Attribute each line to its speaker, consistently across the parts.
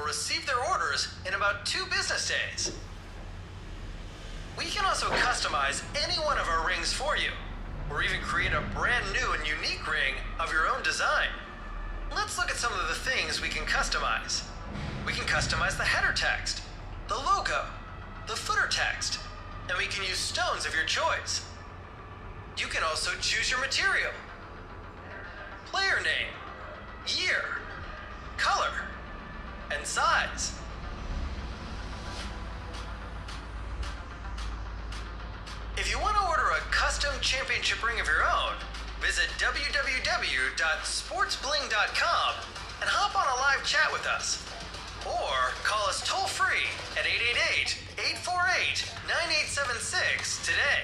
Speaker 1: receive their orders in about 2 business days. We can also customize any one of our rings for you, or even create a brand new and unique ring of your own design. Let's look at some of the things we can customize. We can customize the header text, the logo, the footer text, and we can use stones of your choice. You can also choose your material, player name, year, color, and size. If you want to order a custom championship ring of your own, visit www.sportsbling.com and hop on a live chat with us. Or call us toll-free at 888-848-9876 today.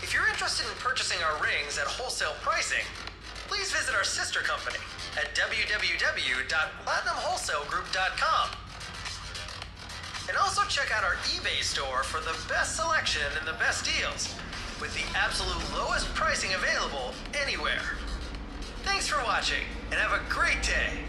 Speaker 1: If you're interested in purchasing our rings at wholesale pricing, please visit our sister company at www.platinumwholesalegroup.com. And also check out our eBay store for the best selection and the best deals, with the absolute lowest pricing available anywhere. Thanks for watching, and have a great day.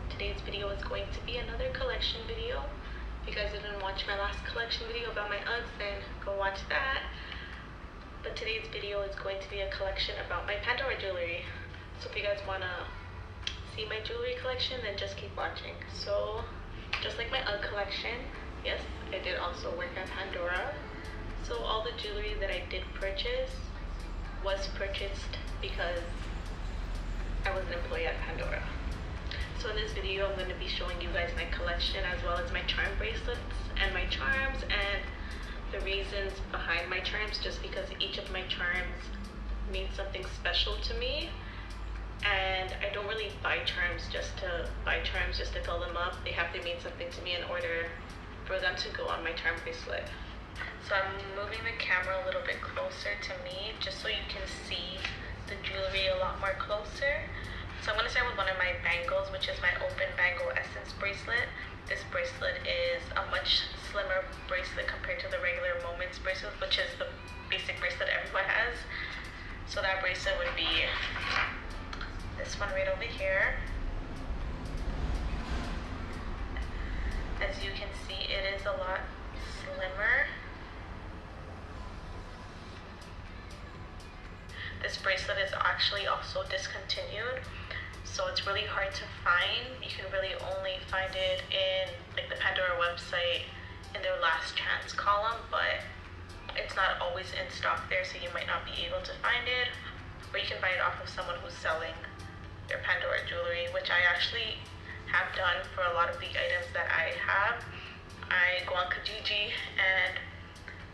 Speaker 2: Today's video is going to be another collection video. If you guys didn't watch my last collection video about my Uggs, then go watch that. But today's video is going to be a collection about my Pandora jewelry. So if you guys want to see my jewelry collection, then just keep watching. So just like my Ugg collection, yes, I did also work at Pandora. So all the jewelry that I did purchase was purchased because I was an employee at Pandora. So in this video, I'm going to be showing you guys my collection as well as my charm bracelets and my charms and the reasons behind my charms, just because each of my charms means something special to me. And I don't really buy charms just to fill them up. They have to mean something to me in order for them to go on my charm bracelet. So I'm moving the camera a little bit closer to me just so you can see the jewelry a lot more closer. So I'm going to start with one of my bangles, which is my open bangle essence bracelet. This bracelet is a much slimmer bracelet compared to the regular Moments bracelet, which is the basic bracelet everyone has. So that bracelet would be this one right over here. As you can see, it is a lot slimmer. This bracelet is actually also discontinued, so it's really hard to find. You can really only find it in like the Pandora website in their last chance column, but it's not always in stock there, so you might not be able to find it. Or you can buy it off of someone who's selling their Pandora jewelry, which I actually have done for a lot of the items that I have. I go on Kijiji, and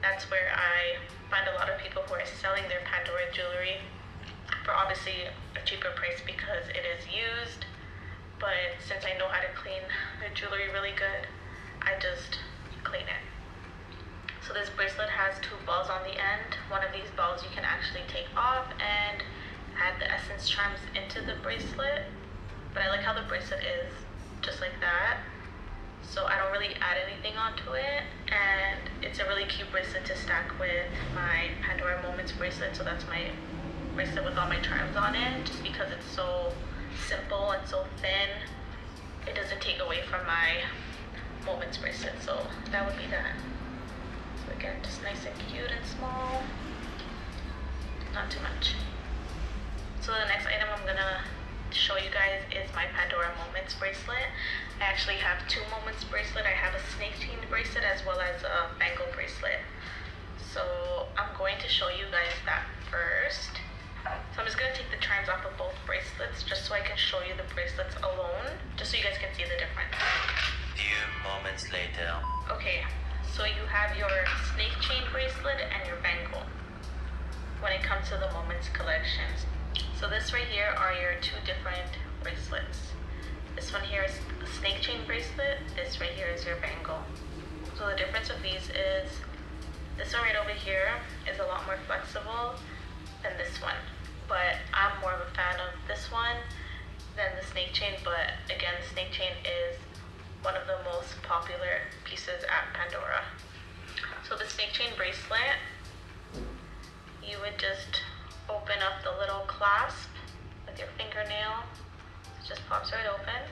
Speaker 2: that's where I find a lot of people who are selling their Pandora jewelry for obviously a cheaper price because it is used. But since I know how to clean the jewelry really good, I just clean it. So this bracelet has 2 balls on the end. One of these balls you can actually take off and add the essence charms into the bracelet. But I like how the bracelet is just like that. So I don't really add anything onto it, and it's a really cute bracelet to stack with my Pandora Moments bracelet. So that's my bracelet with all my charms on it, just because it's so simple and so thin. It doesn't take away from my Moments bracelet, so that would be that. So again, just nice and cute and small, not too much. So the next item I'm gonna show you guys is my Pandora Moments bracelet. I actually have 2 Moments bracelet. I have a snake chain bracelet as well as a bangle bracelet. So I'm going to show you guys that first. So I'm just going to take the charms off of both bracelets just so I can show you the bracelets alone, just so you guys can see the difference.
Speaker 3: Few moments later.
Speaker 2: Okay, so you have your snake chain bracelet and your bangle when it comes to the Moments collections. So this right here are your 2 different bracelets. This one here is a snake chain bracelet. This right here is your bangle. So the difference of these is this one right over here is a lot more flexible, than this one. But I'm more of a fan of this one than the snake chain. But again, the snake chain is one of the most popular pieces at Pandora. So the snake chain bracelet, you would just open up the little clasp with your fingernail. It just pops right open.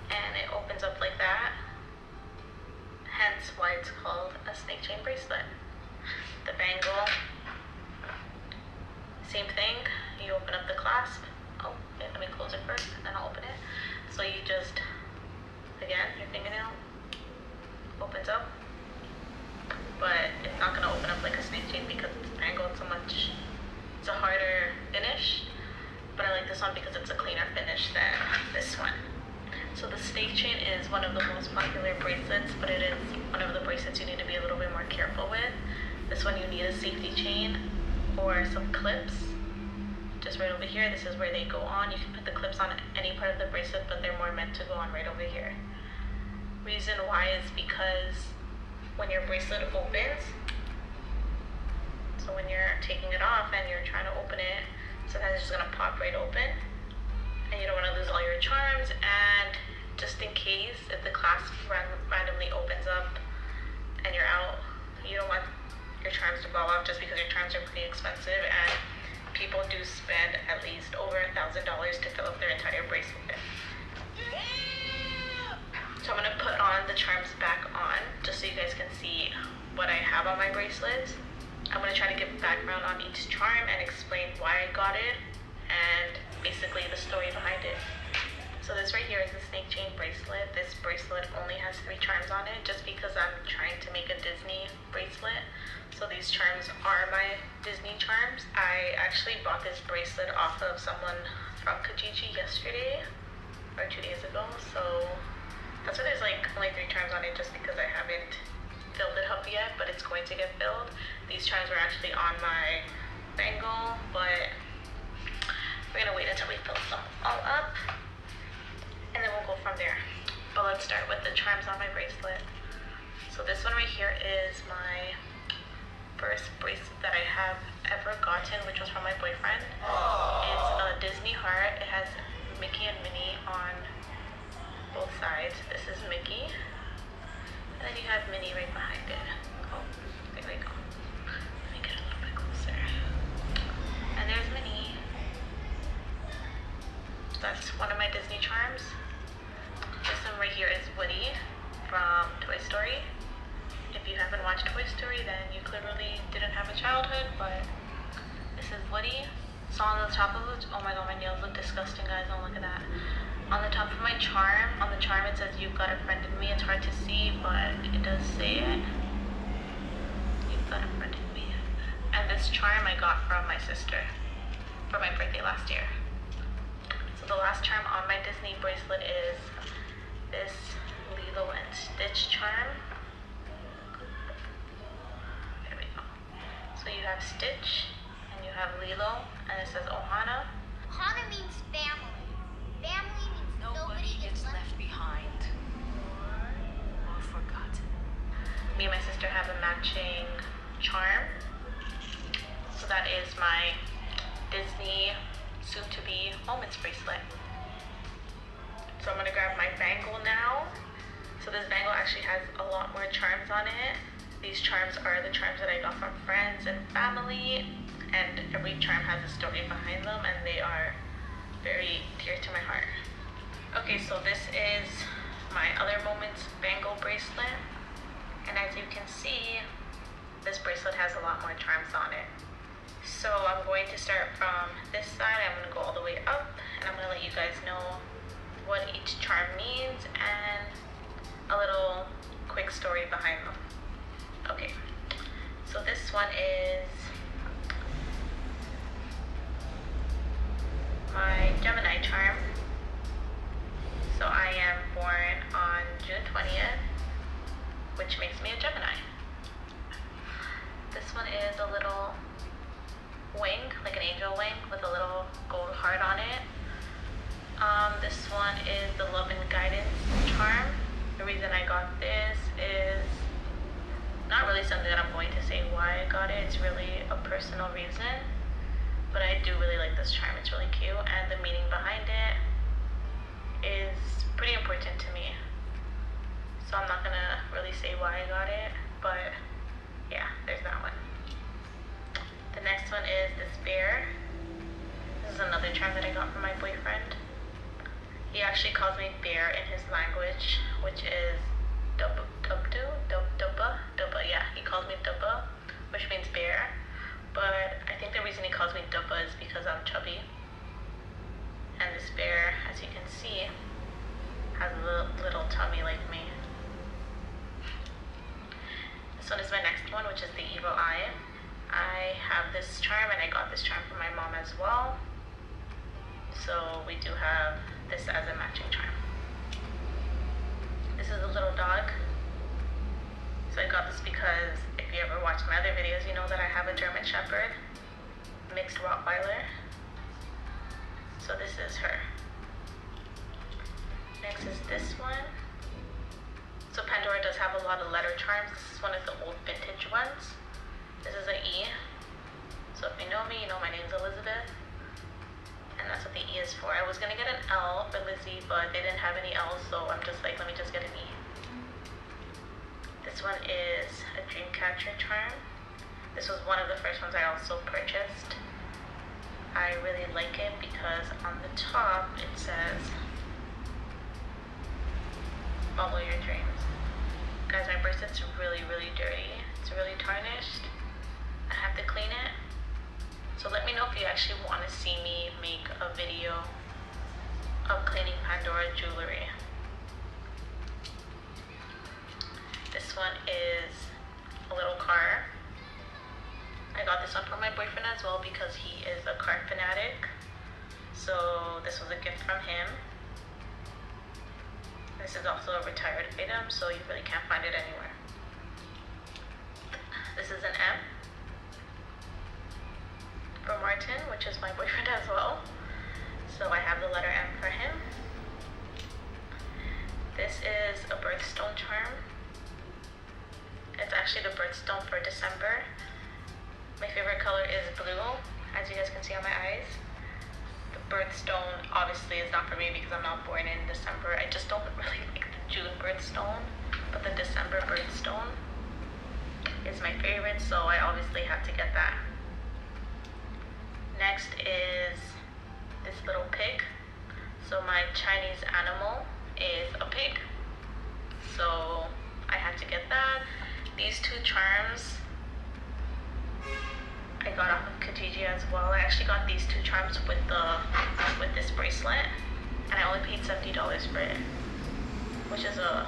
Speaker 2: And it opens up like that. Hence why it's called a snake chain bracelet. The bangle, same thing. You open up the clasp. Oh, yeah, let me close it first and then I'll open it. So you just, again, your fingernail opens up. But it's not gonna open up like a snake chain because it's bangle. It's a harder finish. But I like this one because it's a cleaner finish than this one. So the snake chain is one of the most popular bracelets, but it is one of the bracelets you need to be a little bit more careful with. This one you need a safety chain or some clips. Just right over here, this is where they go on. You can put the clips on any part of the bracelet, but they're more meant to go on right over here. Reason why is because when your bracelet opens, so when you're taking it off and you're trying to open it, sometimes it's just gonna pop right open. And you don't want to lose all your charms, and just in case if the clasp randomly opens up and you're out, you don't want your charms to fall off just because your charms are pretty expensive, and people do spend at least over $1,000 to fill up their entire bracelet. So I'm going to put on the charms back on just so you guys can see what I have on my bracelets. I'm going to try to give background on each charm and explain why I got it and basically the story behind it. So this right here is the snake chain bracelet. This bracelet only has 3 charms on it just because I'm trying to make a Disney bracelet. So these charms are my Disney charms. I actually bought this bracelet off of someone from Kijiji yesterday or 2 days ago. So that's why there's like only 3 charms on it, just because I haven't filled it up yet, but it's going to get filled. These charms were actually on my bangle, but we're gonna wait until we fill them all up, and then we'll go from there. But let's start with the charms on my bracelet. So this one right here is my first bracelet that I have ever gotten, which was from my boyfriend. It's a Disney heart. It has Mickey and Minnie on both sides. This is Mickey, and then you have Minnie right behind it. Oh, there we go. Let me get a little bit closer. And there's Minnie. That's one of my Disney charms. This one right here is Woody from Toy Story. If you haven't watched Toy Story, then you clearly didn't have a childhood, but this is Woody. So on the top of it, oh my god, my nails look disgusting, guys, don't look at that. On the top of my charm, on the charm it says, "You've got a friend in me." It's hard to see, but it does say it. You've got a friend in me. And this charm I got from my sister for my birthday last year. So the last charm on my Disney bracelet is this Lilo and Stitch charm. There we go. So you have Stitch and you have Lilo, and it says Ohana.
Speaker 4: Ohana means family. Family means nobody gets left behind or forgotten.
Speaker 2: Me and my sister have a matching charm. So that is my Disney soon-to-be Moments bracelet. So I'm gonna grab my bangle now. So this bangle actually has a lot more charms on it. These charms are the charms that I got from friends and family, and every charm has a story behind them, and they are very dear to my heart. Okay, so this is my other Moments bangle bracelet, and as you can see, this bracelet has a lot more charms on it. So I'm going to start from this side. I'm going to go all the way up, and I'm going to let you guys know what each charm means and a little quick story behind them. Okay, so this one is my Gemini charm. So I am born on June 20th, which makes me a Gemini. This one is a little wing, like an angel wing with a little gold heart on it. This one is the Love and Guidance charm. The reason I got this is not really something that I'm going to say why I got it. It's really a personal reason, but I do really like this charm. It's really cute, and the meaning behind it is pretty important to me. So I'm not gonna really say why I got it, but yeah, there's that one. The next one is this bear. This is another charm that I got from my boyfriend. He actually calls me bear in his language, which is dubba, yeah, he calls me dubba, which means bear. But I think the reason he calls me dubba is because I'm chubby. And this bear, as you can see, has a little tummy like me. This one is my next one, which is the evil eye. I have this charm, and I got this charm from my mom as well. So we do have this as a matching charm. This is a little dog. So I got this because if you ever watch my other videos, you know that I have a German Shepherd, mixed Rottweiler. So this is her. Next is this one. So Pandora does have a lot of letter charms. This is one of the old vintage ones. This is an E. So if you know me, you know my name's Elizabeth. And that's what the E is for. I was gonna get an L for Lizzie, but they didn't have any L's, so I'm just like, let me just get an E. This one is a Dreamcatcher charm. This was one of the first ones I also purchased. I really like it because on the top it says, follow your dreams. Guys, my bracelet's really, really dirty. It's really tarnished. I have to clean it. So let me know if you actually want to see me make a video of cleaning Pandora jewelry. This one is a little car. I got this one for my boyfriend as well because he is a car fanatic. So this was a gift from him. This is also a retired item, so you really can't find it anywhere. This is an M for Martin, which is my boyfriend as well. So I have the letter M for him. This is a birthstone charm. It's actually the birthstone for December. My favorite color is blue, as you guys can see on my eyes. The birthstone obviously is not for me because I'm not born in December. I just don't really like the June birthstone, but the December birthstone is my favorite, so I obviously have to get that. Next is this little pig. So my Chinese animal is a pig, so I had to get that. These two charms I got off of Kijiji as well. I actually got these two charms with this bracelet, and I only paid $70 for it, which is a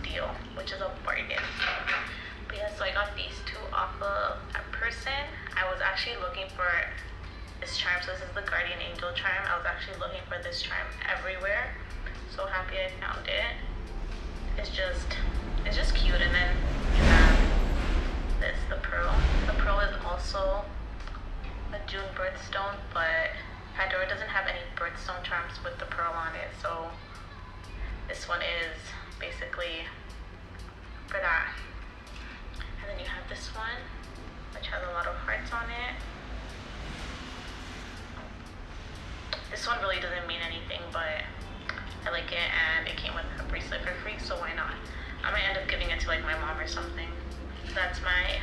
Speaker 2: deal, which is a bargain. But yeah, so I got these two off of a person. I was actually looking for this charm. So this is the Guardian Angel charm. I was actually looking for this charm everywhere. So happy I found it. It's just cute. And then you have this, the pearl. The pearl is also a June birthstone, but Pandora doesn't have any birthstone charms with the pearl on it. So this one is basically for that. And then you have this one, which has a lot of hearts on it. This one really doesn't mean anything, but I like it, and it came with a bracelet for free, so why not? I might end up giving it to like my mom or something. That's my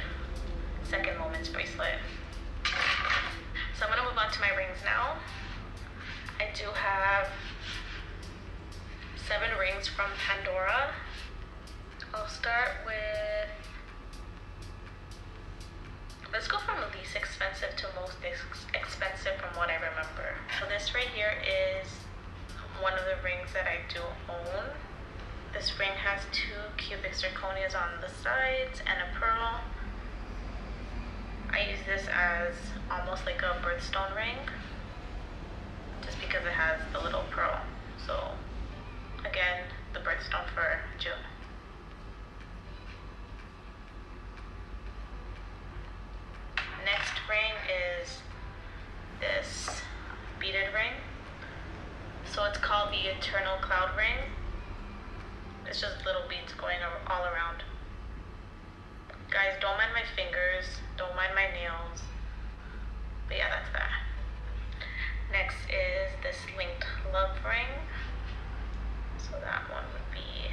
Speaker 2: second Moments bracelet. So I'm gonna move on to my rings now. I do have 7 rings from Pandora. I'll start with, let's go from least expensive to most expensive from what I remember. So this right here is one of the rings that I do own. This ring has 2 cubic zirconias on the sides and a pearl. I use this as almost like a birthstone ring, just because it has the little pearl. So again, the birthstone for June. Next ring is this beaded ring. So it's called the Eternal Cloud Ring. It's just little beads going all around. Guys, don't mind my fingers, don't mind my nails. But yeah, that's that. Next is this linked love ring. So that one would be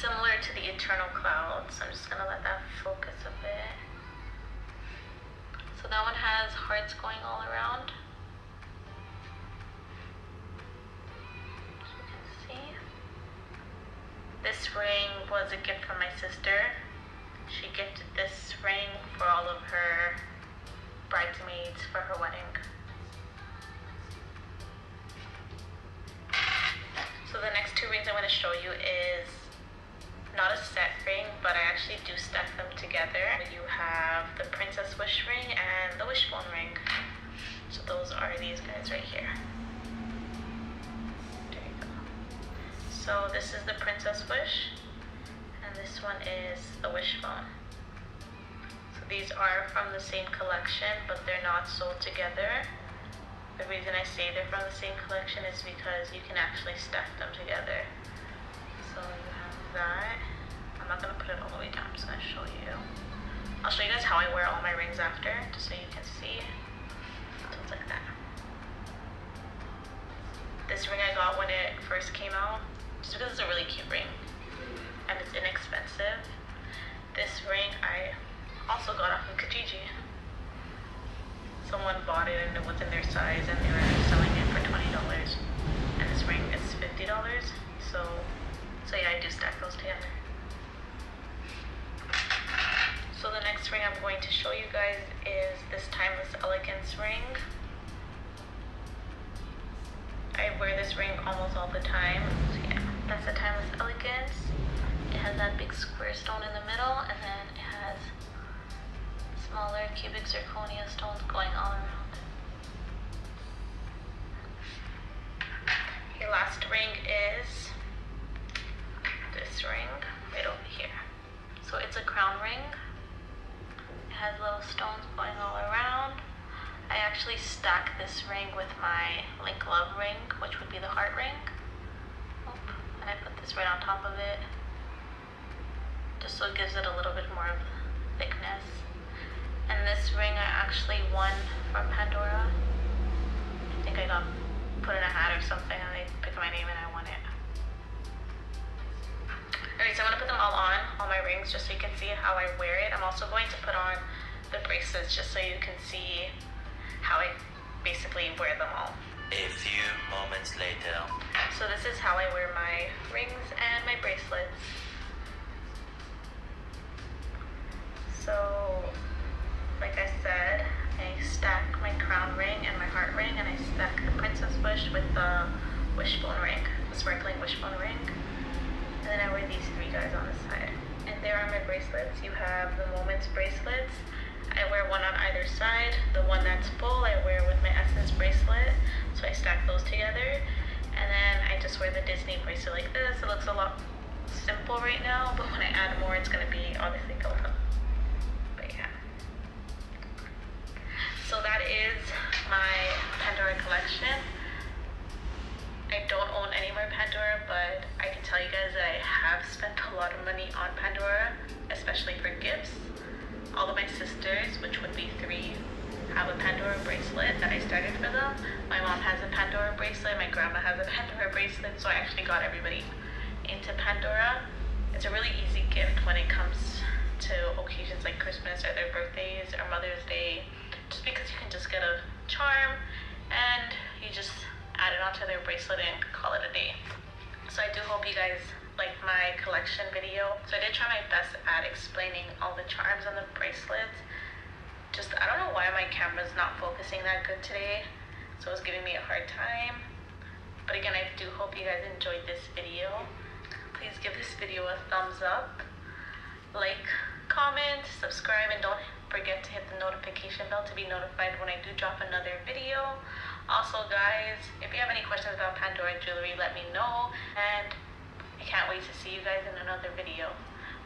Speaker 2: similar to the Eternal Clouds. I'm just gonna let that focus a bit. So that one has hearts going all around. As you can see. This ring was a gift from my sister. She gifted this ring for all of her bridesmaids for her wedding. So the next two rings I'm going to show you is not a set ring, but I actually do stack them together. You have the Princess Wish ring and the Wishbone ring. So those are these guys right here. There you go. So this is the Princess Wish, and this one is the Wishbone. So these are from the same collection, but they're not sold together. The reason I say they're from the same collection is because you can actually stack them together. So you have that. I'm not going to put it all the way down, I'm just going to show you. I'll show you guys how I wear all my rings after, just so you can see. So it's like that. This ring I got when it first came out, just because it's a really cute ring. And it's inexpensive. This ring I also got off of Kijiji. Someone bought it and it wasn't their size and they were selling it for $20. And this ring is $50. So yeah, I do stack those together. So the next ring I'm going to show you guys is this Timeless Elegance ring. I wear this ring almost all the time. So yeah, that's the Timeless Elegance. It has that big square stone in the middle, and then it has smaller cubic zirconia stones going all around. The last ring is this ring right over here. So it's a crown ring. It has little stones going all around. I actually stack this ring with my Link Love ring, which would be the heart ring. And I put this right on top of it, just so it gives it a little bit more of thickness. And this ring I actually won from Pandora. I think I got put in a hat or something and they picked my name and I won it. Alright, so I'm going to put them all on, all my rings, just so you can see how I wear it. I'm also going to put on the bracelets just so you can see how I basically wear them all.
Speaker 3: A few moments later.
Speaker 2: So this is how I wear my rings and my bracelets. So, like I said, I stack my crown ring and my heart ring, and I stack the Princess Wish with the Wishbone ring, the sparkling Wishbone ring. And then I wear these three guys on the side. And there are my bracelets. You have the Moments bracelets. I wear one on either side. The one that's full I wear with my Essence bracelet. So I stack those together. And then I just wear the Disney bracelet like this. It looks a lot simple right now, but when I add more, it's going to be obviously filled up. But yeah. So that is my Pandora collection. I don't own any more Pandora, but I can tell you guys that I have spent a lot of money on Pandora, especially for gifts. All of my sisters, which would be 3, have a Pandora bracelet that I started for them. My mom has a Pandora bracelet, my grandma has a Pandora bracelet, so I actually got everybody into Pandora. It's a really easy gift when it comes to occasions like Christmas or their birthdays or Mother's Day, just because you can just get a charm and you just add it onto their bracelet and call it a day. So I do hope you guys liked my collection video. So I did try my best at explaining all the charms on the bracelets. Just, I don't know why my camera's not focusing that good today, so it's giving me a hard time. But again, I do hope you guys enjoyed this video. Please give this video a thumbs up, like, comment, subscribe, and don't forget to hit the notification bell to be notified when I do drop another video. Also guys, if you have any questions about Pandora jewelry, let me know, and I can't wait to see you guys in another video.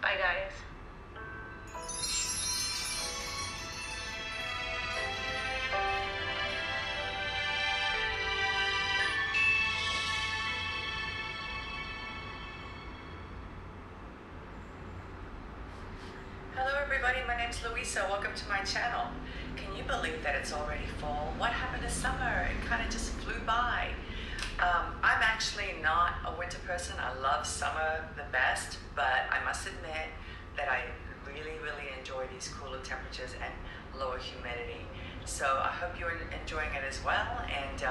Speaker 2: Bye guys.
Speaker 5: name's Louisa. Welcome to my channel. Can you believe that it's already fall? What happened to summer? It kind of just flew by. I'm actually not a winter person. I love summer the best, but I must admit that I really enjoy these cooler temperatures and lower humidity. So I hope you're enjoying it as well. And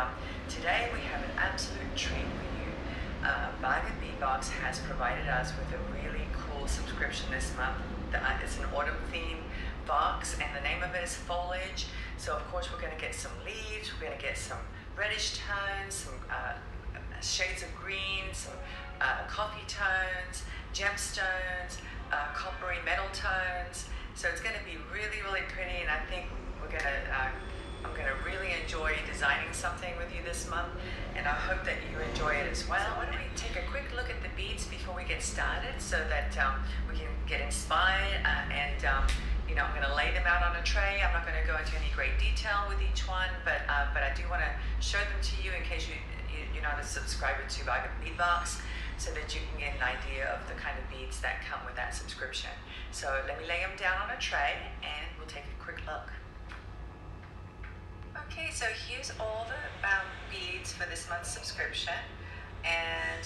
Speaker 5: today we have an absolute treat for you. Bead Box has provided us with a really cool subscription this month. It's an autumn theme box, and the name of it is Foliage. So of course we're going to get some leaves, we're going to get some reddish tones, some shades of green, some coffee tones, gemstones, coppery metal tones. So it's going to be really pretty, and I think I'm going to really enjoy designing something with you this month, and I hope that you enjoy it as well. Why don't we take a quick look at the beads before we get started so that we can get inspired, you know, I'm going to lay them out on a tray. I'm not going to go into any great detail with each one, but I do want to show them to you in case you're not a subscriber to Bead Box, so that you can get an idea of the kind of beads that come with that subscription. So let me lay them down on a tray and we'll take a quick look. Okay, so here's all the beads for this month's subscription, and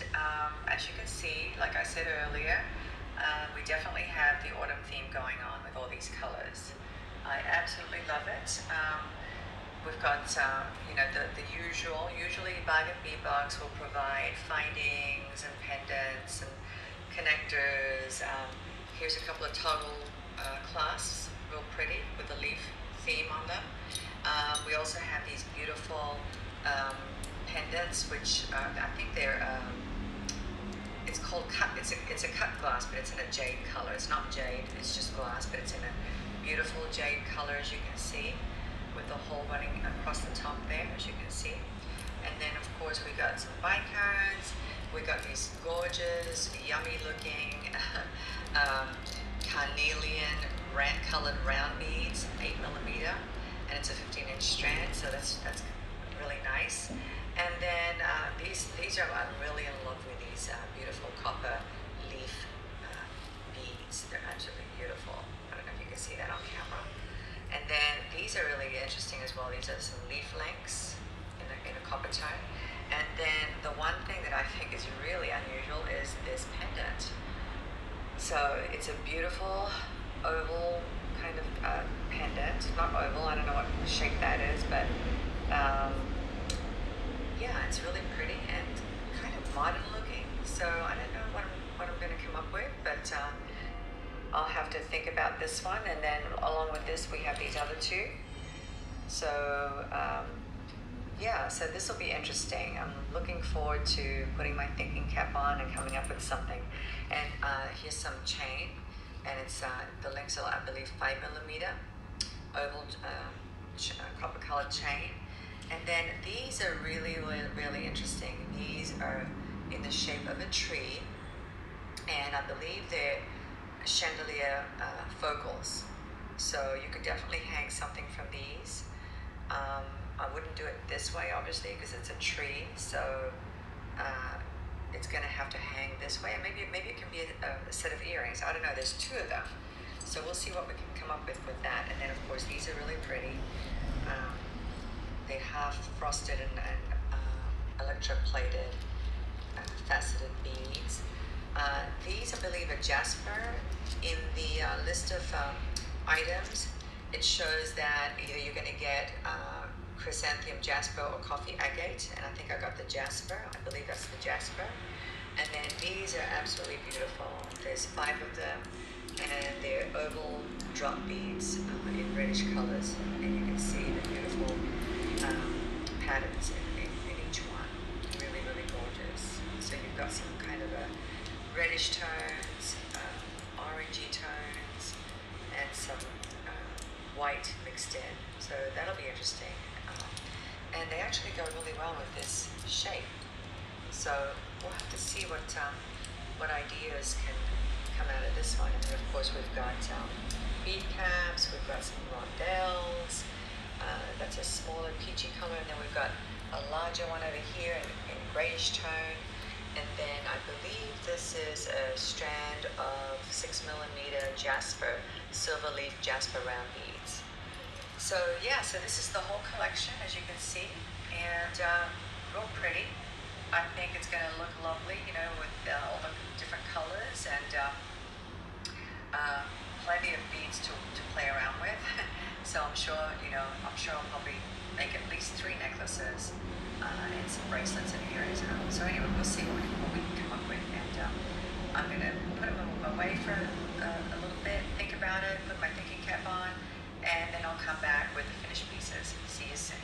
Speaker 5: as you can see, like I said earlier, we definitely have the autumn theme going on with all these colors. I absolutely love it. We've got you know, the usually Bead Box will provide findings and pendants and connectors. Here's a couple of toggle clasps, real pretty, with a leaf theme on them. We also have these beautiful pendants, which I think they're it's called cut. It's a cut glass, but it's in a jade color. It's not jade, it's just glass, but it's in a beautiful jade color, as you can see, with the hole running across the top there, as you can see. And then of course we got some bicards. We got these gorgeous, yummy looking carnelian colored round beads, 8mm. And it's a 15-inch strand, so that's really nice. And then these are, I'm really in love with these beautiful copper leaf beads. They're absolutely beautiful. I don't know if you can see that on camera. And then these are really interesting as well. These are some leaf links in a copper tone. And then the one thing that I think is really unusual is this pendant. So it's a beautiful oval kind of pendant, not oval, I don't know what shape that is, but yeah, it's really pretty and kind of modern looking. So I don't know what I'm going to come up with, but I'll have to think about this one. And then along with this we have these other two. So yeah, so this will be interesting. I'm looking forward to putting my thinking cap on and coming up with something. And here's some chain. And it's the links are, I believe, 5mm oval copper colored chain. And then these are really interesting. These are in the shape of a tree, and I believe they're chandelier focals. So you could definitely hang something from these. I wouldn't do it this way, obviously, because it's a tree. So it's going to have to hang this way, and maybe it can be a set of earrings. I don't know. There's two of them, so we'll see what we can come up with that. And then of course these are really pretty. They half frosted and electroplated faceted beads. These, I believe, are jasper. In the list of items, it shows that either you're going to get chrysanthemum jasper or coffee agate, and I think I got the jasper. I believe that's the jasper. And then these are absolutely beautiful. There's 5 of them, and they're oval drop beads in reddish colors, and you can see the beautiful patterns in each one. Really gorgeous. So you've got some kind of a reddish tones, orangey tones, and some white mixed in. So that'll be interesting. And they actually go really well with this shape. So we'll have to see what ideas can come out of this one. And then of course we've got bead caps, we've got some rondelles. That's a smaller peachy color, and then we've got a larger one over here in grayish tone. And then I believe this is a strand of 6mm jasper, silver leaf jasper round beads. So yeah, so this is the whole collection, as you can see, and real pretty. I think it's going to look lovely, you know, with all the different colors and plenty of beads to play around with. So I'm sure, you know, I'll probably make at least 3 necklaces and some bracelets and earrings. So anyway, we'll see what we can come up with. And I'm going to put them away for a little bit, think about it, put my thinking cap on, and then I'll come back with the finished pieces. See you soon.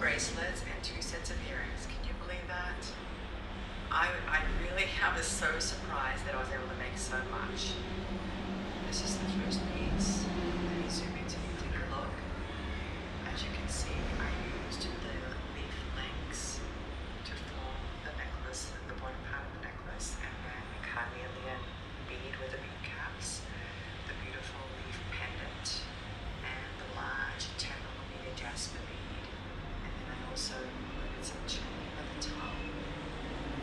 Speaker 5: Bracelets and 2 sets of earrings. Can you believe that? I really was so surprised that I was able to make so much. This is the first piece. Let me zoom into you, take a look. As you can see, I used the leaf links to form the necklace, the bottom part of the necklace, and then the carnelian bead with the bead caps, the beautiful leaf pendant, and the large 10mm jasper bead. Also included some chain at the top,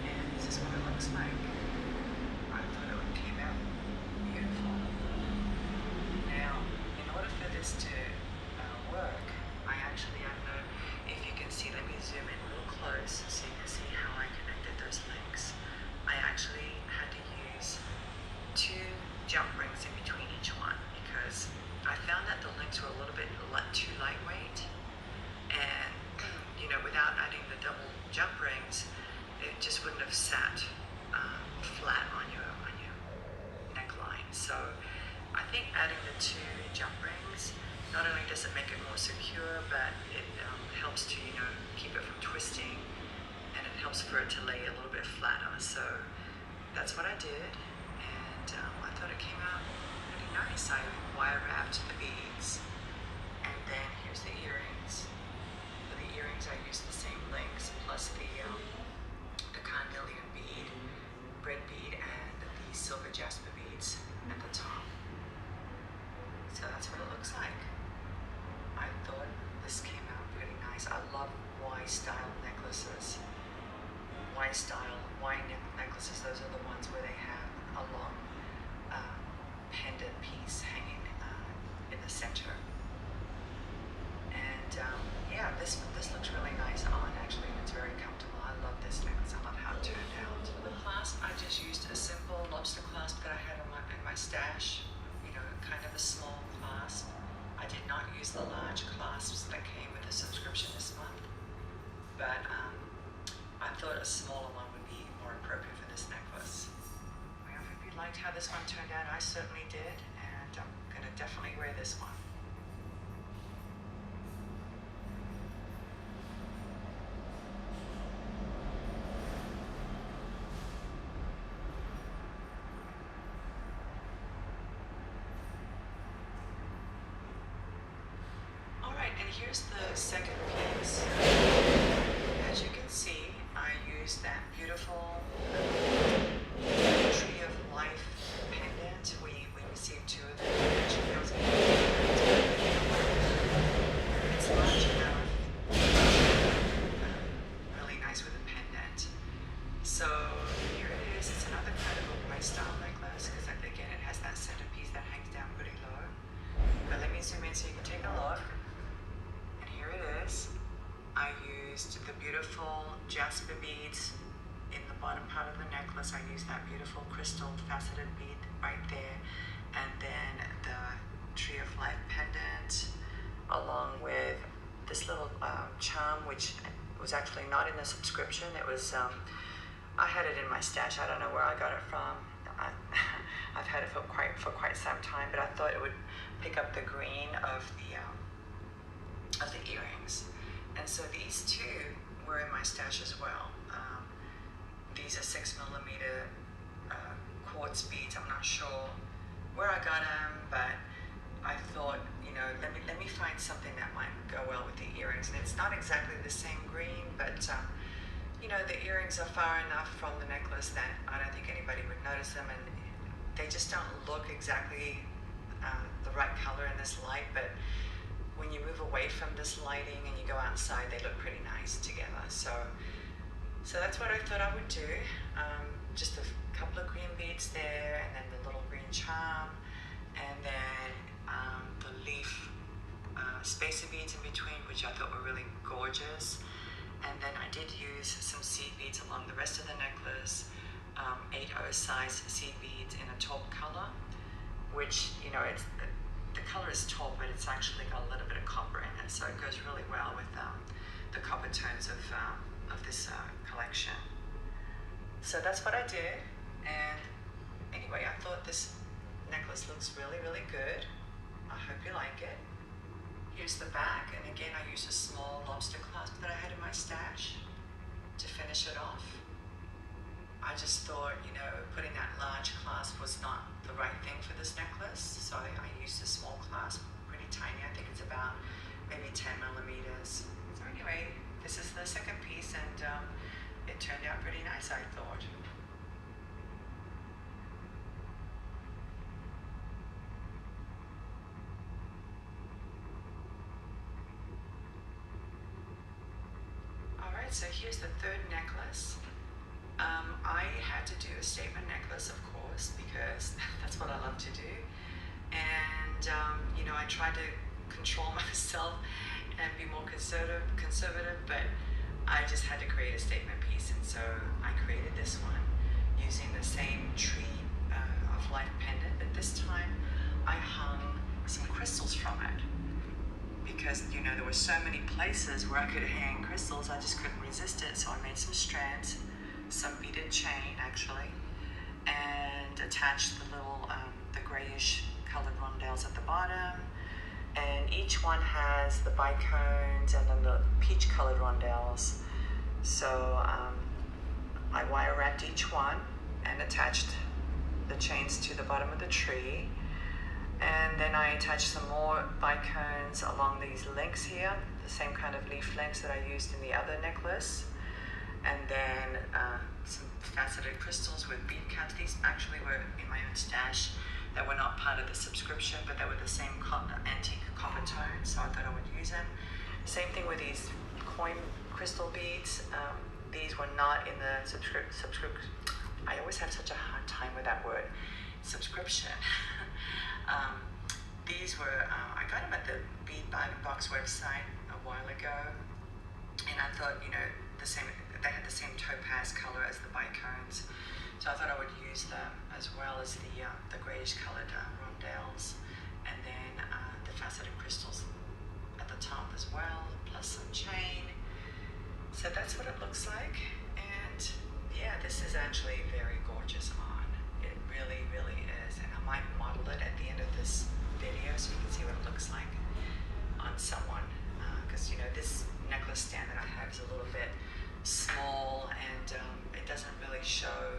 Speaker 5: and this is what it looks like. I thought it came out beautiful. Now, in order for this to work, I don't know if you can see, let me zoom in real close so you can see how I connected those links. I actually had to use 2 jump rings in between each one because I found that the links were a little bit too lightweight, and you know, without adding the double jump rings, it just wouldn't have sat flat on your neckline. So I think adding the 2 jump rings, not only does it make it more secure, but it helps to, you know, keep it from twisting, and it helps for it to lay a little bit flatter. So that's what I did, and I thought it came out pretty nice. I wire wrapped the beads, and then here's the earrings. I used the same links plus the carnelian bead, red bead, and the silver jasper beads at the top. So that's what it looks like. I thought this came out pretty nice. I love Y-style necklaces. Y necklaces, those are the ones where they have a long pendant piece hanging in the center. And yeah, this looks really nice on, actually, and it's very comfortable. I love this necklace. I love how it turned out. For the clasp, I just used a simple lobster clasp that I had in my stash, you know, kind of a small clasp. I did not use the large clasps that came with the subscription this month, but I thought a smaller one would be more appropriate for this necklace. I hope you liked how this one turned out. I certainly did, and I'm going to definitely wear this one. And here here's the second piece. As you can see, I used that beautiful Tree of Life pendant. We received 2 of them. Actually, that was it's large enough, really nice with a pendant. So here it is. It's another kind of a white style necklace because again it has that centerpiece that hangs down pretty low. But let me zoom in so you can take a look. And here it is. I used the beautiful jasper beads in the bottom part of the necklace. I used that beautiful crystal faceted bead right there. And then the Tree of Life pendant along with this little charm, which was actually not in the subscription. It was, I had it in my stash. I don't know where I got it from. I've had it for quite some time, but I thought it would pick up the green of the earrings. And so these 2 were in my stash as well. These are 6mm quartz beads. I'm not sure where I got them, but I thought, you know, let me find something that might go well with the earrings. And it's not exactly the same green, but you know, the earrings are far enough from the necklace that I don't think anybody would notice them, and they just don't look exactly the right color in this light. But when you move away from this lighting and you go outside, they look pretty nice together. So that's what I thought I would do. Just a couple of green beads there, and then the little green charm, and then the leaf spacer beads in between, which I thought were really gorgeous. And then I did use some seed beads along the rest of the necklace, 8/0 size seed beads in a taupe color, which, you know, the color is taupe, but it's actually got a little bit of copper in it, so it goes really well with the copper tones of this collection. So that's what I did, and anyway, I thought this necklace looks really, really good. I hope you like it. Here's the back, and again I used a small lobster clasp that I had in my stash to finish it off. I just thought, you know, putting that large clasp was not the right thing for this necklace, so I used a small clasp, pretty tiny. I think it's about maybe 10mm. So anyway, this is the second piece, and it turned out pretty nice, I thought. So here's the third necklace. I had to do a statement necklace, of course, because that's what I love to do. And you know, I tried to control myself and be more conservative, but I just had to create a statement piece, and so I created this one using the same Tree of Life pendant, but this time I hung some crystals from it. Because, you know, there were so many places where I could hang crystals, I just couldn't resist it. So I made some strands, some beaded chain actually, and attached the little, the grayish colored rondelles at the bottom. And each one has the bicones and then the peach colored rondelles. So I wire wrapped each one and attached the chains to the bottom of the tree. And then I attached some more bicones along these links here, the same kind of leaf links that I used in the other necklace. And then some faceted crystals with bead caps. These actually were in my own stash that were not part of the subscription, but they were the same antique copper tone, so I thought I would use them. Same thing with these coin crystal beads. These were not in the subscription. I always have such a hard time with that word, subscription. These were, I got them at the Bead Box website a while ago, and I thought, you know, they had the same topaz color as the bicones, so I thought I would use them as well as the grayish colored rondelles, and then the faceted crystals at the top as well, plus some chain. So that's what it looks like, and yeah, this is actually very gorgeous on. It really, really is, and I might model it at the end of this video so you can see what it looks like on someone, because you know, this necklace stand that I have is a little bit small, and it doesn't really show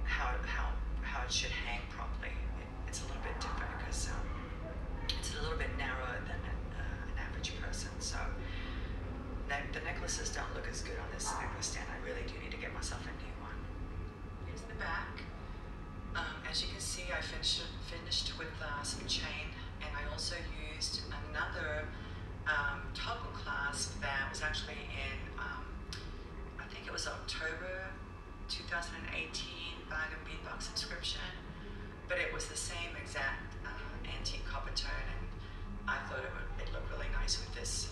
Speaker 5: how it should hang properly. It's a little bit different because it's a little bit narrower than an average person. see, I finished with some chain, and I also used another toggle clasp that was actually in, I think it was October 2018 bag and bead box subscription, but it was the same exact antique copper tone, and I thought it looked really nice with this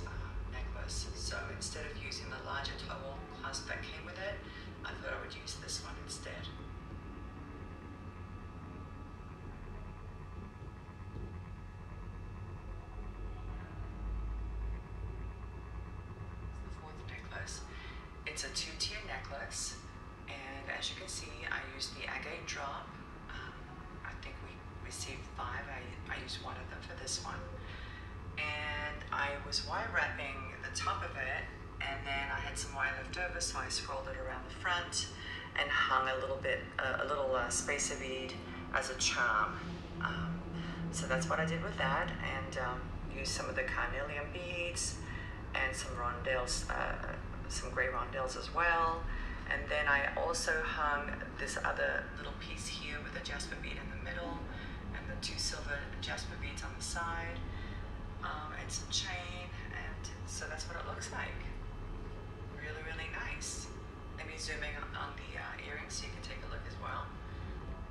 Speaker 5: necklace. So instead of using the larger toggle clasp that came with it, I thought I would use this one instead. It's a two-tier necklace, and as you can see, I used the agate drop. I think we received 5. I used one of them for this one, and I was wire wrapping the top of it, and then I had some wire left over, so I scrolled it around the front and hung a little spacer bead as a charm. So that's what I did with that, and used some of the carnelian beads and some rondelles. Some grey rondelles as well, and then I also hung this other little piece here with a jasper bead in the middle and the 2 silver jasper beads on the side, and some chain, and so that's what it looks like. Really, really nice. Let me zoom in on the earrings so you can take a look as well.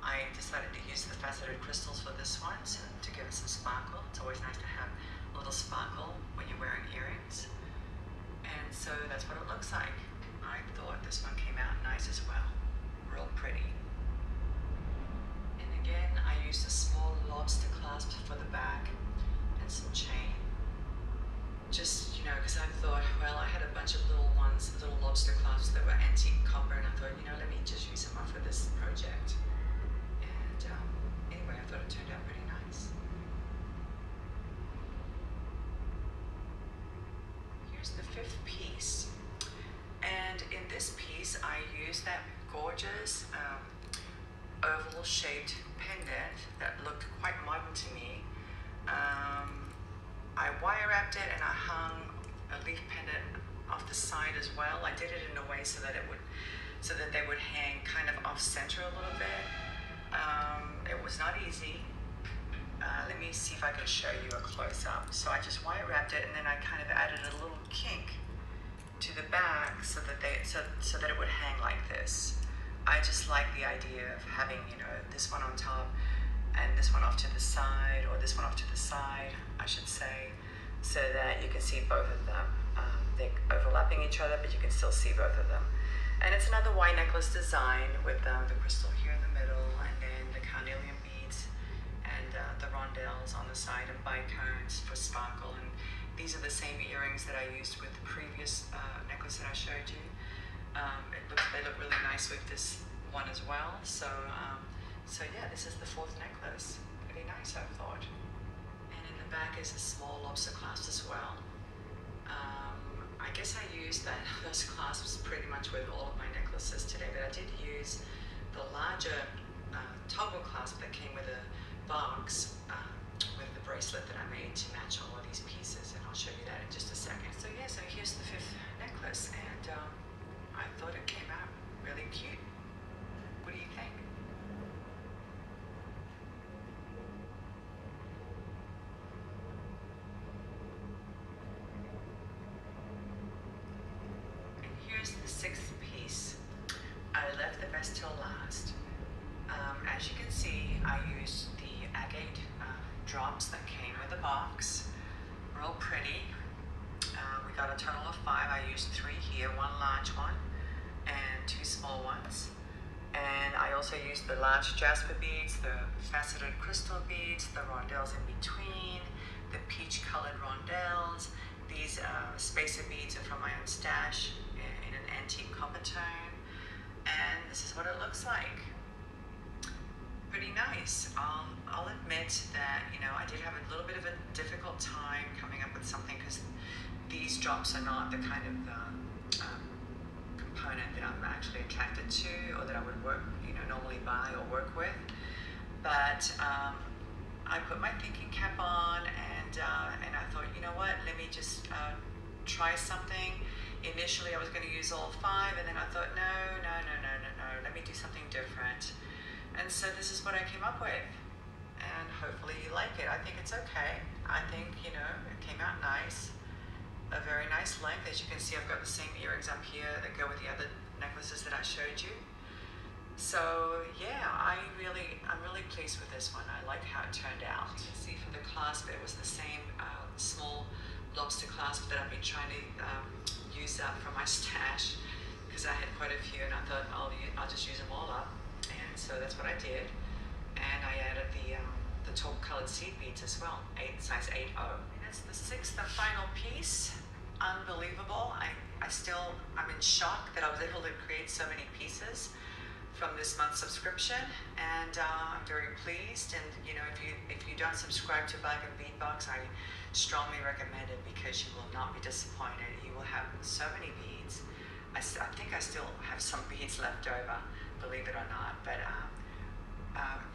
Speaker 5: I decided to use the faceted crystals for this one to give it some sparkle. It's always nice to have a little sparkle when you're wearing earrings. And so that's what it looks like. I thought this one came out nice as well. Real pretty. And again, I used a small lobster clasp for the back and some chain. Just, because I thought, well, I had a bunch of little lobster clasps that were antique copper, and I thought, let me just use them up for this project. And anyway, I thought it turned out pretty nice. The 5th piece, and in this piece I used that gorgeous oval shaped pendant that looked quite modern to me. I wire wrapped it and I hung a leaf pendant off the side as well. I did it in a way so that they would hang kind of off center a little bit. It was not easy. Let me see if I can show you a close-up. So I just wire wrapped it, and then I kind of added a little kink to the back so that it would hang like this. I just like the idea of having, this one on top and this one off to the side, or this one off to the side, I should say, so that you can see both of them. They're overlapping each other, but you can still see both of them. And it's another white necklace design with the crystal here in the middle, and then the carnelian beads and the rondelles on the side, and bicones for sparkle. And these are the same earrings that I used with the previous necklace that I showed you. They look really nice with this one as well. So yeah, this is the 4th necklace. Pretty nice, I thought. And in the back is a small lobster clasp as well. I guess I used those clasps pretty much with all of my necklaces today, but I did use the larger toggle clasp that came with a box with the bracelet that I made to match all of these pieces, and I'll show you that in just a second. So yeah, so here's the 5th necklace, and I thought it came out really cute. What do you think? And here's the 6th piece. I left the best till last. As you can see, I used the agate drops that came with the box. Real pretty. We got a total of 5. I used 3 here, 1 large one and 2 small ones. And I also used the large jasper beads, the faceted crystal beads, the rondelles in between, the peach colored rondelles. These spacer beads are from my own stash in an antique copper tone. And this is what it looks like. Pretty nice. I'll admit that, I did have a little bit of a difficult time coming up with something, because these drops are not the kind of component that I'm actually attracted to, or that I would normally buy or work with. But I put my thinking cap on, and I thought, what, let me just try something. Initially I was going to use all 5, and then I thought, no, let me do something different. And so this is what I came up with. And hopefully you like it. I think it's okay. I think, you know, it came out nice. A very nice length. As you can see, I've got the same earrings up here that go with the other necklaces that I showed you. So yeah, I'm really pleased with this one. I like how it turned out. You can see from the clasp, it was the same small lobster clasp that I've been trying to use up from my stash, because I had quite a few, and I thought I'll just use them all up. And so that's what I did. And I added the taupe colored seed beads as well, size 8O. And it's the 6th and final piece. Unbelievable. I'm in shock that I was able to create so many pieces from this month's subscription, and I'm very pleased. And you know, if you don't subscribe to Bag and Bead Box, I strongly recommend it, because you will not be disappointed. You will have so many beads. I think I still have some beads left over, believe it or not. But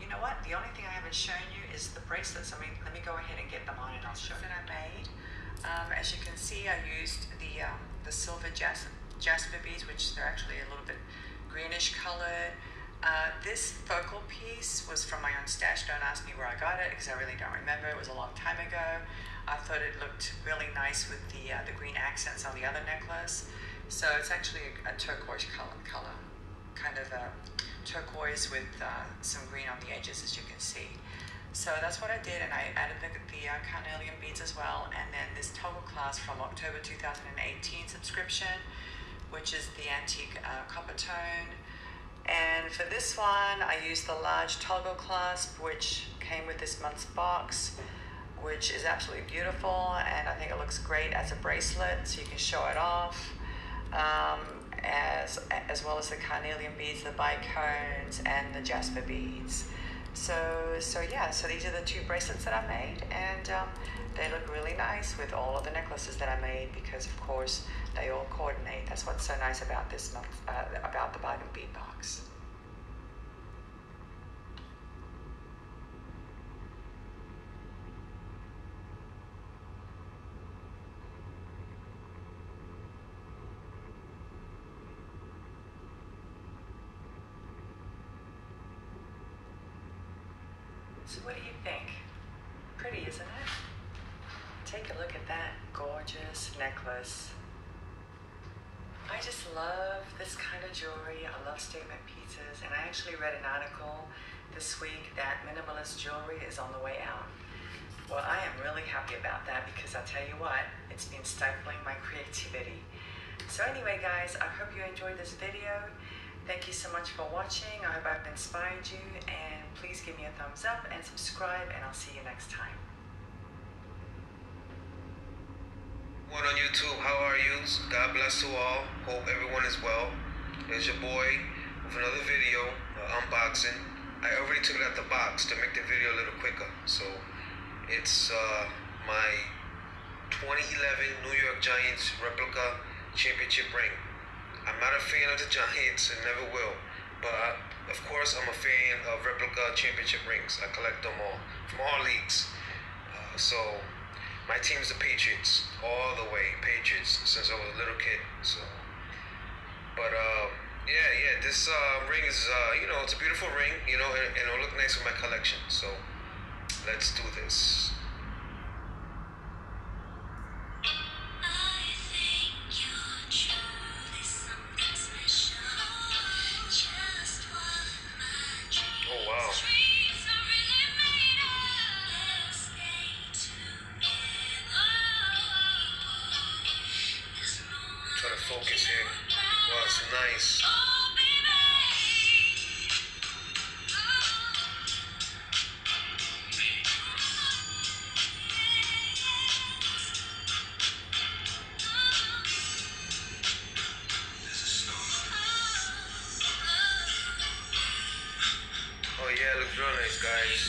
Speaker 5: you know what? The only thing I haven't shown you is the bracelets. I mean, let me go ahead and get them on, and I'll show you that I made. As you can see, I used the silver jasper beads, which they're actually a little bit greenish colored. This focal piece was from my own stash. Don't ask me where I got it, because I really don't remember. It was a long time ago. I thought it looked really nice with the green accents on the other necklace. So it's actually a turquoise color, kind of a turquoise with some green on the edges, as you can see. So that's what I did, and I added the carnelian beads as well, and then this toggle clasp from October 2018 subscription, which is the antique copper tone. And for this one, I used the large toggle clasp, which came with this month's box, which is absolutely beautiful, and I think it looks great as a bracelet, so you can show it off, as well as the carnelian beads, the bicones, and the jasper beads. So yeah, so these are the 2 bracelets that I made, and they look really nice with all of the necklaces that I made, because of course they all coordinate. That's what's so nice about this month, about the Bag and Bead Box. So what do you think? Pretty, isn't it? Take a look at that gorgeous necklace. I just love this kind of jewelry. I love statement pieces, and I actually read an article this week that minimalist jewelry is on the way out. Well, I am really happy about that, because I'll tell you what, it's been stifling my creativity. So anyway, guys, I hope you enjoyed this video. Thank you so much for watching. I hope I've inspired you, and please give me a thumbs up and subscribe, and I'll see you next time.
Speaker 6: One on YouTube, how are you? God bless to all. Hope everyone is well. There's your boy with another video, unboxing. I already took it out the box to make the video a little quicker. So it's my 2011 New York Giants replica championship ring. I'm not a fan of the Giants and never will, but of course I'm a fan of replica championship rings. I collect them all from all leagues. So my team's the Patriots, all the way Patriots since I was a little kid. So, but yeah, this ring is you know, it's a beautiful ring, you know, and it'll look nice with my collection. So let's do this. Try to focus here. Wow, it's nice. Oh yeah, it looks real nice, guys.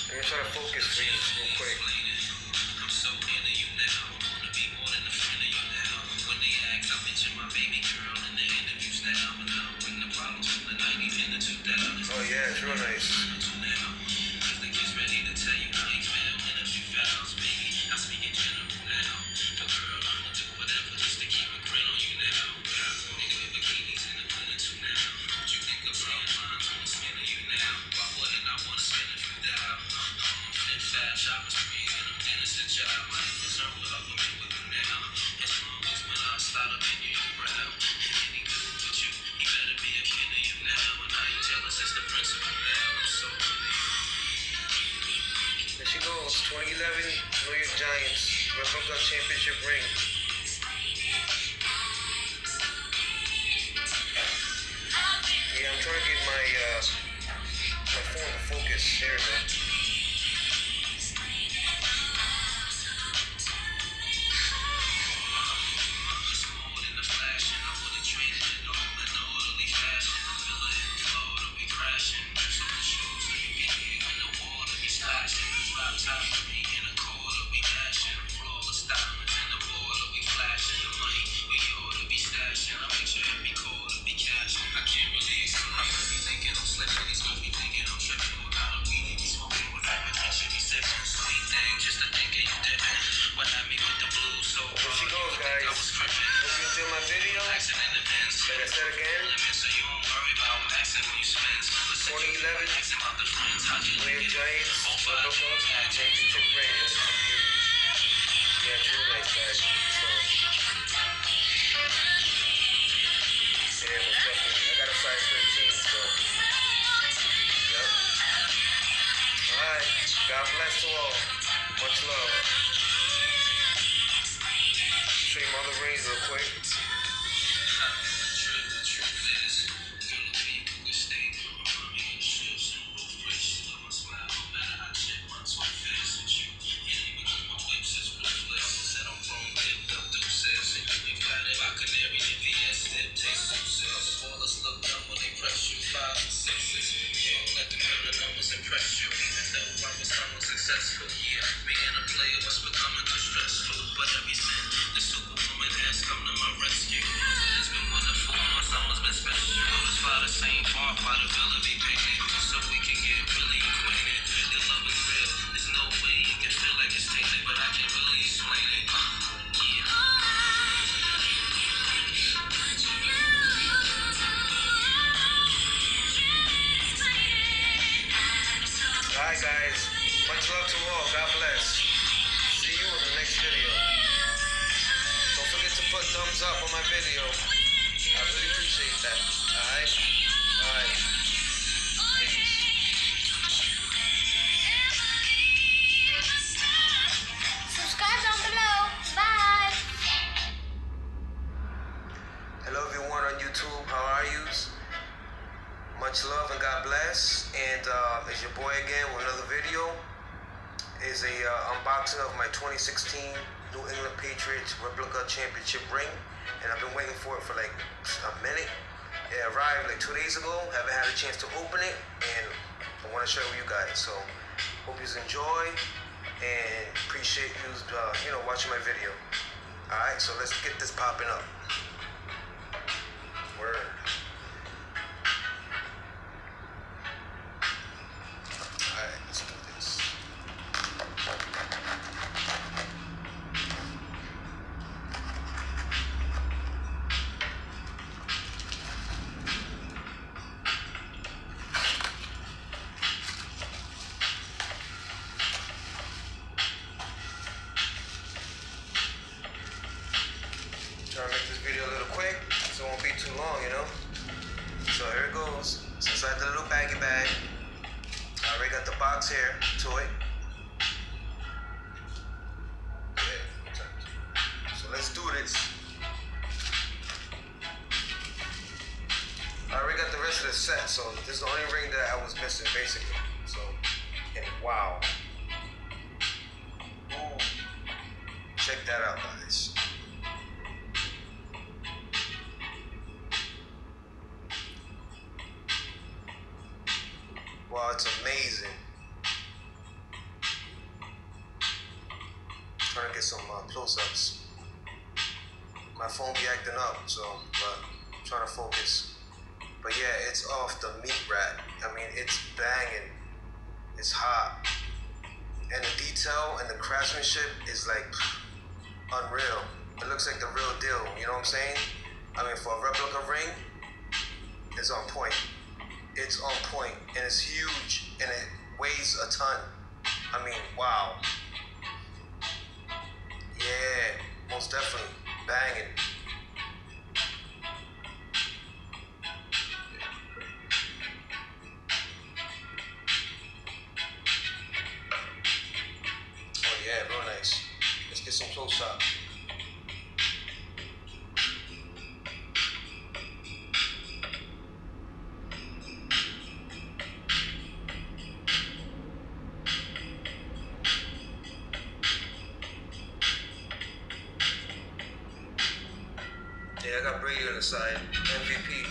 Speaker 6: Let me try to focus for you real quick. Oh yeah, it's real nice. goes. 2011 New York Giants Replica Championship Ring. Yeah, I'm trying to get my phone to focus. There we go. God bless to all. Much love. Show you my other rings real quick. Alright guys, much love to all. God bless. See you in the next video. Don't forget to put thumbs up on my video. I really appreciate that. Alright? Alright. Peace.
Speaker 4: Subscribe down below. Bye.
Speaker 6: Hello everyone on YouTube. How are you? Much love and God bless. And it's your boy again with another video. Is a unboxing of my 2016 New England Patriots Replica Championship Ring. And I've been waiting for it for like a minute. It arrived like 2 days ago. Haven't had a chance to open it, and I want to share it with you guys. So hope you enjoy and appreciate you watching my video. Alright, so let's get this popping up. Word. Alright, let's do this. Trying to make this video a little quick, so it won't be too long, you know? So here it goes. It's inside the little baggy bag. I already got the box here to it. Yeah. So let's do this. I already got the rest of the set, so this is the only ring that I was missing, basically. So, and wow. Ooh. Check that out, guys. Wow, it's amazing. Trying to get some close-ups. My phone be acting up, so but I'm trying to focus. But yeah, it's off the meat rack. I mean, it's banging. It's hot. And the detail and the craftsmanship is like unreal. It looks like the real deal, you know what I'm saying? I mean, for a replica ring, it's on point. It's on point, and it's huge, and it weighs a ton. I mean, wow. Yeah, most definitely. Banging. some close up. Yeah, I got Brady on the side. MVP.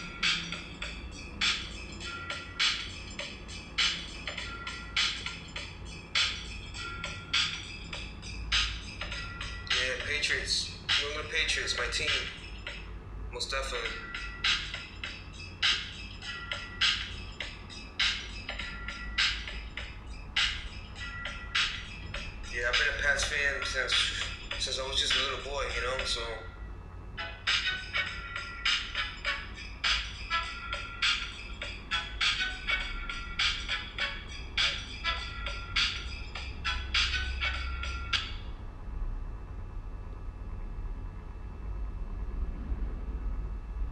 Speaker 6: Yeah, Patriots. New England Patriots, my team. Most definitely. Yeah, I've been a Pats fan since I was just a little boy, you know, so.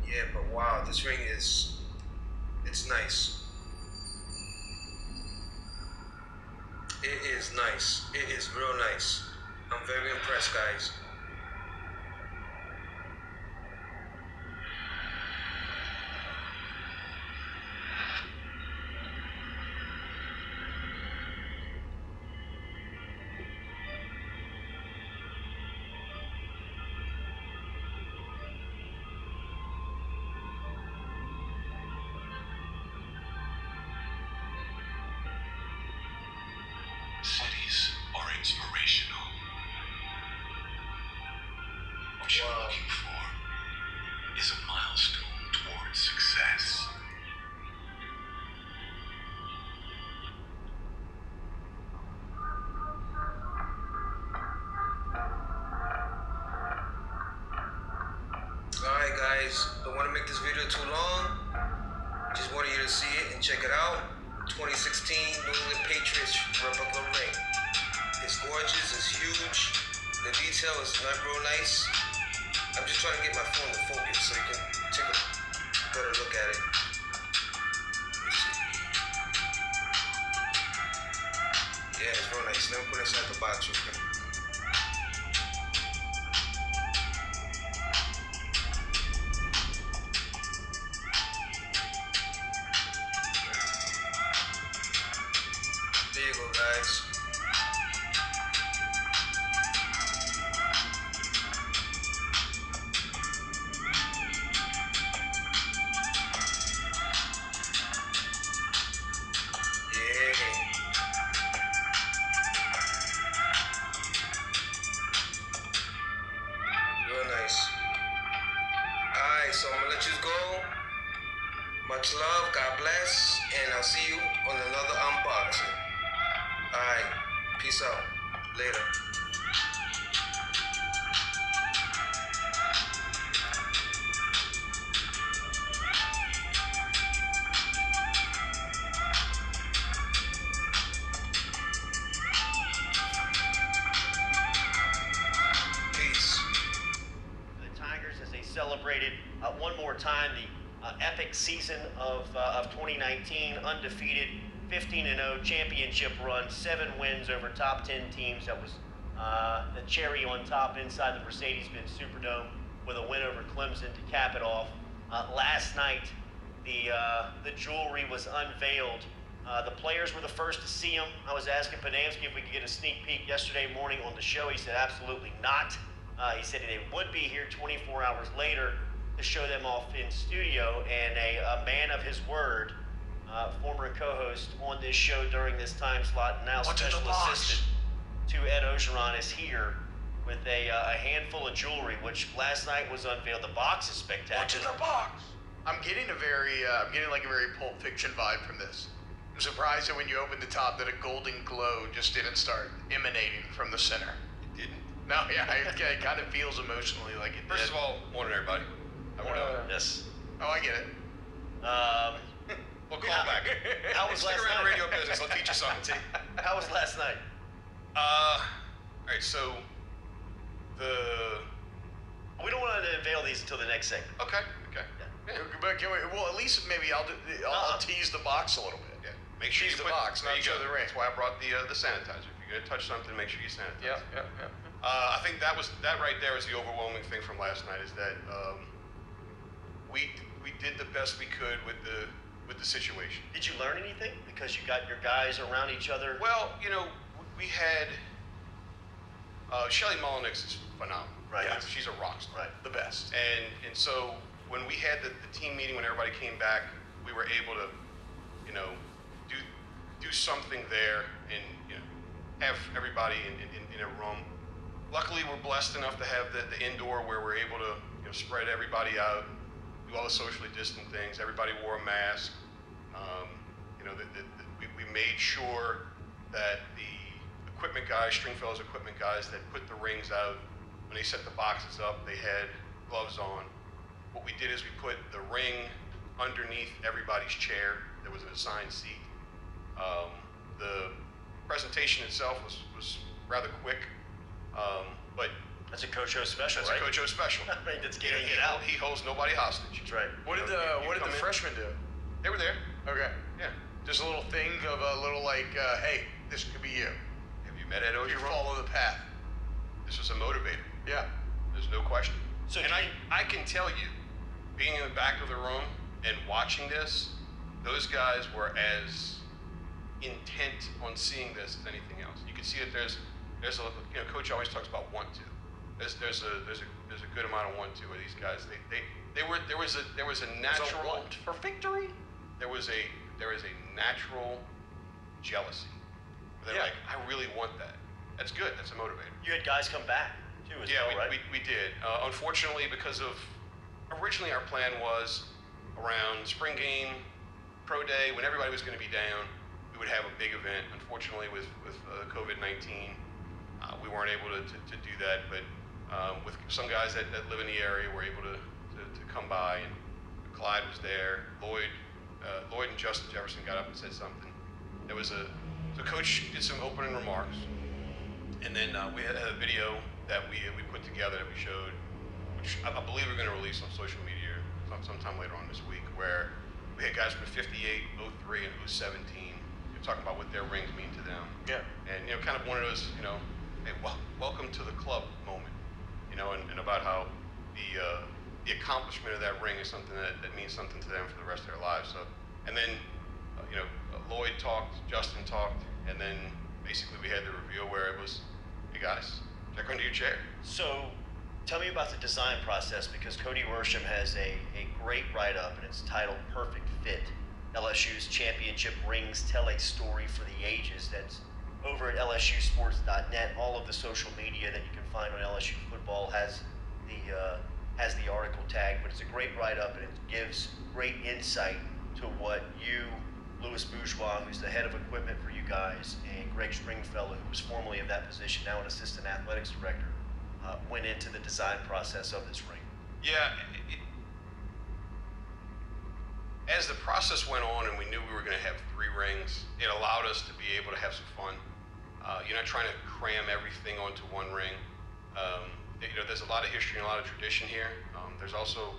Speaker 6: Yeah, but wow, this ring it's nice. It is nice. It is real nice. I'm very impressed, guys.
Speaker 7: Cities are inspirational. What you're looking for is a milestone towards success.
Speaker 6: Alright guys, don't want to make this video too long. Just wanted you to see it and check it out. 2016 New England Patriots Replica Ring. It's gorgeous, it's huge. The detail is not real nice. I'm just trying to get my phone to focus so you can take a better look at it. Yeah, it's real nice. Let me put it inside the box real quick. There you go, guys. Real nice. Alright, so I'm gonna let you go. Much love, God bless, and I'll see you on another unboxing. Alright, peace out. Later. Peace.
Speaker 8: The Tigers as they celebrated one more time the epic season of 2019, undefeated, 15-0 championship run, 7 wins over top 10 teams. That was the cherry on top inside the Mercedes-Benz Superdome with a win over Clemson to cap it off. Last night, the jewelry was unveiled. The players were the first to see them. I was asking Panansky if we could get a sneak peek yesterday morning on the show. He said absolutely not. He said they would be here 24 hours later to show them off in studio, and a man of his word, former co-host on this show during this time slot, and now special assistant to Ed Ogeron, is here with a handful of jewelry, which last night was unveiled. The box is spectacular.
Speaker 9: What's in the box? I'm getting like a very Pulp Fiction vibe from this. I'm surprised that when you opened the top that a golden glow just didn't start emanating from the center.
Speaker 10: It didn't.
Speaker 9: No, yeah, it kind of feels emotionally like it
Speaker 10: First
Speaker 9: did.
Speaker 10: of all, morning everybody. I want to.
Speaker 8: Yes.
Speaker 9: Oh, I get it.
Speaker 10: Well, call back.
Speaker 8: How was
Speaker 10: Stick
Speaker 8: last
Speaker 10: around
Speaker 8: night?
Speaker 10: the radio business. I'll teach you something.
Speaker 8: How was last night?
Speaker 10: All right. So
Speaker 8: We don't want to unveil these until the next segment.
Speaker 10: Okay. Yeah.
Speaker 9: But can we, well, at least maybe I'll tease the box a little bit.
Speaker 10: Yeah. Make sure
Speaker 9: Tease
Speaker 10: you
Speaker 9: the
Speaker 10: put,
Speaker 9: box,
Speaker 10: there
Speaker 9: not
Speaker 10: you
Speaker 9: show
Speaker 10: go.
Speaker 9: the ring.
Speaker 10: That's why I brought the sanitizer. If you you're gonna touch something, make sure you sanitize.
Speaker 9: Yeah.
Speaker 10: I think that right there was the overwhelming thing from last night is that we did the best we could with the situation.
Speaker 8: Did you learn anything because you got your guys around each other?
Speaker 10: Well, we had Shelly Mullenix is phenomenal.
Speaker 8: Right.
Speaker 10: Yeah, she's a rock star.
Speaker 8: Right.
Speaker 9: The best.
Speaker 10: And so when we had the team meeting, when everybody came back, we were able to, do something there and have everybody in a room. Luckily, we're blessed enough to have the indoor where we're able to spread everybody out, do all the socially distant things. Everybody wore a mask. We made sure that the equipment guys, Stringfellow's equipment guys that put the rings out, when they set the boxes up, they had gloves on. What we did is we put the ring underneath everybody's chair. There was an assigned seat. The presentation itself was rather quick, but
Speaker 8: that's a Coach O special,
Speaker 10: that's
Speaker 8: right?
Speaker 10: a Coach O special.
Speaker 8: I mean, that's getting it out.
Speaker 10: He holds nobody hostage.
Speaker 8: That's right.
Speaker 9: What did the freshmen do?
Speaker 10: They were there.
Speaker 9: Okay.
Speaker 10: Yeah.
Speaker 9: Just a little thing of a little hey, this could be you.
Speaker 10: Have you met Ed
Speaker 9: You
Speaker 10: Ogeron?
Speaker 9: follow the path.
Speaker 10: This was a motivator.
Speaker 9: Yeah.
Speaker 10: There's no question.
Speaker 8: So
Speaker 10: and I can tell you, being in the back of the room and watching this, those guys were as intent on seeing this as anything else. You can see that there's a Coach always talks about want to. There's a good amount of want to with these guys. There was a natural
Speaker 9: want for victory.
Speaker 10: There is a natural jealousy. They're like, I really want that. That's good. That's a motivator.
Speaker 8: You had guys come back too, as well, right?
Speaker 10: we did. Unfortunately, because of originally our plan was around spring game, pro day, when everybody was going to be down, we would have a big event. Unfortunately, with COVID-19, we weren't able to do that. But with some guys that live in the area, were able to come by, and Clyde was there. Lloyd and Justin Jefferson got up and said something. So Coach did some opening remarks, and then we had a video that we put together that we showed, which I believe we're going to release on social media sometime later on this week, where we had guys from 58, 03, and 017 talking about what their rings mean to them.
Speaker 9: Yeah.
Speaker 10: And kind of one of those, hey, welcome to the club moment, and about how the accomplishment of that ring is something that means something to them for the rest of their lives. So, and then, Lloyd talked, Justin talked, and then basically we had the reveal where it was, hey guys, check under your chair.
Speaker 8: So, tell me about the design process, because Cody Worsham has a great write-up, and it's titled Perfect Fit. LSU's championship rings tell a story for the ages. That's over at lsusports.net. All of the social media that you can find on LSU football has the article tag, but it's a great write-up, and it gives great insight to what you, Louis Bourgeois, who's the head of equipment for you guys, and Greg Stringfellow, who was formerly of that position, now an assistant athletics director, went into the design process of this ring.
Speaker 10: Yeah. As the process went on and we knew we were going to have 3 rings, it allowed us to be able to have some fun. You're not trying to cram everything onto one ring. There's a lot of history and a lot of tradition here. There's also,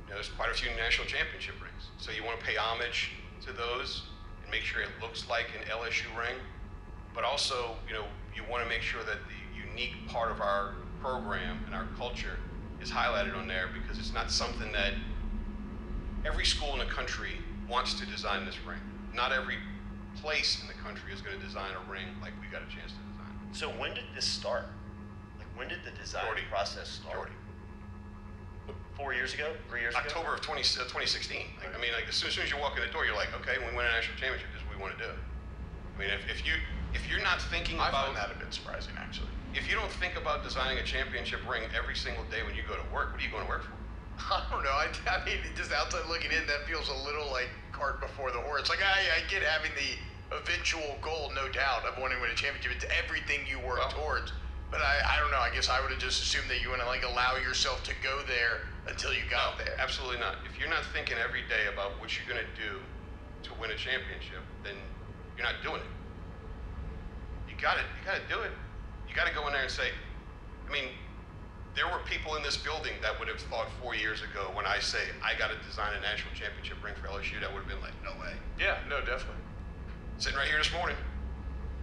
Speaker 10: there's quite a few national championship rings. So you want to pay homage to those and make sure it looks like an LSU ring. But also, you want to make sure that the unique part of our program and our culture is highlighted on there, because it's not something that every school in the country wants to design this ring. Not every place in the country is going to design a ring like we got a chance to design.
Speaker 8: So when did this start? Like, when did the design process start? 4 years ago? 3 years ago?
Speaker 10: October of 2016. As soon as you walk in the door, you're like, okay, when we win a national championship, this is what we want to do. I mean, if you're not thinking about...
Speaker 9: I find that a bit surprising, actually.
Speaker 10: If you don't think about designing a championship ring every single day when you go to work, what are you going to work for?
Speaker 9: I don't know. I mean, just outside looking in, that feels a little like cart before the horse. Like, I get having the eventual goal, no doubt, of wanting to win a championship. It's everything you work towards. But I don't know. I guess I would have just assumed that you want to allow yourself to go there until you got there.
Speaker 10: Absolutely not. If you're not thinking every day about what you're going to do to win a championship, then you're not doing it. You got to do it. You got to go in there and say, there were people in this building that would have thought 4 years ago when I say I got to design a national championship ring for LSU, that would have been like, no way.
Speaker 9: Yeah, no, definitely.
Speaker 10: Sitting right here this morning.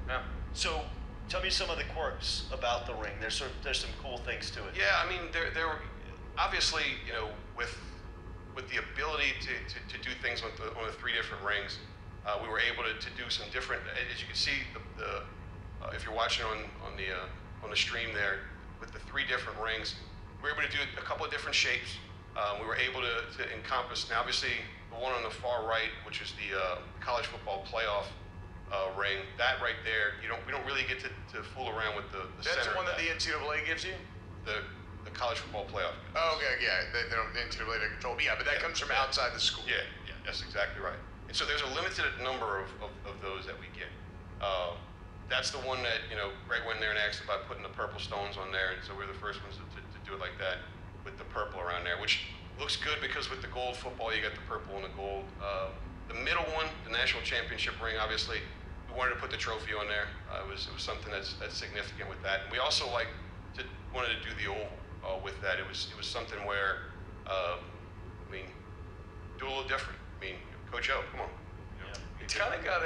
Speaker 9: Yeah.
Speaker 8: So Tell me some of the quirks about the ring. There's some cool things to it.
Speaker 10: Yeah, I mean, there obviously, you know, with the ability to do things on the 3 different rings, we were able to do some different. As you can see, if you're watching on the stream there, with the 3 different rings, we were able to do a couple of different shapes. We were able to encompass. Now, obviously, the one on the far right, which is the college football playoff ring, that right there, we don't really get to fool around with the
Speaker 9: That's
Speaker 10: center.
Speaker 9: the one that the NCAA gives you?
Speaker 10: The college football playoff.
Speaker 9: Oh, okay, yeah. They don't the NCAA to control. Yeah, but that comes from outside the school.
Speaker 10: Yeah, that's exactly right. And so there's a limited number of those that we get. That's the one that, you know, Greg went in there and asked about putting the purple stones on there, and so we're the first ones to do it like that with the purple around there, which looks good because with the gold football, you got the purple and the gold. The middle one, the national championship ring, obviously, we wanted to put the trophy on there. It was something that's significant with that. And we also wanted to do the oval with that. It was something where, do a little different. I mean, Coach O, come on. You know,
Speaker 9: It's kind of got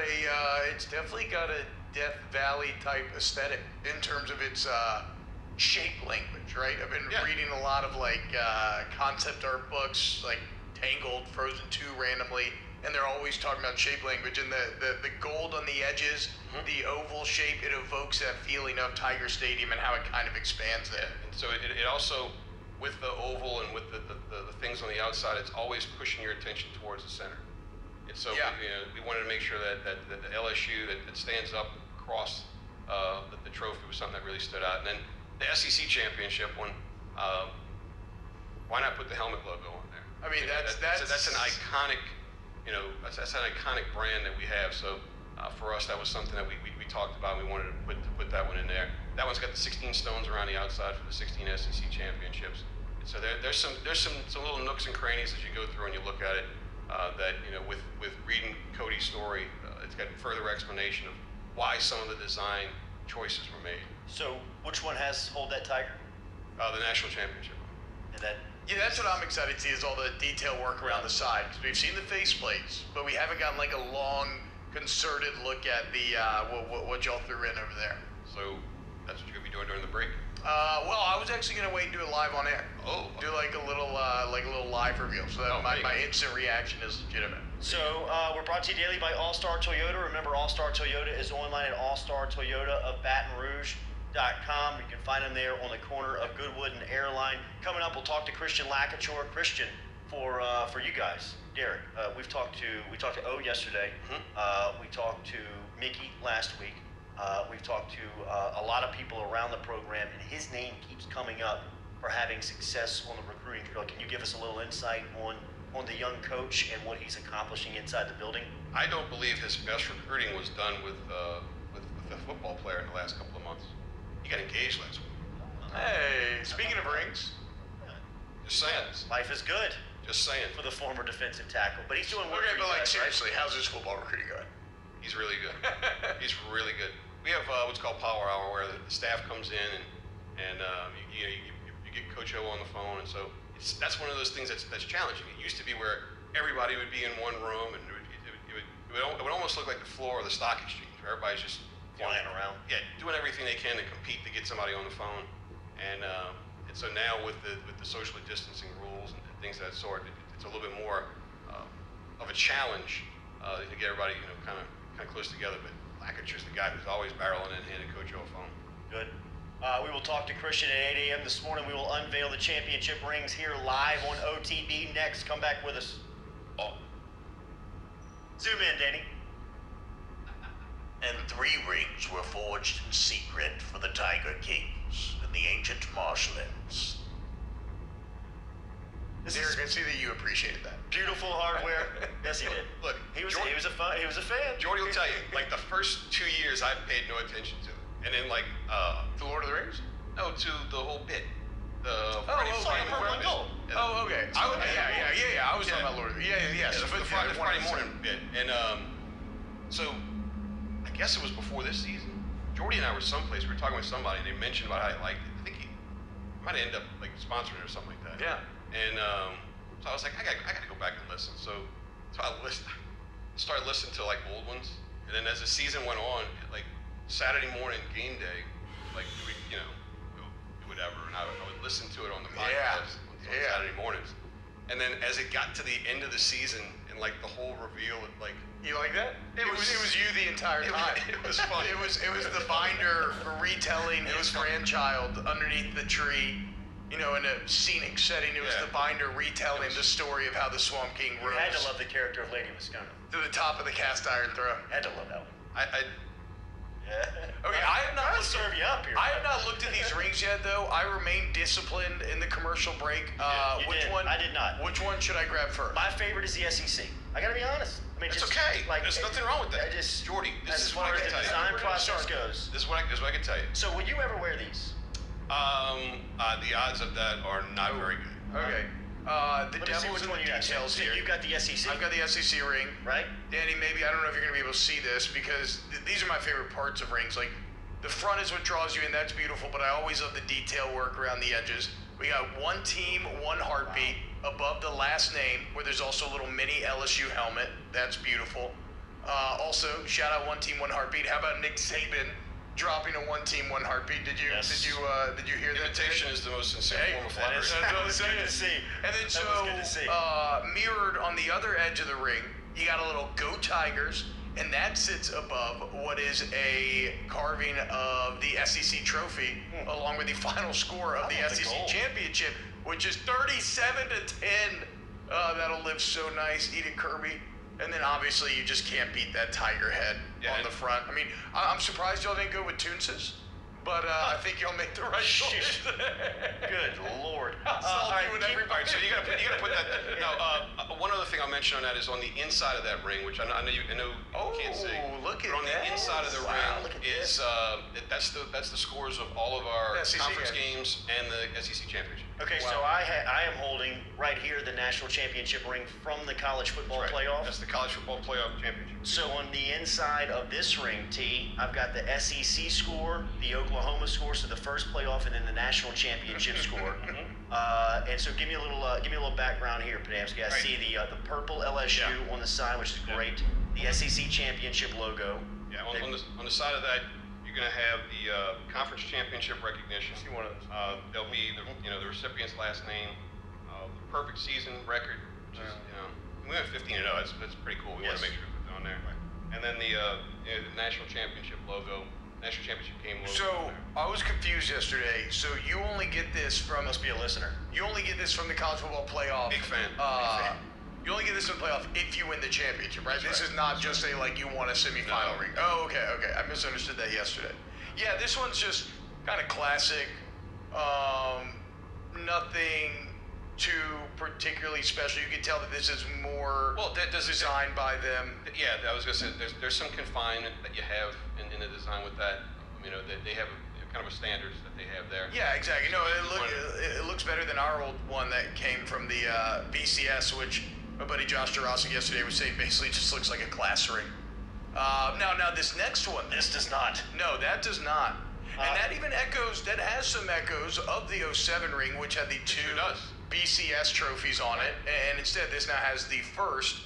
Speaker 9: it's definitely got a Death Valley type aesthetic in terms of its shape language, right? I've been reading a lot of like concept art books, like Tangled, Frozen 2 randomly, and they're always talking about shape language, and the gold on the edges, the oval shape, it evokes that feeling of Tiger Stadium and how it kind of expands that.
Speaker 10: And so it also, with the oval and with the things on the outside, it's always pushing your attention towards the center. And so we wanted to make sure that the LSU that stands up across the trophy was something that really stood out. And then the SEC championship one, why not put the helmet logo on there?
Speaker 9: I mean, that's
Speaker 10: an iconic, you know, that's an iconic brand that we have. So for us, that was something that we talked about. We wanted to put that one in there. That one's got the 16 stones around the outside for the 16 SEC championships. And so there's some little nooks and crannies as you go through and you look at it that, you know, with reading Cody's story, it's got further explanation of why some of the design choices were made.
Speaker 8: So which one hold that tiger?
Speaker 10: The national championship.
Speaker 8: And that.
Speaker 9: Yeah, that's what I'm excited to see is all the detail work around the side, because we've seen the faceplates, but we haven't gotten like a long, concerted look at the what y'all threw in over there.
Speaker 10: So that's what you're gonna be doing during the break?
Speaker 9: Well, I was actually gonna wait and do it live on air.
Speaker 10: Oh.
Speaker 9: Do like a little live reveal, so that my instant reaction is legitimate.
Speaker 8: So we're brought to you daily by All Star Toyota. Remember, All Star Toyota is online at All-Star Toyota of Baton Rouge.com. You can find them there on the corner of Goodwood and Airline. Coming up, we'll talk to Christian Lacouture. Christian, for you guys, Derek, we talked to O yesterday. We talked to Mickey last week. We've talked to a lot of people around the program, and his name keeps coming up for having success on the recruiting trail. Can you give us a little insight on the young coach and what he's accomplishing inside the building?
Speaker 10: I don't believe his best recruiting was done with a football player in the last couple of months. He got engaged last week.
Speaker 9: Hey, speaking of rings.
Speaker 10: Just saying.
Speaker 8: Life is good.
Speaker 10: Just saying.
Speaker 8: For the former defensive tackle. But he's doing work
Speaker 9: Okay,
Speaker 8: for
Speaker 9: but
Speaker 8: you
Speaker 9: like
Speaker 8: guys,
Speaker 9: seriously, how's his football recruiting going?
Speaker 10: He's really good. He's really good. We have what's called Power Hour, where the staff comes in and you get Coach O on the phone, and so that's one of those things that's challenging. It used to be where everybody would be in one room, and it would almost look like the floor of the stock exchange, where everybody's just
Speaker 8: flying around.
Speaker 10: Yeah, doing everything they can to compete to get somebody on the phone, and so now with the socially distancing rules and things of that sort, it's a little bit more of a challenge to get everybody kind of close together. But Lacouture's the guy who's always barreling in, handing Coach O a phone.
Speaker 8: Good. We will talk to Christian at 8 a.m. this morning. We will unveil the championship rings here live on OTB next. Come back with us. Oh. Zoom in, Danny.
Speaker 11: And 3 rings were forged in secret for the Tiger Kings in the ancient marshlands.
Speaker 9: Derek, I see that you appreciated that.
Speaker 8: Beautiful hardware. Yes, he did.
Speaker 10: Look,
Speaker 8: he was a fan.
Speaker 10: Jordy will tell you, like the first 2 years, I paid no attention to it, and then like
Speaker 9: The Lord of the Rings?
Speaker 10: no, to the whole bit.
Speaker 8: Purple and gold.
Speaker 9: Oh, okay. Yeah. I was talking about Lord of the Rings. Yeah.
Speaker 10: The Friday morning bit, and so I guess it was before this season. Jordy and I were someplace. We were talking with somebody, and they mentioned about how he liked it. I think he might end up like sponsoring it or something like that.
Speaker 9: Yeah.
Speaker 10: And so I was like, I gotta go back and listen. So I started listening to like old ones, and then as the season went on, like Saturday morning game day, like whatever, and I would listen to it on the podcast on Saturday mornings. And then as it got to the end of the season and like the whole reveal, like
Speaker 9: you like that? It was you the entire time.
Speaker 10: It was fun.
Speaker 9: It was the binder retelling his grandchild underneath the tree. In a scenic setting, it was the binder retelling the story of how the Swamp King rose.
Speaker 8: You had to love the character of Lady Moscona.
Speaker 9: To the top of the cast iron throne.
Speaker 8: Had to love that one.
Speaker 9: Okay, I have not
Speaker 8: serve you up here.
Speaker 9: I have not looked at these rings yet, though. I remain disciplined in the commercial break. Which one?
Speaker 8: I did not.
Speaker 9: Which one should I grab first?
Speaker 8: My favorite is the SEC. I gotta be honest. I mean,
Speaker 10: it's okay.
Speaker 8: There's
Speaker 10: nothing wrong with that. Jordy, this is what I can tell you.
Speaker 8: As far as the design process goes.
Speaker 10: This is what I can tell you.
Speaker 8: So, would you ever wear these?
Speaker 10: The odds of that are not very good.
Speaker 9: Okay. The devil's in the details here.
Speaker 8: You got the SEC.
Speaker 9: I've got the SEC ring.
Speaker 8: Right.
Speaker 9: Danny, maybe I don't know if you're gonna be able to see this because these are my favorite parts of rings. Like the front is what draws you in. That's beautiful. But I always love the detail work around the edges. We got one team, one heartbeat above the last name, where there's also a little mini LSU helmet. That's beautiful. Also, shout out one team, one heartbeat. How about Nick Saban dropping a one team, one heartbeat? Did you hear that?
Speaker 10: Imitation is the most sincere form of flattery.
Speaker 9: That's good to see. And then mirrored on the other edge of the ring, you got a little Go Tigers, and that sits above what is a carving of the SEC trophy, along with the final score of the SEC championship, which is 37-10. That'll live so nice. Eat it, Kirby. And then obviously you just can't beat that tiger head on the front. I mean, I'm surprised y'all didn't go with Toonses, but I think y'all make the right choice.
Speaker 8: Good Lord.
Speaker 10: All right, so you gotta put that. Now, one other thing I'll mention on that is on the inside of that ring, which I know you can't see.
Speaker 9: Look at
Speaker 10: but on the inside of the ring is that's the scores of all of our conference games and the SEC championship.
Speaker 8: Okay, so I am holding right here the national championship ring from the college football playoff.
Speaker 10: That's the college football playoff championship.
Speaker 8: So on the inside of this ring, T, I've got the SEC score, the Oklahoma score, so the first playoff, and then the national championship score. And so give me a little background here, Panamsky. I see the purple LSU on the side, which is great. The SEC championship logo.
Speaker 10: Yeah, on the side of that, you're going to have the conference championship recognition.
Speaker 9: See one of those.
Speaker 10: There'll be the recipient's last name, the perfect season record, which is we went 15-0. That's pretty cool. We want to make sure we put that on there. And then the national championship logo, national championship game logo.
Speaker 9: So I was confused yesterday. So you only get this from
Speaker 8: must be a listener.
Speaker 9: You only get this from the college football playoff.
Speaker 10: Big fan.
Speaker 9: You only get this in the playoff if you win the championship, right? This is not just you won a semifinal ring. Oh, okay. I misunderstood that yesterday. Yeah, this one's just kind of classic. Nothing too particularly special. You can tell that this is more designed by them.
Speaker 10: Yeah, I was gonna say there's some confinement that you have in the design with that. They have kind of a standards that they have there.
Speaker 9: Yeah, exactly. No, it looks better than our old one that came from the BCS, which my buddy Josh Jurasic yesterday was saying basically just looks like a class ring. Now this next one.
Speaker 8: This does not.
Speaker 9: No, that does not. And that even has some echoes of the 07 ring, which had the two BCS trophies on it. And instead, this now has the first,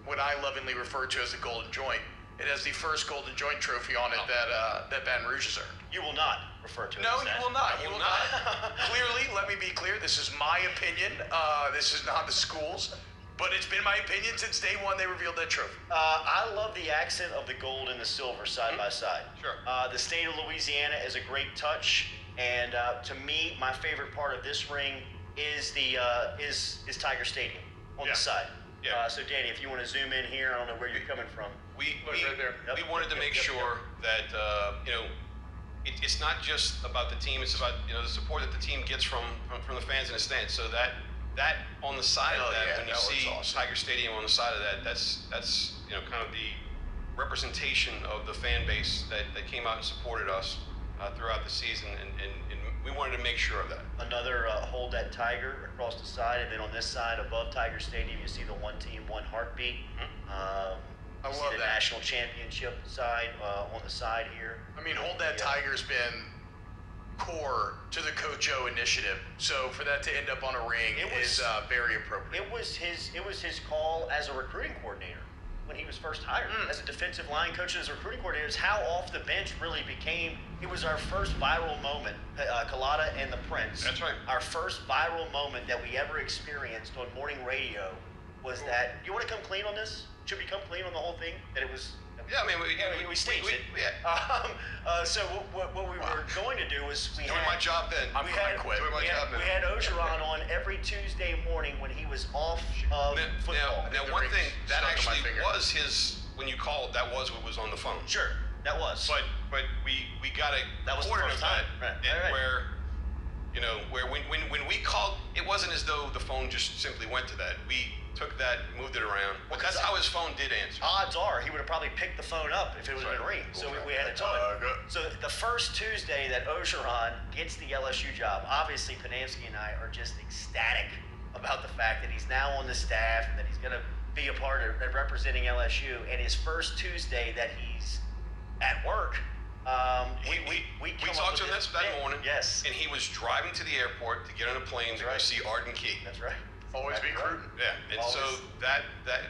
Speaker 9: what I lovingly refer to as the golden joint. It has the first golden joint trophy on it that Baton Rouge has earned.
Speaker 8: You will not refer to it
Speaker 9: No,
Speaker 8: as that.
Speaker 9: you will not. You will not. Clearly, let me be clear. This is my opinion. This is not the school's. But it's been my opinion since day one they revealed that trophy.
Speaker 8: I love the accent of the gold and the silver side by side.
Speaker 10: Sure.
Speaker 8: The state of Louisiana is a great touch, and to me, my favorite part of this ring is the is Tiger Stadium on the side.
Speaker 10: Yeah.
Speaker 8: So Danny, if you want to zoom in here, I don't know where you're coming from.
Speaker 10: We
Speaker 9: right there.
Speaker 10: We wanted to make sure that it's not just about the team. It's about the support that the team gets from the fans in the stands. So that on the side of that, when you see Tiger Stadium on the side of that, that's kind of the representation of the fan base that came out and supported us throughout the season, and we wanted to make sure of that.
Speaker 8: Another hold that tiger across the side, and then on this side above Tiger Stadium, you see the one team, one heartbeat.
Speaker 9: I
Speaker 8: see
Speaker 9: love
Speaker 8: the
Speaker 9: that.
Speaker 8: national championship side on the side here.
Speaker 9: I mean, Hold That Tiger's been core to the Coach O initiative, so for that to end up on a ring is very appropriate.
Speaker 8: It was his call as a recruiting coordinator. when he was first hired as a defensive line coach and as a recruiting coordinator, is how off the bench really became. It was our first viral moment, Colada and the Prince.
Speaker 10: That's right.
Speaker 8: Our first viral moment that we ever experienced on morning radio was that. You want to come clean on this? Should we come clean on the whole thing? That it was.
Speaker 10: Yeah, I mean,
Speaker 8: we staged it.
Speaker 10: Yeah.
Speaker 8: So what we were going to do was we
Speaker 10: doing
Speaker 8: had
Speaker 10: my job then.
Speaker 8: we had Ogeron on every Tuesday morning when he was off of football.
Speaker 10: Now one thing that actually was his when you called. That was what was on the phone.
Speaker 8: Sure, that was.
Speaker 10: But we got a
Speaker 8: that was the
Speaker 10: quarter
Speaker 8: first
Speaker 10: of
Speaker 8: time.
Speaker 10: that
Speaker 8: Right.
Speaker 10: where you know where when we called, it wasn't as though the phone just simply went to that. We took that, moved it around. Well, that's how his phone did answer.
Speaker 8: Odds are he would have probably picked the phone up if it was in a ring. So we had a ton. So the first Tuesday that Ogeron gets the LSU job, obviously Panamsky and I are just ecstatic about the fact that he's now on the staff and that he's going to be a part of representing LSU. And his first Tuesday that he's at work, we
Speaker 10: talked to him that morning.
Speaker 8: Yes.
Speaker 10: And he was driving to the airport to get on a plane to go see Arden Key.
Speaker 8: That's right.
Speaker 9: Always be prudent.
Speaker 10: Yeah, and so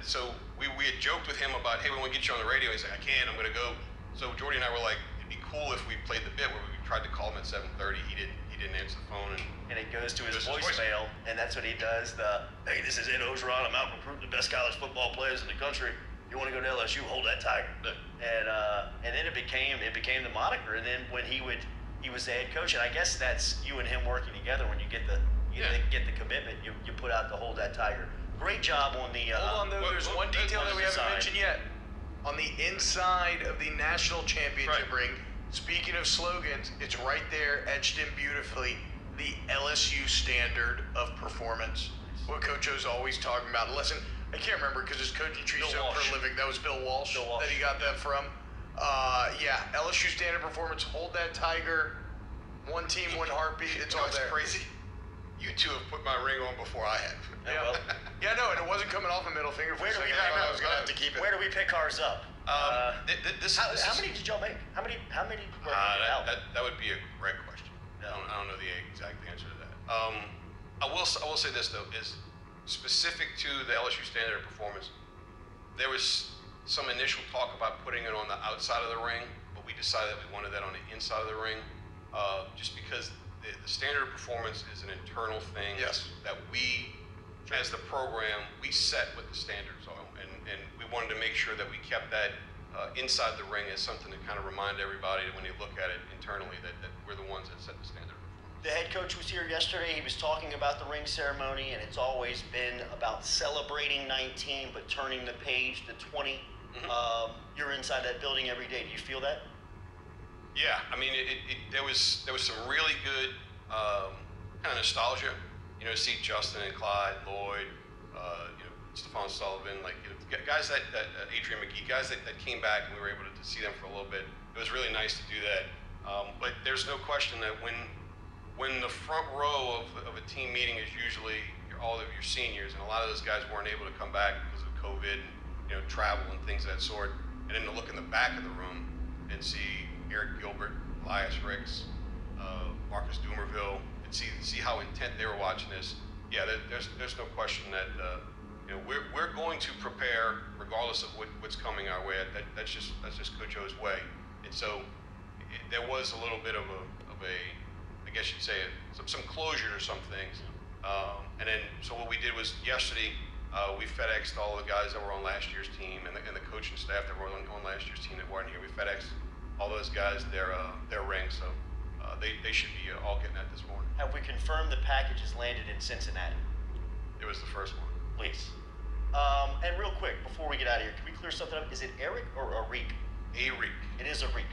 Speaker 10: so we had joked with him about, hey, we want to get you on the radio. He's like, I can't. I'm gonna go. So Jordy and I were like, it'd be cool if we played the bit where we tried to call him at 7:30. He didn't answer the phone,
Speaker 8: and it goes to his voicemail, and that's what he does. Hey, this is Ed Ogeron. I'm out recruiting the best college football players in the country. You want to go to LSU? Hold that tiger. And then it became the moniker. And then when he was the head coach, and I guess that's you and him working together when you get the commitment, you put out the hold that tiger. Great job on the.
Speaker 9: Hold on, though. There's one detail that we haven't mentioned yet. On the inside of the national championship ring, speaking of slogans, it's right there, etched in beautifully. The LSU standard of performance. What Coach O's always talking about. Listen, I can't remember because his coaching tree's so prolific. That was Bill Walsh that he got that from. Yeah, LSU standard performance. Hold that tiger. One team, one heartbeat. It's all there.
Speaker 10: Crazy. You two have put my ring on before I have.
Speaker 9: Yeah, no, and it wasn't coming off a middle finger for a second. I was gonna have to keep it.
Speaker 8: Where do we pick ours up?
Speaker 10: How
Speaker 8: many did y'all make? How many were out?
Speaker 10: That would be a great question. I don't know the exact answer to that. I will say this though, is specific to the LSU standard of performance. There was some initial talk about putting it on the outside of the ring, but we decided that we wanted that on the inside of the ring, just because the standard of performance is an internal thing that we, as the program, we set what the standards are, and we wanted to make sure that we kept that inside the ring as something to kind of remind everybody when they look at it internally that we're the ones that set the standard of performance.
Speaker 8: The head coach was here yesterday. He was talking about the ring ceremony, and it's always been about celebrating 19, but turning the page to 20. You're inside that building every day. Do you feel that?
Speaker 10: Yeah, I mean, there was some really good kind of nostalgia. You know, to see Justin and Clyde, Lloyd, Stephon Sullivan, like guys that Adrian McGee, guys that came back, and we were able to see them for a little bit. It was really nice to do that. But there's no question that when the front row of a team meeting is usually all of your seniors, and a lot of those guys weren't able to come back because of COVID, travel and things of that sort, and then to look in the back of the room and see Eric Gilbert, Elias Ricks, Marcus Dumerville, and see how intent they were watching this. Yeah, there's no question that we're going to prepare regardless of what's coming our way. That's just Coach O's way. And so there was a little bit of a I guess you'd say some closure to some things. And then so what we did was yesterday we FedExed all the guys that were on last year's team and the coaching staff that were on last year's team that weren't here. We FedExed all those guys their rings, so they should be all getting that this morning.
Speaker 8: Have we confirmed the package has landed in Cincinnati?
Speaker 10: It was the first one.
Speaker 8: Please. And real quick, before we get out of here, can we clear something up? Is it Eric or Arik?
Speaker 10: Arik.
Speaker 8: It is Arik.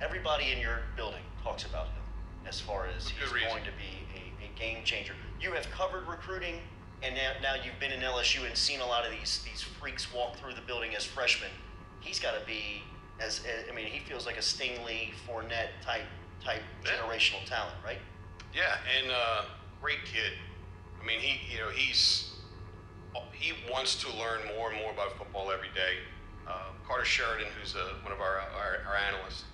Speaker 8: Everybody in your building talks about him as far as he's going to be a game changer. You have covered recruiting, and now you've been in LSU and seen a lot of these freaks walk through the building as freshmen. He's got to be he feels like a Stingley, Fournette type generational talent, right?
Speaker 10: Yeah, and great kid. I mean, he wants to learn more and more about football every day. Carter Sheridan, who's one of our analysts,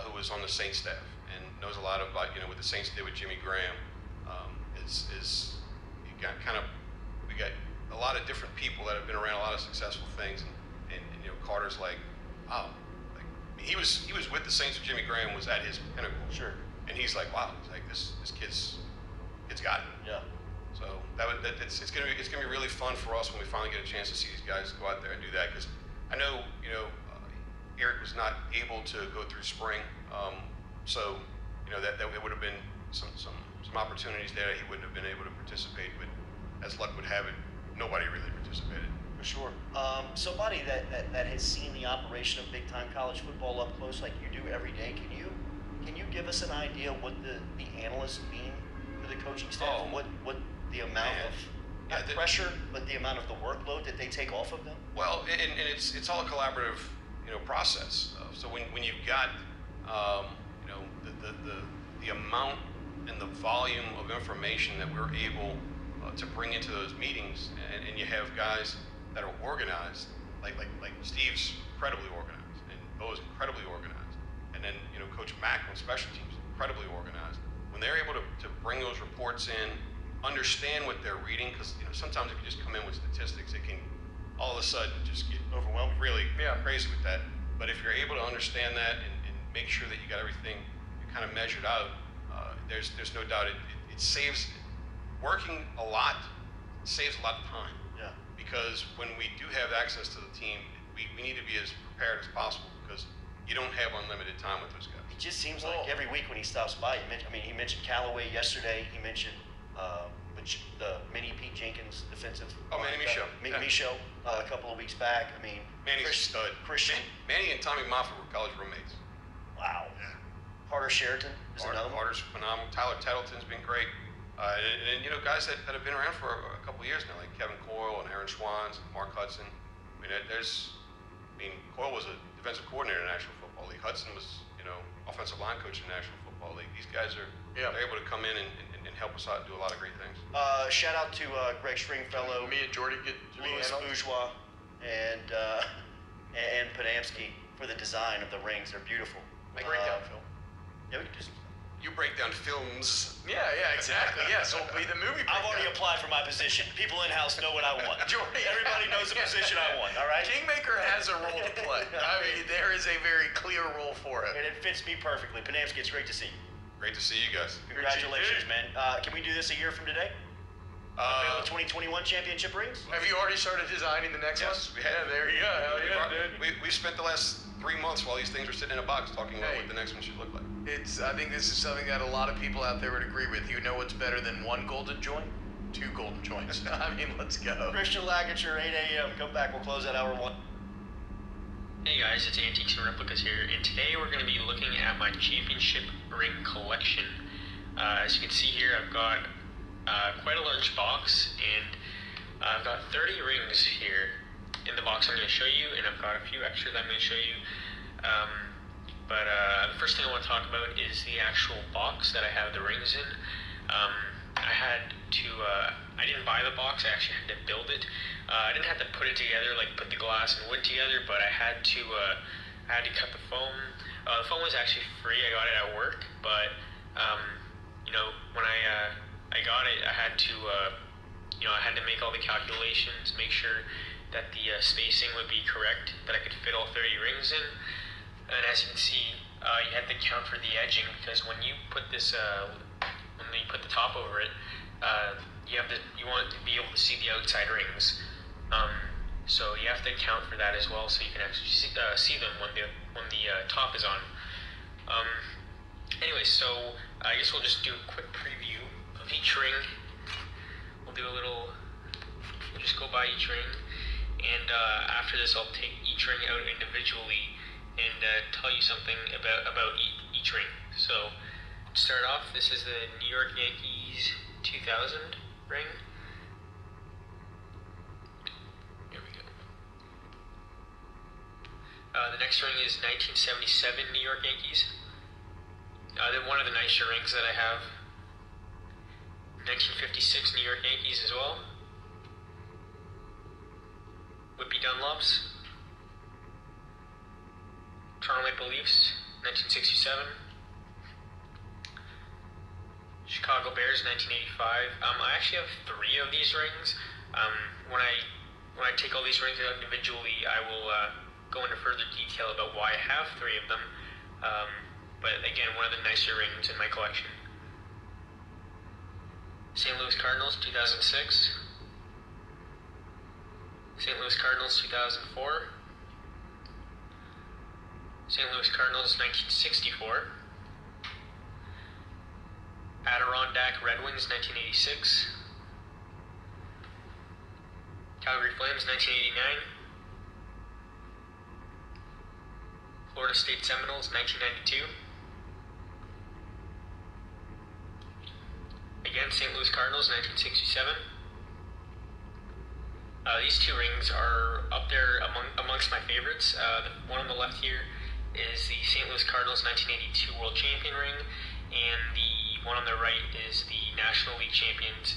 Speaker 10: who was on the Saints staff and knows a lot about what the Saints did with Jimmy Graham. We got a lot of different people that have been around a lot of successful things, and Carter's like, wow, like he was with the Saints when Jimmy Graham was at his pinnacle.
Speaker 8: Sure.
Speaker 10: And he's like, wow, he's like this kid's got it.
Speaker 8: Yeah.
Speaker 10: So it's gonna be really fun for us when we finally get a chance to see these guys go out there and do that, because I know Eric was not able to go through spring, so that it would have been some opportunities there that he wouldn't have been able to participate, but as luck would have it, nobody really participated.
Speaker 8: For sure. Somebody that has seen the operation of big time college football up close like you do every day, can you give us an idea what the analysts mean for the coaching staff?
Speaker 10: Oh,
Speaker 8: what the amount of not pressure, but the amount of the workload that they take off of them?
Speaker 10: Well, and it's all a collaborative process. So when you've got the amount and the volume of information that we're able to bring into those meetings, and you have guys that are organized, like Steve's incredibly organized, and Bo's incredibly organized, and then Coach Mack on special teams incredibly organized. When they're able to bring those reports in, understand what they're reading, because sometimes if you just come in with statistics, it can all of a sudden just get overwhelmed, really crazy with that. But if you're able to understand that and make sure that you got everything kind of measured out, there's no doubt it saves working a lot, saves a lot of time.
Speaker 8: Yeah.
Speaker 10: Because when we do have access to the team, we need to be as prepared as possible, because you don't have unlimited time with those guys.
Speaker 8: It just seems like every week when he stops by, he mentioned Callaway yesterday. He mentioned the mini Pete Jenkins defensive.
Speaker 10: Oh, Manny Michaud.
Speaker 8: Michaud a couple of weeks back.
Speaker 10: Manny's a stud.
Speaker 8: Christian.
Speaker 10: Manny and Tommy Moffitt were college roommates.
Speaker 8: Wow.
Speaker 10: Yeah.
Speaker 8: Carter Sheraton is another one.
Speaker 10: Carter's phenomenal. Tyler Tettleton's been great. And guys that have been around for a couple of years now, like Kevin Coyle and Aaron Schwans and Mark Hudson. Coyle was a defensive coordinator in the National Football League. Hudson was, offensive line coach in the National Football League. These guys they're able to come in and help us out and do a lot of great things.
Speaker 8: Shout out to Greg Stringfellow,
Speaker 9: me and Jordy get
Speaker 8: Louis Bourgeois, and Panamsky for the design of the rings. They're beautiful.
Speaker 9: I break down film.
Speaker 8: Yeah, we can do some.
Speaker 10: You break down films.
Speaker 9: Yeah, exactly. Yeah, so it'll be the movie.
Speaker 8: I've already applied for my position. People in-house know what I want.
Speaker 9: Jordy,
Speaker 8: everybody knows the position I want, all right?
Speaker 9: Kingmaker has a role to play. There is a very clear role for him.
Speaker 8: And it fits me perfectly. Panamsky, it's great to see you.
Speaker 10: Great to see you guys.
Speaker 8: Congratulations, man. Can we do this a year from today? The 2021 championship rings?
Speaker 9: Have you already started designing the next one?
Speaker 10: Yes, we have.
Speaker 9: Yeah, there you go. Hell yeah, dude.
Speaker 10: We spent the last 3 months while these things were sitting in a box talking about what the next one should look like.
Speaker 9: I think this is something that a lot of people out there would agree with. You know what's better than one golden joint? 2 golden joints. Let's go.
Speaker 8: Christian Lagature, 8 a.m. Come back. We'll close at hour 1.
Speaker 12: Hey guys, it's Antiques and Replicas here, and today we're going to be looking at my championship ring collection. As you can see here, I've got quite a large box, and I've got 30 rings here in the box I'm going to show you, and I've got a few extras I'm going to show you. But the first thing I want to talk about is the actual box that I have the rings in. I didn't buy the box, I actually had to build it. I didn't have to put it together, like put the glass and wood together, but I had to cut the foam. The foam was actually free, I got it at work, but when I got it, I had to make all the calculations, make sure that the spacing would be correct, that I could fit all 30 rings in. And as you can see, you have to count for the edging, because when you put this, when you put the top over it, you want to be able to see the outside rings. So you have to account for that as well, so you can actually see them when the top is on. Anyway, so I guess we'll just do a quick preview of each ring. We'll just go by each ring, and after this I'll take each ring out individually and tell you something about each ring. So to start off, this is the New York Yankees 2000 ring. There we go. The next ring is 1977 New York Yankees. One of the nicer rings that I have. 1956 New York Yankees as well. Whippy Dunlops. Toronto Maple Leafs, 1967. Chicago Bears, 1985. I actually have 3 of these rings. When I take all these rings out individually, I will go into further detail about why I have 3 of them. But again, one of the nicer rings in my collection. St. Louis Cardinals 2006. St. Louis Cardinals 2004. St. Louis Cardinals 1964. Adirondack Red Wings 1986. Calgary Flames 1989. Florida State Seminoles 1992. Again, St. Louis Cardinals 1967. These 2 rings are up there amongst my favorites. The one on the left here is the St. Louis Cardinals 1982 World Champion ring, and the one on the right is the National League Champions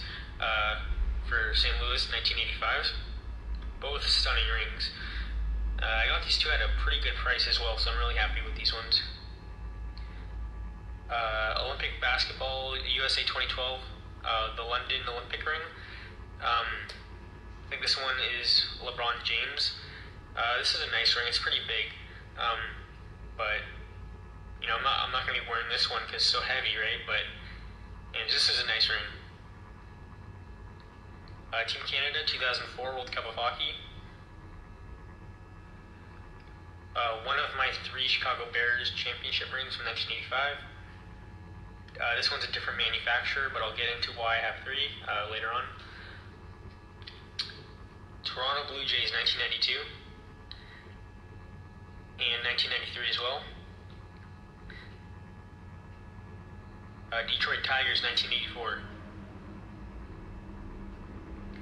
Speaker 12: for St. Louis 1985. Both stunning rings. I got these 2 at a pretty good price as well, so I'm really happy with these ones. Olympic Basketball USA 2012, the London Olympic ring. I think this one is LeBron James. This is a nice ring. It's pretty big, but you know, I'm not gonna be wearing this one because it's so heavy, right? But this is a nice ring. Team Canada 2004 World Cup of Hockey. One of my 3 Chicago Bears championship rings from 1985. This one's a different manufacturer, but I'll get into why I have 3 later on. Toronto Blue Jays 1992 and 1993 as well. Detroit Tigers 1984.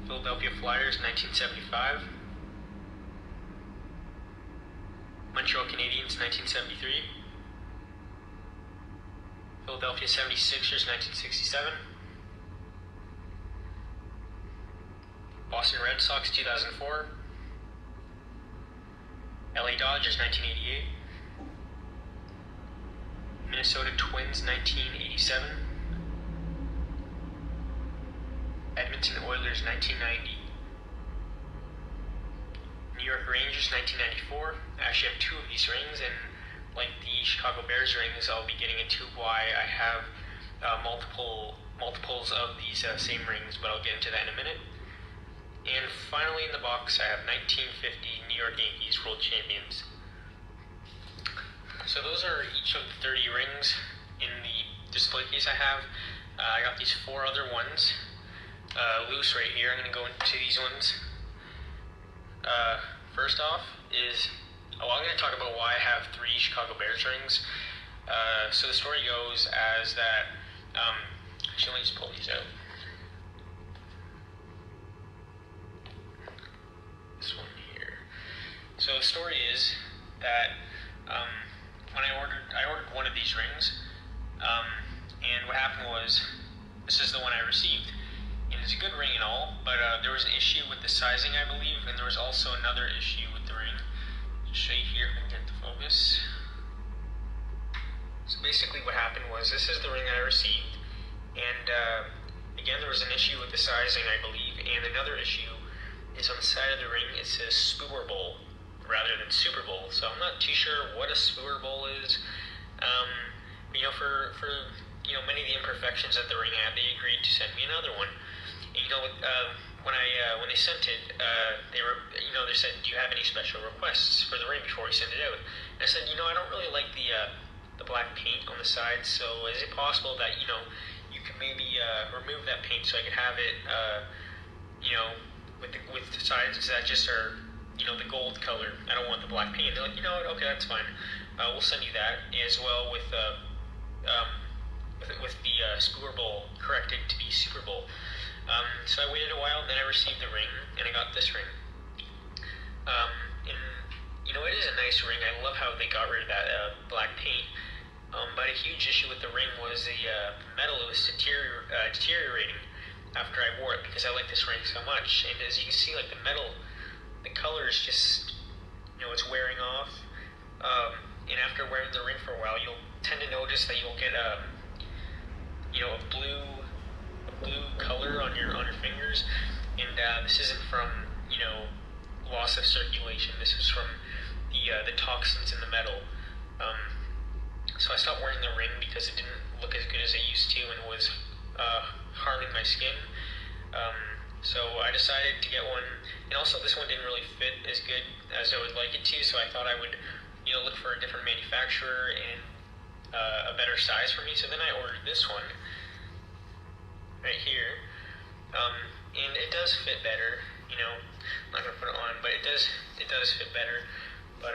Speaker 12: Philadelphia Flyers 1975. Montreal Canadiens 1973. Philadelphia 76ers 1967. Boston Red Sox 2004. LA Dodgers 1988. Minnesota Twins 1987. Edmonton Oilers 1990. New York Rangers 1994. I actually have 2 of these rings, and like the Chicago Bears rings, I'll be getting into why I have multiples of these same rings, but I'll get into that in a minute. And finally in the box, I have 1950 New York Yankees World Champions. So those are each of the 30 rings in the display case I have. I got these 4 other ones loose right here. I'm going to go into these ones. First off is, I'm going to talk about why I have 3 Chicago Bears rings. So the story goes as that, actually let me just pull these out. This one here. So the story is that when I ordered one of these rings, and what happened was, this is the one I received. And it's a good ring and all, but there was an issue with the sizing, I believe, and there was also another issue with the ring. I'll show you here if I can get the focus. So basically what happened was, this is the ring that I received, and again there was an issue with the sizing, I believe, and another issue is on the side of the ring it says Spoober Bowl rather than Super Bowl, so I'm not too sure what a Spoober Bowl is. You know, for you know, many of the imperfections that the ring had, they agreed to send me another one. And, you know, when they sent it, they said, do you have any special requests for the ring before we send it out? And I said, you know, I don't really like the black paint on the side, so is it possible that, you know, you could maybe remove that paint so I could have it, you know, with the sides that just are, you know, the gold color. I don't want the black paint. They're like, you know what, okay, that's fine. We'll send you that, as well with the Spoober Bowl corrected to be Super Bowl. So I waited a while, and then I received the ring, and I got this ring. And, you know, it is a nice ring. I love how they got rid of that black paint. But a huge issue with the ring was the metal was deteriorating after I wore it, because I like this ring so much. And as you can see, like, the metal, the color is just, you know, it's wearing off. And after wearing the ring for a while, you'll tend to notice that you'll get a blue color on your fingers. And this isn't from, you know, loss of circulation. This is from the toxins in the metal. So I stopped wearing the ring because it didn't look as good as it used to and was harming my skin. So I decided to get one, and also this one didn't really fit as good as I would like it to, so I thought I would, look for a different manufacturer and a better size for me. So then I ordered this one right here, and it does fit better. I'm not gonna put it on, but it does fit better. But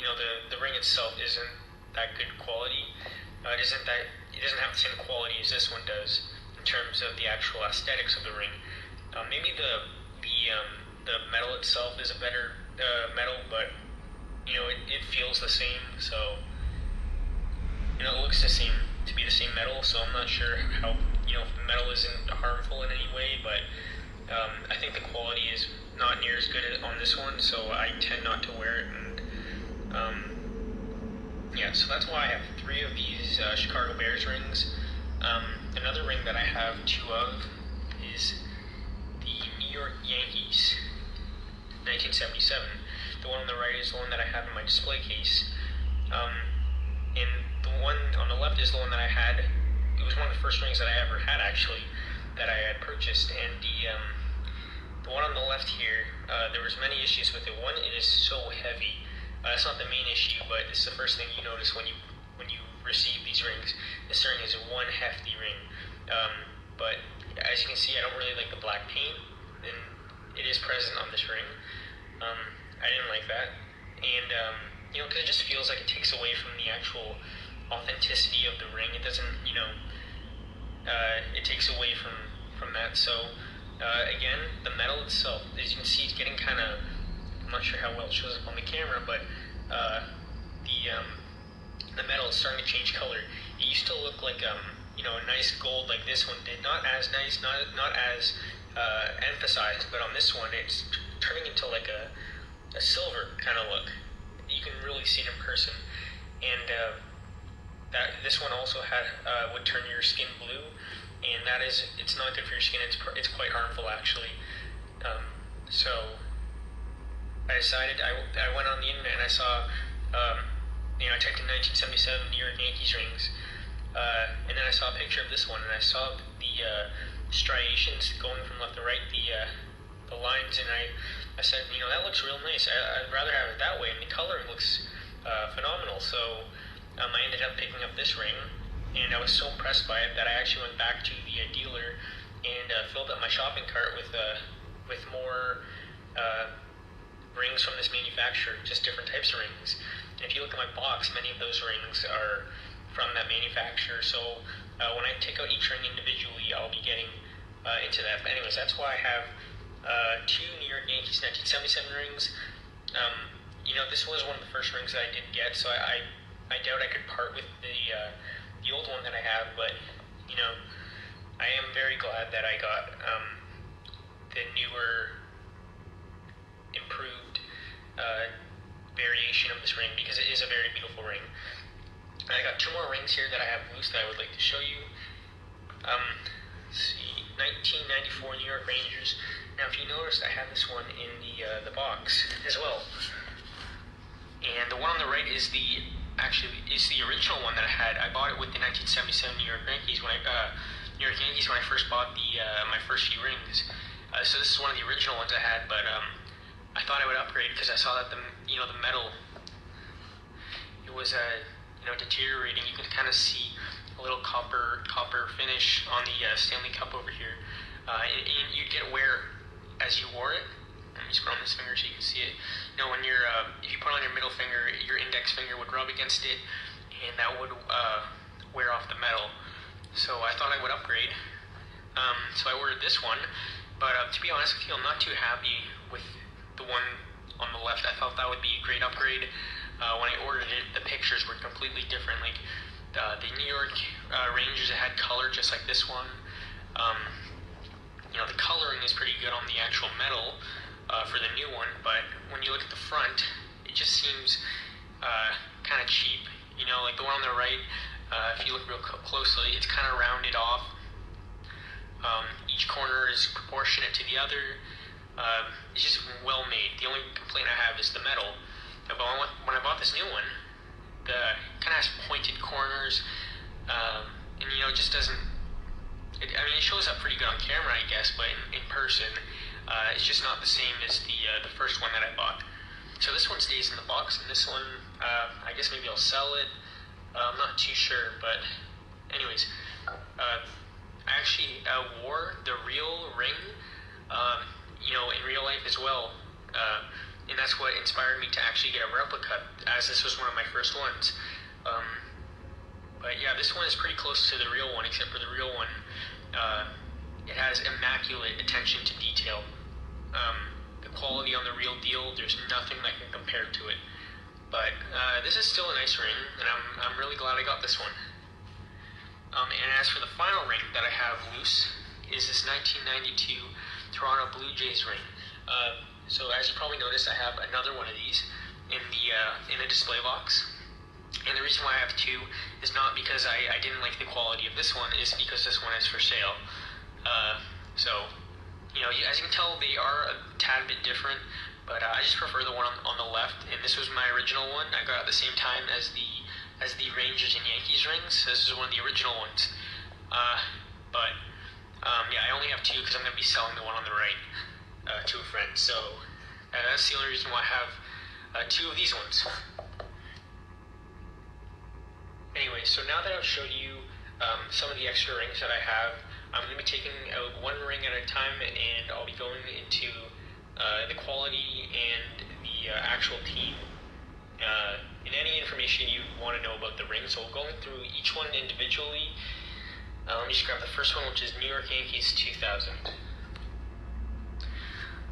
Speaker 12: the ring itself isn't that good quality. It doesn't have the same quality as this one does in terms of the actual aesthetics of the ring. Maybe the metal itself is a better metal, but it feels the same. So it looks to be the same metal. So I'm not sure how if the metal isn't harmful in any way, but I think the quality is not near as good on this one, so I tend not to wear it. And so that's why I have 3 of these Chicago Bears rings. Another ring that I have 2 of is the New York Yankees 1977. The one on the right is the one that I have in my display case, and the one on the left is the one that I had. It was one of the first rings that I ever had, actually, that I had purchased. And the one on the left here, there was many issues with it. One, it is so heavy. That's not the main issue, but it's the first thing you notice when you receive these rings. This ring is one hefty ring. But as you can see, I don't really like the black paint, and it is present on this ring. I didn't like that, and because it just feels like it takes away from the actual authenticity of the ring. It doesn't, it takes away from that. So again, the metal itself, as you can see, it's getting kind of, I'm not sure how well it shows up on the camera, but the metal is starting to change color. It used to look like a nice gold like this one did, not as nice, not as emphasized, but on this one it's turning into like a silver kind of look. You can really see it in person, and this one also would turn your skin blue, and it's not good for your skin. It's quite harmful, actually. So I decided, I went on the internet and I saw, I typed in 1977 New York Yankees rings, and then I saw a picture of this one, and I saw the striations going from left to right, the lines, and I said, that looks real nice. I'd rather have it that way, and the color looks phenomenal. So I ended up picking up this ring, and I was so impressed by it that I actually went back to the dealer and filled up my shopping cart with more rings from this manufacturer, just different types of rings. And if you look at my box, many of those rings are from that manufacturer. So when I take out each ring individually, I'll be getting into that. But anyways, that's why I have 2 New York Yankees 1977 rings. This was one of the first rings that I did get, so I doubt I could part with the old one that I have, but I am very glad that I got the newer, improved variation of this ring, because it is a very beautiful ring. And I got 2 more rings here that I have loose that I would like to show you. Let's see, 1994 New York Rangers. Now, if you noticed, I have this one in the box as well. And the one on the right is the original one that I had. I bought it with the 1977 New York Yankees when I first bought my first few rings. So this is one of the original ones I had, but I thought I would upgrade because I saw that the metal, it was deteriorating. You can kind of see a little copper finish on the Stanley Cup over here. And you'd get wear as you wore it. Let me just put on this finger so you can see it. When you're if you put on your middle finger, your index finger would rub against it, and that would wear off the metal. So I thought I would upgrade. So I ordered this one, but to be honest with you, I'm not too happy with the one on the left. I thought that would be a great upgrade. When I ordered it, the pictures were completely different. Like the New York Rangers, it had color just like this one. The coloring is pretty good on the actual metal for the new one, but when you look at the front, it just seems kind of cheap. Like the one on the right, if you look real closely, it's kind of rounded off. Each corner is proportionate to the other. It's just well made. The only complaint I have is the metal. But when I bought this new one, the kind of has pointed corners, and it just doesn't. It shows up pretty good on camera, I guess, but in person, it's just not the same as the first one that I bought. So this one stays in the box, and this one, I guess maybe I'll sell it. I'm not too sure, but anyways, I actually wore the real ring, in real life as well, and that's what inspired me to actually get a replica, as this was one of my first ones. But yeah, this one is pretty close to the real one, except for the real one, it has immaculate attention to detail. The quality on the real deal, there's nothing that can compare to it. But this is still a nice ring, and I'm really glad I got this one. And as for the final ring that I have loose, is this 1992 Toronto Blue Jays ring. So as you probably noticed, I have another one of these in the display box. And the reason why I have two is not because I didn't like the quality of this one, is because this one is for sale. As you can tell, they are a tad bit different, but I just prefer the one on the left. And this was my original one. I got it at the same time as the Rangers and Yankees rings. This is one of the original ones. I only have two because I'm going to be selling the one on the right to a friend. So that's the only reason why I have two of these ones. Anyway, so now that I've showed you some of the extra rings that I have, I'm going to be taking out one ring at a time, and I'll be going into the quality and the actual team and any information you want to know about the ring. So going through each one individually. Let me just grab the first one, which is New York Yankees 2000.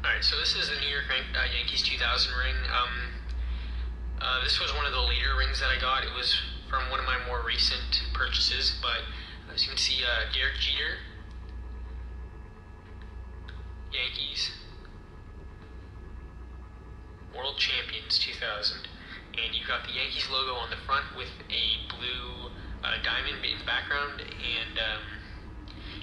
Speaker 12: Alright, so this is the New York Yankees 2000 ring. This was one of the later rings that I got. It was from one of my more recent purchases, but as you can see, Derek Jeter, Yankees, World Champions 2000, and you've got the Yankees logo on the front with a blue diamond in the background, and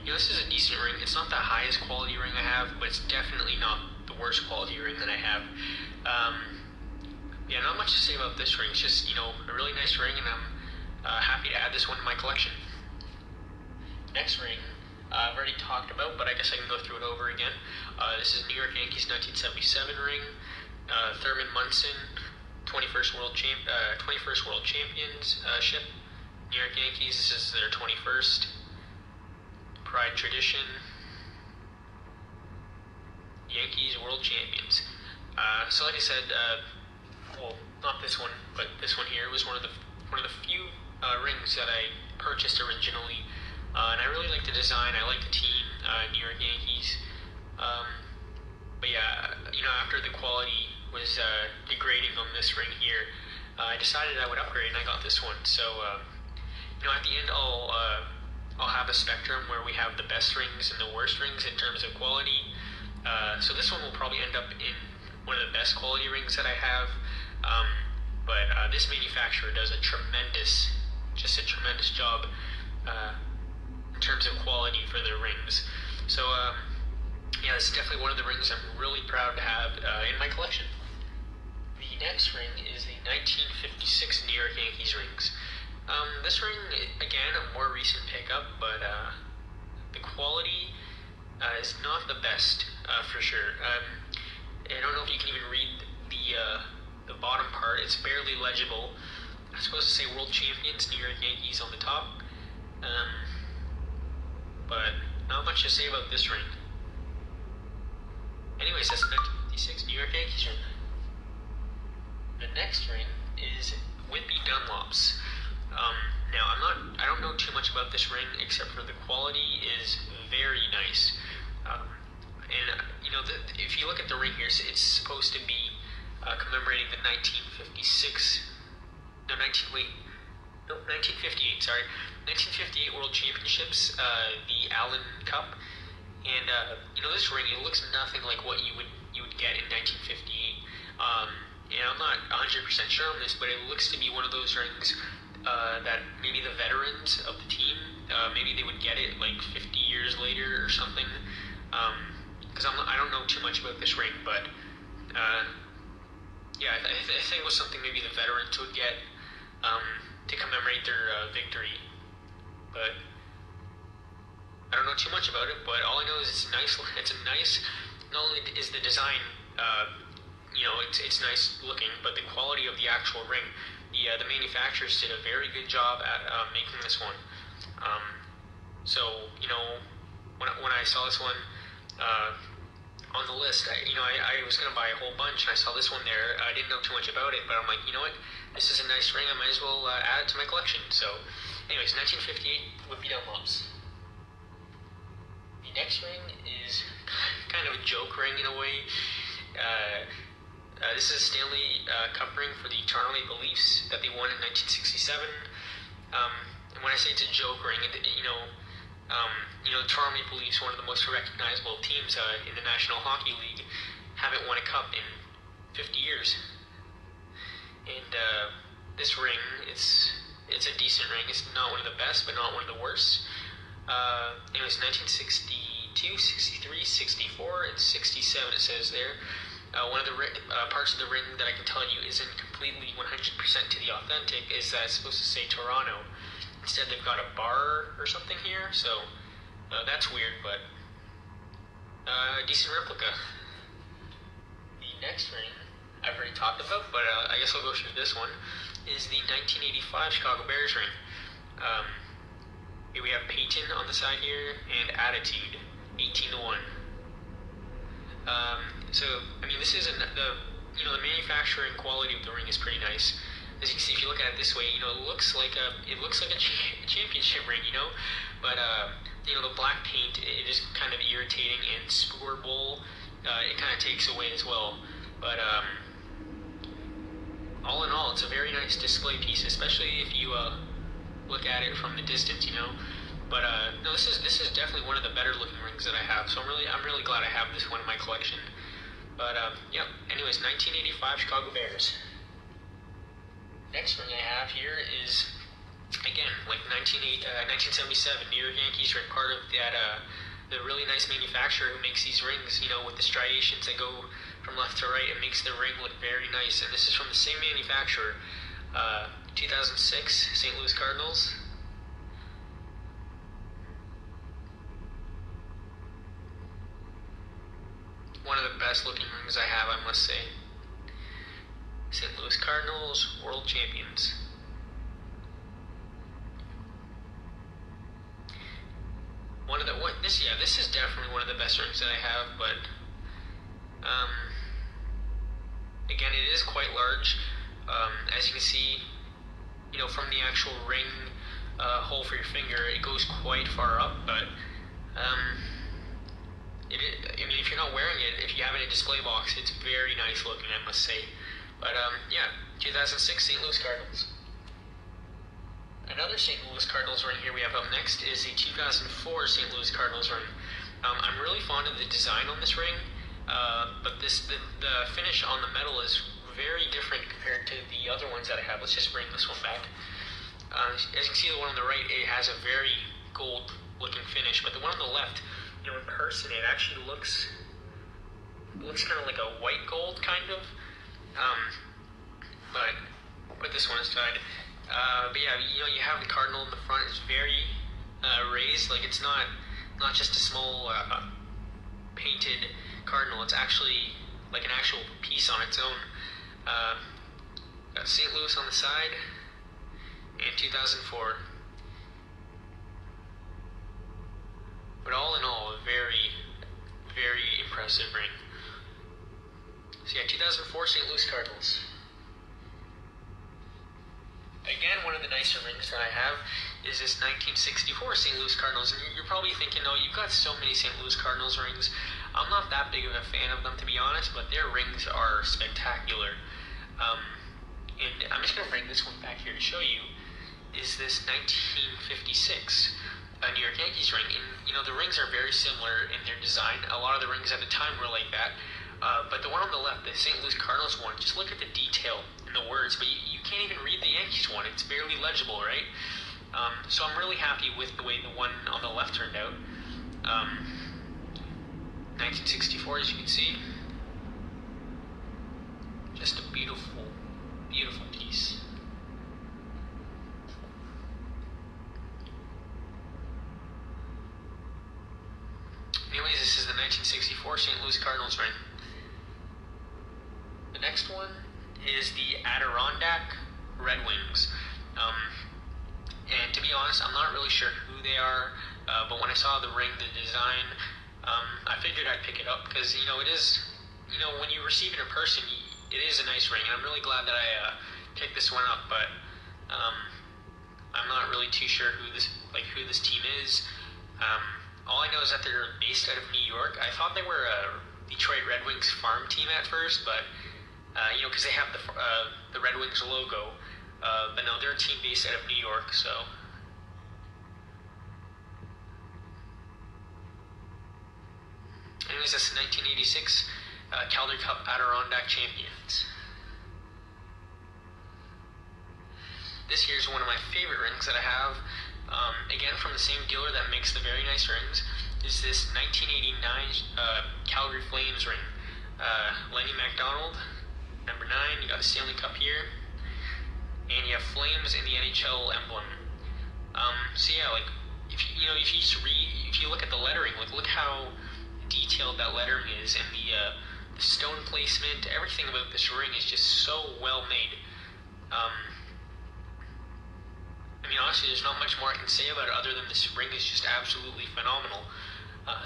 Speaker 12: this is a decent ring. It's not the highest quality ring I have, but it's definitely not the worst quality ring that I have. Not much to say about this ring. It's just a really nice ring, and I'm happy to add this one to my collection. Next ring I've already talked about, but I guess I can go through it over again. This is New York Yankees 1977 ring. Thurman Munson, 21st World Championship. New York Yankees, this is their 21st. Pride Tradition. Yankees World Champions. So like I said, not this one, but this one here was one of the few rings that I purchased originally, and I really like the design. I like the team, New York Yankees. After the quality was degrading on this ring here, I decided I would upgrade, and I got this one. So at the end, I'll have a spectrum where we have the best rings and the worst rings in terms of quality. So this one will probably end up in one of the best quality rings that I have. But this manufacturer does a tremendous job in terms of quality for their rings. So this is definitely one of the rings I'm really proud to have in my collection. The next ring is the 1956 New York Yankees rings. This ring, again, a more recent pickup, but the quality is not the best for sure. I don't know if you can even read the bottom part. It's barely legible. I'm supposed to say World Champions New York Yankees on the top, but not much to say about this ring. Anyways, that's the 1956 New York Yankees ring. The next ring is Whitby Dunlops. Now I don't know too much about this ring, except for the quality is very nice. If you look at the ring here, it's supposed to be commemorating the 1958, 1958 World Championships, the Allen Cup, and this ring, it looks nothing like what you would get in 1958. And I'm not 100% sure on this, but it looks to be one of those rings that maybe the veterans of the team, maybe they would get it like 50 years later or something. because I don't know too much about this ring, but yeah, I think it was something maybe the veterans would get to commemorate their victory, but I don't know too much about it. But all I know is it's nice. It's a nice. Not only is the design, it's nice looking, but the quality of the actual ring. The manufacturers did a very good job at making this one. So when I saw this one on the list, I was gonna buy a whole bunch, and I saw this one there. I didn't know too much about it, but I'm like, you know what? This is a nice ring. I might as well add it to my collection. So, anyways, 1958 with Bead Mops. The next ring is kind of a joke ring in a way. This is a Stanley Cup ring for the Toronto Maple Leafs that they won in 1967. And when I say it's a joke ring, the Toronto Maple Leafs, one of the most recognizable teams in the National Hockey League, haven't won a cup in 50 years. And this ring, it's a decent ring. It's not one of the best, but not one of the worst. It was 1962, 63, 64, and 67, it says there. One of the parts of the ring that I can tell you isn't completely 100% to the authentic is that it's supposed to say Toronto. Instead, they've got a bar or something here, so that's weird, but a decent replica. The next ring I've already talked about, but I guess I'll go through this one, is the 1985 Chicago Bears ring. Here we have Peyton on the side here, and Attitude, 18-1. So, I mean, this is the manufacturing quality of the ring is pretty nice. As you can see, if you look at it this way, it looks like a championship ring, but the black paint, it is kind of irritating, and Spore Bowl, it kind of takes away as well. But all in all, it's a very nice display piece, especially if you look at it from the distance, But no, this is definitely one of the better looking rings that I have. So I'm really glad I have this one in my collection. But yeah. Anyways, 1985 Chicago Bears. Next ring I have here is, again, like 1977 New York Yankees ring, part of that the really nice manufacturer who makes these rings, with the striations that go from left to right. It makes the ring look very nice, and this is from the same manufacturer. 2006 St. Louis Cardinals. One of the best looking rings I have, I must say. St. Louis Cardinals, world champions. This is definitely one of the best rings that I have, but again, it is quite large. As you can see, from the actual ring hole for your finger, it goes quite far up, but if you're not wearing it, if you have it in a display box, it's very nice looking, I must say. But yeah, 2006 St. Louis Cardinals. Another St. Louis Cardinals ring here we have up next is the 2004 St. Louis Cardinals ring. I'm really fond of the design on this ring, but the finish on the metal is very different compared to the other ones that I have. Let's just bring this one back. As you can see, the one on the right, it has a very gold looking finish, but the one on the left, in person, it actually looks kind of like a white gold, kind of. But put this one aside. But yeah, you have the cardinal in the front. It's very raised. Like, it's not just a small painted cardinal. It's actually like an actual piece on its own. Got St. Louis on the side, and 2004. But all in all, a very, very impressive ring. So yeah, 2004 St. Louis Cardinals. Again, one of the nicer rings that I have is this 1964 St. Louis Cardinals. And you're probably thinking, oh, you've got so many St. Louis Cardinals rings. I'm not that big of a fan of them, to be honest, but their rings are spectacular. And I'm just going to bring this one back here to show you, is this 1956 New York Yankees ring. And, the rings are very similar in their design. A lot of the rings at the time were like that. But the one on the left, the St. Louis Cardinals one, just look at the detail in the words, but you can't even read the Yankees one. It's barely legible, right? So I'm really happy with the way the one on the left turned out. 1964, as you can see. Just a beautiful, beautiful piece. Anyways, this is the 1964 St. Louis Cardinals ring. The next one is the Adirondack Red Wings. And to be honest, I'm not really sure who they are, but when I saw the ring, the design, I figured I'd pick it up because, you know, it is, you know, when you receive it in person, it is a nice ring, and I'm really glad that I picked this one up, but I'm not really too sure who this team is. All I know is that they're based out of New York. I thought they were a Detroit Red Wings farm team at first, but you know, because they have the Red Wings logo. But no, they're a team based out of New York, so. Anyways, that's the 1986 Calder Cup Adirondack champions. This here is one of my favorite rings that I have. Again, from the same dealer that makes the very nice rings, is this 1989 Calgary Flames ring. Lenny McDonald, number 9. You got the Stanley Cup here, and you have Flames in the NHL emblem. So yeah, like if you look at the lettering, like look how detailed that lettering is, and the stone placement, everything about this ring is just so well made. I mean, honestly, there's not much more I can say about it other than this ring is just absolutely phenomenal.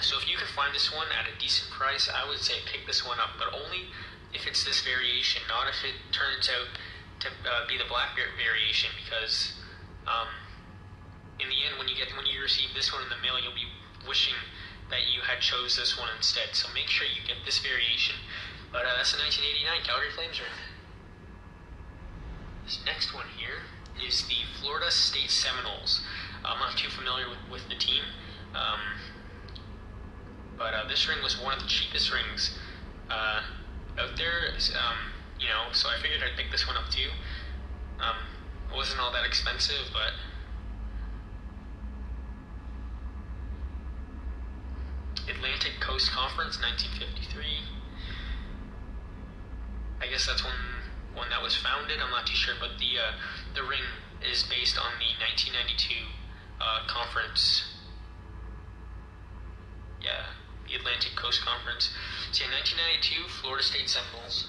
Speaker 12: So if you can find this one at a decent price, I would say pick this one up, but only if it's this variation, not if it turns out to be the black variation, because in the end, when you receive this one in the mail, you'll be wishing that you had chose this one instead. So make sure you get this variation. But that's the 1989 Calgary Flames ring. This next one here is the Florida State Seminoles. I'm not too familiar with the team, but this ring was one of the cheapest rings out there, you know, so I figured I'd pick this one up too. It wasn't all that expensive, but Atlantic Coast Conference, 1953. I guess that's one that was founded. I'm not too sure, but the ring is based on the 1992 conference. Yeah, the Atlantic Coast Conference. So yeah, 1992 Florida State Seminoles.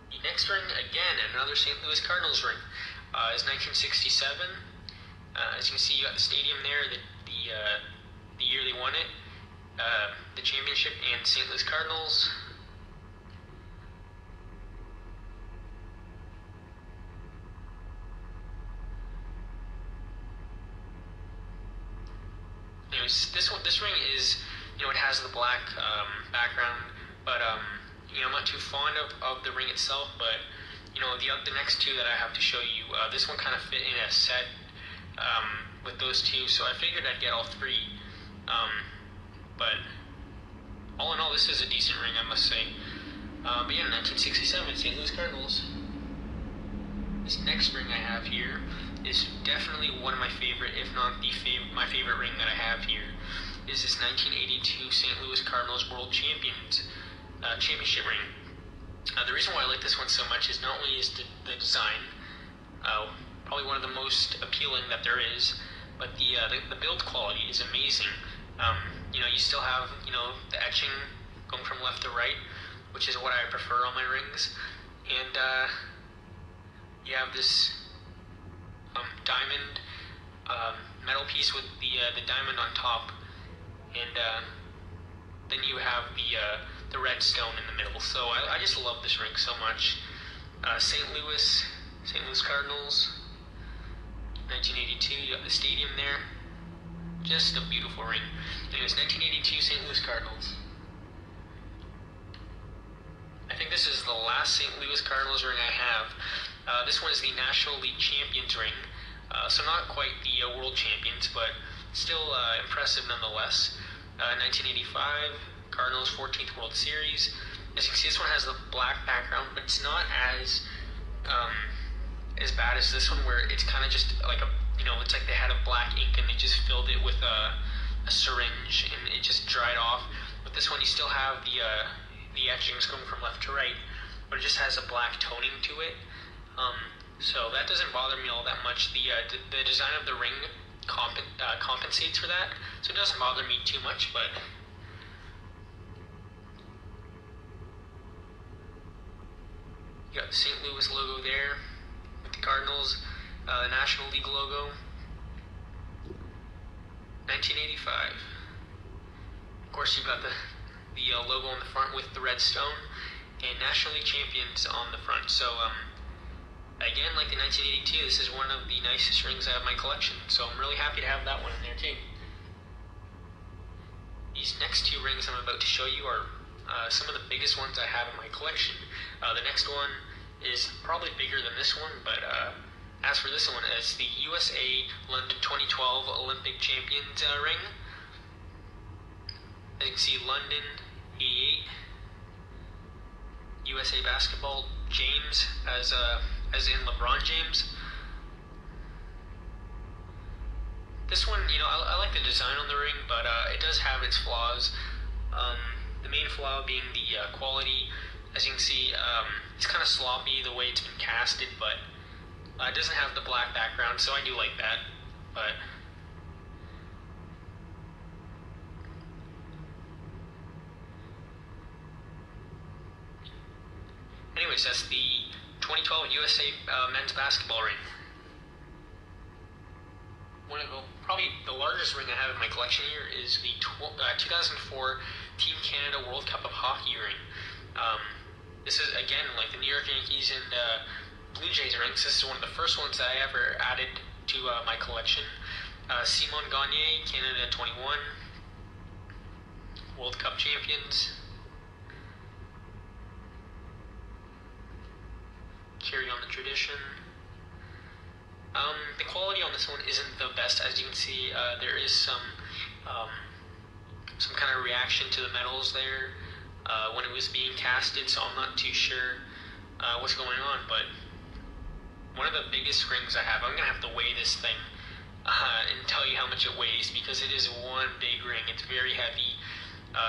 Speaker 12: The next ring, again, another St. Louis Cardinals ring, is 1967. As you can see, you got the stadium there, the year they won it, the championship, and St. Louis Cardinals. Anyways, this ring is, you know, it has the black background, but you know, I'm not too fond of the ring itself, but you know, the next two that I have to show you, this one kind of fit in a set with those two, so I figured I'd get all three. But all in all, this is a decent ring, I must say. But yeah, 1967 St. Louis Cardinals. This next ring I have here is definitely one of my favorite, if not my favorite ring that I have here, is this 1982 St. Louis Cardinals World Championship ring. The reason why I like this one so much is not only is the design probably one of the most appealing that there is, but the build quality is amazing. You know, you still have, you know, the etching going from left to right, which is what I prefer on my rings, and you have this diamond metal piece with the diamond on top, and then you have the red stone in the middle. So I just love this ring so much. St. Louis Cardinals, 1982. You got the stadium there. Just a beautiful ring. Anyways, 1982 St. Louis Cardinals. I think this is the last St. Louis Cardinals ring I have. This one is the National League Champions ring. So not quite the World Champions, but still impressive nonetheless. 1985 Cardinals 14th World Series. As you can see, this one has the black background, but it's not as bad as this one, where it's kind of just like a, you know, it's like they had a black ink and they just filled it with a syringe and it just dried off. With this one, you still have the etchings going from left to right, but it just has a black toning to it. So that doesn't bother me all that much. The design of the ring compensates for that, so it doesn't bother me too much. But you got the St. Louis logo there with the Cardinals, the National League logo, 1985. Of course, you've got the logo on the front with the red stone, and National League champions on the front. So again, like the 1982, this is one of the nicest rings I have in my collection, so I'm really happy to have that one in there too. These next two rings I'm about to show you are some of the biggest ones I have in my collection. The next one is probably bigger than this one, but as for this one, it's the USA London 2012 Olympic Champions ring. As you can see, London 88, USA Basketball, James, as in LeBron James. This one, I like the design on the ring, but it does have its flaws. The main flaw being the quality. As you can see, it's kind of sloppy the way it's been casted, but it doesn't have the black background, so I do like that. But anyways, that's the 2012 USA men's basketball ring. Probably the largest ring I have in my collection here is the 2004 Team Canada World Cup of Hockey ring. This is, again, like the New York Yankees and Blue Jays rings. This is one of the first ones that I ever added to my collection. Simon Gagne, Canada 21, World Cup champions. Carry on the tradition. The quality on this one isn't the best. As you can see, there is some kind of reaction to the metals there when it was being casted, so I'm not too sure what's going on. But one of the biggest rings I have, I'm gonna have to weigh this thing and tell you how much it weighs, because it is one big ring. It's very heavy,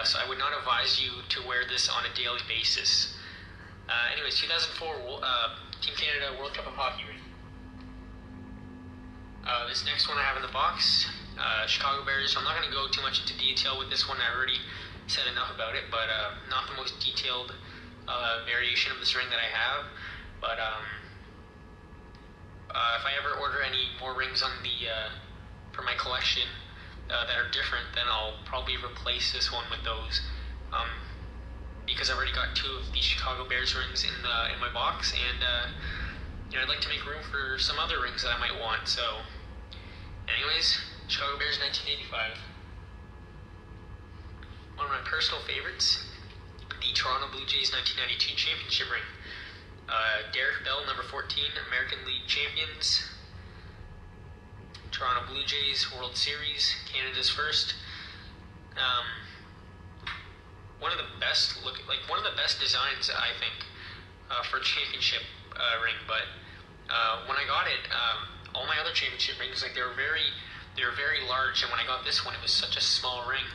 Speaker 12: so I would not advise you to wear this on a daily basis. Anyways, 2004 Team Canada World Cup of Hockey ring. This next one I have in the box, Chicago Bears. I'm not going to go too much into detail with this one. I already said enough about it, but not the most detailed variation of this ring that I have. But if I ever order any more rings on for my collection that are different, then I'll probably replace this one with those. Because I've already got two of the Chicago Bears rings in my box, and I'd like to make room for some other rings that I might want. So, anyways, Chicago Bears 1985. One of my personal favorites, the Toronto Blue Jays 1992 championship ring. Derek Bell, number 14, American League champions. Toronto Blue Jays World Series, Canada's first. One of the best designs, I think, for a championship ring. But when I got it, all my other championship rings, they were very large, and when I got this one, it was such a small ring.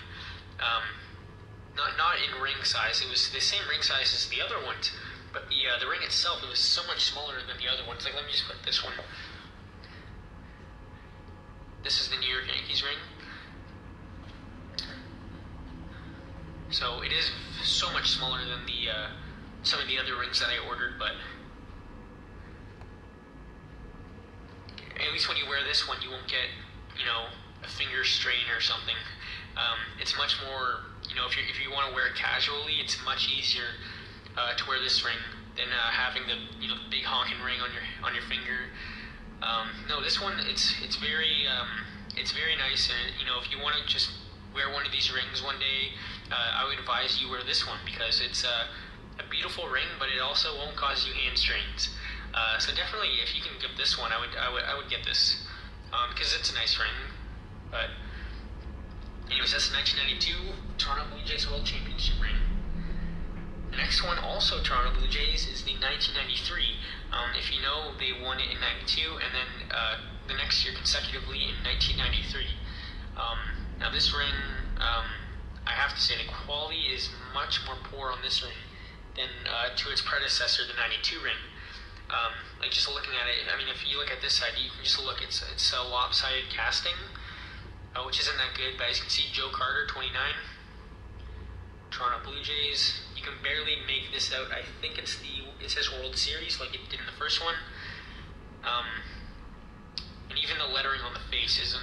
Speaker 12: Not in ring size. It was the same ring size as the other ones, but the ring itself, it was so much smaller than the other ones. Like, let me just put this one. This is the New York Yankees ring. So it is so much smaller than some of the other rings that I ordered, but at least when you wear this one, you won't get, a finger strain or something. It's much more, if you want to wear it casually, it's much easier to wear this ring than having the big honking ring on your finger. No, this one, it's very nice, and if you want to just wear one of these rings one day, I would advise you wear this one, because it's a beautiful ring, but it also won't cause you hand strains. So definitely, if you can get this one, I would get this, because it's a nice ring. But anyways, that's the 1992 Toronto Blue Jays World Championship ring. The next one, also Toronto Blue Jays, is the 1993. If you know, they won it in 92, and then the next year consecutively in 1993. Now this ring, I have to say the quality is much more poor on this ring than to its predecessor, the 92 ring. Like just looking at it, I mean, if you look at this side, you can just look, it's a lopsided casting, which isn't that good, but as you can see, Joe Carter, 29, Toronto Blue Jays, you can barely make this out. I think it says World Series like it did in the first one, and even the lettering on the face isn't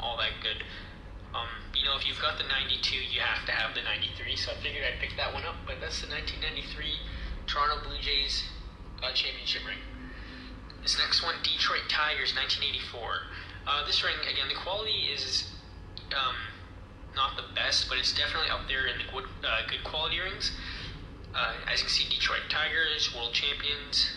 Speaker 12: all that good. You know, if you've got the 92, you have to have the 93, so I figured I'd pick that one up, but that's the 1993 Toronto Blue Jays championship ring. This next one, Detroit Tigers, 1984. This ring, again, the quality is not the best, but it's definitely up there in the good quality rings. As you can see, Detroit Tigers, world champions.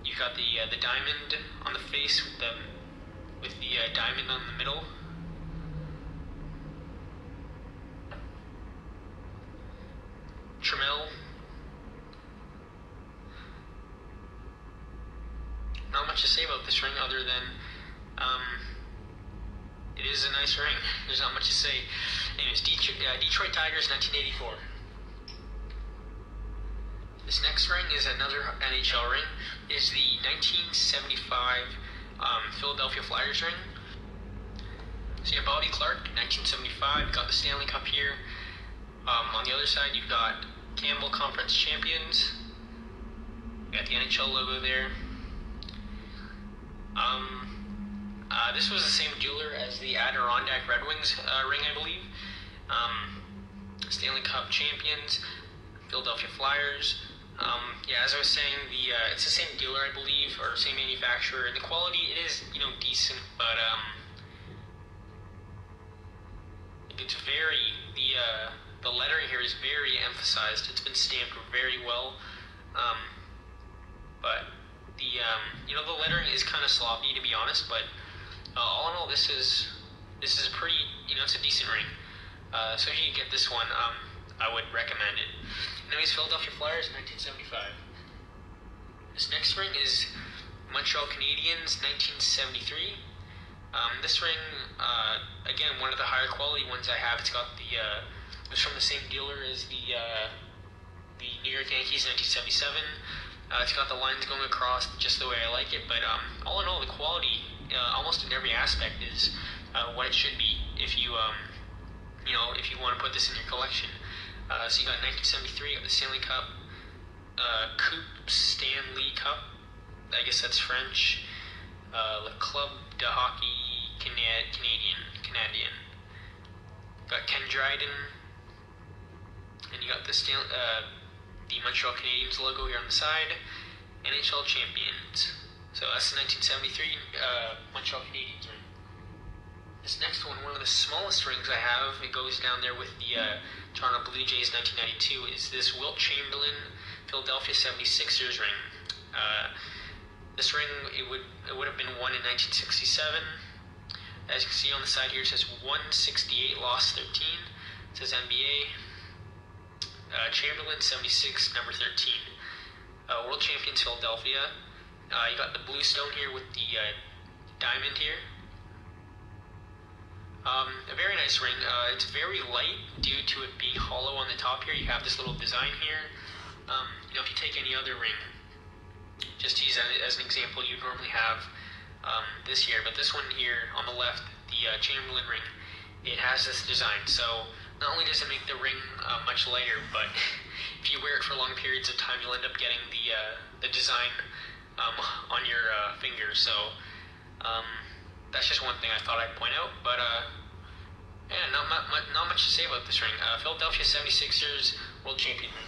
Speaker 12: You've got the diamond on the face with the diamond on the middle. Trammell. Not much to say about this ring other than it is a nice ring. There's not much to say. Anyways, Detroit Tigers, 1984. This next ring is another NHL ring. It is the 1975 Philadelphia Flyers ring. So you have Bobby Clark, 1975. You got the Stanley Cup here. On the other side, you've got Campbell Conference Champions. You got the NHL logo there. This was the same jeweler as the Adirondack Red Wings ring, I believe. Stanley Cup Champions, Philadelphia Flyers. Yeah, as I was saying, it's the same dealer, I believe, or same manufacturer. And the quality, it is, you know, decent, but it's very, the lettering here is very emphasized. It's been stamped very well, but you know, the lettering is kind of sloppy, to be honest, but all in all, this is a pretty, you know, it's a decent ring. So if you can get this one, I would recommend it. Anyways, Philadelphia Flyers, 1975. This next ring is Montreal Canadiens, 1973. This ring, again, one of the higher quality ones I have. It's got it's from the same dealer as the New York Yankees, 1977. It's got the lines going across just the way I like it, but all in all, the quality, almost in every aspect, is what it should be if you, you know, if you want to put this in your collection. So you got 1973, you got the Stanley Cup, Coupe Stanley Cup, I guess that's French, Le Club de Hockey Canadien. Got Ken Dryden, and you got the Montreal Canadiens logo here on the side, NHL Champions. So that's the 1973 Montreal Canadiens ring. This next one of the smallest rings I have, it goes down there with the Toronto Blue Jays 1992, is this Wilt Chamberlain Philadelphia 76ers ring. This ring, it would have been won in 1967. As you can see on the side here, it says 168, lost 13. It says NBA. Chamberlain 76, number 13. World Champions Philadelphia. You got the blue stone here with the diamond here. A very nice ring. It's very light due to it being hollow on the top here. You have this little design here. You know, if you take any other ring, just to use as an example, you normally have this here, but this one here on the left, the Chamberlain ring, it has this design. So not only does it make the ring much lighter, but if you wear it for long periods of time, you'll end up getting the design on your finger. So that's just one thing I thought I'd point out. But yeah, not much to say about this ring. Philadelphia 76ers World Champion ring.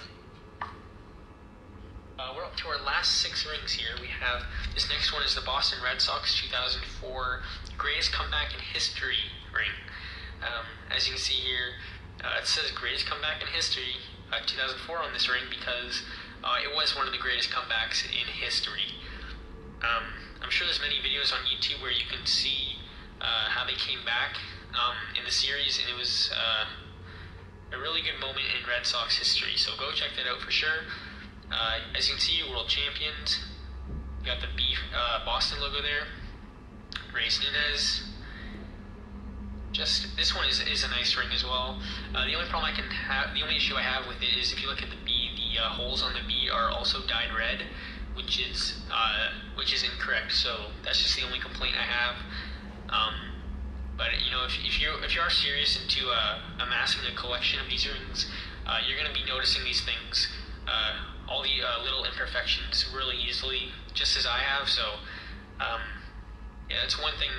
Speaker 12: We're up to our last 6 rings here. We have, this next one is the Boston Red Sox 2004 Greatest Comeback in History ring. As you can see here, it says Greatest Comeback in History 2004 on this ring because it was one of the greatest comebacks in history. I'm sure there's many videos on YouTube where you can see how they came back in the series, and it was a really good moment in Red Sox history, so go check that out for sure. As you can see, World Champions. You got the Boston logo there. Reyes Nunez. this one is a nice ring as well. The only problem the only issue I have with it is if you look at the bead, the holes on the bead are also dyed red, which is incorrect. So that's just the only complaint I have. But you know, if you are serious into amassing a collection of these rings, you're going to be noticing these things, all the little imperfections really easily, just as I have. So yeah, that's one thing.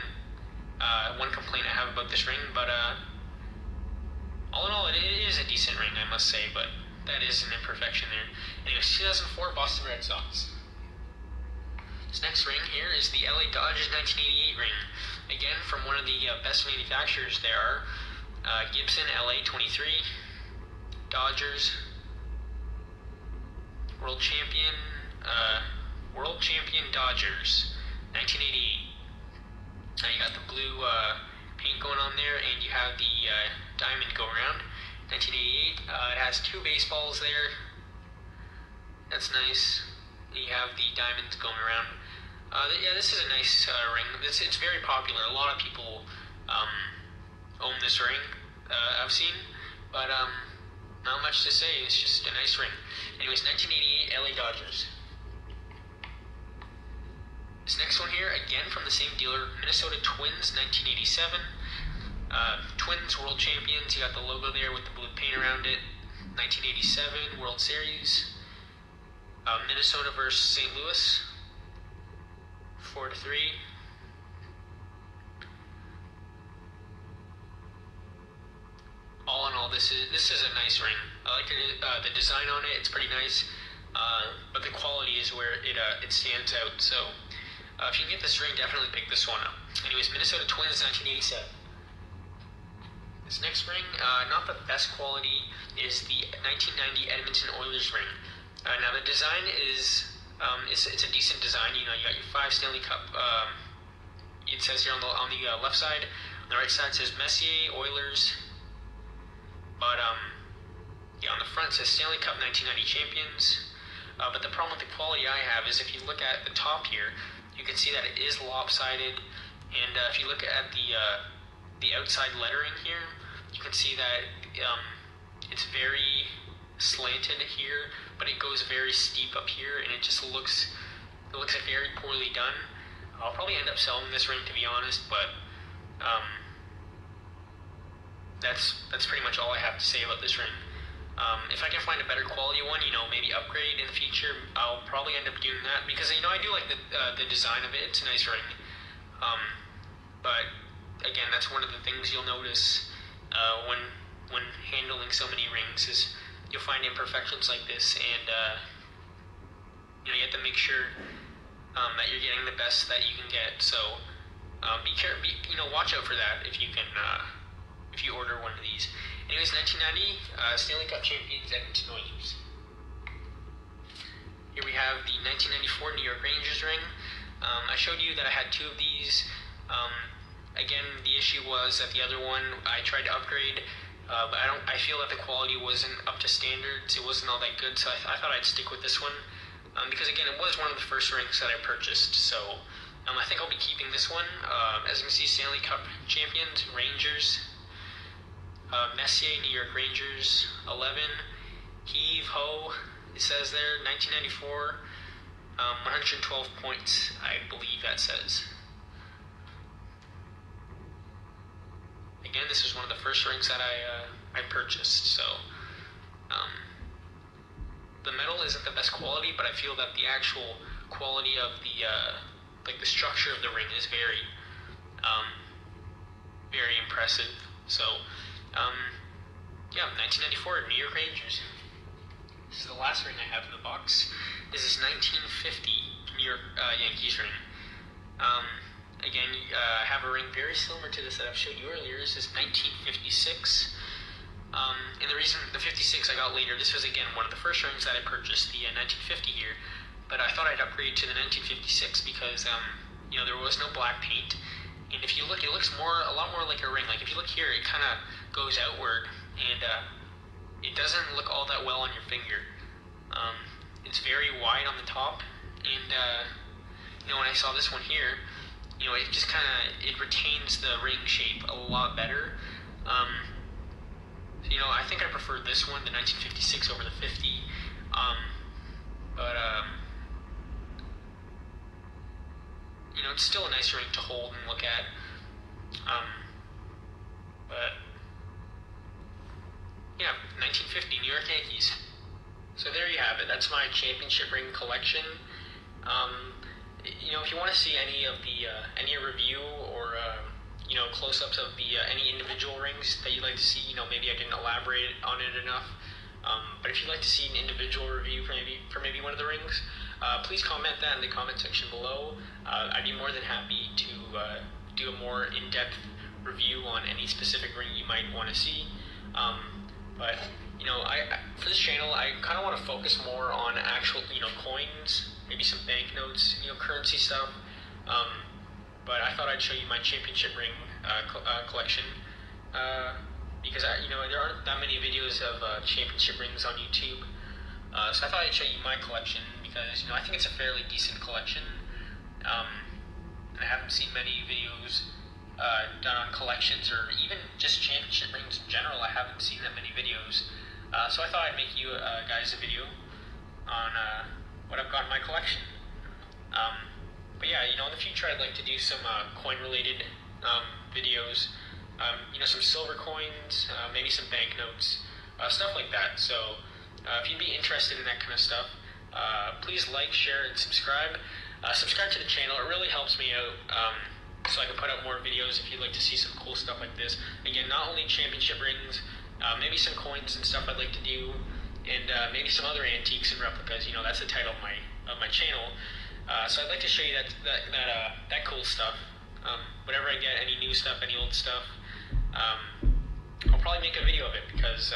Speaker 12: One complaint I have about this ring, but all in all, it is a decent ring, I must say, but that is an imperfection there. Anyways, 2004 Boston Red Sox. This next ring here is the LA Dodgers 1988 ring. Again, from one of the best manufacturers there are, Gibson LA 23, Dodgers, World Champion Dodgers, 1988. Now you got the blue paint going on there, and you have the diamond go around. 1988. It has two baseballs there. That's nice. You have the diamonds going around. Yeah, this is a nice ring. It's very popular. A lot of people own this ring. I've seen, but not much to say. It's just a nice ring. Anyways, 1988 LA Dodgers. This next one here, again from the same dealer, Minnesota Twins, 1987. Twins World Champions, you got the logo there with the blue paint around it. 1987 World Series. Minnesota versus St. Louis, 4-3. All in all, this is a nice ring. I like the design on it. It's pretty nice, but the quality is where it stands out. So. If you can get this ring, definitely pick this one up. Anyways, Minnesota Twins, 1987. This next ring, not the best quality, is the 1990 Edmonton Oilers ring. Now the design is, it's a decent design. You know, you got your 5 Stanley Cup. It says here on the left side. On the right side it says Messier Oilers. But yeah, on the front it says Stanley Cup 1990 champions. But the problem with the quality I have is if you look at the top here, you can see that it is lopsided, and if you look at the outside lettering here, you can see that it's very slanted here, but it goes very steep up here, and it looks very poorly done. I'll probably end up selling this ring, to be honest, but that's pretty much all I have to say about this ring. If I can find a better quality one, you know, maybe upgrade in the future, I'll probably end up doing that, because, you know, I do like the design of it. It's a nice ring. But, again, that's one of the things you'll notice when handling so many rings, is you'll find imperfections like this, and, you know, you have to make sure that you're getting the best that you can get. So, you know, watch out for that if you can, if you order one of these. Anyways, 1990 Stanley Cup champions Edmonton Oilers. Here we have the 1994 New York Rangers ring. I showed you that I had 2 of these. Again, the issue was that the other one I tried to upgrade, but I feel that the quality wasn't up to standards. It wasn't all that good, so I thought I'd stick with this one, because again, it was one of the first rings that I purchased. So I think I'll be keeping this one. As you can see, Stanley Cup champions Rangers. Messier, New York Rangers, 11. Heave Ho, it says there, 1994, 112 points, I believe that says. Again, this was one of the first rings that I purchased, so the metal isn't the best quality, but I feel that the actual quality of the the structure of the ring is very impressive. So yeah, 1994 New York Rangers. This is the last ring I have in the box. This is 1950 New York Yankees ring. Again, I have a ring very similar to this that I've showed you earlier. This is 1956. And the reason the 56 I got later, this was again one of the first rings that I purchased, the 1950 here. But I thought I'd upgrade to the 1956 because you know, there was no black paint. And if you look, it looks a lot more like a ring. Like if you look here, it kind of goes outward, and it doesn't look all that well on your finger. It's very wide on the top, and you know, when I saw this one here, you know, it just kind of, it retains the ring shape a lot better. I think I prefer this one, the 1956, over the 50. It's still a nice ring to hold and look at. But yeah, 1950 New York Yankees. So there you have it. That's my championship ring collection. If you want to see any of the any review or close-ups of the any individual rings that you'd like to see, maybe I didn't elaborate on it enough. But if you'd like to see an individual review for maybe one of the rings, please comment that in the comment section below. I'd be more than happy to do a more in-depth review on any specific ring you might want to see. But for this channel, I kind of want to focus more on actual coins, maybe some banknotes, currency stuff. But I thought I'd show you my championship ring collection because there aren't that many videos of championship rings on YouTube. So I thought I'd show you my collection because I think it's a fairly decent collection. And I haven't seen many videos done on collections or even just championship rings in general. I haven't seen that many videos. So I thought I'd make you guys a video on what I've got in my collection. But yeah, in the future I'd like to do some coin-related videos. Some silver coins, maybe some banknotes, stuff like that. So if you'd be interested in that kind of stuff, please like, share, and subscribe. Subscribe to the channel. It really helps me out so I can put out more videos if you'd like to see some cool stuff like this. Again, not only championship rings, maybe some coins and stuff I'd like to do, and maybe some other antiques and replicas. That's the title of my channel. So I'd like to show you that cool stuff. Whenever I get any new stuff, any old stuff, I'll probably make a video of it because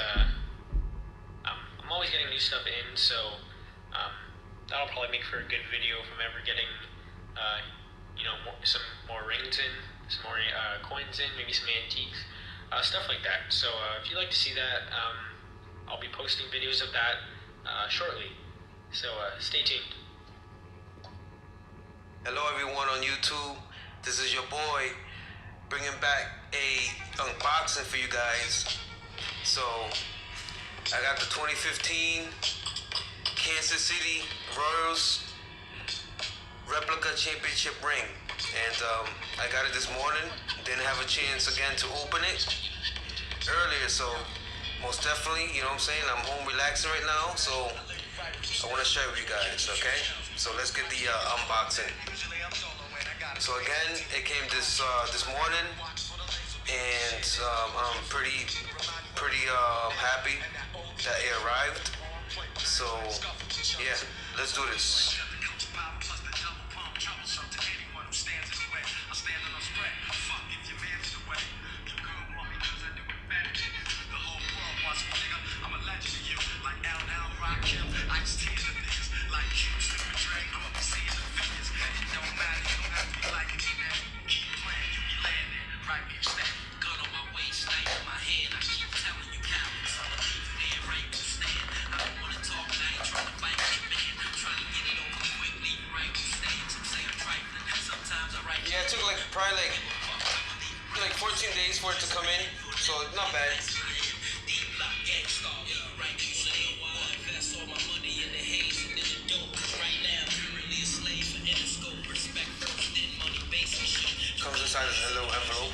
Speaker 12: I'm always getting new stuff in. So that'll probably make for a good video if I'm ever getting some more rings in, some more coins in, maybe some antiques, stuff like that. So if you'd like to see that, I'll be posting videos of that shortly. So stay tuned.
Speaker 6: Hello everyone on YouTube. This is your boy bringing back a unboxing for you guys. So I got the 2015 Kansas City Royals Replica Championship Ring, and I got it this morning. Didn't have a chance again to open it earlier, so most definitely, I'm saying, I'm home relaxing right now, so I want to share with you guys, okay? So let's get the unboxing. So again, it came this morning, and I'm pretty happy that it arrived. So yeah, let's do this. Yeah, it took probably like 14 days for it to come in, so not bad. Comes inside a little envelope.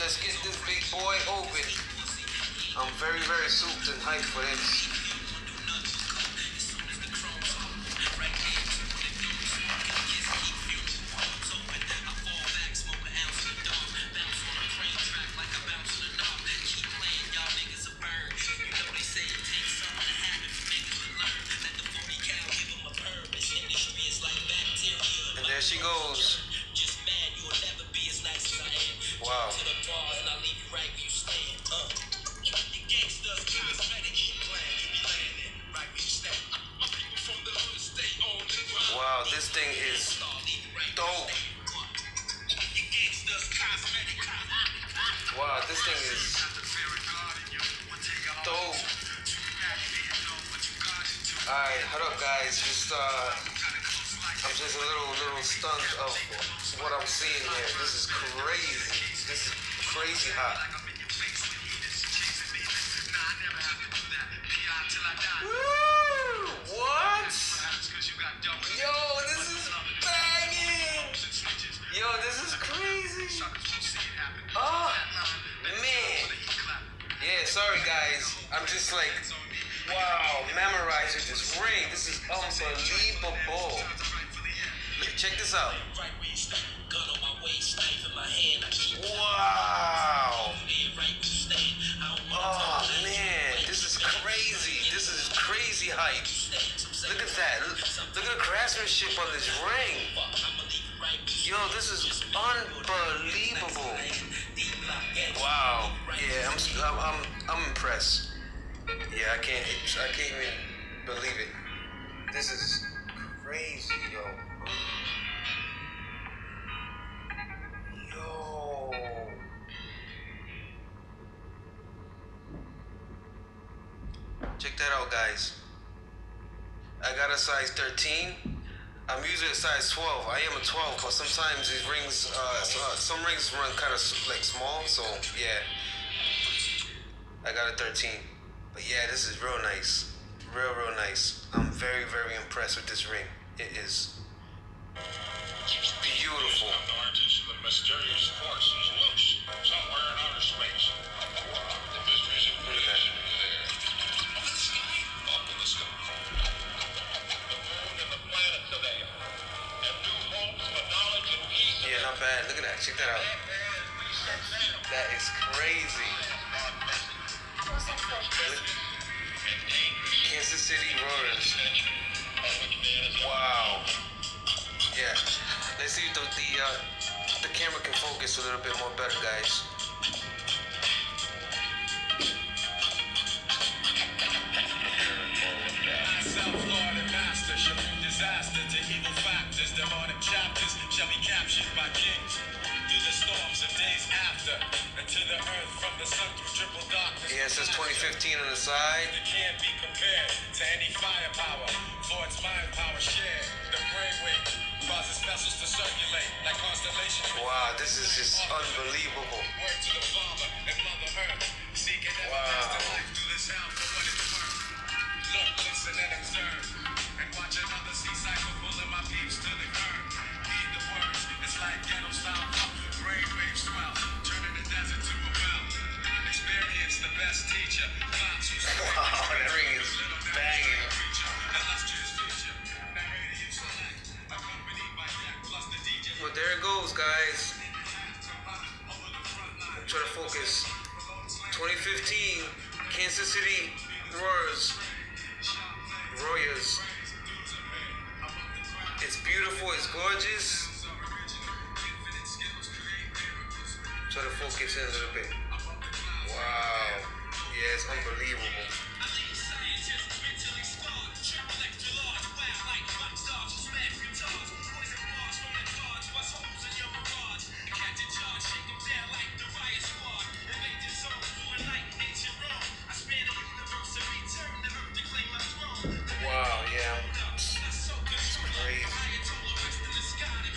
Speaker 6: Let's get this big boy open. I'm very, very souped and hyped for this. There she goes. Wow. Wow, this thing is dope. Wow, this thing is dope. Alright, hold up guys, just I'm just a little stunned of what I'm seeing here. This is crazy. This is crazy hot. Woo! What? Yo, this is banging! Yo, this is crazy! Oh, man! Yeah, sorry guys. I'm just like, wow, memorizing this ring. This is unbelievable. Check this out. Wow! Oh man, this is crazy. This is crazy hype. Look at that. Look at the craftsmanship on this ring. Yo, this is unbelievable. Wow. Yeah, I'm impressed. Yeah, I can't even believe it. This is crazy, yo. Check that out, guys. I got a size 13. I'm usually a size 12. I am a 12, but sometimes these rings, some rings run kind of like small, so yeah. I got a 13. But yeah, this is real nice. Real nice. I'm very impressed with this ring. It is beautiful.
Speaker 7: The mysterious force is loose somewhere in outer space. The mysteries of creation are there. Up in the sky. The moon and the planets are there. And new hopes for knowledge and peace.
Speaker 6: Yeah, not bad. Look at that. Check that out. That is crazy. Kansas City Royals. Wow. Yeah. Let's see if the camera can focus a little bit more better, guys.
Speaker 13: Self-Lord and master shall bring disaster to evil factors. Demonic chapters shall be captured by kings. Through the storms of days after, and to the earth from the sun through triple darkness.
Speaker 6: Yeah, it says 2015 on the side.
Speaker 13: It can't be compared to any firepower, for its mind power shared. The brainwave causes vessels to circulate like constellations.
Speaker 6: Wow, this is just unbelievable.
Speaker 13: Word to the Father and Mother Earth, seeking everlasting life through this hell for what it's worth. Look, listen, and observe, and watch another sea cycle pulling my peeps to the curb. Heed the words, it's like ghetto style pop. Brainwave swell, turning the desert to a well. Experience the best teacher.
Speaker 6: Wow, that ring is banging. Well, there it goes, guys. I'm trying to focus. 2015 Kansas City Royals. It's beautiful. It's gorgeous. Try to focus in a little bit. Wow. Yeah, it's unbelievable. Wow, yeah. It's crazy.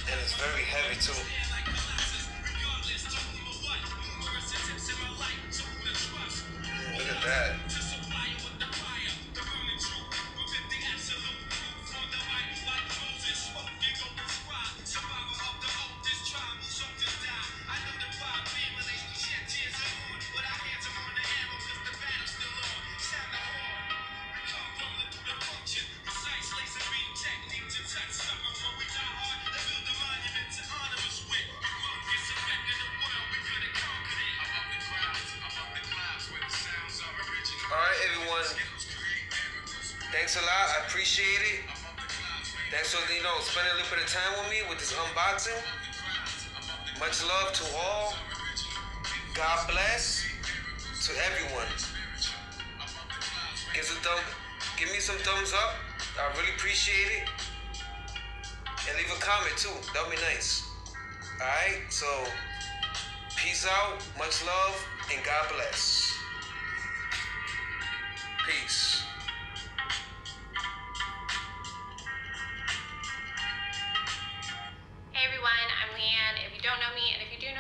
Speaker 6: And it's very heavy too. Look at that. Alright, everyone. Thanks a lot. I appreciate it. Thanks for, spending a little bit of time with me with this unboxing. Much love to all. God bless to everyone. Give me some thumbs up. I really appreciate it. And leave a comment too. That would be nice. Alright, so peace out, much love, and God bless. Peace.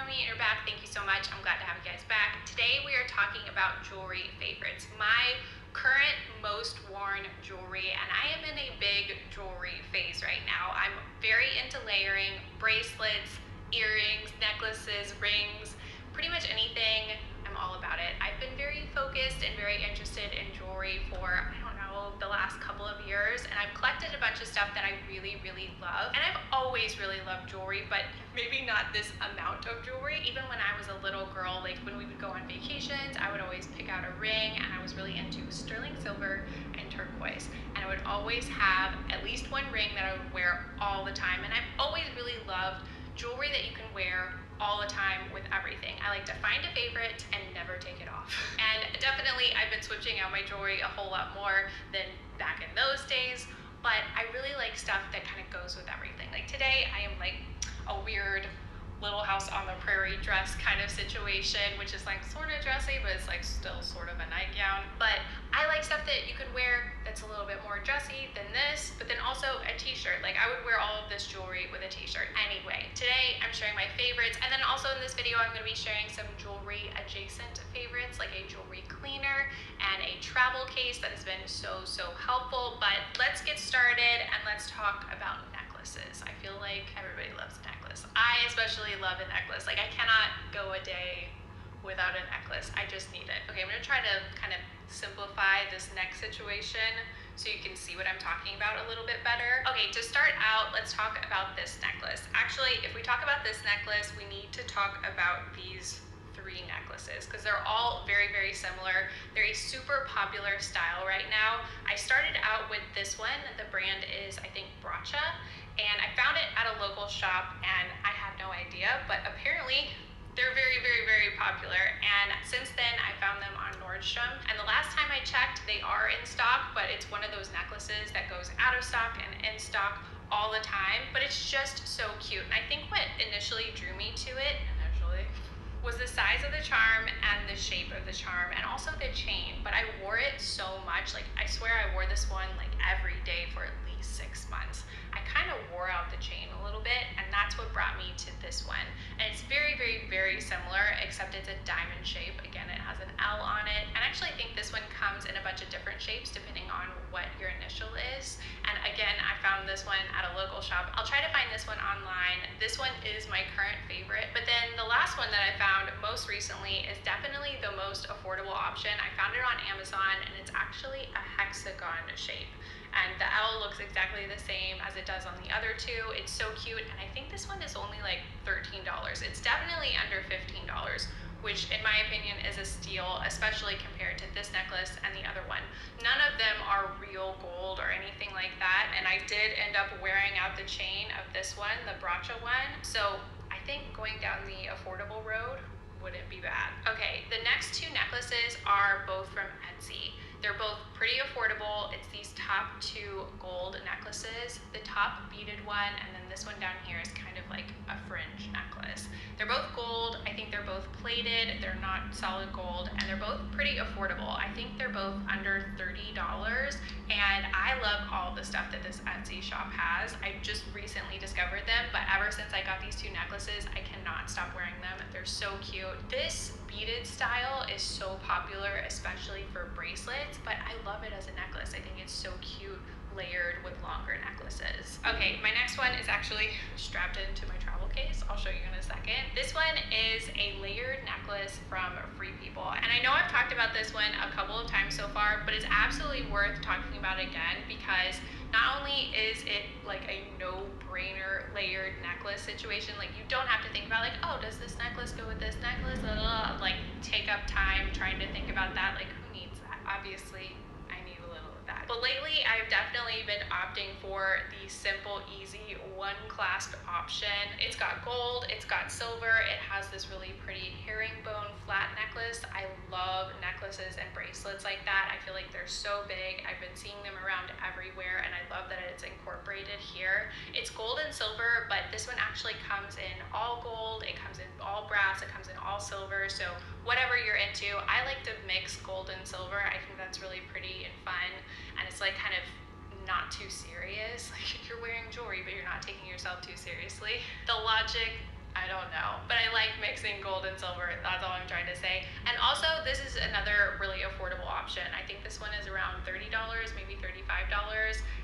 Speaker 14: me, you're back. Thank you so much. I'm glad to have you guys back. Today we are talking about jewelry favorites. My current most worn jewelry, and I am in a big jewelry phase right now. I'm very into layering, bracelets, earrings, necklaces, rings, pretty much anything. I'm all about it. I've been very focused and very interested in jewelry for, I don't know, the last couple of years, and I've collected a bunch of stuff that I really, really love. And I've always really loved jewelry, but maybe not this amount of jewelry. Even when I was a little girl, like when we would go on vacations, I would always pick out a ring, and I was really into sterling silver and turquoise. And I would always have at least one ring that I would wear all the time. And I've always really loved jewelry that you can wear all the time with everything. I like to find a favorite and never take it off. And definitely I've been switching out my jewelry a whole lot more than back in those days, but I really like stuff that kind of goes with everything. Like today I am like a weird Little House on the Prairie dress kind of situation, which is like sort of dressy, but it's like still sort of a nightgown. But I like stuff that you could wear that's a little bit more dressy than this, but then also a t-shirt. Like I would wear all of this jewelry with a t-shirt. Anyway, today I'm sharing my favorites, and then also in this video I'm going to be sharing some jewelry adjacent favorites, like a jewelry cleaner and a travel case that has been so helpful. But let's get started and let's talk about necklaces. I feel like everybody loves a necklace. I especially love a necklace. Like I cannot go a day without a necklace. I just need it. Okay, I'm gonna try to kind of simplify this neck situation so you can see what I'm talking about a little bit better. Okay, to start out, let's talk about this necklace. Actually, if we talk about this necklace, we need to talk about these three necklaces because they're all very similar. They're a super popular style right now. I started out with this one. The brand is, I think, Brooch, and I found it at a local shop and I had no idea, but apparently they're very popular. And since then I found them on Nordstrom, and the last time I checked they are in stock, but it's one of those necklaces that goes out of stock and in stock all the time. But it's just so cute, and I think what initially drew me to it was the size of the charm and the shape of the charm, and also the chain. But I wore it so much, like I swear I wore this one like every day for at least 6 months. I kind of wore out the chain a little bit, and that's what brought me to this one. And it's very similar, except it's a diamond shape. Again, it has an L on it, and actually I think this one comes in a bunch of different shapes depending on what your initial is. And again, I found this one at a local shop. I'll try to find this one online. This one is my current favorite, but then the last one that I found most recently is definitely the most affordable option. I found it on Amazon, and it's actually a hexagon shape. And the L looks exactly the same as it does on the other two. It's so cute, and I think this one is only like $13. It's definitely under $15, which in my opinion is a steal, especially compared to this necklace and the other one. None of them are real gold or anything like that, and I did end up wearing out the chain of this one, the Brooch one. So I think going down the affordable road wouldn't be bad. Okay, the next two necklaces are both from Etsy. They're both pretty affordable. It's these top two gold necklaces. The top beaded one, and then this one down here is kind of like a fringe necklace. They're both gold. I think they're both plated. They're not solid gold, and they're both pretty affordable. I think they're both under $30, and I love all the stuff that this Etsy shop has. I just recently discovered them, but ever since I got these two necklaces, I cannot stop wearing them. They're so cute. This beaded style is so popular, especially for bracelets, but I love it as a necklace. I think it's so cute layered with longer necklaces. Okay, my next one is actually strapped into my travel case. I'll show you in a second. This one is a layered necklace from Free People, and I know I've talked about this one a couple of times so far, but it's absolutely worth talking about again because not only is it like a no-brainer layered necklace situation, like you don't have to think about like, oh, does this necklace go with this necklace? Like take up time trying to think about that. Like who needs that? Obviously, I need a little of that. But lately, I've definitely been opting for the simple, easy, one clasp option. It's got gold, it's got silver, it has this really pretty herringbone flat necklace. I love necklaces and bracelets like that. I feel like they're so big. I've been seeing them around everywhere, and I love that it's incorporated here. It's gold and silver, but this one actually comes in all gold, it comes in all brass, it comes in all silver, so whatever you're into. I like to mix gold and silver. I think that's really pretty and fun, and it's like kind of not too serious. Like you're wearing jewelry, but you're not taking yourself too seriously. The logic I don't know, but I like mixing gold and silver. That's all I'm trying to say. And also, this is another really affordable option. I think this one is around $30, maybe $35,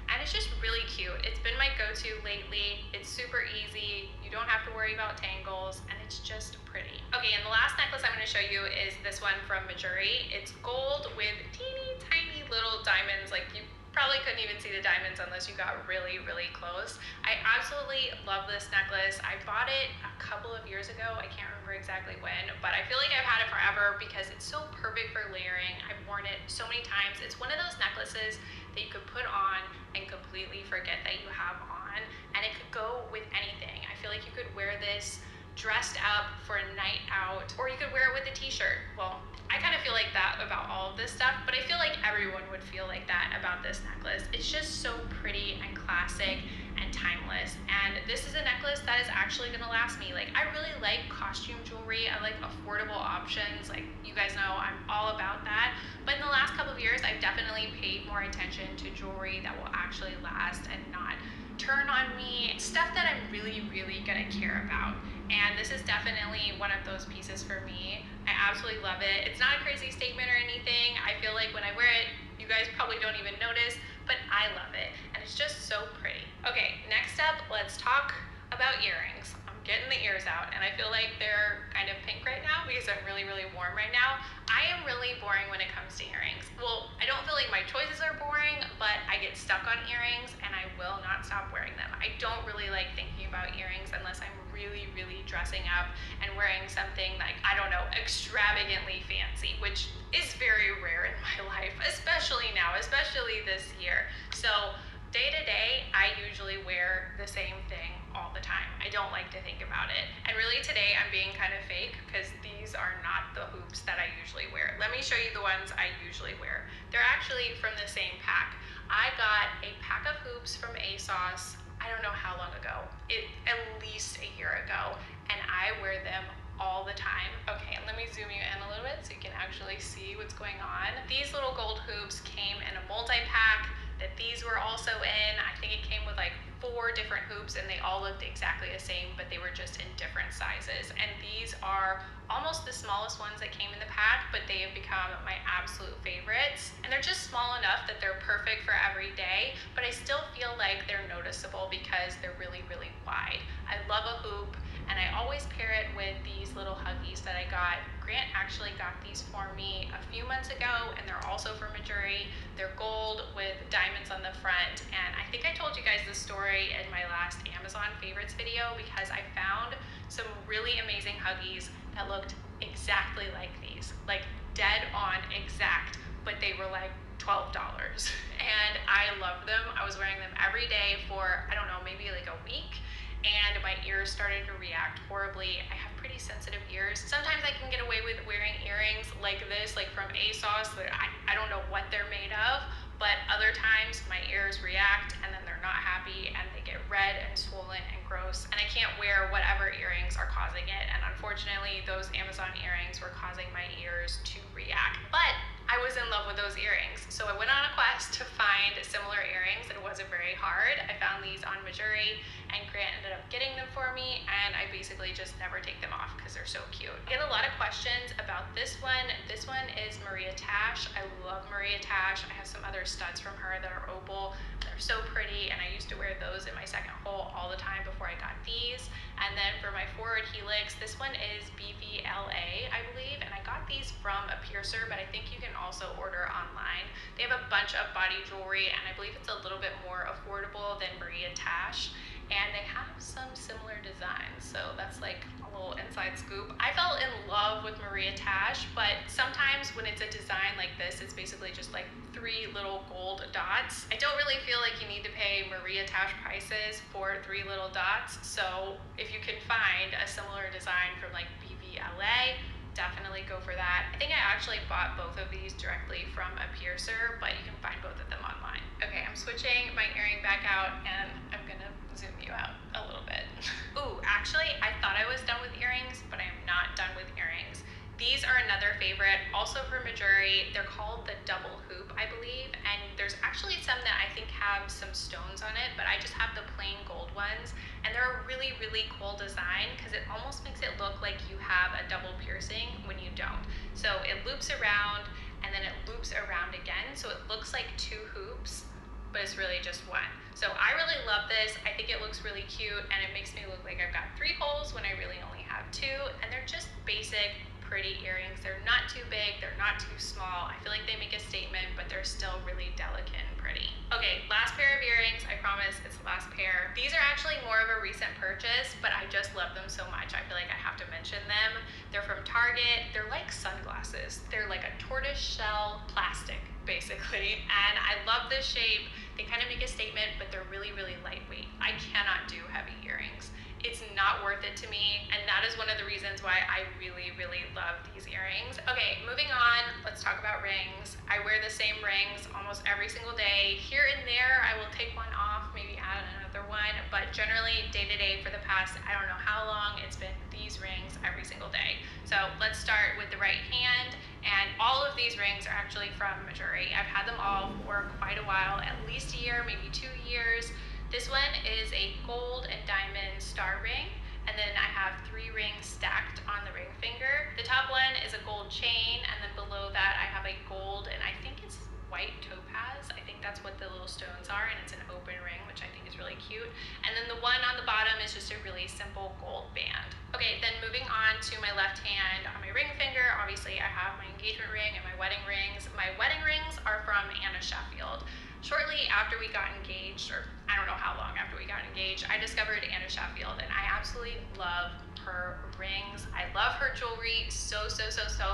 Speaker 14: and it's just really cute. It's been my go-to lately. It's super easy. You don't have to worry about tangles, and it's just pretty. Okay, and the last necklace I'm going to show you is this one from Majuri. It's gold with teeny tiny little diamonds. Like, you probably couldn't even see the diamonds unless you got really, really close. I absolutely love this necklace. I bought it a couple of years ago. I can't remember exactly when, but I feel like I've had it forever because it's so perfect for layering. I've worn it so many times. It's one of those necklaces that you could put on and completely forget that you have on, and it could go with anything. I feel like you could wear this dressed up for a night out, or you could wear it with a t-shirt. Well, I kind of feel like that about all of this stuff, but I feel like everyone would feel like that about this necklace. It's just so pretty and classic and timeless, and this is a necklace that is actually gonna last me. Like, I really like costume jewelry. I like affordable options. Like, you guys know I'm all about that, but in the last couple of years, I've definitely paid more attention to jewelry that will actually last and not turn on me, stuff that I'm really, really gonna care about. And this is definitely one of those pieces for me. I absolutely love it. It's not a crazy statement or anything. I feel like when I wear it, you guys probably don't even notice, but I love it. And it's just so pretty. Okay, next up, let's talk about earrings. I'm getting the ears out, and I feel like they're kind of pink right now because I'm really, really warm right now. I am really boring when it comes to earrings. Well, I don't feel like my choices are boring, but I get stuck on earrings and I will not stop wearing them. I don't really like thinking about earrings unless I'm really, really dressing up and wearing something like, I don't know, extravagantly fancy, which is very rare in my life, especially now, especially this year. So day to day, I usually wear the same thing all the time. I don't like to think about it. And really today I'm being kind of fake because these are not the hoops that I usually wear. Let me show you the ones I usually wear. They're actually from the same pack. I got a pack of hoops from ASOS, I don't know how long ago, at least a year ago, and I wear them all the time. Okay, let me zoom you in a little bit so you can actually see what's going on. These little gold hoops came in a multi-pack that these were also in. I think it came with like 4 different hoops and they all looked exactly the same, but they were just in different sizes. And these are almost the smallest ones that came in the pack, but they have become my absolute favorites. And they're just small enough that they're perfect for every day, but I still feel like they're noticeable because they're really, really wide. I love a hoop, and I always pair it with these little huggies that I got. Grant actually got these for me a few months ago, and they're also from Majuri. They're gold with diamonds on the front, and I think I told you guys this story in my last Amazon favorites video because I found some really amazing huggies that looked exactly like these, like dead on exact, but they were like $12, and I loved them. I was wearing them every day for, I don't know, maybe like a week, and my ears started to react horribly. I have pretty sensitive ears. Sometimes I can get away with wearing earrings like this, like from ASOS, that I don't know what they're made of, but other times my ears react and then they're not happy and they get red and swollen and gross, and I can't wear whatever earrings are causing it, and unfortunately those Amazon earrings were causing my ears to react. But I was in love with those earrings, so I went on a quest to find similar earrings, and it wasn't very hard. I found these on Majuri, and Grant ended up getting them for me, and I basically just never take them off because they're so cute. I get a lot of questions about this one. This one is Maria Tash. I love Maria Tash. I have some other studs from her that are opal. They're so pretty, and I used to wear those in my second hole all the time before I got these. And then for my forward helix, this one is BVLA, I believe, and I got these from a piercer, but I think you can also order online. They have a bunch of body jewelry, and I believe it's a little bit more affordable than Maria Tash, and they have some similar designs, so that's like a little inside scoop. I fell in love with Maria Tash, but sometimes when it's a design like this, it's basically just like 3 little gold dots. I don't really feel like you need to pay Maria Tash prices for 3 little dots, so if you can find a similar design from like BVLA, definitely go for that. I think I actually bought both of these directly from a piercer, but you can find both of them online. Okay, I'm switching my earring back out, and I'm gonna zoom you out a little bit. Ooh, actually, I thought I was done with earrings, but I am not done with earrings. These are another favorite, also from Majuri. They're called the double hoop, I believe, and there's actually some that I think have some stones on it, but I just have the plain gold ones, and they're a really really, really cool design because it almost makes it look like you have a double piercing when you don't. So it loops around and then it loops around again. So it looks like two hoops, but it's really just one. So I really love this. I think it looks really cute and it makes me look like I've got 3 holes when I really only have 2. And they're just basic, pretty earrings. They're not too big, they're not too small. I feel like they make a statement, but they're still really delicate and pretty. Okay, last pair of earrings. I promise it's the last pair. These are actually more of a recent purchase, but I just love them so much. I feel like I have to mention them. They're from Target. They're like sunglasses. They're like a tortoise shell plastic, basically. And I love this shape. They kind of make a statement, but they're really, really lightweight. I cannot do heavy earrings. It's not worth it to me, and that is one of the reasons why I really, really love these earrings. Okay, moving on, let's talk about rings. I wear the same rings almost every single day. Here and there, I will take one off, maybe add another one, but generally, day to day for the past, I don't know how long, it's been these rings every single day. So let's start with the right hand, and all of these rings are actually from jewelry. I've had them all for quite a while, at least a year, maybe 2 years. This one is a gold and diamond star ring, and then I have 3 rings stacked on the ring finger. The top one is a gold chain, and then below that I have a gold, and I think it's white topaz. I think that's what the little stones are, and it's an open ring, which I think is really cute. And then the one on the bottom is just a really simple gold band. Okay, then moving on to my left hand, on my ring finger, obviously I have my engagement ring and my wedding rings. My wedding rings are from Anna Sheffield. Shortly after we got engaged, or I don't know how long after we got engaged, I discovered Anna Sheffield, and I absolutely love her rings. I love her jewelry so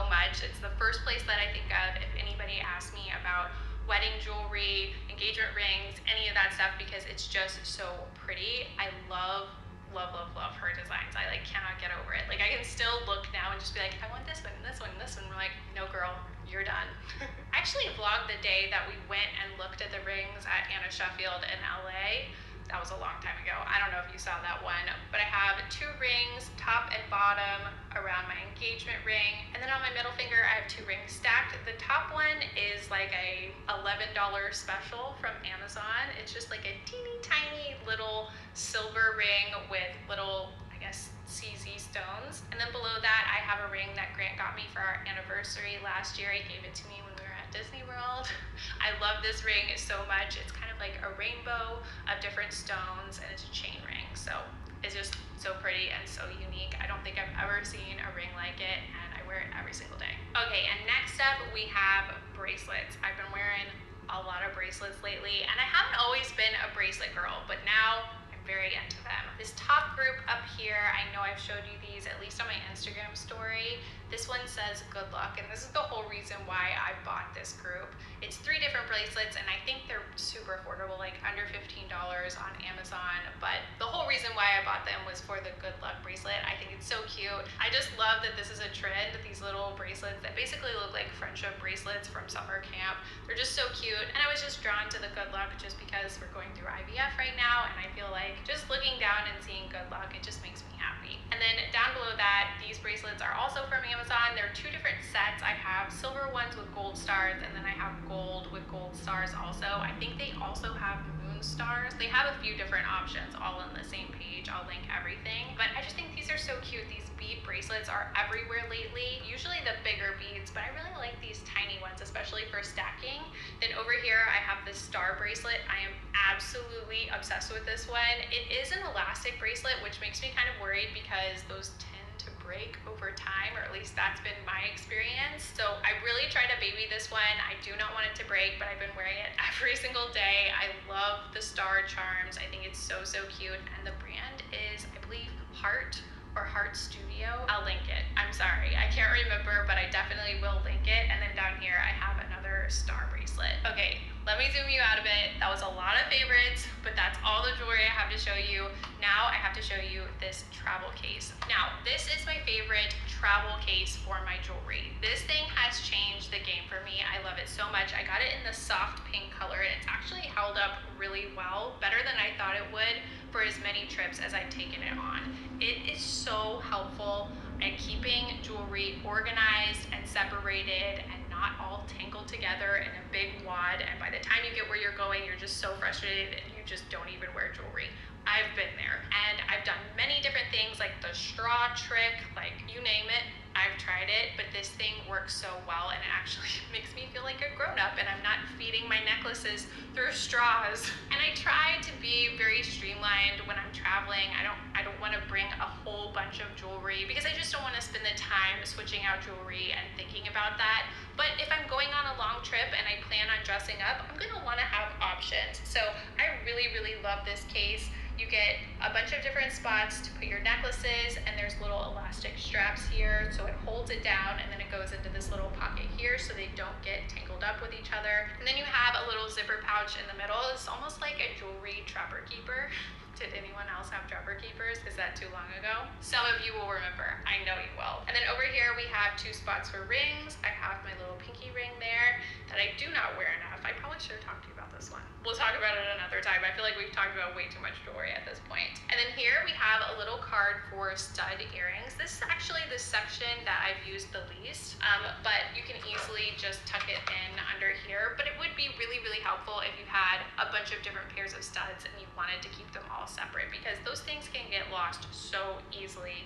Speaker 14: much. It's the first place that I think of if anybody asks me about wedding jewelry, engagement rings, any of that stuff, because it's just so pretty. I love her designs. I like cannot get over it. Like I can still look now and just be like, I want this one, and this one, and this one. We're like, no girl, you're done. I actually vlogged the day that we went and looked at the rings at Anna Sheffield in LA. That was a long time ago. I don't know if you saw that one, but I have 2 rings, top and bottom, around my engagement ring. And then on my middle finger, I have 2 rings stacked. The top one is like a $11 special from Amazon. It's just like a teeny tiny little silver ring with little, I guess, CZ stones. And then below that, I have a ring that Grant got me for our anniversary last year. He gave it to me when we were at Disney World. I love this ring so much. It's kind of like a rainbow of different stones, and it's a chain ring. So it's just so pretty and so unique. I don't think I've ever seen a ring like it, and I wear it every single day. Okay, and next up we have bracelets. I've been wearing a lot of bracelets lately, and I haven't always been a bracelet girl, but now I'm very into them. This top group up here, I know I've showed you these at least on my Instagram story. This one says good luck, and this is the whole reason why I bought this group. It's 3 different bracelets, and I think they're super affordable, like under $15 on Amazon, but the whole reason why I bought them was for the good luck bracelet. I think it's so cute. I just love that this is a trend, these little bracelets that basically look like friendship bracelets from summer camp. They're just so cute, and I was just drawn to the good luck just because we're going through IVF right now, and I feel like just looking down and seeing good luck, it just makes me happy. And then down below that, these bracelets are also from Amazon. There are 2 different sets. I have silver ones with gold stars, and then I have gold with gold stars also. I think they also have moon stars. They have a few different options all on the same page. I'll link everything. But I just think these are so cute. These bead bracelets are everywhere lately. Usually the bigger beads, but I really like these tiny ones, especially for stacking. Then over here, I have this star bracelet. I am absolutely obsessed with this one. It is an elastic bracelet, which makes me kind of worried because those tend to break over time, or at least that's been my experience. So I really try to baby this one. I do not want it to break, but I've been wearing it every single day. I love the star charms. I think it's so cute. And the brand is, I believe, Heart or Heart Studio. I'll link it. I'm sorry, I can't remember, but I definitely will link it. And then down here, I have another star bracelet. Okay, let me zoom you out a bit. That was a lot of favorites, but that's all the jewelry I have to show you. Now I have to show you this travel case. Now, this is my favorite travel case for my jewelry. This thing has changed the game for me. I love it so much. I got it in the soft pink color, and it's actually held up really well, better than I thought it would for as many trips as I've taken it on. It is so helpful at keeping jewelry organized and separated and not all tangled together in a big wad, and by the time you get where you're going, you're just so frustrated and you just don't even wear jewelry. I've been there, and I've done many straw trick, like you name it, I've tried it, but this thing works so well and it actually makes me feel like a grown-up and I'm not feeding my necklaces through straws. And I try to be very streamlined when I'm traveling. I don't want to bring a whole bunch of jewelry because I just don't want to spend the time switching out jewelry and thinking about that. But if I'm going on a long trip and I plan on dressing up, I'm going to want to have options. So I really, really love this case. You get a bunch of different spots to put your necklaces, and there's little elastic straps here, so it holds it down, and then it goes into this little pocket here so they don't get tangled up with each other. And then you have a little zipper pouch in the middle. It's almost like a jewelry trapper keeper. Did anyone else have trapper keepers? Is that too long ago? Some of you will remember. I know you will. And then over here we have 2 spots for rings. I have my little pinky ring there that I do not wear enough. I probably should have talked to you about this one. We'll talk about it another time. I feel like we've talked about way too much jewelry at this point. And then here we have a little card for stud earrings. This is actually the section that I've used the least, but you can easily just tuck it in under here. But it would be really, really helpful if you had a bunch of different pairs of studs and you wanted to keep them all separate because those things can get lost so easily.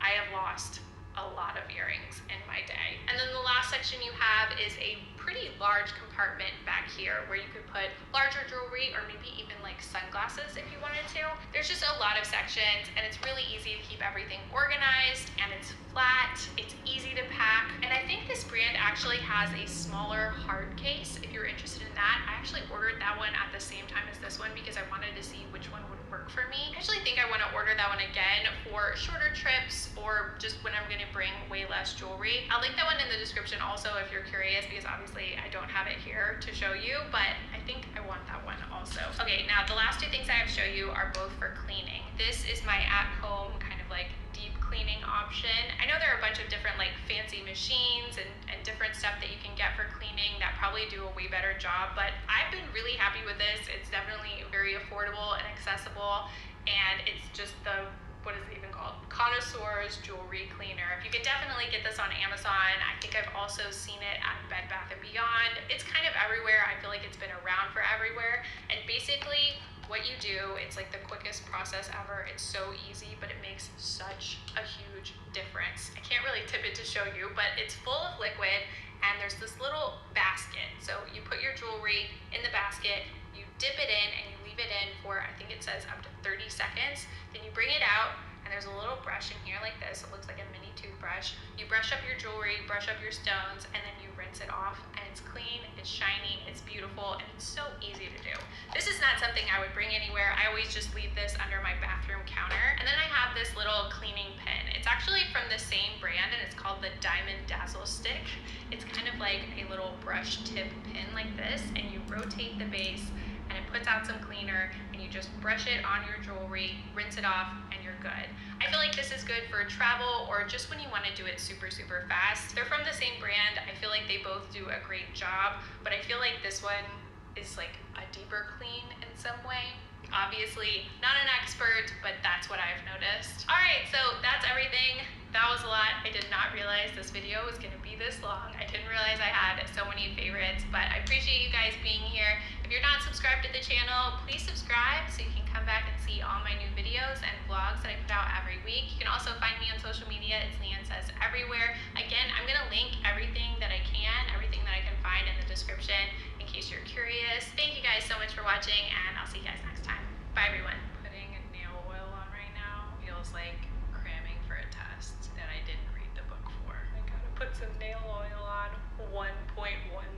Speaker 14: I have lost a lot of earrings in my day. And then the last section you have is a pretty large compartment back here where you could put larger jewelry or maybe even like sunglasses if you wanted to. There's just a lot of sections and it's really easy to keep everything organized and it's flat, it's easy to pack. And I think this brand actually has a smaller hard case if you're interested in that. I actually ordered that one at the same time as this one because I wanted to see which one would work for me. I actually think I want to order that one again for shorter trips or just when I'm going to bring way less jewelry. I'll link that one in the description also if you're curious because obviously I don't have it here to show you, but I think I want that one also. Okay, now the last 2 things I have to show you are both for cleaning. This is my at-home kind of like deep cleaning option. I know there are a bunch of different like fancy machines and different stuff that you can get for cleaning that probably do a way better job, but I've been really happy with this. It's definitely very affordable and accessible, and it's just the, what is it even called? Connoisseur's Jewelry Cleaner. You can definitely get this on Amazon. I think I've also seen it at Bed Bath & Beyond. It's kind of everywhere. I feel like it's been around for everywhere. And basically, what you do, it's like the quickest process ever. It's so easy, but it makes such a huge difference. I can't really tip it to show you, but it's full of liquid and there's this little basket. So you put your jewelry in the basket, you dip it in and you leave it in for, I think it says up to 30 seconds. Then you bring it out and there's a little brush in here like this. It looks like a mini toothbrush. You brush up your jewelry, brush up your stones, and then you rinse it off and it's clean, it's shiny, it's beautiful, and it's so easy to do. This is not something I would bring anywhere. I always just leave this under my bathroom counter. And then I have this little cleaning pin. It's actually from the same brand and it's called the Diamond Dazzle Stick. It's kind of like a little brush tip pin like this, and you rotate the base and it puts out some cleaner and you just brush it on your jewelry, rinse it off, and you're good. I feel like this is good for travel or just when you want to do it super, super fast. They're from the same brand. I feel like they both do a great job, but I feel like this one is like a deeper clean in some way. Obviously, not an expert, but that's what I've noticed. All right, so that's everything. That was a lot. I did not realize this video was gonna be this long. I didn't realize I had so many favorites, but I appreciate you guys being here. If you're not subscribed to the channel, please subscribe so you can come back and see all my new videos and vlogs that I put out every week. You can also find me on social media. It's Leanne Says Everywhere. Again, I'm gonna link everything that I can, everything that I can find in the description in case you're curious. Thank you guys so much for watching, and I'll see you guys next time. Bye, everyone. Putting nail oil on right now feels like cramming for a test that I didn't read the book for. I gotta put some nail oil on 1.1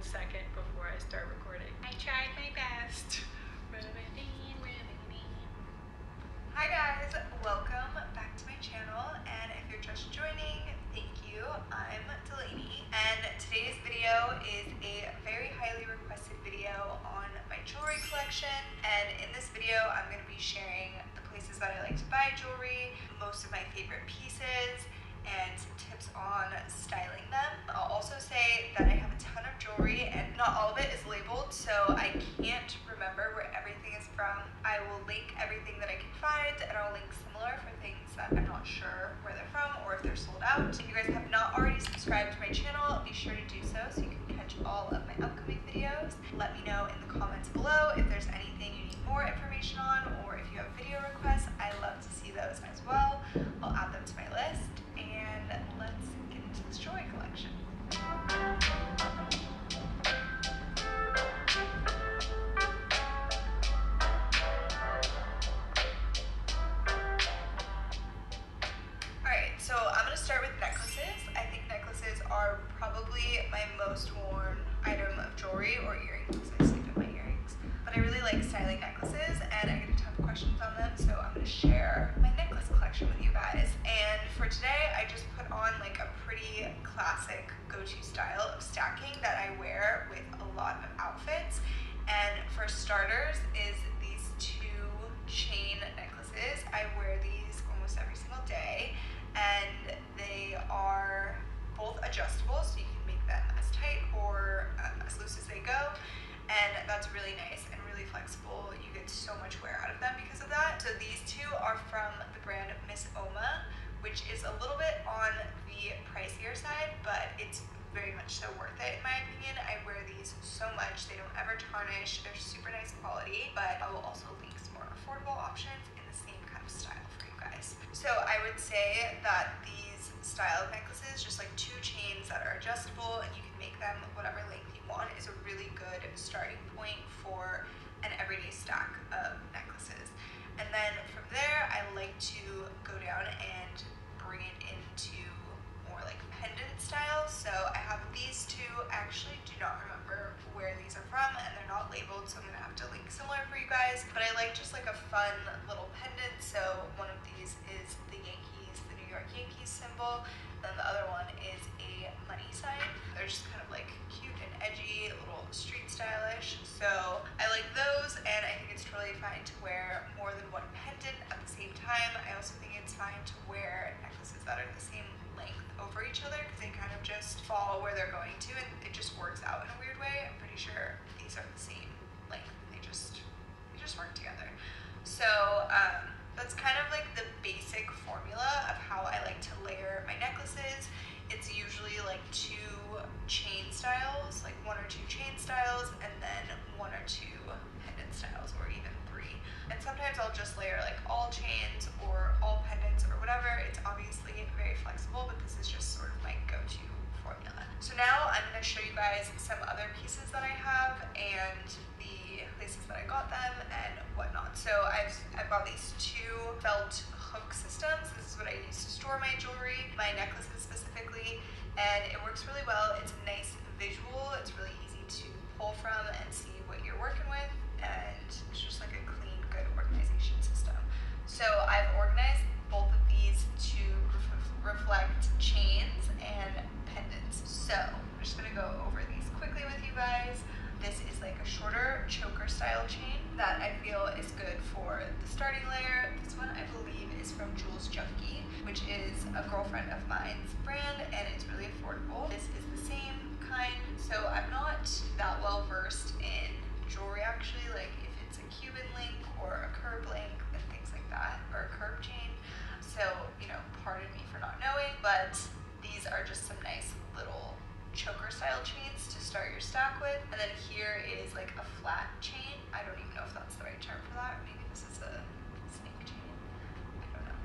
Speaker 14: second before I start recording. I tried my best.
Speaker 15: Hi guys, welcome back to my channel, and if you're just joining, thank you. I'm Delaney, and today's video is a very highly requested video on my jewelry collection. And in this video, I'm going to be sharing the places that I like to buy jewelry, most of my favorite pieces, and some tips on styling them. I'll also say that I have a ton of jewelry and not all of it is labeled, so I can't remember where everything is from. I will link everything that I can find, and I'll link similar for things that I'm not sure where they're from or if they're sold out. If you guys have not already subscribed to my channel, be sure to do so you can catch all of my upcoming videos. Let me know in the comments below if there's anything you need more information on, or if you have video requests. I love to see those as well. I'll add them to my list. share my necklace collection with you guys. And for today, I just put on like a pretty classic go-to style of stacking that I wear with a lot of outfits. And for starters is these two chain necklaces. I wear these almost every single day, and they are both adjustable, so you can make them as tight or as loose as they go, and that's really nice and really flexible. You get so much wear out of them because of that. So these two are from the brand Miss Oma, which is a little bit on the pricier side, but it's very much so worth it in my opinion. I wear these so much. They don't ever tarnish. They're super nice quality, but I will also link some more affordable options in the same kind of style for you guys. So I would say that these style of necklaces, just like two chains that are adjustable and you can make them whatever length you want, is a really good starting point for an everyday stack of necklaces. And then from there, I like to go down and bring it into more like pendant style. So I have these two. I actually do not remember where these are from, and they're not labeled, so I'm gonna have to link similar for you guys. But I like just like a fun little pendant. So one of these is the Yankees, the New York Yankees symbol, and the other one is a money sign. They're just kind of like cute and edgy, a little street stylish. So I like those, and I think it's totally fine to wear more than one pendant at the same time. I also think it's fine to wear necklaces that are the same length over each other, because they kind of just follow where they're going to, and it just works out in a weird way. I'm pretty sure these are the same length. They just work together. So that's kind of like the basic formula of how I like to layer my necklaces. It's usually like two chain styles, like one or two chain styles, and then one or two pendant styles, or even three. And sometimes I'll just layer like all chains or all pendants or whatever. It's obviously very flexible, but this is just sort of my go-to formula. So now I'm going to show you guys some other pieces that I have and the places that I got them and whatnot. So I've got these two felt hook systems. This is what I use to store my jewelry, my necklaces specifically, and it works really well. It's a nice visual. It's really easy to pull from and see what you're working with, and it's just like a clean, good organization system. So I've organized both of these to reflect chains and pendants. So I'm just gonna go over these quickly with you guys. This is like a shorter choker style chain that I feel is good for the starting layer. This one I believe is from Jules Junkie, which is a girlfriend of mine's brand, and it's really affordable. This is the same kind. So I'm not that well versed in jewelry actually, like if it's a Cuban link or a curb link and things like that, or a curb chain. So, you know, pardon me for not knowing, but these are just some nice little choker style chains to start your stack with. And then here is like a flat chain. I don't even know if that's the right term for that. Maybe this is a snake chain. I don't know.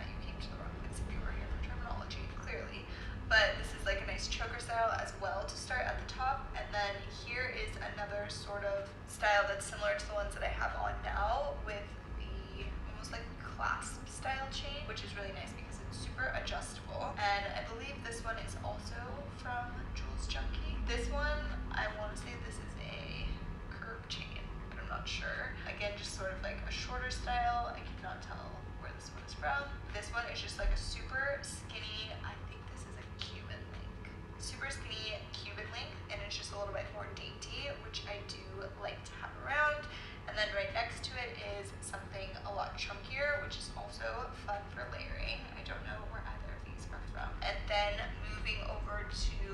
Speaker 15: You came to the wrong place if you were here for terminology, clearly. But this is like a nice choker style as well to start at the top. And then here is another sort of style that's similar to the ones that I have on now, with the almost like clasp style chain, which is really nice because it's super adjustable. And I believe this one is also from Jules Junkie. This one, I want to say this is a curb chain, but I'm not sure. Again, just sort of like a shorter style. I cannot tell where this one is from. This one is just like a super skinny, I think this is a Cuban link. Super skinny Cuban link, and it's just a little bit more dainty, which I do like to have around. And then right next to it is something a lot chunkier, which is also fun for layering. I don't know where either of these are from. And then moving over to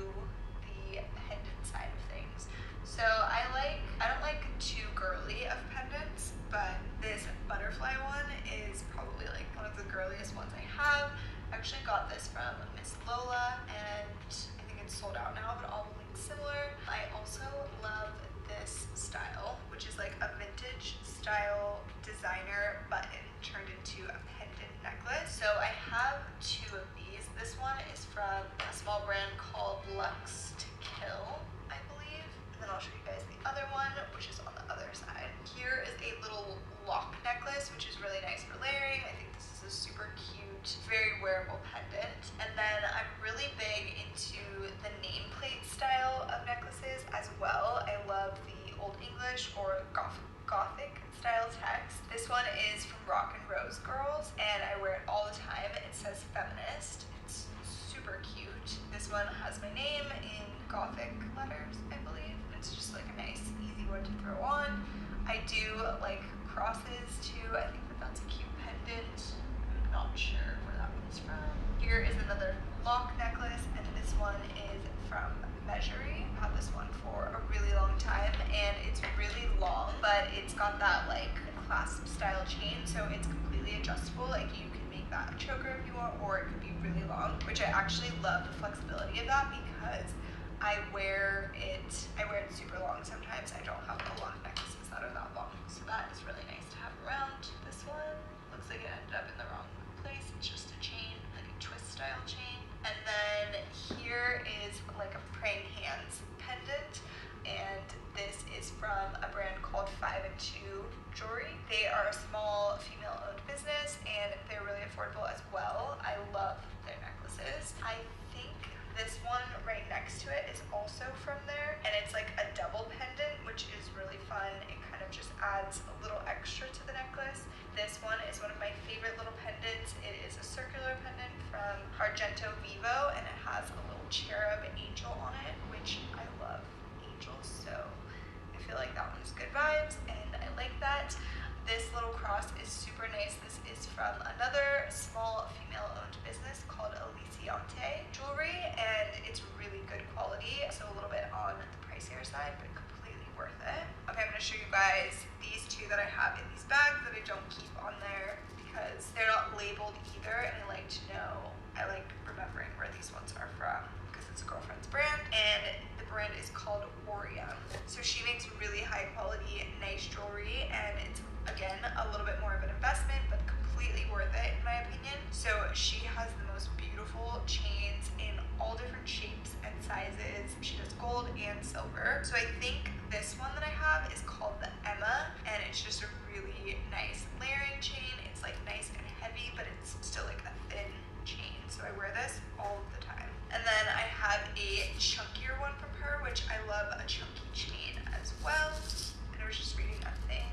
Speaker 15: the pendant side of things. So I don't like too girly of pendants, but this butterfly one is probably like one of the girliest ones I have. I actually got this from Miss Lola, and I think it's sold out now, but I'll link similar. I also love this style, which is like a vintage style designer button turned into a pendant necklace. So I have two of these. This one is from a small brand called Lux to Kill, I believe. And then I'll show you guys the other one, which is on the other side. Here is a little lock necklace, which is really nice for layering. I think this is a super cute, very wearable pendant. And then I'm really big into the nameplate style of necklaces as well. I love the Old English or Gothic style text. This one is from Rock and Roll. got that like clasp style chain, so it's completely adjustable. Like you can make that a choker if you want, or it could be really long, which I actually love the flexibility of that because I wear it super long sometimes. I don't have a lot of necklaces that are that long, so that is really nice to have around. This one looks like it ended up in the wrong place. It's just a chain, like a twist style chain. And then here is like a praying hands pendant, and this is from a brand called 5 and 2 Jewelry. They are a small female-owned business, and they're really affordable as well. I love their necklaces. I think this one right next to it is also from there, and it's like a double pendant, which is really fun. It kind of just adds a little extra to the necklace. This one is one of my favorite little pendants. It is a circular pendant from Argento Vivo, and it has a little cherub angel on it, which I love angels, so I feel like that one's good vibes, and I like that. This little cross is super nice. This is from another small female-owned business called Alexandrite Jewelry, and it's really good quality, so a little bit on the pricier side, but completely worth it. Okay, I'm going to show you guys these two that I have in these bags that I don't keep on there because they're not labeled either, and I like remembering where these ones are from because it's a girlfriend's brand, and the brand is called Orion. So she makes really high quality, nice jewelry, and it's again a little bit more of an investment, but completely worth it in my opinion. So she has the most beautiful chains in all different shapes and sizes. She does gold and silver. So I think this one that I have is called the Emma, and it's just a really nice layering chain. It's like nice and heavy, but it's still like a thin chain. So I wear this all the time. And then I have a chunkier one from her, which I love a chunky chain as well. And I was just reading a thing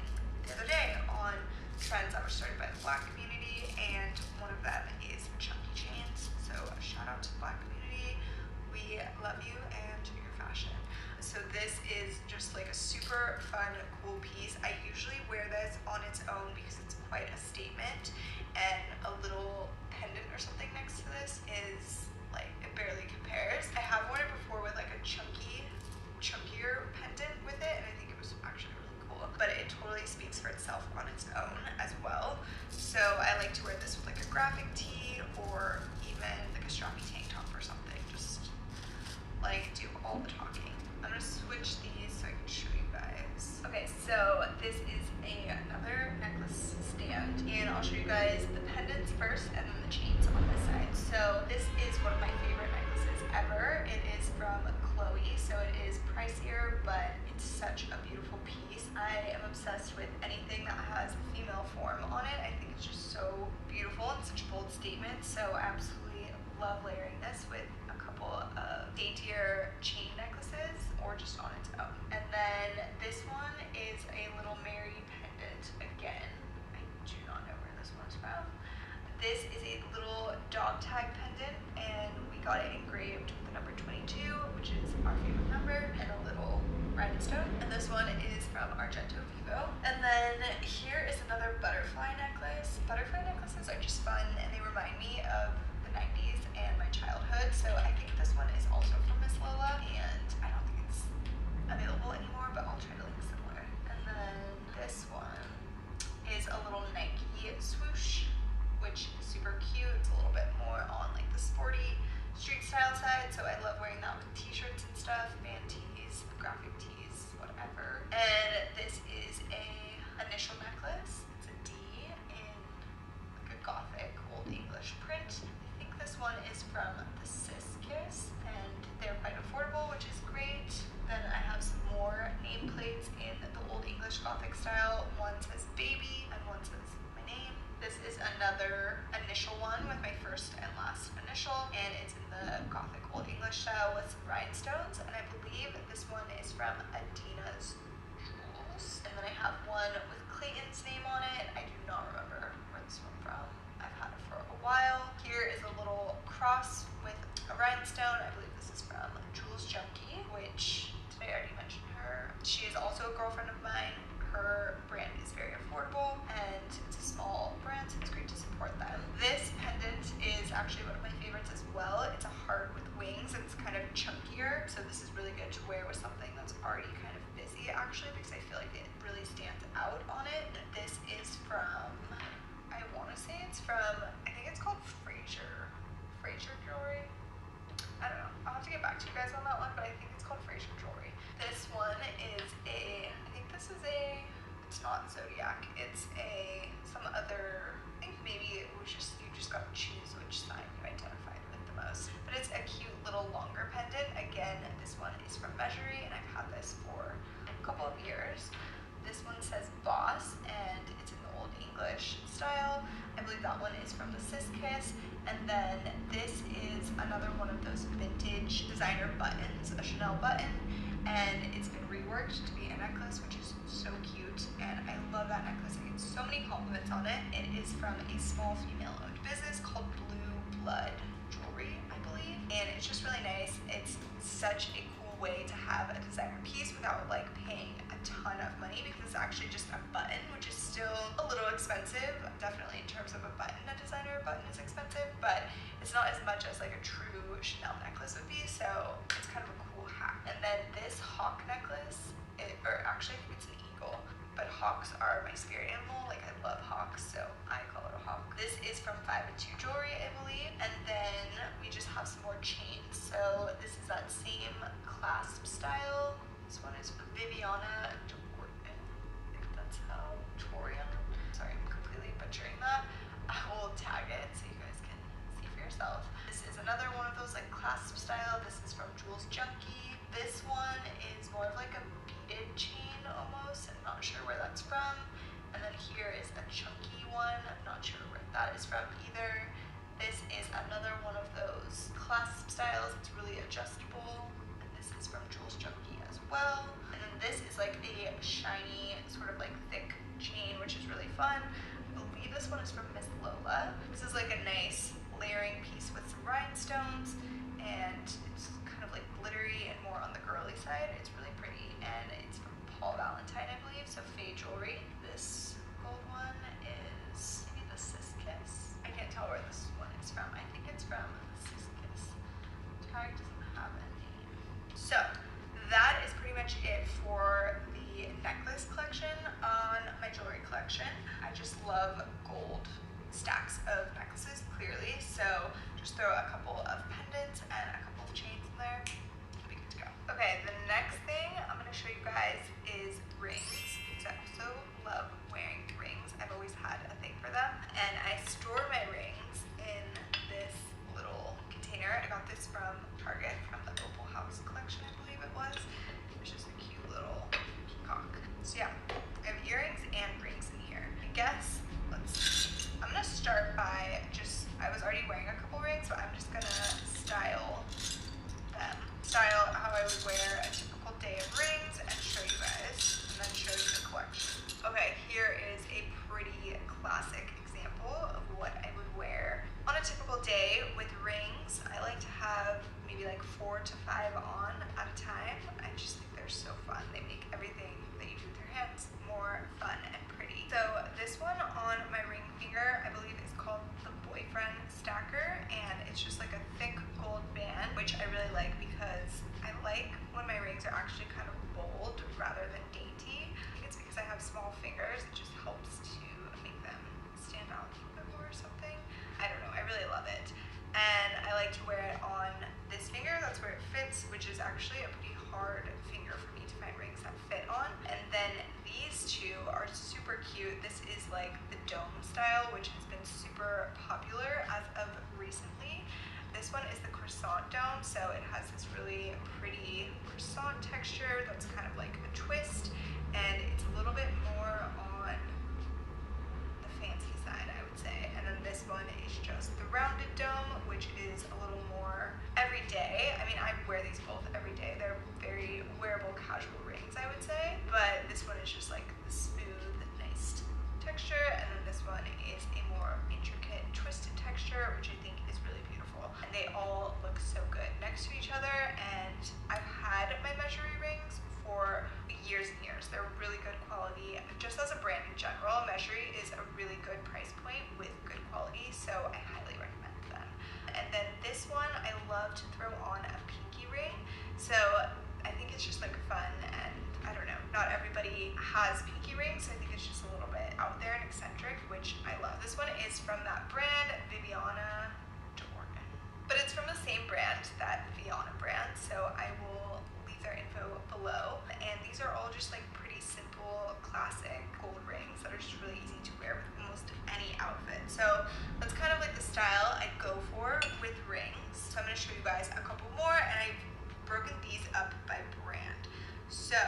Speaker 15: the other day on trends that were started by the Black community, and one of them is chunky chains. So shout out to the Black community. We love you and your fashion. So this is just like a super fun, cool piece. I usually wear this on its own because it's quite a statement, and a little pendant or something next to this is like, it barely compares. I have worn it before with like a chunkier pendant with it, and I think it was actually really cool, but it totally speaks for itself on its own as well. So I like to wear this with like a graphic tee or even like a strappy tank top or something, just like do all the talking. I'm gonna switch these so I can show you guys. Okay, so this is another necklace stand, and I'll show you guys the pendants first and then the chains on this side. So this is one of my favorite necklaces ever. It is from Chloe, so it is pricier, but it's such a beautiful piece. I am obsessed with anything that has female form on it. I think it's just so beautiful and such a bold statement, so I absolutely love layering this with a couple of daintier chain necklaces or just on its own. And then this one is a little Mary pendant. Again, I do not know where this one's from. This is a little dog tag pendant, and we got it engraved with the number 22, which is our favorite number, and a little rhinestone. And this one is from Argento Vivo. And then here is another butterfly necklace. Butterfly necklaces are just fun, and they remind me of the 90s and my childhood. So I think this one is also from Miss Lola, and I don't think it's available anymore, but I'll try to link similar. And then this one is a little Nike swoosh, which is super cute. It's a little bit more on like the sporty street style side, so I love wearing that with t-shirts and stuff, band tees, graphic tees, whatever. And this is a initial necklace. It's a D in like a gothic old English print. I think this one is from the Sis Kiss, and they're quite affordable, which is great. Then I have some more nameplates in the old English gothic style. One says baby and one says my name. This is another initial one with my first and last initial, and it's in the gothic old English style with some rhinestones, and I believe this one is from Adina's Jewels. And then I have one with Clayton's name on it. I do not remember where this one's from. I've had it for a while. Here is a little cross with a rhinestone. I believe this is from Jules Junkie, which today I already mentioned her. She is also a girlfriend of mine. Her brand is very affordable, and it's a small brand, so it's great to support them. This pendant is actually one of my favorites as well. It's a heart with wings, and it's kind of chunkier, so this is really good to wear with something that's already kind of busy, actually, because I feel like it really stands out from, I think it's called Fraser Jewelry. I don't know. I'll have to get back to you guys on that one, but I think it's called Fraser Jewelry. This one is it's not Zodiac. It's some other, I think maybe it was just, you just got to choose which sign you identified with the most. But it's a cute little longer pendant. Again, this one is from Measury, and I've had this for a couple of years. This one says Boss, and it's in the Old English style. I believe that one is from the Sis Kiss. And then this is another one of those vintage designer buttons, a Chanel button, and it's been reworked to be a necklace, which is so cute, and I love that necklace. I get so many compliments on it. It is from a small female-owned business called Blue Blood Jewelry, I believe, and it's just really nice. It's such a cool way to have a designer piece without like paying a ton of money, because it's actually just a button, which is still a little expensive. Definitely in terms of a button, a designer button is expensive, but it's not as much as like a true Chanel necklace would be, so it's kind of a cool hack. And then this hawk necklace, or actually I think it's an eagle, but hawks are my spirit animal. Like I love hawks, so I call it a hawk. This is from 5 and 2 Jewelry, I believe. And then we just have some more chains. So this is that same clasp style. This one is from Viviana Deportman. I think that's how Torian. Sorry, I'm completely butchering that. I will tag it so you guys can see for yourself. This is another one of those like clasp style. This is from Jules Junkie. This one is more of like a beaded chain almost. I'm not sure where that's from. And then here is a chunky one. I'm not sure where that is from either. This is another one of those clasp styles. It's really adjustable. And this is from Jules Junkie as well. And then this is like a shiny, sort of like thick chain, which is really fun. I believe this one is from Miss Lola. This is like a nice layering piece with some rhinestones, and it's kind of like glittery and more on the girly side. It's really pretty, and it's from Paul Valentine, I believe, so Faye Jewelry. This gold one is maybe the Sis Kiss. I can't tell where this one is from. I think it's from the Sis Kiss. Tag doesn't have a name. So that is pretty much it for the necklace collection. On my jewelry collection, I just love gold stacks of necklaces, clearly, so just throw a couple of pendants and a couple of chains in there. It'll be good to go. Okay, the next thing I'm going to show you guys is rings, because I also love wearing rings. I've always had a thing for them, and I store my rings in this little container. I got this from Target, from the Opal House collection, I believe it was. It's just a cute little peacock. So yeah, I have earrings and rings in here. I guess, I'm gonna start by I was already wearing a couple rings, so I'm just gonna style them. Style how I would wear a typical day of rings and show you guys, and then show you the collection. Okay, here is a pretty classic example of what I would wear on a typical day with rings. I like to have maybe like 4 to 5 on at a time. I just think they're so fun. They make everything that you do with your hands more fun and pretty. So this one on my ring finger, I believe is called the Boyfriend Stacker, and it's just like a thick gold band, which I really like because I like when my rings are actually kind of bold rather than dainty. I think it's because I have small fingers. It just helps to make them stand out a little bit more or something. I don't know. I really love it. And I like to wear it on this finger. That's where it fits, which is actually a pretty hard finger for me to find rings that fit on. And then these two are super cute. This is like the dome style, which has been super popular as of recently. This one is the croissant dome, so it has this really pretty croissant texture that's kind of like a twist, and it's a little bit more on the fancy side, I would say. And then this one is just the rounded dome, which is a little more everyday. I mean, I wear these both every day. They're very wearable, casual rings, I would say. But this one is just like the smooth, nice texture, and then this one is a more intricate, twisted texture, which I think is really beautiful. And they all look so good next to each other, and I've had my Measury rings for years and years. They're really good quality. Just as a brand in general, Measury is a really good price point with good quality, so I highly recommend them. And then this one, I love to throw on a Pinkie Ring. So I think it's just like fun, and I don't know, not everybody has Pinkie Rings, so I think it's just a little bit out there and eccentric, which I love. This one is from that brand, Viviana Jordan. But it's from the same brand, that Viviana brand, so I will leave their info below. And these are all just like pretty simple, classic gold rings that are just really easy to wear with almost any outfit. So that's kind of like the style I go for with rings. So I'm going to show you guys a couple more, and I've broken these up by brand. So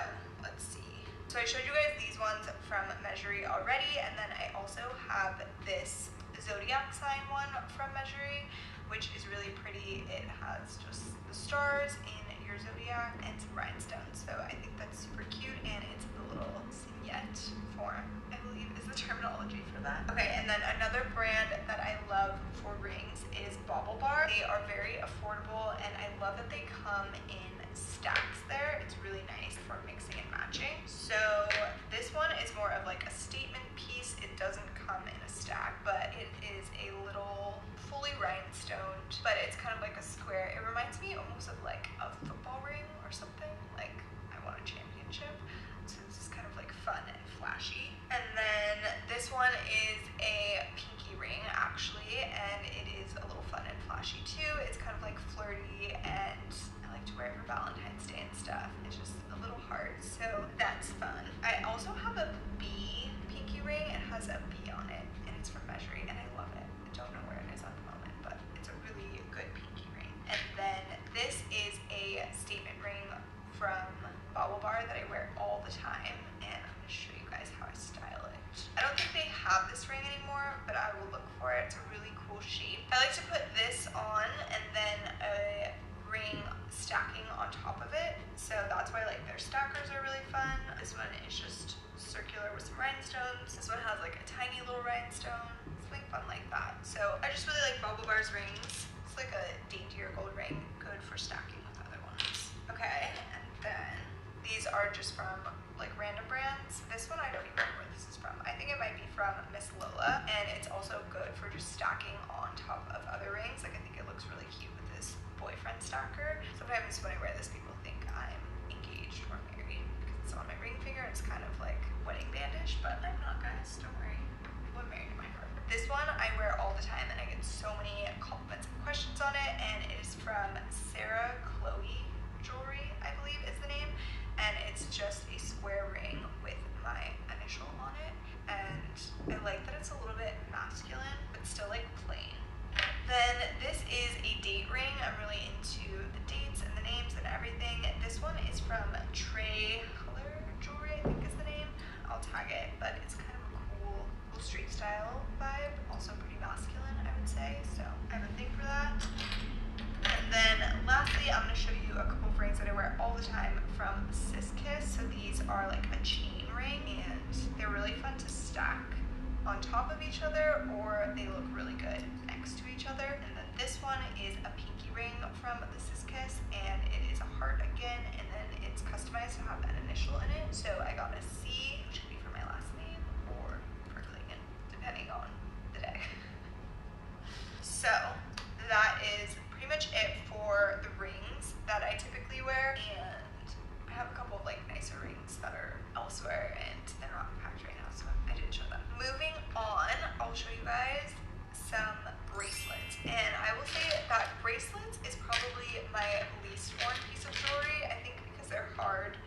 Speaker 15: let's see. So I showed you guys these ones from Measury already, and then I also have this zodiac sign one from Measury, which is really pretty. It has just the stars in your zodiac and some rhinestones, so I think that's super cute, and it's the little signet form, I believe is the terminology for that. Okay, and then another brand that I love for rings is Bauble Bar. They are very affordable, and I love that they come in stacks there. It's really nice for mixing and matching. So this one is more of like a statement piece. It doesn't come in a stack, but it is a little fully rhinestoned, but it's kind of like a square. It reminds me almost of like a football ring or something, like I won a championship. So this is kind of like fun and flashy. And then this one is a pinky ring actually, and it is a little fun and flashy too. It's kind of like flirty, and I like to wear it for Valentine's Day and stuff. It's just a little hard, so that's fun. I also have a B pinky ring. It has a B on it, and it's from Measury, and I love it. I don't know where it is at the moment, but it's a really good pinky ring. And then this is a statement ring from Bauble Bar that I wear all the time, and I'm going to show you guys how I style it. I don't think they have this ring anymore, but I will look for it. It's a really cool shape. I like to put this on and then a ring stacking on top of it, so that's why like their stackers are really fun. This one is just circular with some rhinestones. This one has like a tiny little rhinestone, something fun like that. So I just really like Bauble Bar's rings. It's like a daintier gold ring, good for stacking with other ones. Okay, and then these are just from like random brands. This one I don't even know where this is from. I think it might be from Miss Lola, and it's also good for just stacking on top of other rings. Like I think it looks really cute with this boyfriend stacker. Sometimes when I wear this, people think I'm engaged or married because it's on my ring finger. It's kind of like wedding bandish, but I'm not, guys. Don't worry. I'm married in my heart. This one I wear all the time, and I get so many compliments and questions on it, and it is from Sarah Chloe Jewelry, I believe is the name, and it's just a square ring with my initial on it, and I like that it's a little bit masculine, but still like plain. Then this is a date ring. I'm really into the dates and the names and everything. This one is from Trey Color Jewelry, I think is the name. I'll tag it, but it's kind of a cool street style vibe, also pretty masculine, I would say, so I have a thing for that. And then lastly, I'm going to show you a couple of rings that I wear all the time from Sis Kiss. So these are like a chain ring, and they're really fun to stack on top of each other, or they look really good next to each other. And then this one is a pinky ring from the Sis Kiss, and it is a heart again, and then it's customized to have an initial in it. So I got a C, which could be for my last name or for Clingan, depending on the day. So that is pretty much it for the rings that I typically wear, and I have a couple of like nicer rings that are elsewhere, and they're not packed right now, so I didn't show them. Moving on, I'll show you guys some bracelets, and I will say that bracelets is probably my least worn piece of jewelry. I think because they're hard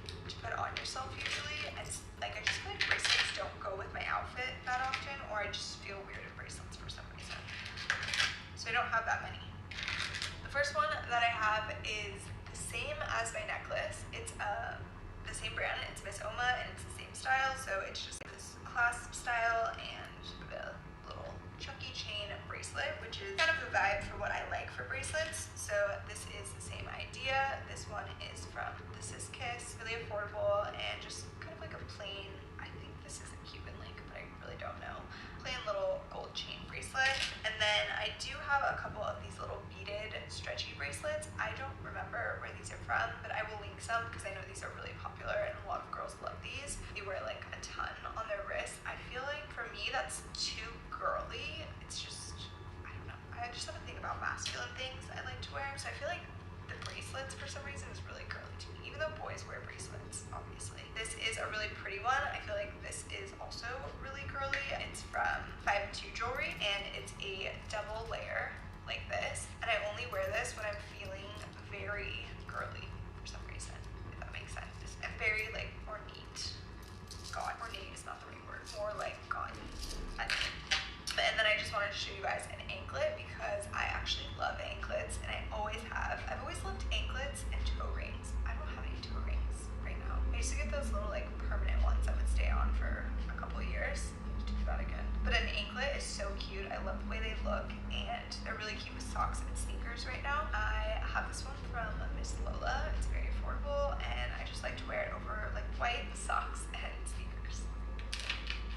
Speaker 15: to put on yourself usually. It's like I just feel like bracelets don't go with my outfit that often, or I just feel weird in bracelets for some reason. So I don't have that many. The first one that I have is the same as my necklace. It's the same brand. It's Miss Oma, and it's the same style. So it's just this clasp style and the little chunky chain bracelet, which is kind of the vibe for what I like for bracelets. So this is the same idea. This one is from the Sis Kiss, really affordable and just kind of like a plain, I think this is a Cuban link, but I really don't know, plain little gold chain bracelet. And then I do have a couple of these little beaded stretchy bracelets. I don't remember where these are from, but I will link some because I know these are really popular and a lot of girls love these. They wear like a ton on their wrists. I feel like for me that's too girly. It's just, I don't know. I just have a thing about masculine things I like to wear. So I feel like the bracelets for some reason is really girly to me, even though boys wear bracelets, obviously. This is a really pretty one. I feel like this is also really girly. It's from 5 and 2 Jewelry, and it's to show you guys an anklet because I actually love anklets and I always have. I've always loved anklets and toe rings. I don't have any toe rings right now. I used to get those little like permanent ones that would stay on for a couple of years. I have to do that again. But an anklet is so cute. I love the way they look and they're really cute with socks and sneakers right now. I have this one from Miss Lola. It's very affordable and I just like to wear it over like white socks and sneakers.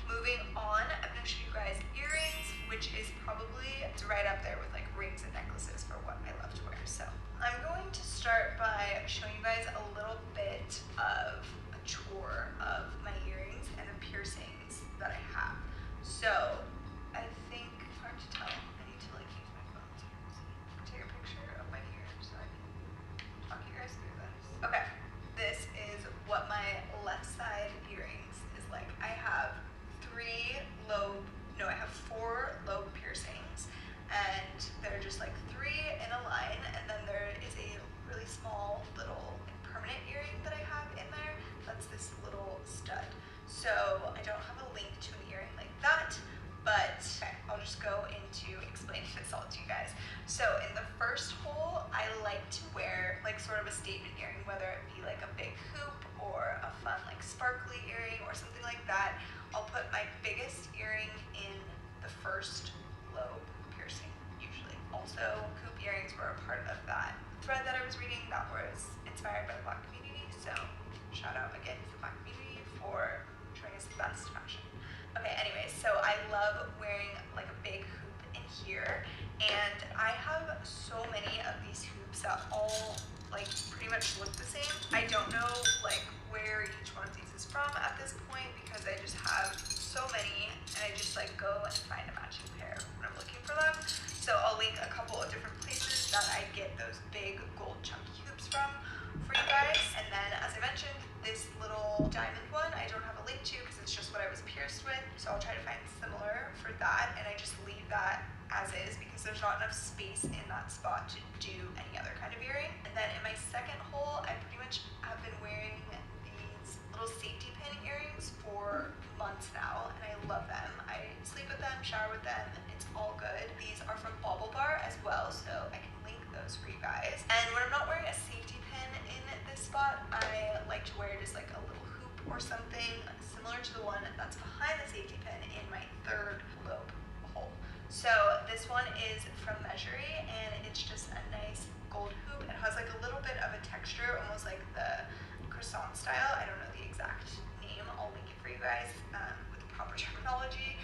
Speaker 15: Moving on, I'm going to show you guys earrings, which is probably right up there with like rings and necklaces for what I love to wear. So I'm going to start by showing you guys a little bit of a tour of my earrings and the piercings that I have. So I think, hard to tell, I need to like use my phone to take a picture of my ear so I can talk you guys through this. Okay, this is what my left side earrings is like. I have I have 4 lobe piercings and they're just like 3 in a line, and then there is a really small little like, permanent earring that I have in there. That's this little stud. So I don't have a link to an earring like that, but okay, I'll just go into explaining this all to you guys. So in the first hole, I like to wear like sort of a statement earring, whether it be like a big hoop or a fun like sparkly earring or something like that. I'll put my biggest earring in the first lobe piercing, usually. Also, hoop earrings were a part of that thread that I was reading that was inspired by the Black community, so shout out again to the Black community for showing us the best fashion. Okay, anyways, so I love wearing like a big hoop in here, and I have so many of these hoops that all like pretty much look the same. I don't know like where each one of these is from at this point because I just have so many and I just like go and find a matching pair when I'm looking for them. So I'll link a couple of different places that I get those big gold chunky hoops from for you guys. And then as I mentioned, this little diamond one I don't have a link to because it's just what I was pierced with. So I'll try to find similar for that, and I just leave that as is because there's not enough space in that spot to do any other kind of earring. And then in my second hole, I pretty much have been wearing these little safety pin earrings for months now, and I love them. I sleep with them, shower with them, it's all good. These are from Bauble Bar as well, so I can link those for you guys. And when I'm not wearing a safety pin in this spot, I like to wear just like a little hoop or something similar to the one that's behind the safety pin in my third lobe hole. So this one is from Measury, and it's just a nice gold hoop. It has like a little bit of a texture, almost like the croissant style. I don't know the exact name. I'll link it for you guys with the proper terminology.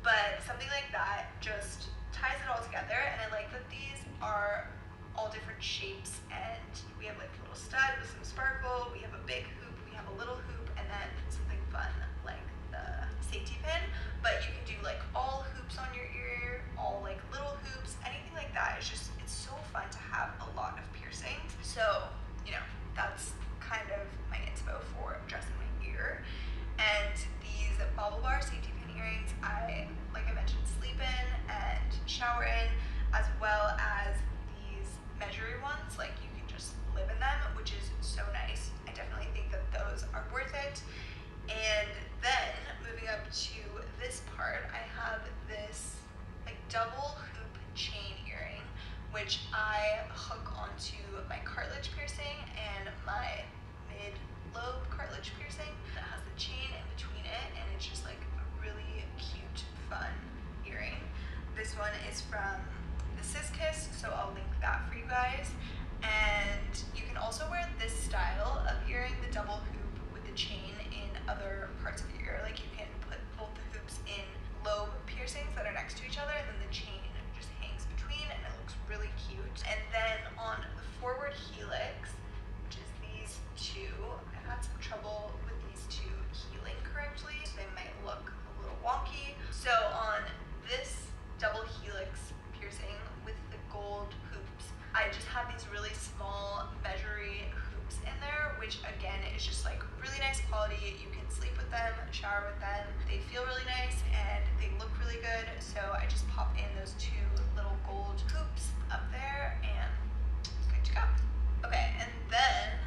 Speaker 15: But something like that just ties it all together, and I like that these are all different shapes, and we have like a little stud with some sparkle, we have a big hoop, we have a little hoop, and then something fun like the safety pin. But you can do like all hoops on your ear, all like little hoops, anything like that. It's so fun to have a lot of piercings. So, you know, that's kind of my inspo for dressing my ear. And these Bauble Bar safety pin earrings, like I mentioned, sleep in and shower in, as well as these Measury ones. Like you can just live in them, which is so nice. I definitely think that those are worth it. And then moving up to this part, I have this like double hoop chain earring, which I hook onto my cartilage piercing and my mid-lobe cartilage piercing. That has the chain in between it, and it's just like a really cute, fun earring. This one is from the Sis Kiss, so I'll link that for you guys. And you can also wear this style of earring, the double hoop with the chain, in other parts of the ear. Like you can put both the hoops in lobe piercings that are next to each other, and then the chain just hangs between, and it looks really cute. And then on the forward helix, which is these two, I've had some trouble with these two healing correctly, so they might look a little wonky. So on this double helix piercing with the gold hoops, I just have these really small Measury hoops in there, which again is just like really nice quality. You can sleep with them, shower with them. They feel really nice and they look really good. So I just pop in those two little gold hoops up there and good to go. Okay, and then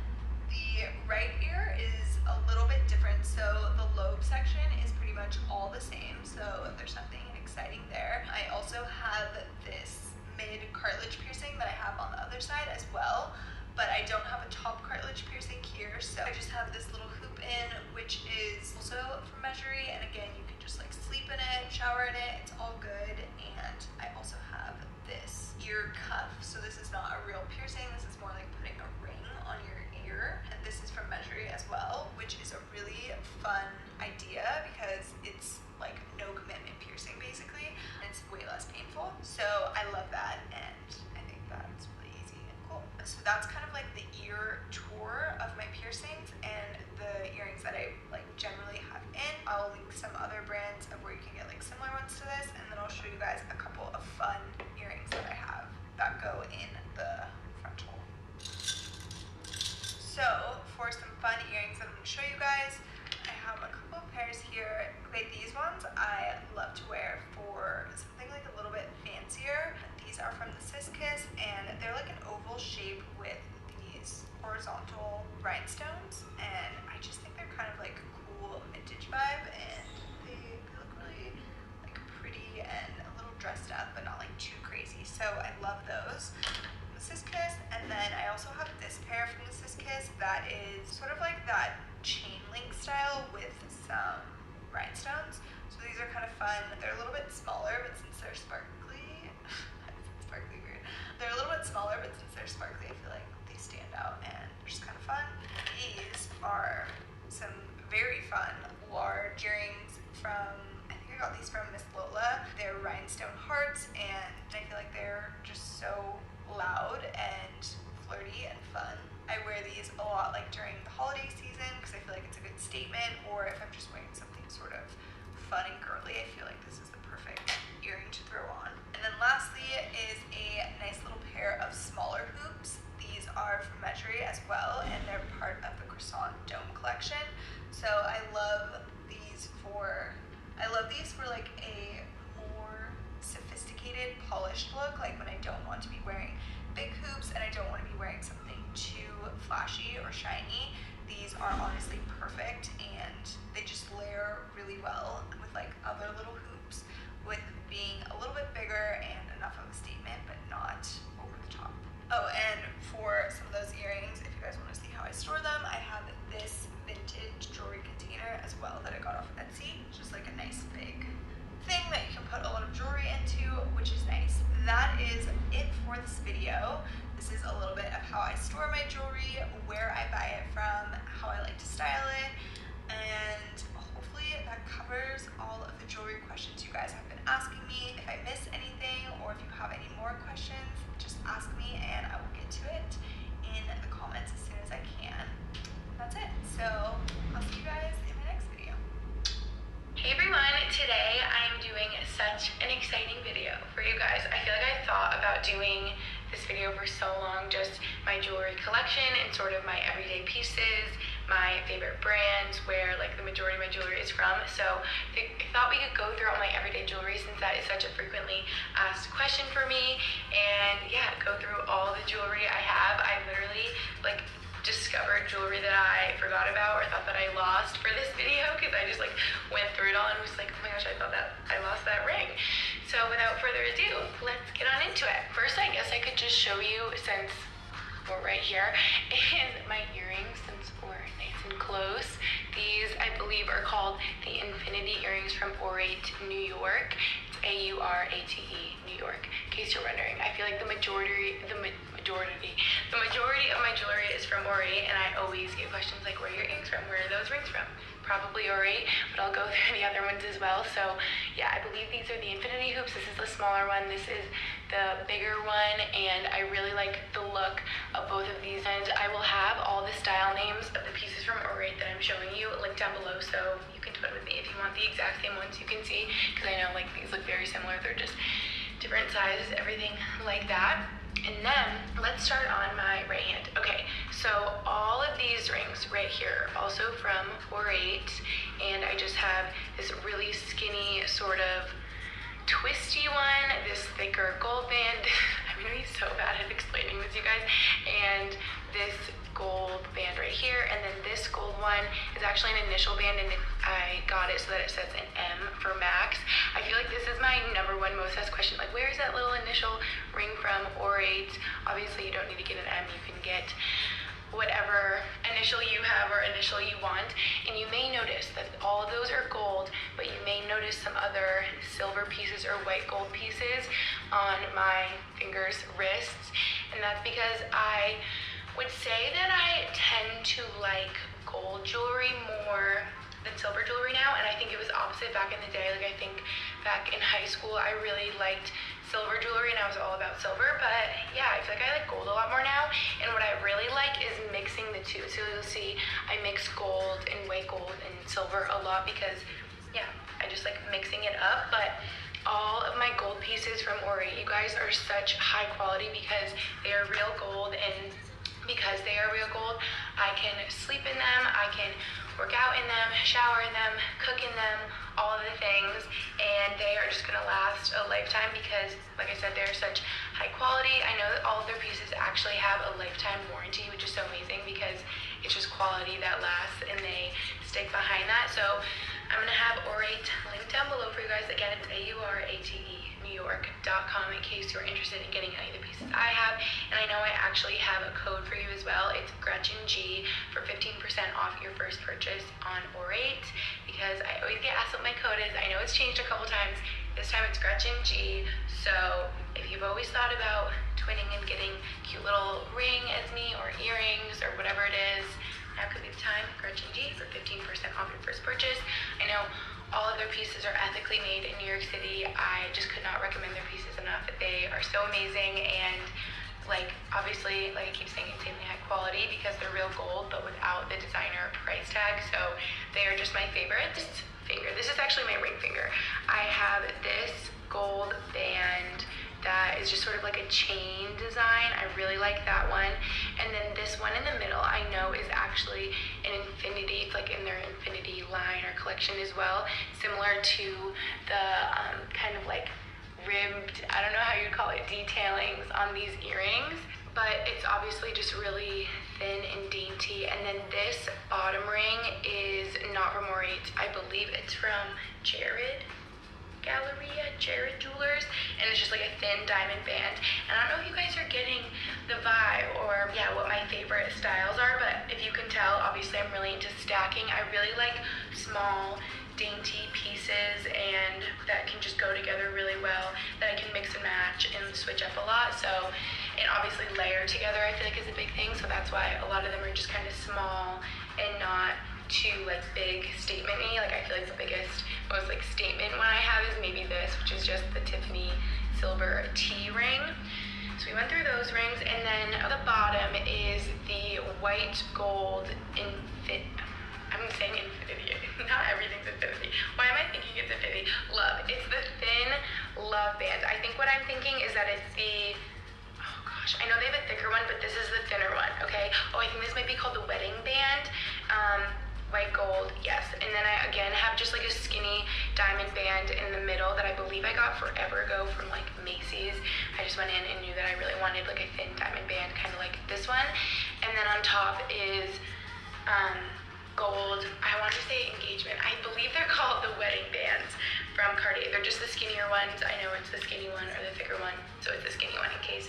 Speaker 15: the right ear is a little bit different. So the lobe section is pretty much all the same, so there's nothing exciting there. I also also have this mid cartilage piercing that I have on the other side as well, but I don't have a top cartilage piercing here, so I just have this little hoop in, which is also from Measury, and again, you can just like sleep in it, shower in it, it's all good. And I also have this ear cuff, so this is not a real piercing, this is more like putting a ring on your ear, and this is from Measury as well, which is a really fun idea because it's like no commitment piercing basically, and it's way less painful, so I love that, and I think that's really easy and cool. So that's kind of like the ear tour of my piercings and the earrings that I like generally have in. I'll link some other brands of where you can get like similar ones to this, and then I'll show you guys a couple of fun earrings that I have that go in the frontal. So for some fun earrings that I'm going to show you guys, I have a couple of pairs here. Okay, these ones I love to wear for something like a little bit fancier. These are from the Sis Kiss, and they're like an oval shape with these horizontal rhinestones, and I just think they're kind of like a cool vintage vibe, and they look really like pretty and a little dressed up, but not like too crazy. So I love those. The Sis Kiss, and then I also have this pair from the Sis Kiss that is sort of like that chain link style with some rhinestones. So these are kind of fun. They're a little bit smaller, but since they're sparkly, sparkly weird. They're a little bit smaller, but since they're sparkly, I feel like they stand out and they're just kind of fun. These are some very fun large earrings from, I think I got these from Miss Lola. They're rhinestone hearts, and I feel like they're just so loud and flirty and fun. I wear these a lot like during the holiday season because I feel like it's a good statement, or if I'm just wearing something sort of fun and girly, I feel like this is the perfect earring to throw on. And then lastly is a nice little pair of smaller hoops. These are from Measury as well, and they're part of the Croissant Dome collection. So I love these for like a more sophisticated, polished look, like when I don't want to be wearing big hoops and I don't want to be wearing something too flashy or shiny. These are honestly perfect, and they just layer really well with like other little hoops, with being a little bit bigger and enough of a statement but not over the top. Oh, and for some of those earrings, if you guys want to see how I store them, I have this vintage jewelry container as well that I got off Etsy. It's just like a nice big thing that you can put a lot of jewelry into, which is nice. That is it for this video. This is a little bit of how I store my jewelry, where I buy it from, how I like to style it, and hopefully that covers all of the jewelry questions you guys have been asking me. If I miss anything, or if you have any more questions, just ask me and I will get to it in the comments as soon as I can. That's it. So I'll see you guys in my next video.
Speaker 14: Hey everyone, today I'm doing such an exciting video for you guys. I feel like I thought about doing this video for so long, just my jewelry collection and sort of my everyday pieces, my favorite brands, where like the majority of my jewelry is from. So I thought we could go through all my everyday jewelry since that is such a frequently asked question for me, and yeah, go through all the jewelry I have. I literally like discovered jewelry that I forgot about or thought that I lost for this video, because I just like went through it all and was like, oh my gosh, I thought that I lost that ring. So without further ado, let's get on into it. First, I guess I could just show you, since we're right here, is my earrings, since we're nice and close. These, I believe, are called the Infinity earrings from Orate, New York. It's A-U-R-A-T-E, New York, in case you're wondering. I feel like the majority of my jewelry is from Orate, and I always get questions like, where are your earrings from? Where are those rings from? Probably Orate, but I'll go through the other ones as well. So yeah, I believe these are the Infinity hoops. This is the smaller one, this is the bigger one, and I really like the look of both of these. And I will have all the style names of the pieces from Orate that I'm showing you linked down below, so you can twin with me if you want the exact same ones. You can see, because I know like these look very similar, they're just different sizes, everything like that. And then let's start on my right hand. Okay, so all of these rings right here, also from Orate, and I just have this really skinny sort of twisty one, this thicker gold band. I'm gonna be so bad at explaining this, you guys. And this gold band right here, and then this gold one is actually an initial band, and
Speaker 16: I got it so that it says an M for Max. I feel like this is my #1 most asked question, like where is that little initial ring from, orate? Obviously you don't need to get an M, you can get whatever initial you have or initial you want. And you may notice that all of those are gold, but you may notice some other silver pieces or white gold pieces on my fingers, wrists, and that's because I would say that I tend to like gold jewelry more than silver jewelry now, and I think it was opposite back in the day. Like I think back in high school I really liked silver jewelry and I was all about silver, but yeah, I feel like I like gold a lot more now. And what I really like is mixing the two. So you'll see I mix gold and white gold and silver a lot because yeah, I just like mixing it up. But all of my gold pieces from Orate, you guys, are such high quality because they are real gold, and because they are real gold, I can sleep in them, I can work out in them, shower in them, cook in them, all of the things, and they are just gonna last a lifetime because, like I said, they're such high quality. I know that all of their pieces actually have a lifetime warranty, which is so amazing because it's just quality that lasts and they stick behind that. So I'm gonna have Orate linked down below for you guys. Again, it's AURATE.com in case you're interested in getting any of the pieces I have. And I know I actually have a code for you as well. It's GretchenG for 15% off your first purchase on Orate, because I always get asked what my code is. I know it's changed a couple times. This time it's GretchenG. So if you've always thought about twinning and getting a cute little ring as me or earrings or whatever it is, now could be the time. GretchenG for 15% off your first purchase. I know all of their pieces are ethically made in New York City. I just could not recommend their pieces enough. They are so amazing, and like obviously, like I keep saying, insanely high quality because they're real gold but without the designer price tag. So they are just my favorite. This is actually my ring finger. I have this gold band that is just sort of like a chain design. I really like that one. And then this one in the middle I know is actually an infinity, like in their infinity line or collection as well, similar to the kind of like ribbed, I don't know how you'd call it, detailings on these earrings, but it's obviously just really thin and dainty. And then this bottom ring is not from Orate. I believe it's from Jared Jewelers, and it's just like a thin diamond band. And I don't know if you guys are getting the vibe or yeah, what my favorite styles are, but if you can tell, obviously I'm really into stacking. I really like small dainty pieces and that can just go together really well, that I can mix and match and switch up a lot. So, and obviously layer together I feel like is a big thing, so that's why a lot of them are just kind of small and not too like big statement-y. Like I feel like the biggest, most like statement one I have is maybe this, which is just the Tiffany silver T ring. So we went through those rings, and then at the bottom is the white gold I'm saying infinity. Not everything's infinity. Why am I thinking it's infinity? Love. It's the thin love band. I think what I'm thinking is that it's the, oh gosh, I know they have a thicker one, but this is the thinner one, okay? Oh, I think this might be called the wedding band. White gold, yes. And then I again have just like a skinny diamond band in the middle that I believe I got forever ago from like Macy's. I just went in and knew that I really wanted like a thin diamond band, kind of like this one. And then on top is gold, I want to say engagement. I believe they're called the wedding bands from Cartier. They're just the skinnier ones. I know it's the skinny one or the thicker one, so it's the skinny one in case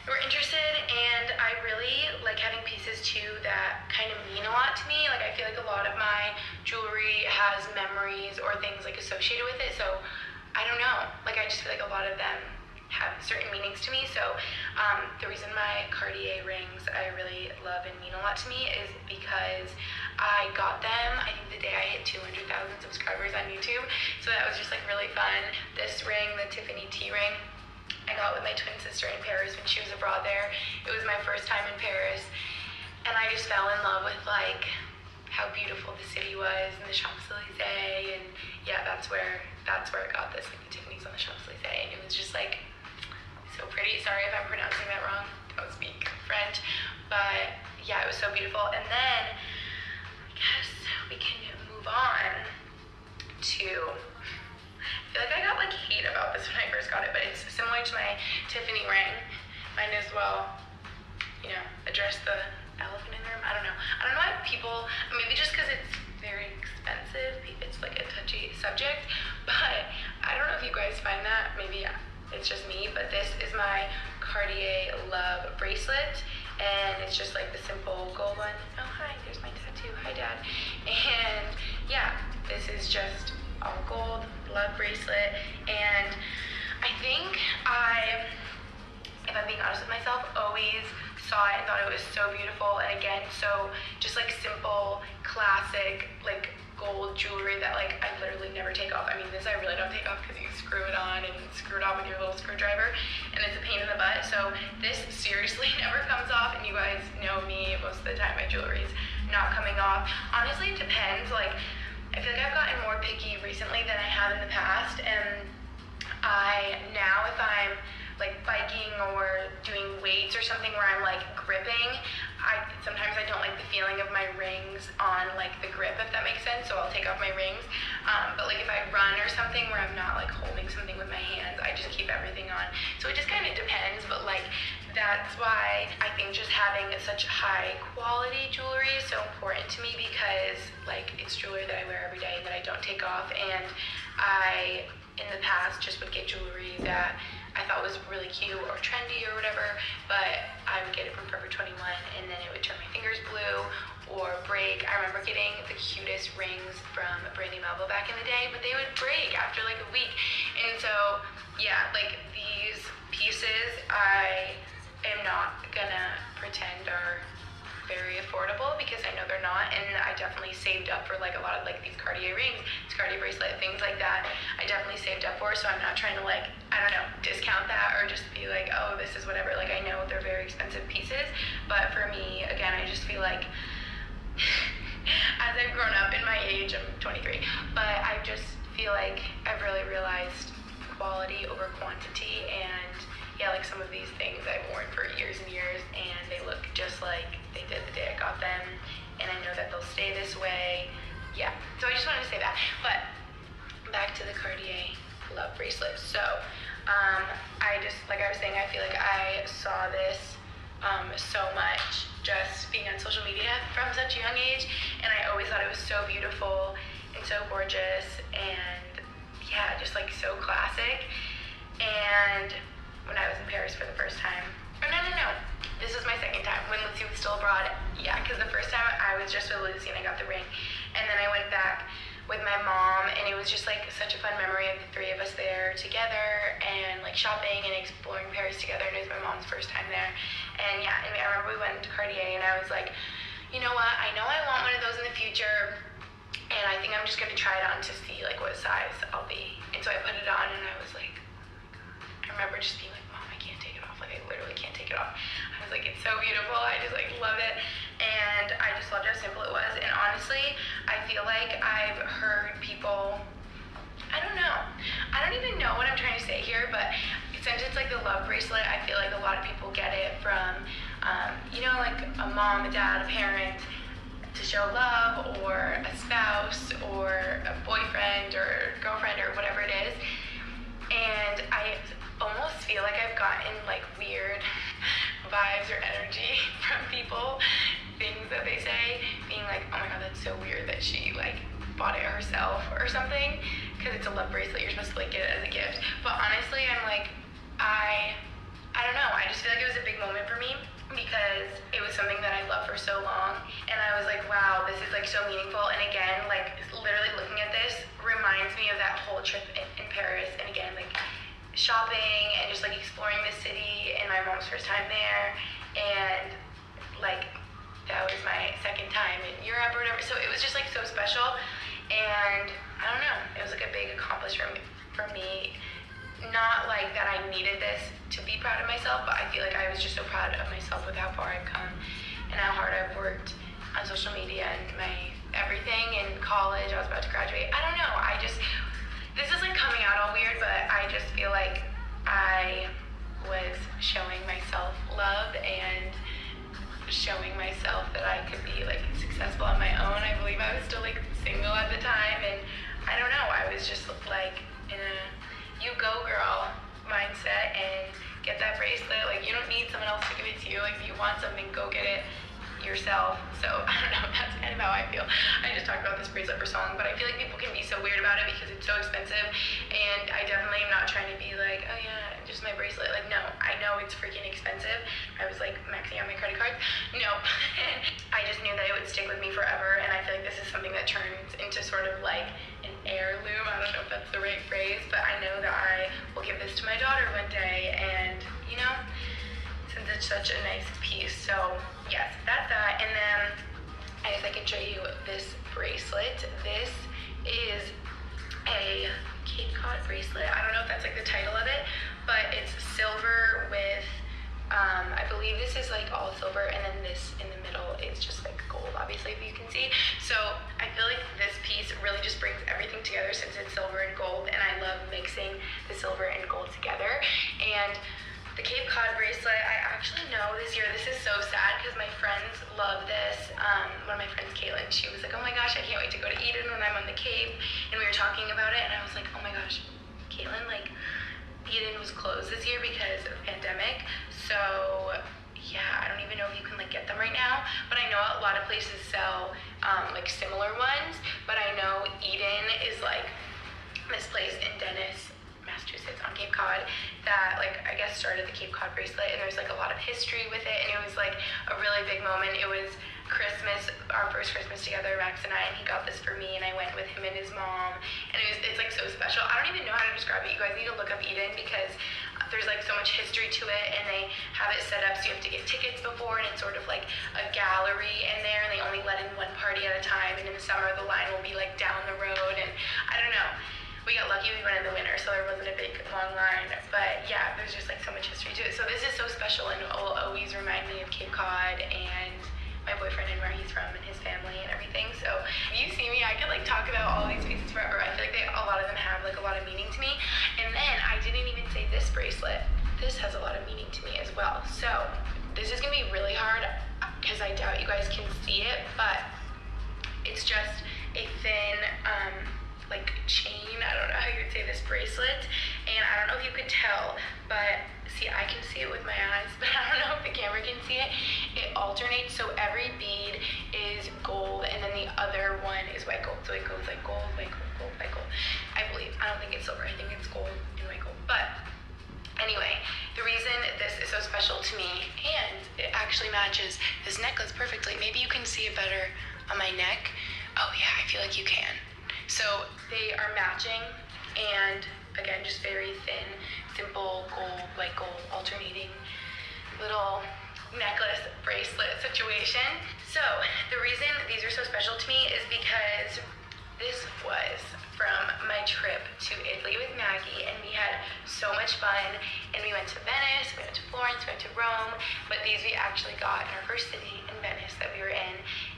Speaker 16: you're interested. And I really like having pieces too that kind of mean a lot to me. Like I feel like a lot of my jewelry has memories or things like associated with it, so I don't know, like I just feel like a lot of them have certain meanings to me. So the reason my Cartier rings I really love and mean a lot to me is because I got them, I think the day I hit 200,000 subscribers on YouTube, so that was just like really fun. This ring, the Tiffany T ring, I got with my twin sister in Paris when she was abroad there. It was my first time in Paris, and I just fell in love with like how beautiful the city was and the Champs-Elysees, and yeah, that's where I got this, like the Tiffany's on the Champs-Elysees, and it was just like so pretty. Sorry if I'm pronouncing that wrong, don't speak French, but yeah, it was so beautiful. And then I guess we can move on to, I feel like I got like hate about this when I first got it, but it's similar to my Tiffany ring. Might as well, you know, address the elephant in the room. I don't know why people, maybe just because it's very expensive. It's like a touchy subject, but I don't know if you guys find that. Maybe it's just me, but this is my Cartier Love bracelet, and it's just like the simple gold one. Oh, hi, there's my tattoo. Hi, Dad. And yeah, this is just all gold love bracelet, and I think if I'm being honest with myself, always saw it and thought it was so beautiful, and again, so just like simple, classic, like gold jewelry that like I literally never take off. I mean, this I really don't take off because you screw it on and screw it off with your little screwdriver, and it's a pain in the butt. So this seriously never comes off, and you guys know me, most of the time my jewelry's not coming off. Honestly, it depends. Like, I feel like I've gotten more picky recently than I have in the past, and now if I'm like biking or doing weights or something where I'm like gripping, sometimes I don't like the feeling of my rings on like the grip, if that makes sense, so I'll take off my rings. But like if I run or something where I'm not like holding something with my hands, I just keep everything on. So it just kind of depends, but like that's why I think just having such high quality jewelry is so important to me, because like it's jewelry that I wear every day and that I don't take off. And I, in the past, just would get jewelry that I thought was really cute or trendy or whatever, but I would get it from Forever 21 and then it would turn my fingers blue or break. I remember getting the cutest rings from Brandy Melville back in the day, but they would break after like a week. And so, yeah, like these pieces, I am not gonna pretend are very affordable, because I know they're not, and I definitely saved up for like a lot of like these Cartier rings, these Cartier bracelet, things like that. I definitely saved up for, so I'm not trying to like, I don't know, discount that or just be like, oh, this is whatever. Like, I know they're very expensive pieces, but for me, again, I just feel like as I've grown up in my age, I'm 23, but I just feel like I've really realized quality over quantity. And yeah, like some of these things I've worn for years and years, and they look just like they did the day I got them, and I know that they'll stay this way. Yeah, so I just wanted to say that. But back to the Cartier Love bracelet. So I just, like I was saying, I feel like I saw this so much just being on social media from such a young age, and I always thought it was so beautiful and so gorgeous, and yeah, just like so classic. And when I was in Paris for the first time, or no, this was my second time, when Lucy was still abroad. Yeah, because the first time I was just with Lucy and I got the ring, and then I went back with my mom, and it was just like such a fun memory of the three of us there together, and like shopping and exploring Paris together, and it was my mom's first time there. And yeah, and I remember we went to Cartier, and I was like, you know what, I know I want one of those in the future, and I think I'm just gonna try it on to see like what size I'll be. And so I put it on, and I was like, I remember just being like, Mom, I can't take it off. Like, I literally can't take it off. I was like, it's so beautiful. I just like love it. And I just loved how simple it was. And honestly, I feel like I've heard people, I don't know. I don't even know what I'm trying to say here, but since it's like the love bracelet, I feel like a lot of people get it from, you know, like a mom, a dad, a parent, to show love, or a spouse, or a boyfriend, or girlfriend, or whatever it is. And I almost feel like I've gotten like weird vibes or energy from people, things that they say, being like, oh my god, that's so weird that she like bought it herself or something, because it's a love bracelet, you're supposed to like get it as a gift. But honestly, I'm like, I don't know, I just feel like it was a big moment for me, because it was something that I loved for so long, and I was like, wow, this is like so meaningful. And again, like literally looking at this reminds me of that whole trip in Paris, and again, like shopping and just like exploring the city, and my mom's first time there, and like that was my second time in Europe or whatever, so it was just like so special. And I don't know, it was like a big accomplishment for me. Not like that I needed this to be proud of myself, but I feel like I was just so proud of myself with how far I've come and how hard I've worked on social media and my everything. In college, I was about to graduate. I don't know, this is like coming out all weird, but I just feel like I was showing myself love and showing myself that I could be like successful on my own. I believe I was still like single at the time, and I don't know, I was just like in a you go girl mindset and get that bracelet. Like, you don't need someone else to give it to you. Like, if you want something, go get it yourself. So I don't know, that's kind of how I feel. I just talked about this bracelet for so long, but I feel like people can be so weird about it because it's so expensive, and I definitely am not trying to be like, oh yeah, just my bracelet. Like, no, I know it's freaking expensive. I was like maxing out my credit cards. No, I just knew that it would stick with me forever, and I feel like this is something that turns into sort of like an heirloom. I don't know if that's the right phrase, but I know that I will give this to my daughter one day, and you know, since it's such a nice piece. So yes, that's that. And then I guess I can show you this bracelet. This is a Cape Cod bracelet. I don't know if that's like the title of it, but it's silver with I believe this is like all silver, and then this in the middle is just like gold, obviously, if you can see. So I feel like this piece really just brings everything together since it's silver and gold, and I love mixing the silver and gold together. And the Cape Cod bracelet, I actually know this year, this is so sad because my friends love this. One of my friends, Caitlin, she was like, oh my gosh, I can't wait to go to Eden when I'm on the Cape. And we were talking about it, and I was like, oh my gosh, Caitlin, like, Eden was closed this year because of the pandemic. So yeah, I don't even know if you can like get them right now, but I know a lot of places sell like similar ones. But I know Eden is like this place in Dennis, Massachusetts, on Cape Cod that like I guess started the Cape Cod bracelet, and there's like a lot of history with it, and it was like a really big moment. It was Christmas, our first Christmas together, Max and I, and he got this for me, and I went with him and his mom, and it's like so special. I don't even know how to describe it. You guys need to look up Eden because there's like so much history to it, and they have it set up so you have to get tickets before, and it's sort of like a gallery in there, and they only let in one party at a time, and in the summer the line will be like down the road, and I don't know. We got lucky, we went in the winter, so there wasn't a big long line, but yeah, there's just like so much history to it. So this is so special, and it will always remind me of Cape Cod and my boyfriend and where he's from and his family and everything. So if you see me, I could like talk about all these pieces forever. I feel like a lot of them have like a lot of meaning to me. And then I didn't even say this bracelet. This has a lot of meaning to me as well. So this is gonna be really hard because I doubt you guys can see it, but it's just a thin like chain. I don't know how you would say this bracelet, and I don't know if you could tell, but see, I can see it with my eyes, but I don't know if the camera can see it. It alternates, so every bead is gold, and then the other one is white gold. So it goes like gold, white gold, gold, white gold. I believe. I don't think it's silver. I think it's gold and white gold. But anyway, the reason this is so special to me, and it actually matches this necklace perfectly. Maybe you can see it better on my neck. Oh yeah, I feel like you can. So they are matching, and again, just very thin, simple gold, white gold, alternating little necklace bracelet situation. So the reason these are so special to me is because this was from my trip to Italy with Maggie, and we had so much fun, and we went to Venice, we went to Florence, we went to Rome, but these we actually got in our first city in Venice that we were in,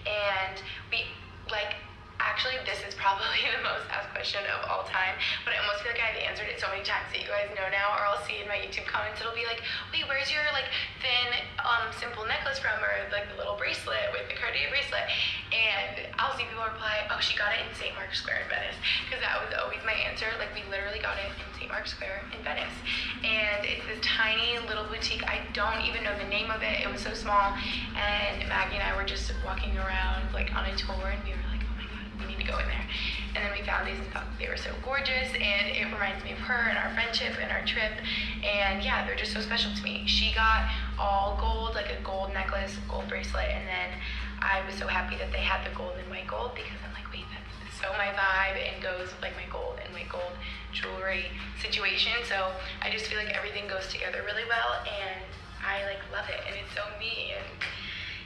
Speaker 16: and we like, actually, this is probably the most asked question of all time, but I almost feel like I've answered it so many times that you guys know now, or I'll see in my YouTube comments, it'll be like, wait, where's your like thin, simple necklace from, or like the little bracelet with the Cartier bracelet? And I'll see people reply, oh, she got it in St. Mark's Square in Venice, because that was always my answer. Like, we literally got it in St. Mark's Square in Venice, and it's this tiny little boutique. I don't even know the name of it. It was so small, and Maggie and I were just walking around like on a tour, and we were like, we need to go in there. And then we found these and thought they were so gorgeous, and it reminds me of her and our friendship and our trip, and yeah, they're just so special to me. She got all gold, like a gold necklace, gold bracelet, and then I was so happy that they had the gold and white gold, because I'm like, wait, that's so my vibe, and goes with like my gold and white gold jewelry situation. So I just feel like everything goes together really well, and I like love it, and it's so me. And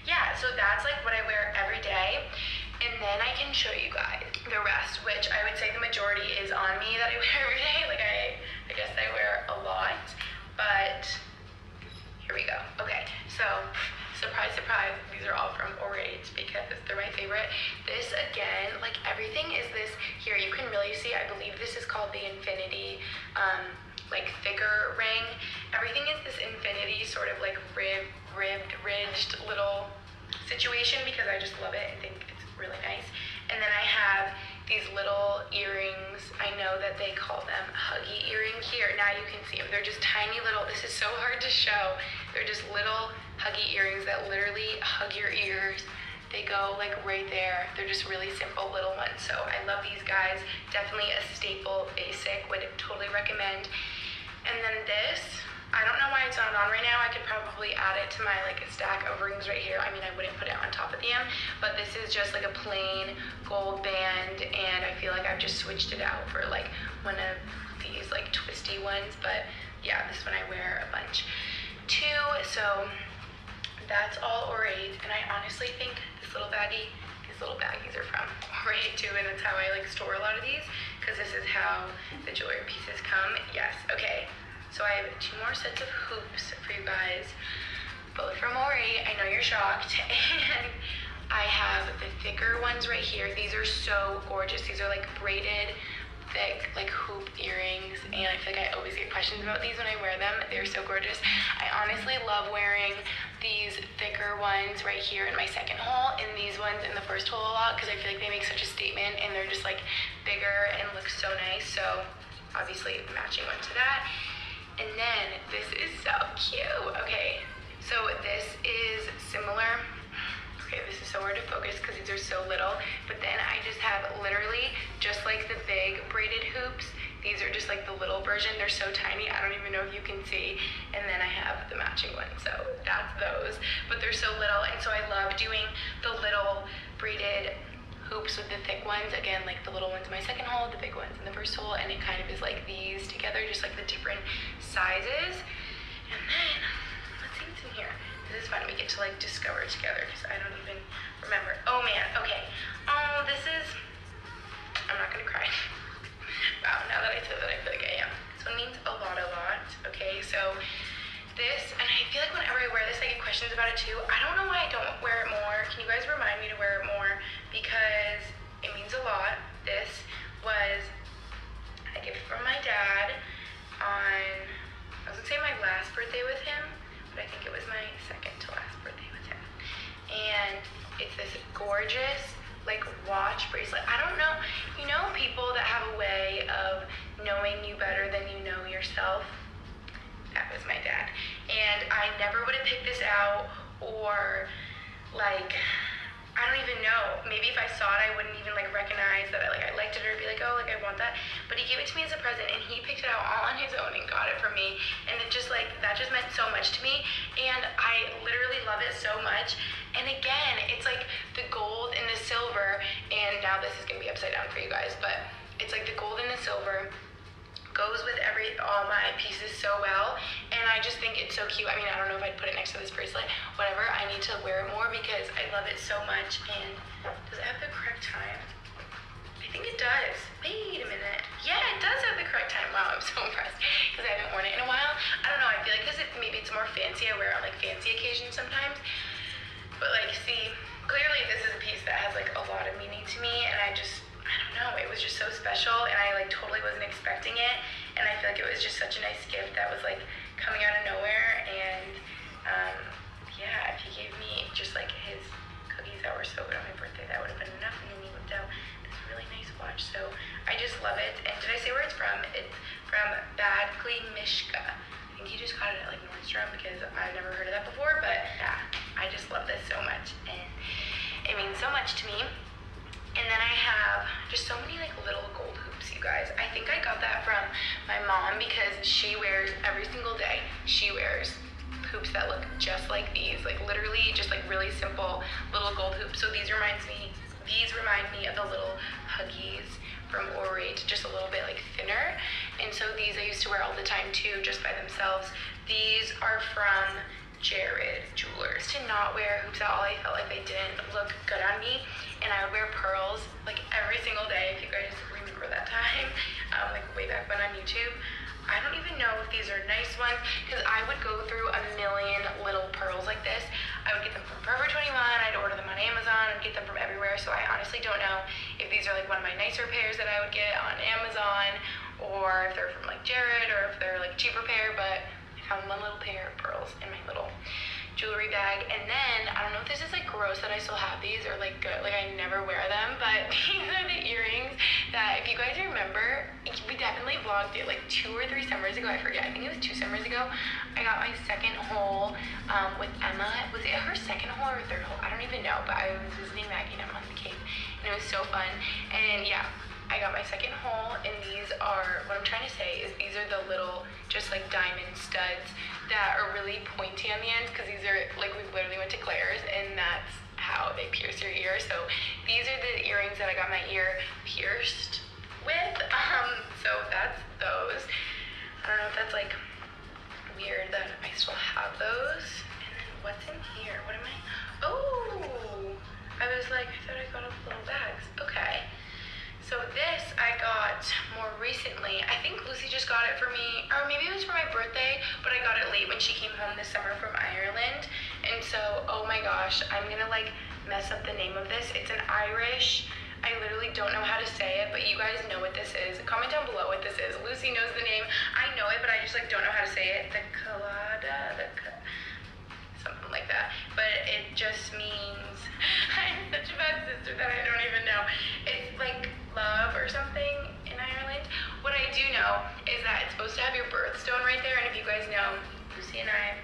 Speaker 16: yeah, so that's like what I wear every day. And then I can show you guys the rest, which I would say the majority is on me that I wear every day. Like I guess I wear a lot, but here we go. Okay, so surprise, surprise, these are all from Orate because they're my favorite. This again, like everything is this, here you can really see, I believe this is called the Infinity, like figure ring. Everything is this infinity sort of like ridged little situation because I just love it and think it's really nice. And then I have these little earrings. I know that they call them huggy earrings. Here, now you can see them. They're just tiny little, this is so hard to show. They're just little huggy earrings that literally hug your ears. They go like right there. They're just really simple little ones. So I love these guys. Definitely a staple basic, would totally recommend. And then this, I don't know why it's not on right now. I could probably add it to my like stack of rings right here. I mean, I wouldn't put it on top of the M, but this is just like a plain gold band, and I feel like I've just switched it out for like one of these like twisty ones. But yeah, this one I wear a bunch too. So that's all orate, and I honestly think this little baggie, these little baggies are from orate too, and that's how I like store a lot of these, because this is how the jewelry pieces come. Yes, okay. So I have 2 more sets of hoops for you guys, both from orate. I know you're shocked. And I have the thicker ones right here. These are so gorgeous. These are like braided, thick, like hoop earrings, and I feel like I always get questions about these when I wear them. They're so gorgeous. I honestly love wearing these thicker ones right here in my second hole, and these ones in the first hole a lot, because I feel like they make such a statement, and they're just like bigger and look so nice. So obviously matching one to that. And then this is so cute. Okay, so this is similar. Okay, this is so hard to focus because these are so little, but then I just have literally just like the big braided hoops. These are just like the little version. They're so tiny, I don't even know if you can see. And then I have the matching one, so that's those. But they're so little, and so I love doing the little braided hoops with the thick ones. Again, like the little ones in my second hole, the big ones in the first hole, and it kind of is like these together, just like the different sizes. And then, let's see what's in here. This is fun, we get to like discover together, because I don't even remember. Oh man, okay. Oh, this is, I'm not gonna cry. Wow, now that I said that, I feel like I am. This one means a lot, okay? So this, and I feel like whenever I wear this, I get questions about it too. I don't know why I don't wear it more. Can you guys remind me to wear it more? Because it means a lot. This was a gift from my dad on, I was gonna say my last birthday with him, but I think it was my second to last birthday with him. And it's this gorgeous, like, watch bracelet. I don't know, you know people that have a way of knowing you better than you know yourself? That was my dad. And I never would have picked this out, or like, I don't even know. Maybe if I saw it, I wouldn't even like recognize that I liked it, or be like, oh, like I want that. But he gave it to me as a present, and he picked it out all on his own and got it for me. And it just like, that just meant so much to me. And I literally love it so much. And again, it's like the gold and the silver, and now this is gonna be upside down for you guys, but it's like the gold and the silver goes with all my pieces so well, and I just think it's so cute. I mean, I don't know if I'd put it next to this bracelet, whatever. I need to wear it more because I love it so much. And does it have the correct time? I think it does. Wait a minute. Yeah, it does have the correct time. Wow, I'm so impressed because I haven't worn it in a while. I don't know, I feel like because maybe it's more fancy. I wear it on like fancy occasions sometimes. But like, see, clearly this is a piece that has like a lot of meaning to me, and I don't know, it was just so special, and I like totally wasn't expecting it, and I feel like it was just such a nice gift that was like coming out of nowhere. And yeah, if he gave me just like his cookies that were so good on my birthday, that would have been enough. And then he whipped out this really nice watch, so I just love it. And did I say where it's from? It's from Badgley, Mishka. I think he just got it at like Nordstrom, because I've never heard of that before, but yeah, I just love this so much, and it means so much to me. And then I have just so many like little gold hoops, you guys. I think I got that from my mom, because she wears every single day. She wears hoops that look just like these, like literally just like really simple little gold hoops. So these remind me of the little huggies from Orate, just a little bit like thinner. And so these I used to wear all the time too, just by themselves. These are from Jared Jewelers. To not wear hoops at all, I felt like they didn't look good on me, and I would wear pearls like every single day, if you guys remember that time, like way back when on YouTube. I don't even know if these are nice ones, because I would go through a million little pearls like this. I would get them from Forever 21, I'd order them on Amazon, I'd get them from everywhere, so I honestly don't know if these are like one of my nicer pairs that I would get on Amazon, or if they're from like Jared, or if they're like cheaper pair, but I found one little pair of pearls in my little jewelry bag. And then, I don't know if this is like gross that I still have these or like good, like I never wear them, but these are the earrings that, if you guys remember, we definitely vlogged it like 2 or 3 summers ago, I forget, I think it was 2 summers ago. I got my second hole with Emma. Was it her second hole or third hole? I don't even know, but I was visiting Maggie and Emma on the Cape, and it was so fun. And yeah, I got my second hole, and these are, what I'm trying to say is these are the little, just like diamond studs that are really pointy on the ends, because these are, like, we literally went to Claire's, and that's how they pierce your ear. So these are the earrings that I got my ear pierced with. So that's those. I don't know if that's, like, weird that I still have those. And then what's in here? What am I? Oh! I was like, I thought I got all the little bags. Okay. So this I got more recently. I think Lucy just got it for me, or maybe it was for my birthday, but I got it late when she came home this summer from Ireland. And so, oh my gosh, I'm gonna like mess up the name of this. It's an Irish, I literally don't know how to say it, but you guys know what this is. Comment down below what this is. Lucy knows the name. I know it, but I just like don't know how to say it. The colada, something like that. But it just means, I'm such a bad sister that I don't even know. It's like love or something in Ireland. What I do know is that it's supposed to have your birthstone right there, and if you guys know, Lucy and I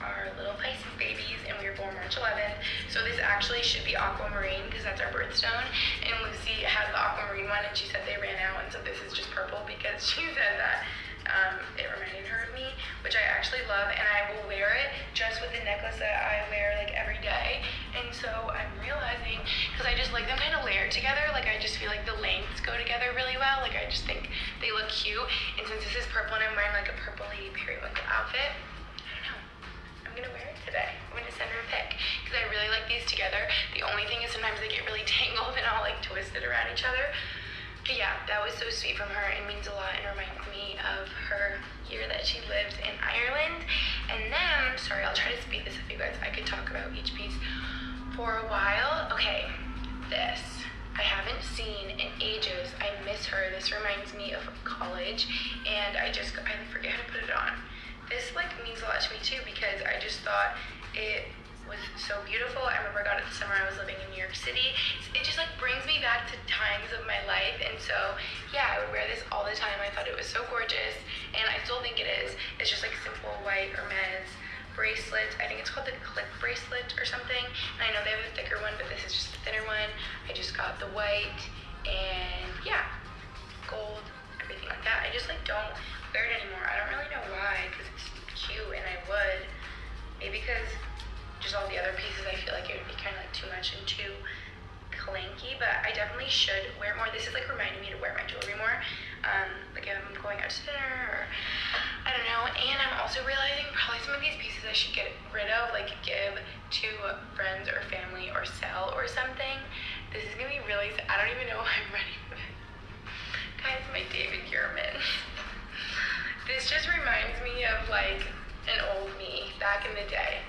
Speaker 16: are little Pisces babies, and we were born March 11th, so this actually should be Aquamarine, because that's our birthstone, and Lucy has the Aquamarine one, and she said they ran out, and so this is just purple, because she said that it reminded her of me, which I actually love, and I will wear it just with the necklace that I wear like every day. And so I'm realizing, because I just like them kind of layered together, like I just feel like the lengths go together really well, like I just think they look cute. And since this is purple and I'm wearing like a purpley periwinkle outfit, I don't know, I'm gonna wear it today. I'm gonna send her a pic, because I really like these together. The only thing is sometimes they get really tangled and I'll like twist it around each other. But yeah, that was so sweet from her and means a lot, and reminds me of her year that she lived in Ireland. And then, sorry, I'll try to speed this up, you guys. I could talk about each piece for a while. Okay, this I haven't seen in ages. I miss her. This reminds me of college, and I forget how to put it on. This like means a lot to me too, because I just thought it was so beautiful. I remember I got it the summer I was living in New York City. It just like brings me back to times of my life, and so yeah, I would wear this all the time. I thought it was so gorgeous, and I still think it is. It's just like simple white Hermes bracelet. I think it's called the click bracelet or something, and I know they have a thicker one, but this is just a thinner one. I just got the white, and yeah, gold, everything like that. I just like don't wear it anymore. I don't really know why, because it's cute and I would. Maybe because just all the other pieces, I feel like it would be kind of like too much and too clanky, but I definitely should wear it more. This is like reminding me to wear my jewelry more, like if I'm going out to dinner, or I don't know. And I'm also realizing probably some of these pieces I should get rid of, like give to friends or family or sell or something. This is gonna be really, I don't even know if I'm ready for this. Guys, my David Yurman. This just reminds me of like an old me back in the day.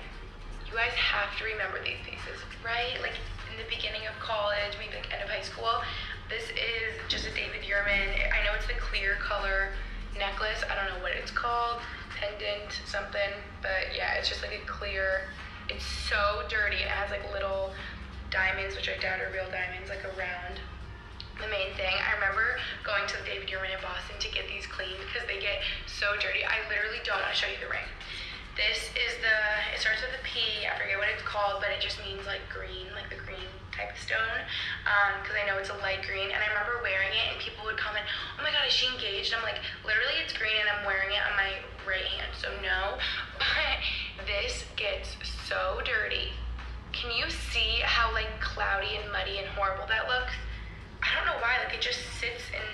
Speaker 16: You guys have to remember these pieces, right? Like in the beginning of college, maybe like end of high school. This is just a David Yurman. I know it's the clear color necklace. I don't know what it's called, pendant something, but yeah, it's just like a clear. It's so dirty. It has like little diamonds, which I doubt are real diamonds, like around the main thing. I remember going to the David Yurman in Boston to get these cleaned because they get so dirty. I literally don't want to show you the ring. This is it starts with a P, I forget what it's called, but it just means like green, like the green type of stone, because I know it's a light green, and I remember wearing it, and people would comment, oh my god, is she engaged? I'm like, literally it's green, and I'm wearing it on my right hand, so no, but this gets so dirty. Can you see how like cloudy and muddy and horrible that looks? I don't know why, like it just sits in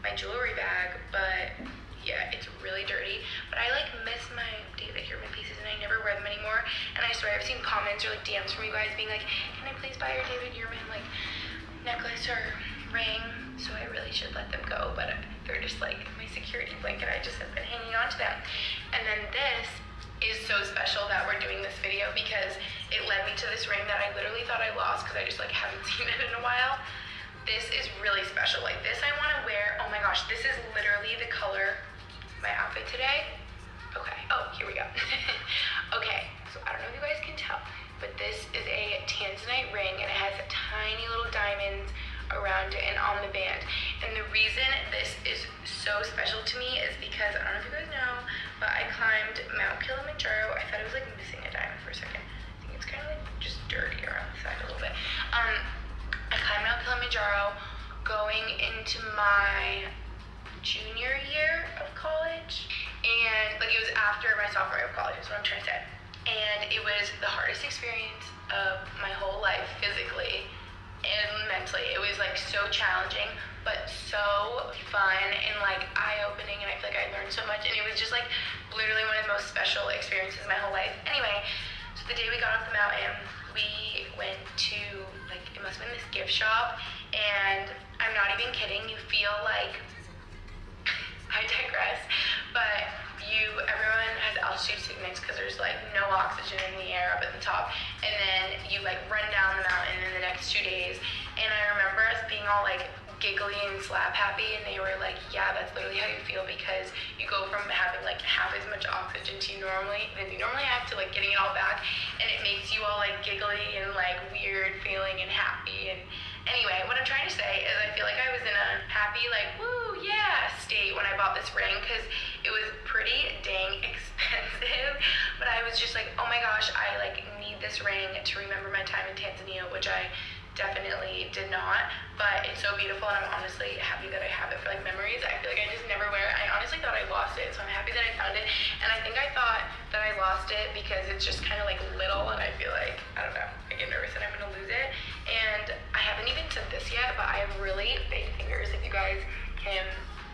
Speaker 16: my jewelry bag, but yeah, it's really dirty. But I like miss my David Yurman pieces, and I never wear them anymore. And I swear I've seen comments or like DMs from you guys being like, can I please buy your David Yurman like necklace or ring? So I really should let them go, but they're just like my security blanket. I just have been hanging on to them. And then this is so special that we're doing this video, because it led me to this ring that I literally thought I lost because I just like haven't seen it in a while. This is really special. Like this I want to wear. Oh my gosh, this is literally the color of my outfit today. Okay, oh, here we go. Okay, so I don't know around it and on the band. And the reason this is so special to me is because, I don't know if you guys know, but I climbed Mount Kilimanjaro. I thought it was like missing a diamond for a second. I think it's kind of like just dirty around the side a little bit. I climbed Mount Kilimanjaro going into my junior year of college, and like it was after my sophomore year of college is what I'm trying to say. And it was the hardest experience of my whole life, physically and mentally. It was like so challenging, but so fun and like eye-opening, and I feel like I learned so much, and it was just like literally one of the most special experiences of my whole life. Anyway, so the day we got off the mountain, we went to, like, it must have been this gift shop, and I'm not even kidding, you feel like, I digress, but everyone has altitude sickness because there's like no oxygen in the air up at the top, and then you like run down the mountain in the next 2 days, and I remember us being all like giggly and slap happy, and they were like, yeah, that's literally how you feel, because you go from having like half as much oxygen than you normally have to like getting it all back, and it makes you all like giggly and like weird feeling and happy. And anyway, what I'm trying to say is I feel like I was in a happy, like, woo, yeah state when I bought this ring, because it was pretty dang expensive, but I was just like, oh my gosh, I like need this ring to remember my time in Tanzania, which I definitely did not, but it's so beautiful, and I'm honestly happy that I have it for like memories. I feel like I just never wear it. I honestly thought I lost it, so I'm happy that I found it, and I think I thought that I lost it because it's just kind of like little, and I feel like, I don't know, I get nervous that I'm gonna lose it. And I haven't even said this yet, but I have really big fingers, if you guys can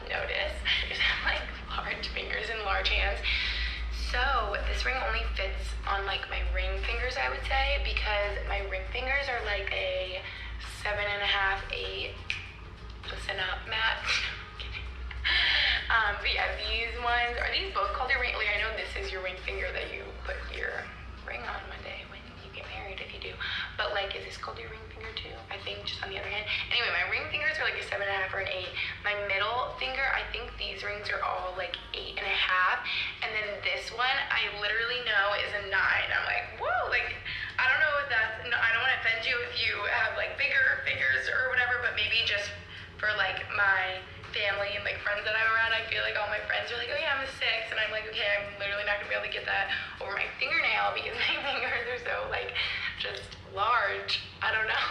Speaker 16: notice. I just have like large fingers and large hands. So this ring only fits on like my ring fingers, I would say, because my ring fingers are like a 7.5, 8. Listen up, Matt. But yeah, these ones, are these both called your ring? Like, I know this is your ring finger that you put your ring on one day when you get married, if you do. But like, is this called your ring finger too? I think, just on the other hand. Anyway, my ring fingers are like a 7.5 or an 8. My middle finger, I think these rings are all like 8.5. And then this one, I literally know is a 9. I'm like, whoa, like, I don't know if that's, no, I don't want to offend you if you have like bigger fingers or whatever, but maybe just for like my family and like friends that I'm around, I feel like all my friends are like, oh yeah, I'm a 6, and I'm like, okay, I'm literally not gonna be able to get that over my fingernail because my fingers are so like just large. I don't know.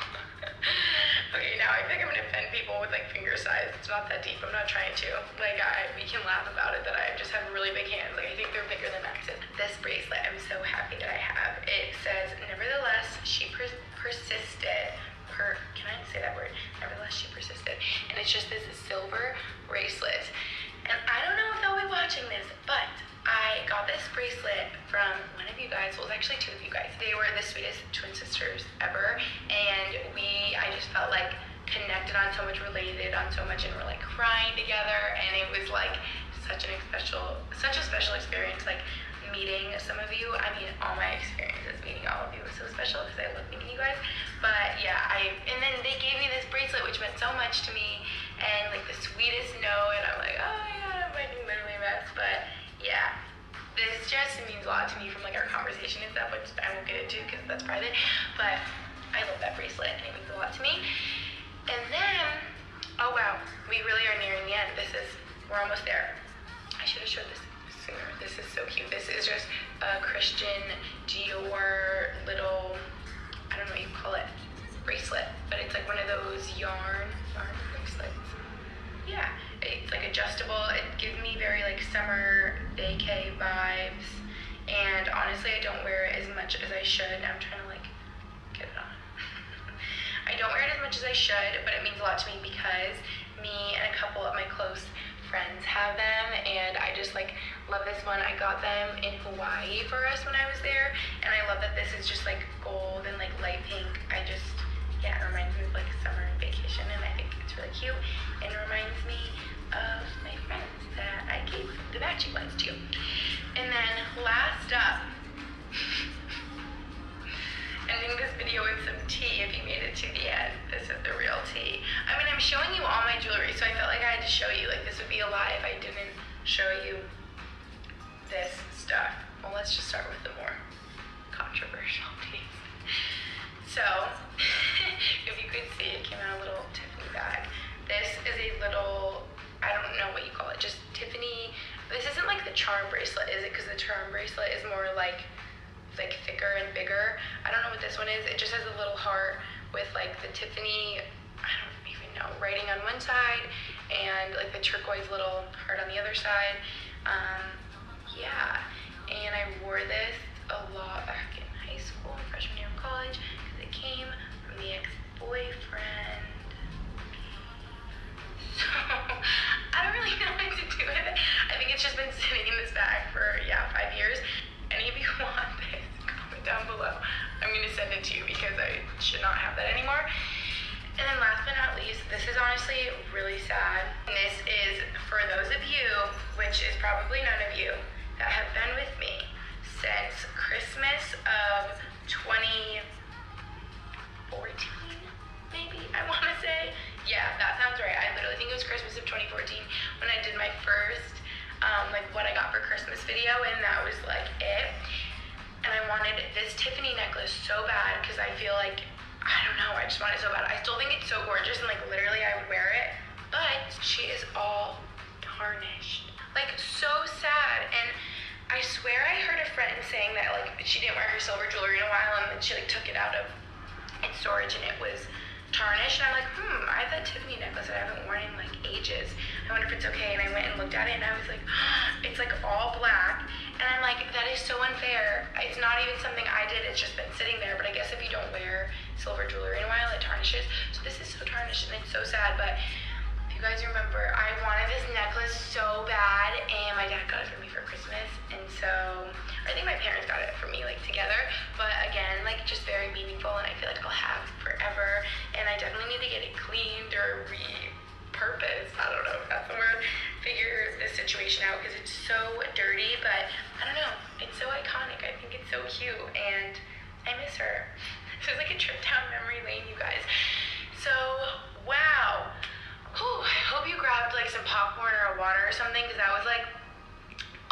Speaker 16: Okay, now I think I'm gonna offend people with like finger size. It's not that deep. I'm not trying to. Like, we can laugh about it that I just have really big hands. Like, I think they're bigger than Max's. This bracelet, I'm so happy that I have. It says, nevertheless, she persisted. Can I say that word? Nevertheless, she persisted. And it's just this silver bracelet. And I don't know if they'll be watching this, but I got this bracelet from one of you guys. Well, it was actually 2 of you guys. They were the sweetest twin sisters ever. And I just felt like connected on so much, related on so much, and we're like crying together. And it was like such a special experience. Like, meeting some of you. I mean, all my experiences meeting all of you was so special because I love meeting you guys. But yeah, and then they gave me this bracelet, which meant so much to me, and like the sweetest note, and I'm like, oh my god, I'm like literally a mess. But yeah, this just means a lot to me from like our conversation and stuff, which I won't get into because that's private. But I love that bracelet, and it means a lot to me. And then, oh wow, we really are nearing the end. We're almost there. I should have showed this sooner. This is so cute. This is just a Christian Dior little, I don't know what you call it, bracelet, but it's like one of those yarn bracelets. Yeah, it's like adjustable. It gives me very like summer vacay vibes, and honestly, I don't wear it as much as I should. I'm trying to like get it on. I don't wear it as much as I should, but it means a lot to me because me and a couple of my close friends have them, and I just like love this one. I got them in Hawaii for us when I was there, and I love that this is just like gold and like light pink. Yeah, it reminds me of like summer vacation, and I think it's really cute, and it reminds me of my friends that I gave the matching ones to. And then last up, ending this video with some tea. If you made it to the end, this is the real tea. I mean, I'm showing you all my jewelry, so I felt like I had to show you. Like, this would be a lie if I didn't show you this stuff. Well, let's just start with the more controversial piece. So, if you could see, it came out a little Tiffany bag. This isn't like the charm bracelet, is it? Because the charm bracelet is more like thicker and bigger. I don't know what this one is. It just has a little heart with like the Tiffany, I don't even know, writing on one side and like the turquoise little heart on the other side. Yeah, and I wore this a lot back in high school, freshman year of college, because it came from the ex-boyfriend. So I don't really know what to do with it. I think it's just been sitting in this bag for 5 years. Any of you want this, comment down below. I'm gonna send it to you because I should not have that anymore. And then last but not least, this is honestly really sad. And this is for those of you, which is probably none of you, that have been with me since Christmas of 2014, maybe, I wanna say. Yeah, that sounds right. I literally think it was Christmas of 2014 when I did my first, like what I got for Christmas video, and that was like it. And I wanted this Tiffany necklace so bad because I feel like, I don't know, I just want it so bad. I still think it's so gorgeous and like literally I would wear it, but she is all tarnished. Like so sad. And I swear I heard a friend saying that like she didn't wear her silver jewelry in a while and then she like took it out of its storage and it was tarnished. And I'm like, I have that Tiffany necklace that I haven't worn in like ages. I wonder if it's okay. And I went and looked at it and I was like, it's like all black. And I'm like, that is so unfair. It's not even something I did, it's just been sitting there. But I guess if you don't wear silver jewelry in a while, it tarnishes. So this is so tarnished and it's so sad. But if you guys remember, I wanted this necklace so bad and my dad got it for me for Christmas. And so, I think my parents got it for me like together. But again, like just very meaningful and I feel like I'll have forever. And I definitely need to get it cleaned or repurposed. I don't know if that's the word. Figure this situation out because it's so dirty, but I don't know, it's so iconic. I think it's so cute and I miss her. This was like a trip down memory lane, you guys. So wow. Whew, I hope you grabbed like some popcorn or a water or something because that was like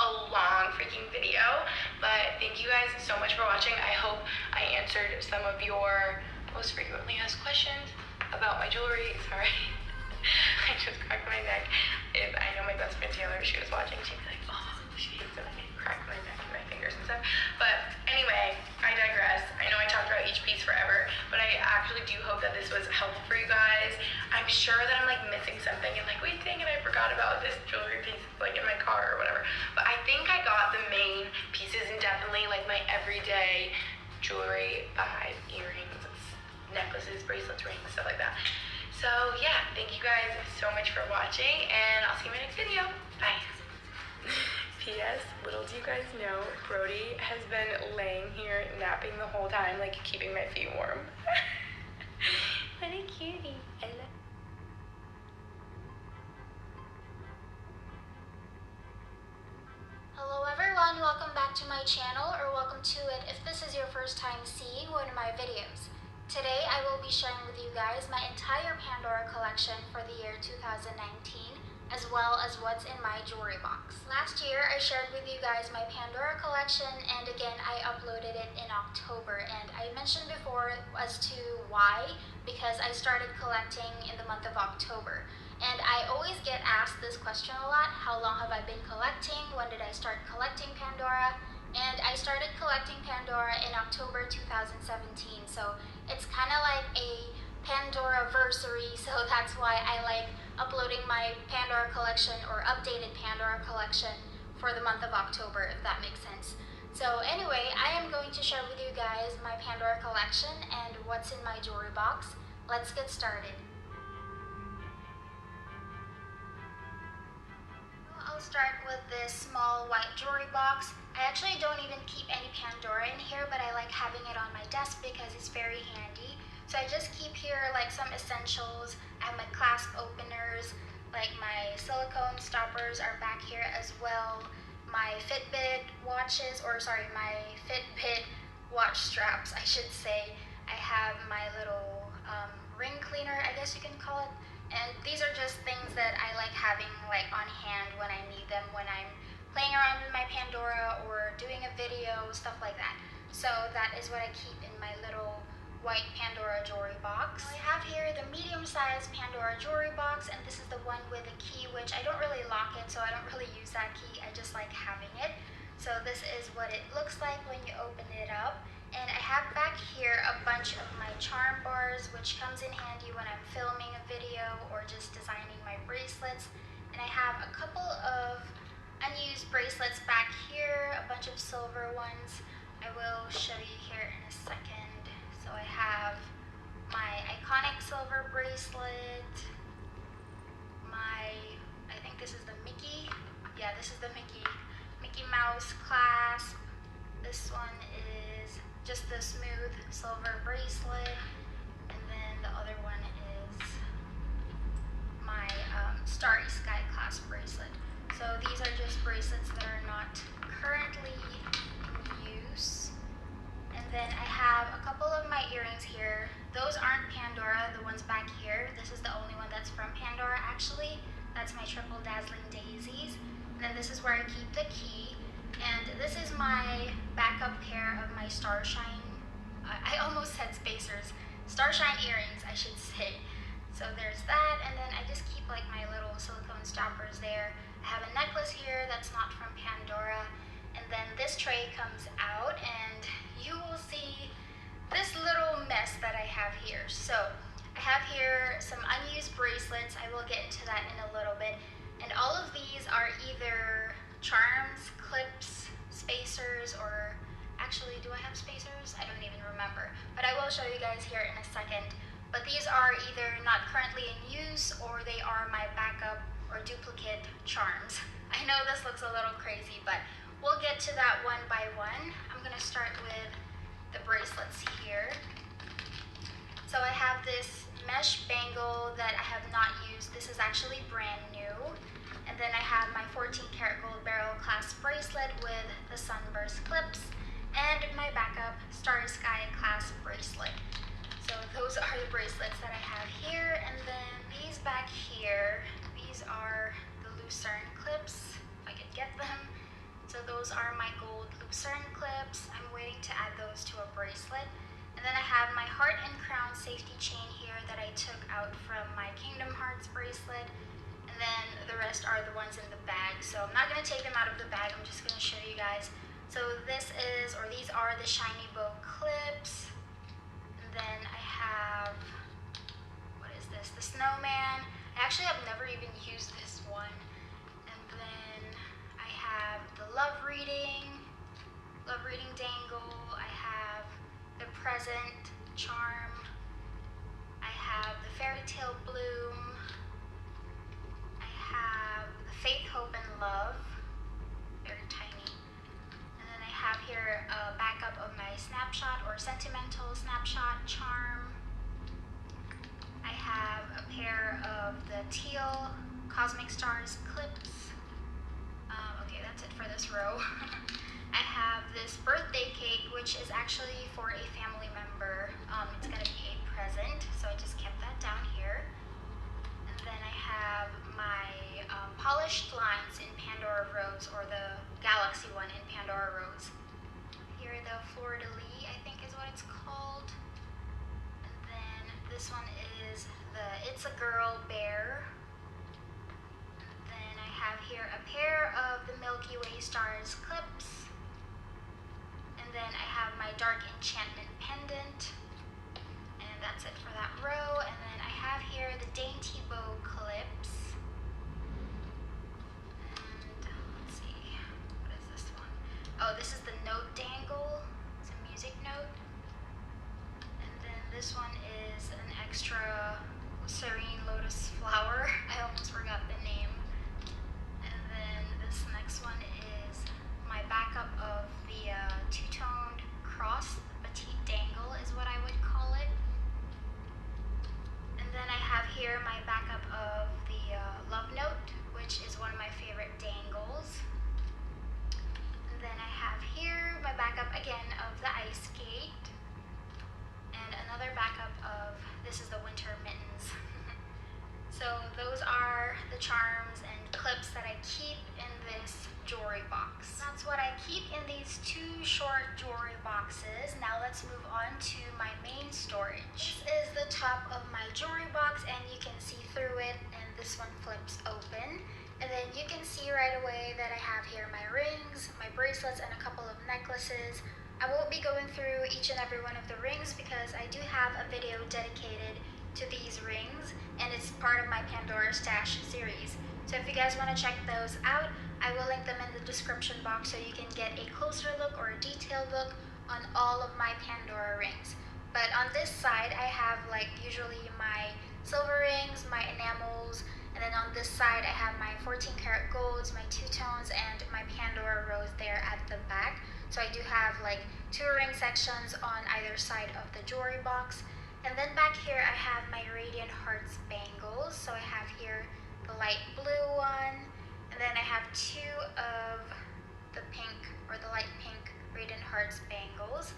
Speaker 16: a long freaking video. But thank you guys so much for watching. I hope I answered some of your most frequently asked questions about my jewelry. Sorry. I just cracked my neck. If I know my best friend Taylor, if she was watching, she'd be like, oh, she hates it when I crack my neck and my fingers and stuff. But anyway, I digress. I know I talked about each piece forever, but I actually do hope that this was helpful for you guys. I'm sure that I'm like missing something and like, wait, dang it, I forgot about this jewelry piece like in my car or whatever. But I think I got the main pieces and definitely like my everyday jewelry, vibes, earrings, necklaces, bracelets, rings, stuff like that. So yeah, thank you guys so much for watching and I'll see you in my next video. Bye. P.S. Little do you guys know, Brody has been laying here napping the whole time, like keeping my feet warm. What a cutie. I love.
Speaker 4: Hello everyone, welcome back to my channel, or welcome to it if this is your first time seeing one of my videos. Today I will be sharing with you guys my entire Pandora collection for the year 2019, as well as what's in my jewelry box. Last year I shared with you guys my Pandora collection, and again I uploaded it in October, and I mentioned before as to why, because I started collecting in the month of October. And I always get asked this question a lot: how long have I been collecting? When did I start collecting Pandora? And I started collecting Pandora in October 2017, so it's kind of like a Pandora-versary, so that's why I like uploading my Pandora collection or updated Pandora collection for the month of October, if that makes sense. So anyway, I am going to share with you guys my Pandora collection and what's in my jewelry box. Let's get started. I'll start with this small white jewelry box. I actually don't even keep any Pandora in here, but I like having it on my desk because it's very handy. So I just keep here like some essentials. I have my clasp openers, like my silicone stoppers are back here as well. My Fitbit watches, or sorry, my Fitbit watch straps, I should say. I have my little ring cleaner, I guess you can call it. And these are just things that I like having like on hand when I need them, when I'm playing around with my Pandora or doing a video, stuff like that. So that is what I keep in my little white Pandora jewelry box. I have here the medium-sized Pandora jewelry box, and this is the one with a key, which I don't really lock it, so I don't really use that key. I just like having it. So this is what it looks like when you open it up. And I have back here a bunch of my charm bars, which comes in handy when I'm filming a video or just designing my bracelets. And I have a couple of unused bracelets back here, a bunch of silver ones. I will show you here in a second. So I have my iconic silver bracelet, I think this is the Mickey. Yeah, this is the Mickey Mouse clasp. This one is just the smooth silver bracelet. And then the other one is my Starry Sky clasp bracelet. So these are just bracelets that are not currently in use. And then I have a couple of my earrings here. Those aren't Pandora, the ones back here. This is the only one that's from Pandora actually. That's my triple dazzling daisies. And then this is where I keep the key. And this is my backup pair of my Starshine, I almost said spacers, Starshine earrings I should say. So there's that, and then I just keep like my little silicone stoppers there. I have a necklace here that's not from Pandora. And then this tray comes out and you will see this little mess that I have here. So I have here some unused bracelets. I will get into that in a little bit. And all of these are either charms, clips, spacers, or actually, do I have spacers? I don't even remember. But I will show you guys here in a second. But these are either not currently in use or they are my backup or duplicate charms. I know this looks a little crazy, but we'll get to that one by one. I'm gonna start with the bracelets here. So I have this mesh bangle that I have not used. This is actually brand new. And then I have my 14 karat gold barrel clasp bracelet with the sunburst clips and my backup Starry Sky clasp bracelet. So those are the bracelets that I have here. And then these back here, these are the Lucerne clips, if I could get them. So those are my gold Lucerne clips. I'm waiting to add those to a bracelet. And then I have my heart and crown safety chain here that I took out from my Kingdom Hearts bracelet. And then the rest are the ones in the bag. So I'm not gonna take them out of the bag, I'm just gonna show you guys. So these are the shiny bow clips. And then I have, what is this? The snowman. I actually have never even used this one. And then I have the love reading dangle. I have the present charm. I have the fairy tale bloom. I have the faith, hope, and love. Very tiny. And then I have here a backup of my snapshot or sentimental snapshot charm. I have a pair of the teal Cosmic Stars clips. Okay, that's it for this row. I have this birthday cake, which is actually for a family member. It's gonna be a present, so I just kept that down here. And then I have my polished lines in Pandora Rose, or the Galaxy one in Pandora Rose. Here the Fleur de Lis, I think is what it's called. And then this one is the It's a Girl bear. And then I have here a pair of the Milky Way Stars clips. And then I have my Dark Enchantment pendant. And that's it for that row. And then I have here the Dainty Bow clips. And let's see, what is this one? Oh, this is the note dangle. It's a music note. And then this one is an extra serene lotus flower. I almost forgot the name. And then this next one is my backup of the two-toned cross, petite dangle is what I would call it. And then I have here my backup of the love note, which is one of my favorite dangles. And then I have here my backup again of the ice skate. And another backup of, this is the winter mittens. So those are the charms and clips that I keep in this jewelry box. That's what I keep in these two short jewelry boxes. Now let's move on to my main storage. This is the top of my jewelry box and you can see through it, and this one flips open. And then you can see right away that I have here my rings, my bracelets, and a couple of necklaces. I won't be going through each and every one of the rings because I do have a video dedicated to these rings, and it's part of my Pandora Stash series. So if you guys want to check those out, I will link them in the description box so you can get a closer look or a detailed look on all of my Pandora rings. But on this side, I have like usually my silver rings, my enamels, and then on this side I have my 14 karat golds, my two-tones, and my Pandora rose there at the back. So I do have like two ring sections on either side of the jewelry box. And then back here I have my Radiant Hearts bangles. So I have here the light blue one, and then I have two of the pink or the light pink Radiant Hearts bangles.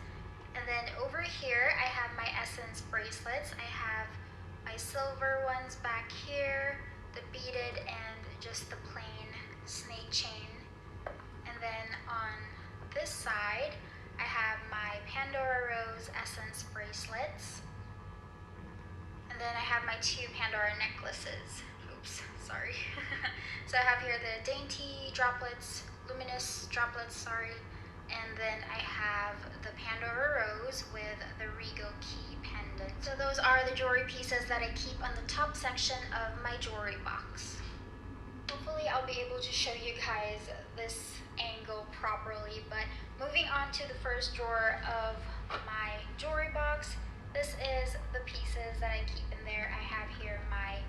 Speaker 4: And then over here I have my Essence bracelets. I have my silver ones back here, the beaded, and just the plain snake chain. And then on this side I have my Pandora Rose Essence bracelets. And then I have my two Pandora necklaces. Oops, sorry. So I have here the Dainty droplets, luminous droplets, sorry. And then I have the Pandora Rose with the Regal Key pendant. So those are the jewelry pieces that I keep on the top section of my jewelry box. Hopefully I'll be able to show you guys this angle properly, but moving on to the first drawer of my jewelry box, this is the pieces that I keep in there. I have here my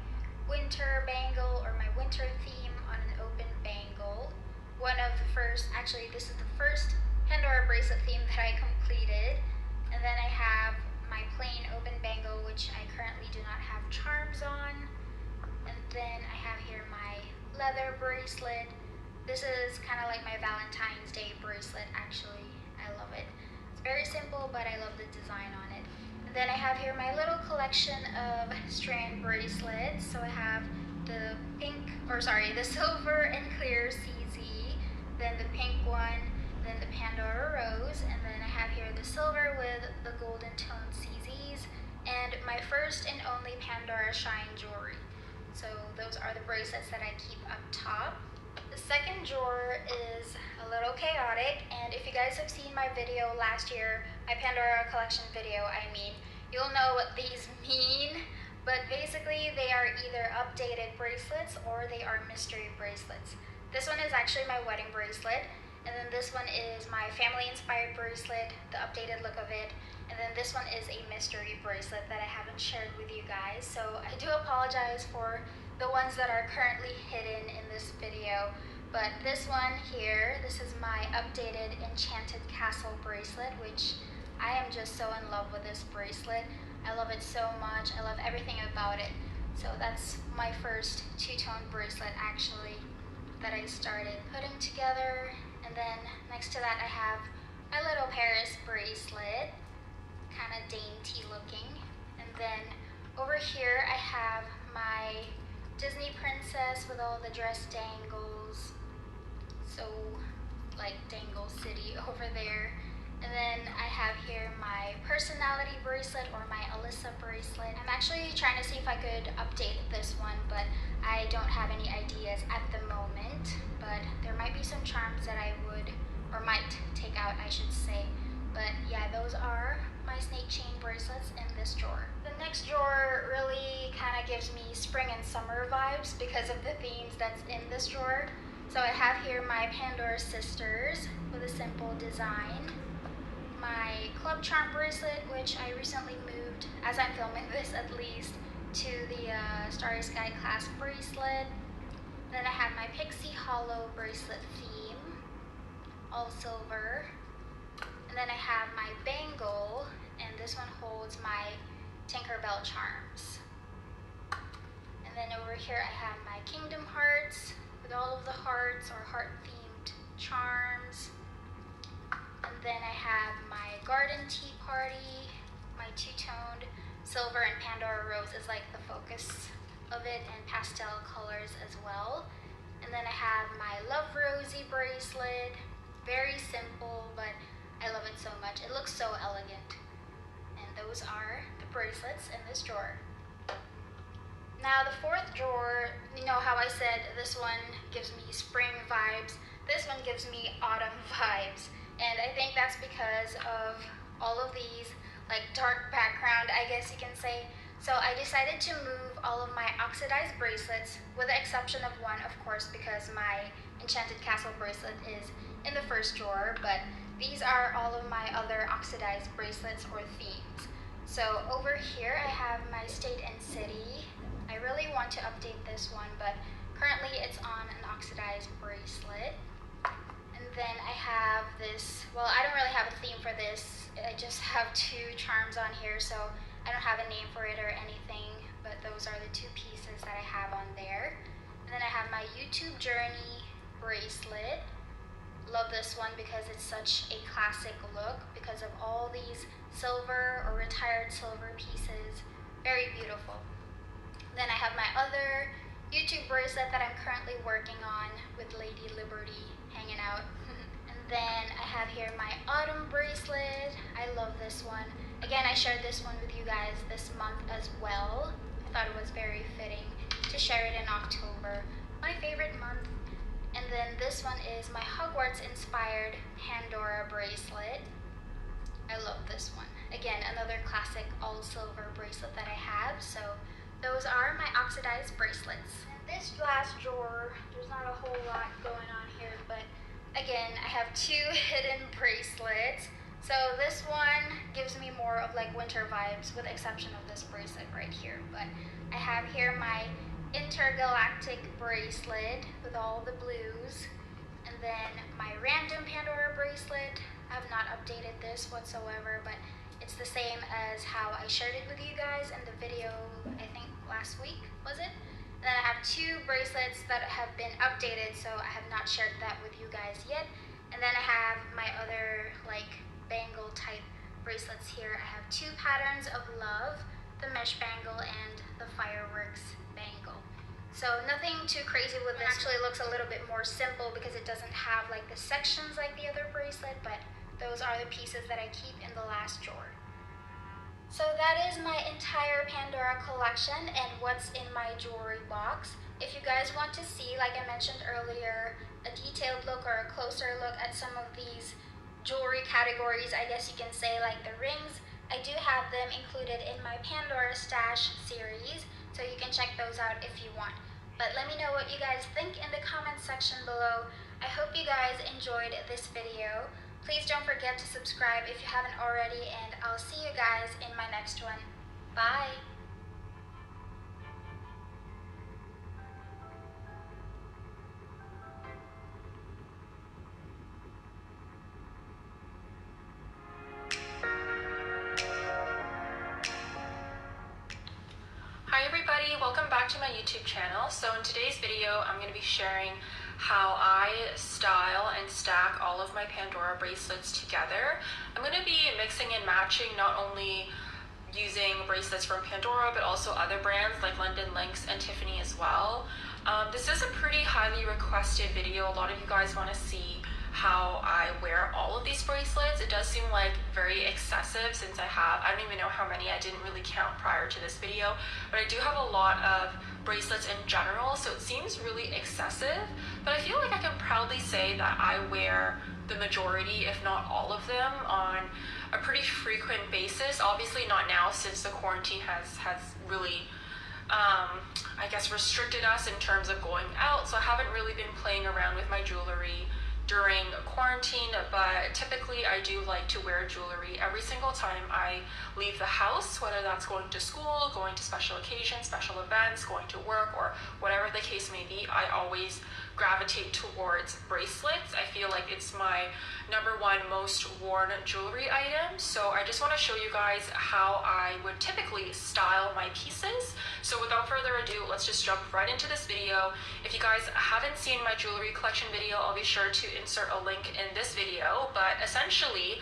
Speaker 4: winter bangle, or my winter theme on an open bangle. One of the first, actually this is the first Pandora bracelet theme that I completed. And then I have my plain open bangle, which I currently do not have charms on. And then I have here my leather bracelet. This is kind of like my Valentine's Day bracelet, actually. I love it. It's very simple, but I love the design on it. Then I have here my little collection of strand bracelets. So I have the the silver and clear CZ, then the pink one, then the Pandora Rose, and then I have here the silver with the golden tone CZs, and my first and only Pandora Shine jewelry. So those are the bracelets that I keep up top. The second drawer is a little chaotic, and if you guys have seen my video last year, my Pandora collection video, you'll know what these mean. But basically they are either updated bracelets or they are mystery bracelets. This one is actually my wedding bracelet, and then this one is my family inspired bracelet, the updated look of it, and then this one is a mystery bracelet that I haven't shared with you guys. So I do apologize for the ones that are currently hidden in this video. But this one here, this is my updated Enchanted Castle bracelet, which I am just so in love with this bracelet. I love it so much. I love everything about it. So that's my first two-tone bracelet actually that I started putting together. And then next to that I have my little Paris bracelet, kind of dainty looking. And then over here I have my Disney princess with all the dress dangles. So like Dangle City over there. And then I have here my personality bracelet, or my Alyssa bracelet. I'm actually trying to see if I could update this one, but I don't have any ideas at the moment. But there might be some charms that I would, or might take out, I should say. But yeah, those are my snake chain bracelets in this drawer. The next drawer really kind of gives me spring and summer vibes because of the themes that's in this drawer. So I have here my Pandora Sisters with a simple design. My Club Charm bracelet, which I recently moved, as I'm filming this at least, to the Starry Sky Class bracelet. Then I have my Pixie Hollow bracelet theme, all silver. And then I have my bangle, and this one holds my Tinkerbell charms. And then over here I have my Kingdom Hearts with all of the hearts or heart-themed charms. And then I have my Garden Tea Party, my two-toned silver and Pandora Rose is like the focus of it in pastel colors as well. And then I have my Love Rosie bracelet. Very simple, but I love it so much. It looks so elegant. And those are the bracelets in this drawer. Now the fourth drawer, you know how I said this one gives me spring vibes. This one gives me autumn vibes. And I think that's because of all of these like dark background, I guess you can say. So I decided to move all of my oxidized bracelets, with the exception of one, of course, because my Enchanted Castle bracelet is in the first drawer, but these are all of my other oxidized bracelets or themes. So over here I have my State and City. I really want to update this one, but currently it's on an oxidized bracelet. And then I have this, well, I don't really have a theme for this. I just have two charms on here, so I don't have a name for it or anything, but those are the two pieces that I have on there. And then I have my YouTube Journey bracelet. Love this one because it's such a classic look because of all these silver or retired silver pieces. Very beautiful. Then I have my other YouTube bracelet that I'm currently working on with Lady Liberty hanging out. And then I have here my autumn bracelet. I love this one. Again, I shared this one with you guys this month as well. I thought it was very fitting to share it in October, my favorite month. And then this one is my Hogwarts inspired Pandora bracelet. I love this one. Again, another classic all silver bracelet that I have. So those are my oxidized bracelets. And this last drawer, there's not a whole lot going on here, but again, I have two hidden bracelets. So this one gives me more of like winter vibes, with the exception of this bracelet right here. But I have here my intergalactic bracelet with all the blues, and then my random Pandora bracelet. I have not updated this whatsoever, but it's the same as how I shared it with you guys in the video, I think last week, was it? And then I have two bracelets that have been updated, so I have not shared that with you guys yet. And then I have my other like bangle type bracelets here. I have two patterns of love, the mesh bangle and the fireworks bangle. So nothing too crazy with this. Actually looks a little bit more simple because it doesn't have like the sections like the other bracelet, but those are the pieces that I keep in the last drawer. So that is my entire Pandora collection and what's in my jewelry box. If you guys want to see, like I mentioned earlier, a detailed look or a closer look at some of these jewelry categories, I guess you can say, like the rings, I do have them included in my Pandora Stash series, so you can check those out if you want. But let me know what you guys think in the comment section below. I hope you guys enjoyed this video. Please don't forget to subscribe if you haven't already, and I'll see you guys in my next one. Bye!
Speaker 16: Hi everybody, welcome back to my YouTube channel. So in today's video, I'm going to be sharing how I style and stack all of my Pandora bracelets together. I'm going to be mixing and matching, not only using bracelets from Pandora, but also other brands like London Links and Tiffany as well. This is a pretty highly requested video. A lot of you guys want to see how I wear all of these bracelets. It does seem like very excessive since I don't even know how many, I didn't really count prior to this video, but I do have a lot of bracelets in general, so it seems really excessive, but I feel like I can proudly say that I wear the majority, if not all of them, on a pretty frequent basis. Obviously not now, since the quarantine has really I guess restricted us in terms of going out, so I haven't really been playing around with my jewelry during quarantine, but typically I do like to wear jewelry every single time I leave the house, whether that's going to school, going to special occasions, special events, going to work, or whatever the case may be. I always gravitate towards bracelets. I feel like it's my #1 most worn jewelry item. So I just want to show you guys how I would typically style my pieces. So without further ado, let's just jump right into this video. If you guys haven't seen my jewelry collection video, I'll be sure to insert a link in this video. But essentially,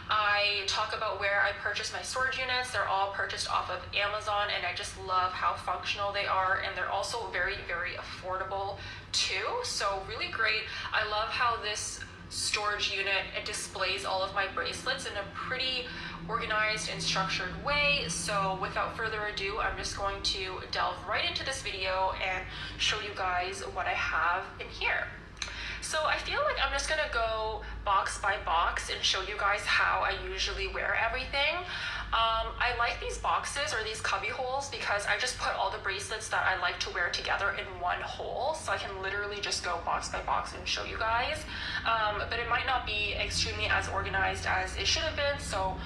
Speaker 17: I talk about where I purchase my storage units. They're all purchased off of Amazon, and I just love how functional they are, and they're also very, very affordable too. So really great. I love how this storage unit, it displays all of my bracelets in a pretty organized and structured way. So without further ado, I'm just going to delve right into this video and show you guys what I have in here. So I feel like I'm just gonna go box by box and show you guys how I usually wear everything. I like these boxes or these cubby holes because I just put all the bracelets that I like to wear together in one hole, so I can literally just go box by box and show you guys. But it might not be extremely as organized as it should have been, so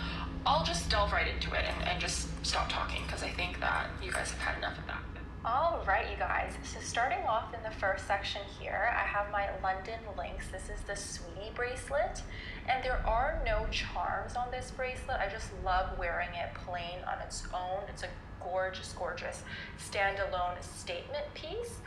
Speaker 17: I'll just delve right into it and just stop talking because I think that you guys have had enough of that. Alright, you guys, so starting off in the first section here, I have my London Links. This is the Sweetie bracelet, and there are no charms on this bracelet. I just love wearing it plain on its own. It's a gorgeous, gorgeous standalone statement piece.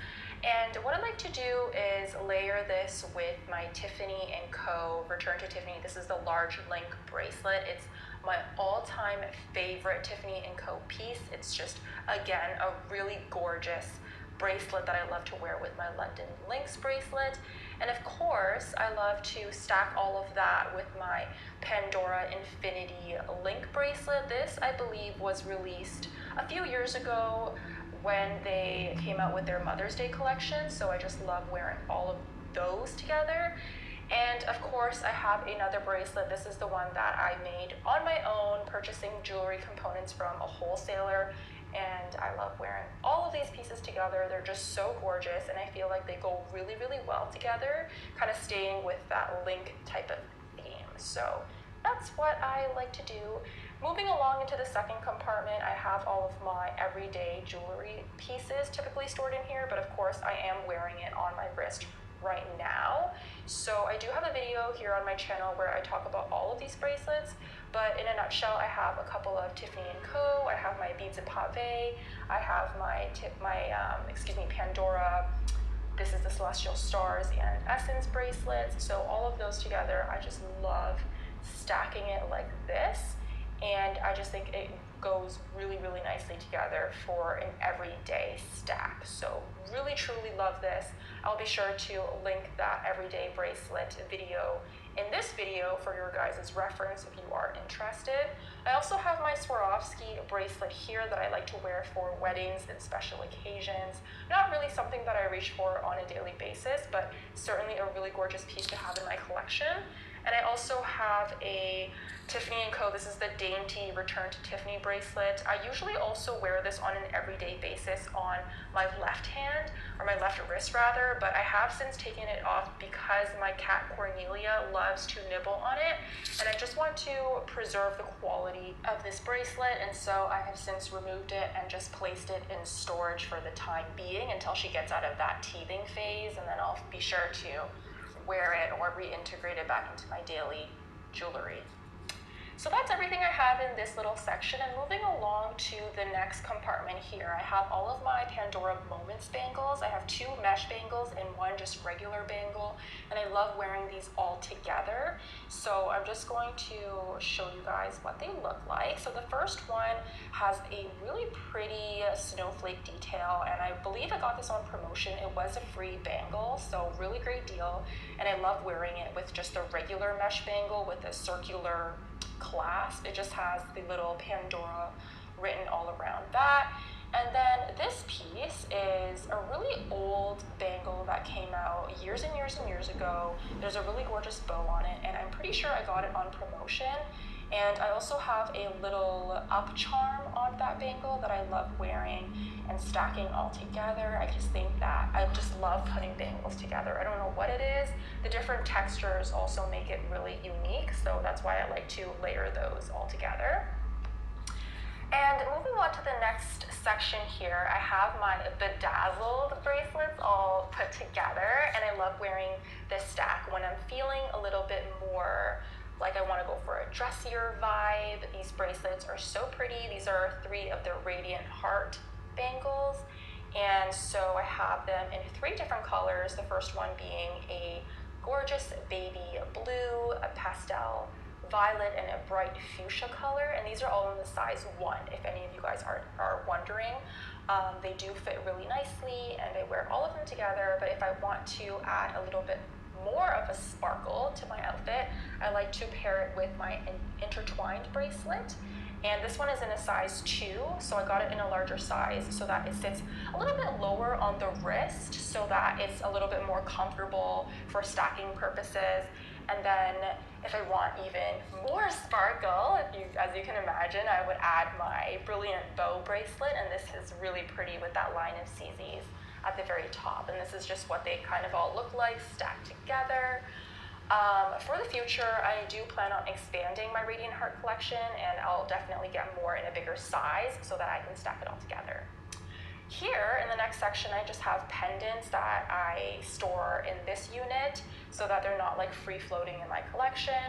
Speaker 17: And what I like to do is layer this with my Tiffany & Co. Return to Tiffany. This is the large link bracelet. It's my all-time favorite Tiffany & Co. piece. It's just, again, a really gorgeous bracelet that I love to wear with my London Links bracelet. And of course, I love to stack all of that with my Pandora Infinity link bracelet. This, I believe, was released a few years ago when they came out with their Mother's Day collection, so I just love wearing all of those together. And of course, I have another bracelet. This is the one that I made on my own, purchasing jewelry components from a wholesaler, and I love wearing all of these pieces together. They're just so gorgeous, and I feel like they go really, really well together, kind of staying with that link type of theme. So that's what I like to do. Moving along into the second compartment, I have all of my everyday jewelry pieces typically stored in here, but of course I am wearing it on my wrist right now. So I do have a video here on my channel where I talk about all of these bracelets, but in a nutshell, I have a couple of Tiffany & Co. I have my Beads and Pave. I have my Pandora. This is the Celestial Stars and Essence bracelets. So all of those together, I just love stacking it like this. And I just think it goes really, really nicely together for an everyday stack. So really, truly love this. I'll be sure to link that everyday bracelet video in this video for your guys' reference if you are interested. I also have my Swarovski bracelet here that I like to wear for weddings and special occasions. Not really something that I reach for on a daily basis, but certainly a really gorgeous piece to have in my collection. And I also have a Tiffany & Co. This is the Dainty Return to Tiffany bracelet. I usually also wear this on an everyday basis on my left hand, or my left wrist rather, but I have since taken it off because my cat Cornelia loves to nibble on it, and I just want to preserve the quality of this bracelet, and so I have since removed it and just placed it in storage for the time being until she gets out of that teething phase, and then I'll be sure to wear it or reintegrate it back into my daily jewelry. So that's everything I have in this little section, and moving along to the next compartment here, I have all of my Pandora Moments bangles. I have 2 mesh bangles and 1 just regular bangle, and I love wearing these all together. So I'm just going to show you guys what they look like. So the first one has a really pretty snowflake detail, and I believe I got this on promotion. It was a free bangle, so really great deal, and I love wearing it with just a regular mesh bangle with a circular clasp. It just has the little Pandora written all around that. And then this piece is a really old bangle that came out years and years and years ago. There's a really gorgeous bow on it, and I'm pretty sure I got it on promotion. And I also have a little up charm on that bangle that I love wearing and stacking all together. I just think that I just love putting bangles together. I don't know what it is. The different textures also make it really unique, so that's why I like to layer those all together. And moving on to the next section here, I have my bedazzled bracelets all put together, and I love wearing this stack when I'm feeling a little bit more like I want to go for a dressier vibe. These bracelets are so pretty. These are 3 of the Radiant Heart bangles, and so I have them in 3 different colors. The first one being a gorgeous baby blue, a pastel violet and a bright fuchsia color, and these are all in the size 1, if any of you guys are wondering. They do fit really nicely, and I wear all of them together, but if I want to add a little bit more of a sparkle to my outfit, I like to pair it with my intertwined bracelet. And this one is in a size 2, so I got it in a larger size so that it sits a little bit lower on the wrist so that it's a little bit more comfortable for stacking purposes. And then if I want even more sparkle, as you can imagine, I would add my brilliant bow bracelet, and this is really pretty with that line of CZs at the very top. And this is just what they kind of all look like stacked together. For the future, I do plan on expanding my Radiant Heart collection, and I'll definitely get more in a bigger size so that I can stack it all together. Here in the next section, I just have pendants that I store in this unit so that they're not like free floating in my collection.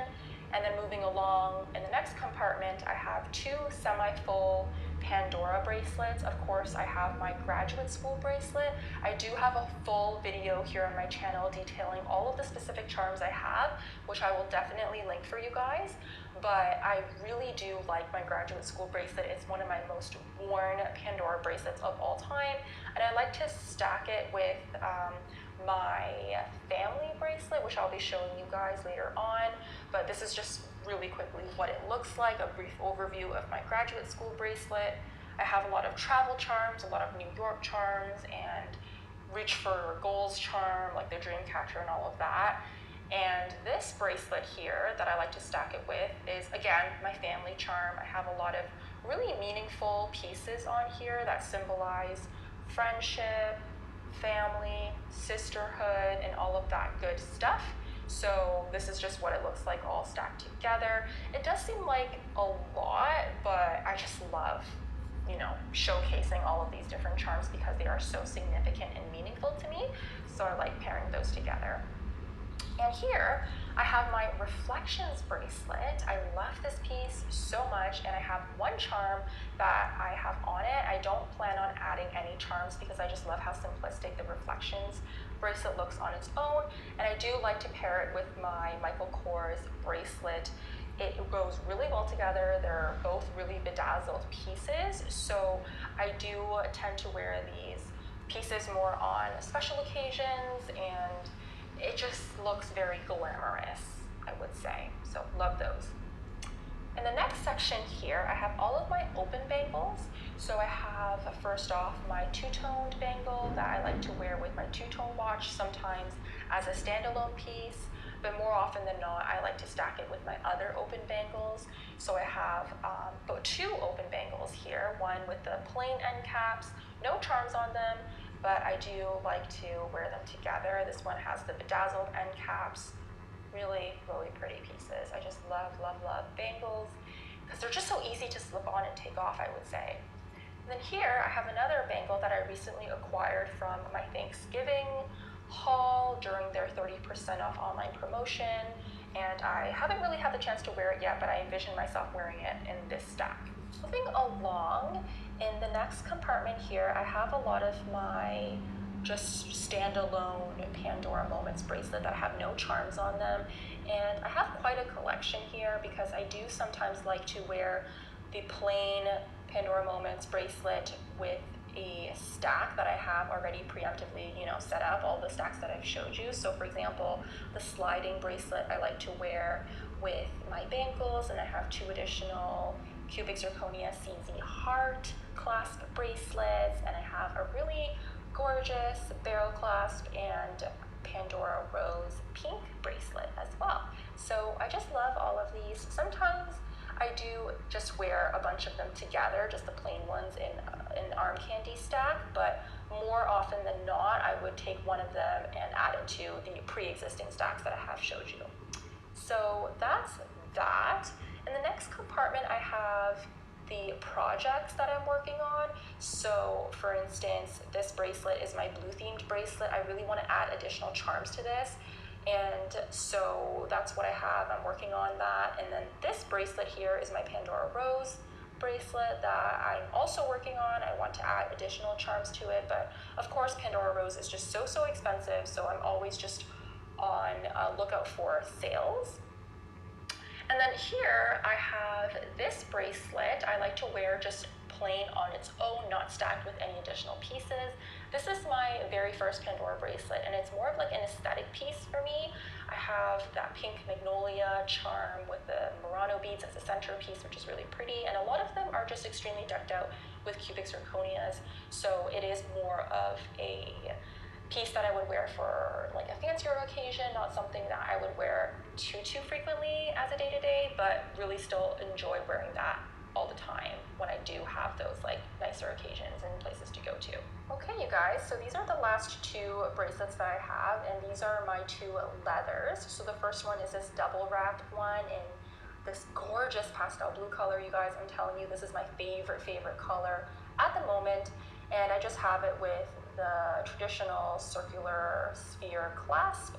Speaker 17: And then moving along in the next compartment, I have 2 semi-full Pandora bracelets. Of course, I have my graduate school bracelet. I do have a full video here on my channel detailing all of the specific charms I have, which I will definitely link for you guys. But I really do like my graduate school bracelet. It's one of my most worn Pandora bracelets of all time, and I like to stack it with my family bracelet, which I'll be showing you guys later on. But this is just really quickly what it looks like, a brief overview of my graduate school bracelet. I have a lot of travel charms, a lot of New York charms, and reach for goals charm, like the dream catcher and all of that. And this bracelet here that I like to stack it with is, again, my family charm. I have a lot of really meaningful pieces on here that symbolize friendship, family, sisterhood, and all of that good stuff. So this is just what it looks like all stacked together. It does seem like a lot, but I just love, you know, showcasing all of these different charms because they are so significant and meaningful to me. So I like pairing those together. And here I have my Reflections bracelet. I love this piece so much, and I have one charm that I have on it. I don't plan on adding any charms because I just love how simplistic the Reflections bracelet looks on its own. And I do like to pair it with my Michael Kors bracelet. It goes really well together. They're both really bedazzled pieces, so I do tend to wear these pieces more on special occasions, and it just looks very glamorous, I would say. So love those. In the next section here, I have all of my open bangles. So I have, first off, my two-toned bangle that I like to wear with my two-tone watch, sometimes as a standalone piece, but more often than not, I like to stack it with my other open bangles. So I have 2 open bangles here, one with the plain end caps, no charms on them, but I do like to wear them together. This one has the bedazzled end caps. Really, really pretty pieces. I just love, love, love bangles because they're just so easy to slip on and take off, I would say. And then here I have another bangle that I recently acquired from my Thanksgiving haul during their 30% off online promotion. And I haven't really had the chance to wear it yet, but I envision myself wearing it in this stack. Moving along, in the next compartment here, I have a lot of my just standalone Pandora Moments bracelet that have no charms on them. And I have quite a collection here because I do sometimes like to wear the plain Pandora Moments bracelet with a stack that I have already preemptively, you know, set up, all the stacks that I've showed you. So for example, the sliding bracelet I like to wear with my bangles, and I have 2 additional cubic zirconia CZ heart clasp bracelets, and I have a really gorgeous barrel clasp and Pandora Rose pink bracelet as well. So I just love all of these. Sometimes I do just wear a bunch of them together, just the plain ones in an arm candy stack, but more often than not, I would take one of them and add it to the pre-existing stacks that I have showed you. So that's that. In the next compartment, I have the projects that I'm working on. So for instance, this bracelet is my blue themed bracelet. I really want to add additional charms to this, and so that's what I have. I'm working on that. And then this bracelet here is my Pandora Rose bracelet that I'm also working on. I want to add additional charms to it, but of course Pandora Rose is just so expensive, so I'm always just on lookout for sales. And And then here I have this bracelet I like to wear just plain on its own, not stacked with any additional pieces. This is my very first Pandora bracelet, and it's more of like an aesthetic piece for me. I have that pink magnolia charm with the Murano beads as a centerpiece, which is really pretty, and a lot of them are just extremely decked out with cubic zirconias, so it is more of a piece that I would wear for like a fancier occasion, not something that I would wear too frequently as a day-to-day, but really still enjoy wearing that all the time when I do have those like nicer occasions and places to go to. Okay, you guys, so these are the last two bracelets that I have, and these are my two leathers. So the first one is this double wrapped one in this gorgeous pastel blue color. You guys, I'm telling you, this is my favorite color at the moment, and I just have it with the traditional circular sphere clasp.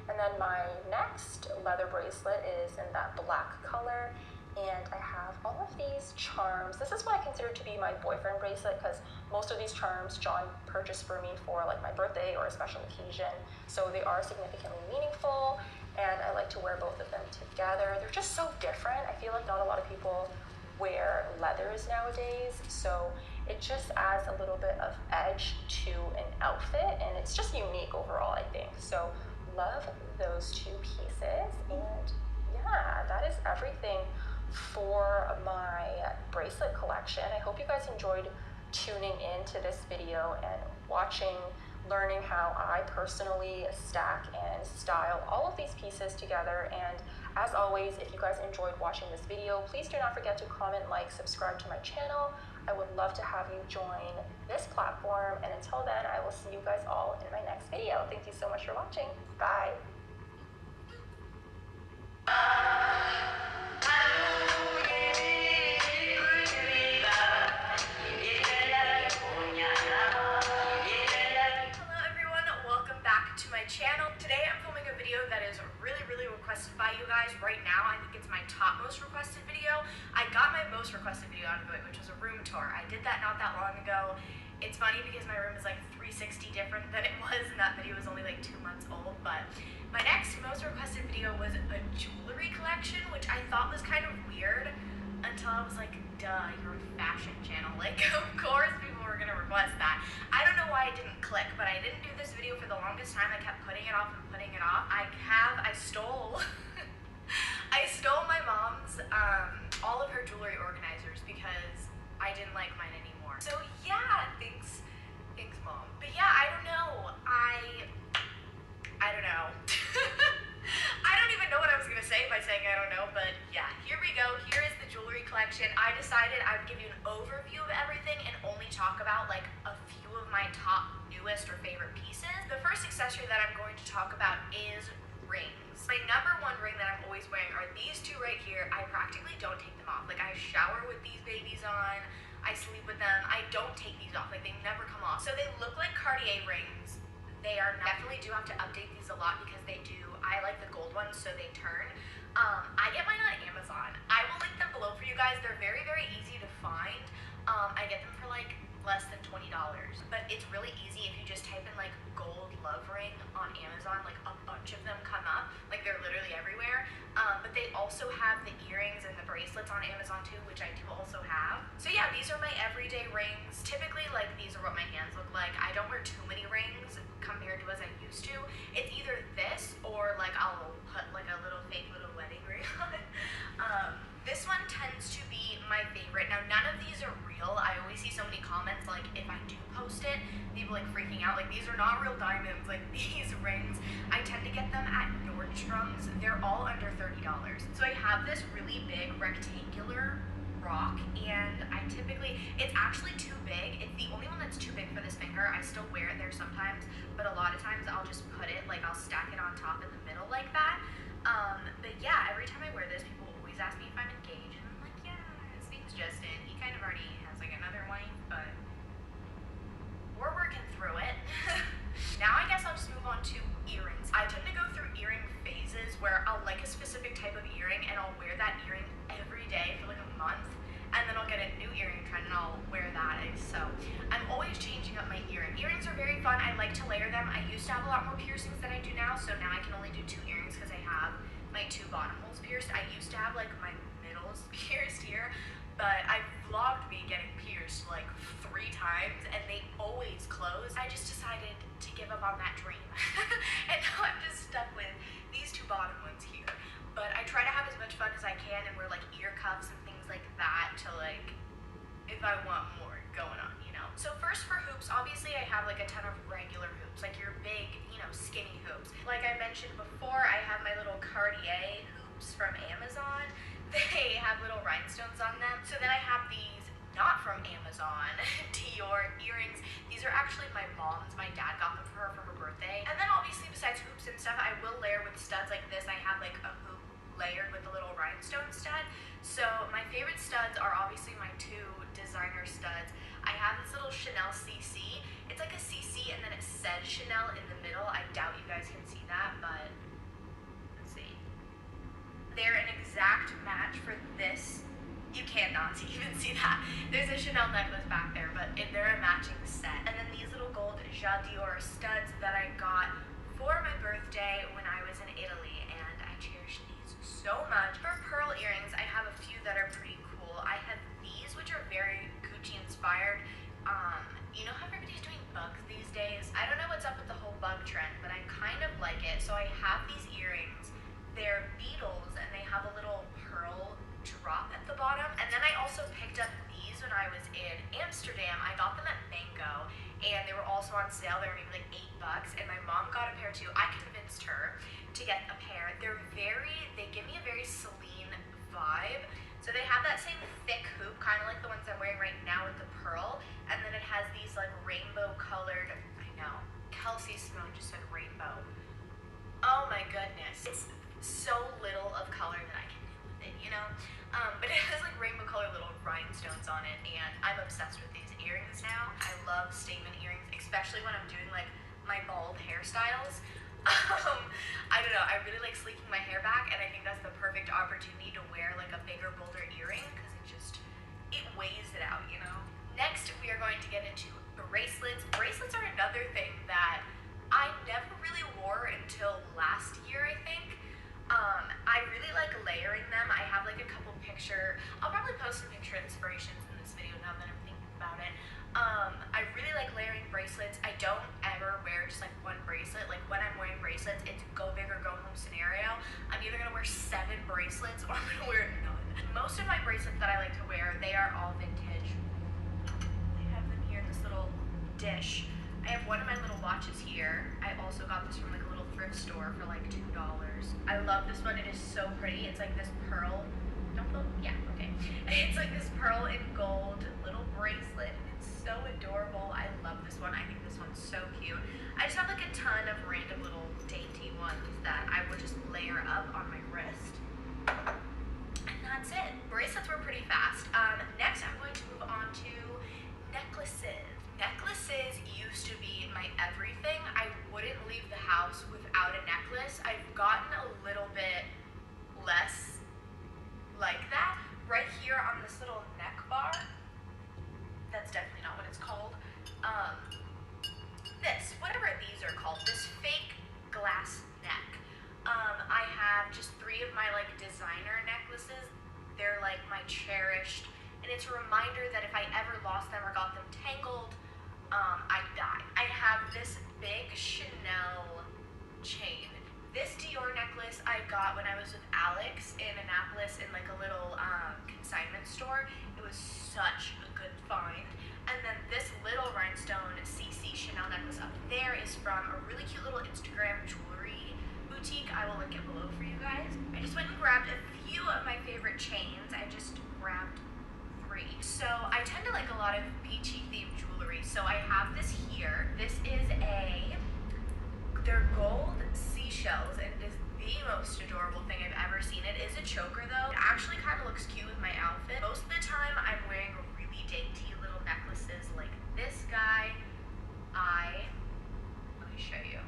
Speaker 17: And then my next leather bracelet is in that black color, and I have all of these charms. This is what I consider to be my boyfriend bracelet, because most of these charms John purchased for me for like my birthday or a special occasion, so they are significantly meaningful, and I like to wear both of them together. They're just so different. I feel like not a lot of people wear leathers nowadays, so it just adds a little bit of edge to an outfit, and it's just unique overall, I think. So love those two pieces, and yeah, that is everything for my bracelet collection. I hope you guys enjoyed tuning into this video and watching, learning how I personally stack and style all of these pieces together. And as always, if you guys enjoyed watching this video, please do not forget to comment, like, subscribe to my channel. I would love to have you join this platform, and until then, I will see you guys all in my next video. Thank you so much for watching. Bye.
Speaker 18: Channel. Today I'm filming a video that is really requested by you guys right now. I think it's my top most requested video. I got my most requested video out of it, which was a room tour. I did that not that long ago. It's funny because my room is like 360 different than it was, and that video was only like 2 months old. But my next most requested video was a jewelry collection, which I thought was kind of weird until I was like, duh, you're a fashion channel. Like, of course people were gonna request that. I don't know why it didn't click, but I didn't do this video for the longest time. I kept putting it off and putting it off. I stole I stole my mom's all of her jewelry organizers because I didn't like mine anymore. So yeah, thanks mom. But yeah, I don't know. I don't know. I don't even know what I was gonna say by saying I don't know, but yeah, here we go. Here is the jewelry collection. I decided I would give you an overview of everything and only talk about like a few of my top, newest, or favorite pieces. The first accessory that I'm going to talk about is rings. My number one ring that I'm always wearing are these two right here. I practically don't take them off. Like, I shower with these babies on, I sleep with them. I don't take these off. Like, they never come off. So they look like Cartier rings. They are definitely do have to update these a lot because they do. I like the gold ones, so they turn. I get mine on Amazon. I will link them below for you guys. They're very easy to find. I get them for like less than $20, but it's really easy if you just type in like gold love ring on Amazon. Like, a bunch of them come up. Like, they're literally everywhere. But they also have the earrings and the bracelets on Amazon too, which I do also have. So yeah, these are my everyday rings. Typically, like, these are what my hands look like. I don't wear too many rings compared to as I used to. It's either this or like I'll put like a little fake little wedding ring on it. This one tends to be my favorite. Now, none of these are real. I always see so many comments like, if I do post it, people like freaking out. Like, these are not real diamonds. Like, these rings, I tend to get them at Nordstrom's. They're all under $30. So I have this really big rectangular rock, and I typically, it's actually too big. It's the only one that's too big for this finger. I still wear it there sometimes, but a lot of times I'll just put it, like, I'll stack it on top in the middle like that. But yeah, every time I wear this, people always ask me if I'm engaged, and I'm like, yeah, his name's Justin. He kind of already has like another wife, but we're working through it. Now I guess I'll just move on to earrings. I tend to go through earring phases where I'll like a specific type of earring and I'll wear that earring every day for like a month, and then I'll get a new earring trend and I'll wear that. So I'm always changing up my earring. Earrings are very fun. I like to layer them. I used to have a lot more piercings than I do now, so now I can only do 2 earrings because I have my 2 bottom holes pierced. I used to have like my middles pierced here, but I vlogged me getting pierced like 3 times and they always close. I just decided to give up on that dream. And now I'm just stuck with these 2 bottom ones here. But I try to have as much fun as I can and wear like ear cuffs and things like that to like, if I want more going on, you know? So first for hoops, obviously I have like a ton of regular hoops, like your big, you know, skinny hoops. Like I mentioned before, I have my little Cartier hoops from Amazon. They have little rhinestones on them. So then I have these not from Amazon, Dior earrings. These are actually my mom's. My dad got them for her birthday. And then obviously besides hoops and stuff, I will layer with studs like this. I have like a hoop layered with a little rhinestone stud. So my favorite studs are obviously my 2 designer studs. I have this little Chanel CC. It's like a CC and then it says Chanel in the middle. I doubt you guys can see that, but let's see. They're an exact match for this. You cannot even see that. There's a Chanel necklace back there, but they're a matching set. And then these little gold Jadeite studs that I got for my birthday when I was in Italy, and I cherish these so much. For pearl earrings, I have a few that are pretty cool. I have these, which are very Gucci inspired. You know how everybody's doing bugs these days? I don't know what's up with the whole bug trend, but I kind of like it. So I have these earrings. They're beetles, and they have a little pearl drop at the bottom. And then I also picked up these when I was in Amsterdam. I got them at Bangle, and they were also on sale. They were maybe like $8, and my mom got a pair too. I convinced her to get a pair. They give me a very Celine vibe. So they have that same thick hoop, kind of like the ones I'm wearing right now with the pearl, and then it has these like rainbow colored, I know, Kelsey Simone just said rainbow. Oh my goodness. It's so little of color that I can do with it, you know? But it has like rainbow colored little rhinestones on it, and I'm obsessed with these earrings now. I love statement earrings, especially when I'm doing like my bald hairstyles. I don't know, I really like sleeking my hair back, and I think that's the perfect opportunity to wear like a bigger, bolder earring, because it weighs it out, you know? Next, we are going to get into bracelets. Bracelets are another thing that I never really wore until last year, I think. I really like layering them. I have like a couple I'll probably post some picture inspirations in this video now that I'm thinking about it. I really like layering bracelets. I don't ever wear just like one bracelet. Like when I'm wearing bracelets, it's go big or go home scenario. I'm either gonna wear 7 bracelets or I'm gonna wear none. Most of my bracelets that I like to wear, they are all vintage. I have them here in this little dish. I have one of my little watches here. I also got this from like a little thrift store for like $2. I love this one. It is so pretty. It's like this pearl. Don't feel, yeah, okay. It's like this pearl and gold little bracelet. It's so adorable. I love this one. I think this one's so cute. I just have like a ton of random little dainty ones that I would just layer up on my wrist. And that's it. Bracelets were pretty fast. Next, I'm going to move on to necklaces. Necklaces used to be my everything. I wouldn't leave the house without a necklace. I've gotten a little bit less like that. Right here on this little neck bar, that's definitely not what it's called. Whatever these are called, this fake glass neck. I have just 3 of my like designer necklaces. They're like my cherished, and it's a reminder that if I ever lost them or got them tangled, I'd die. I have this big Chanel chain. This Dior necklace I got when I was with Alex in Annapolis in like a little consignment store. It was such a good find. And then this little rhinestone CC Chanel necklace up there is from a really cute little Instagram jewelry boutique. I will link it below for you guys. I just went and grabbed a few of my favorite chains. I just grabbed 3. So I tend to like a lot of beachy themed jewelry. So I have this here. This is they're gold seashells, and it is the most adorable thing I've ever seen. It is a choker though. It actually kind of looks cute with my outfit. Most of the time I'm wearing really dainty little necklaces like this guy. Let me show you.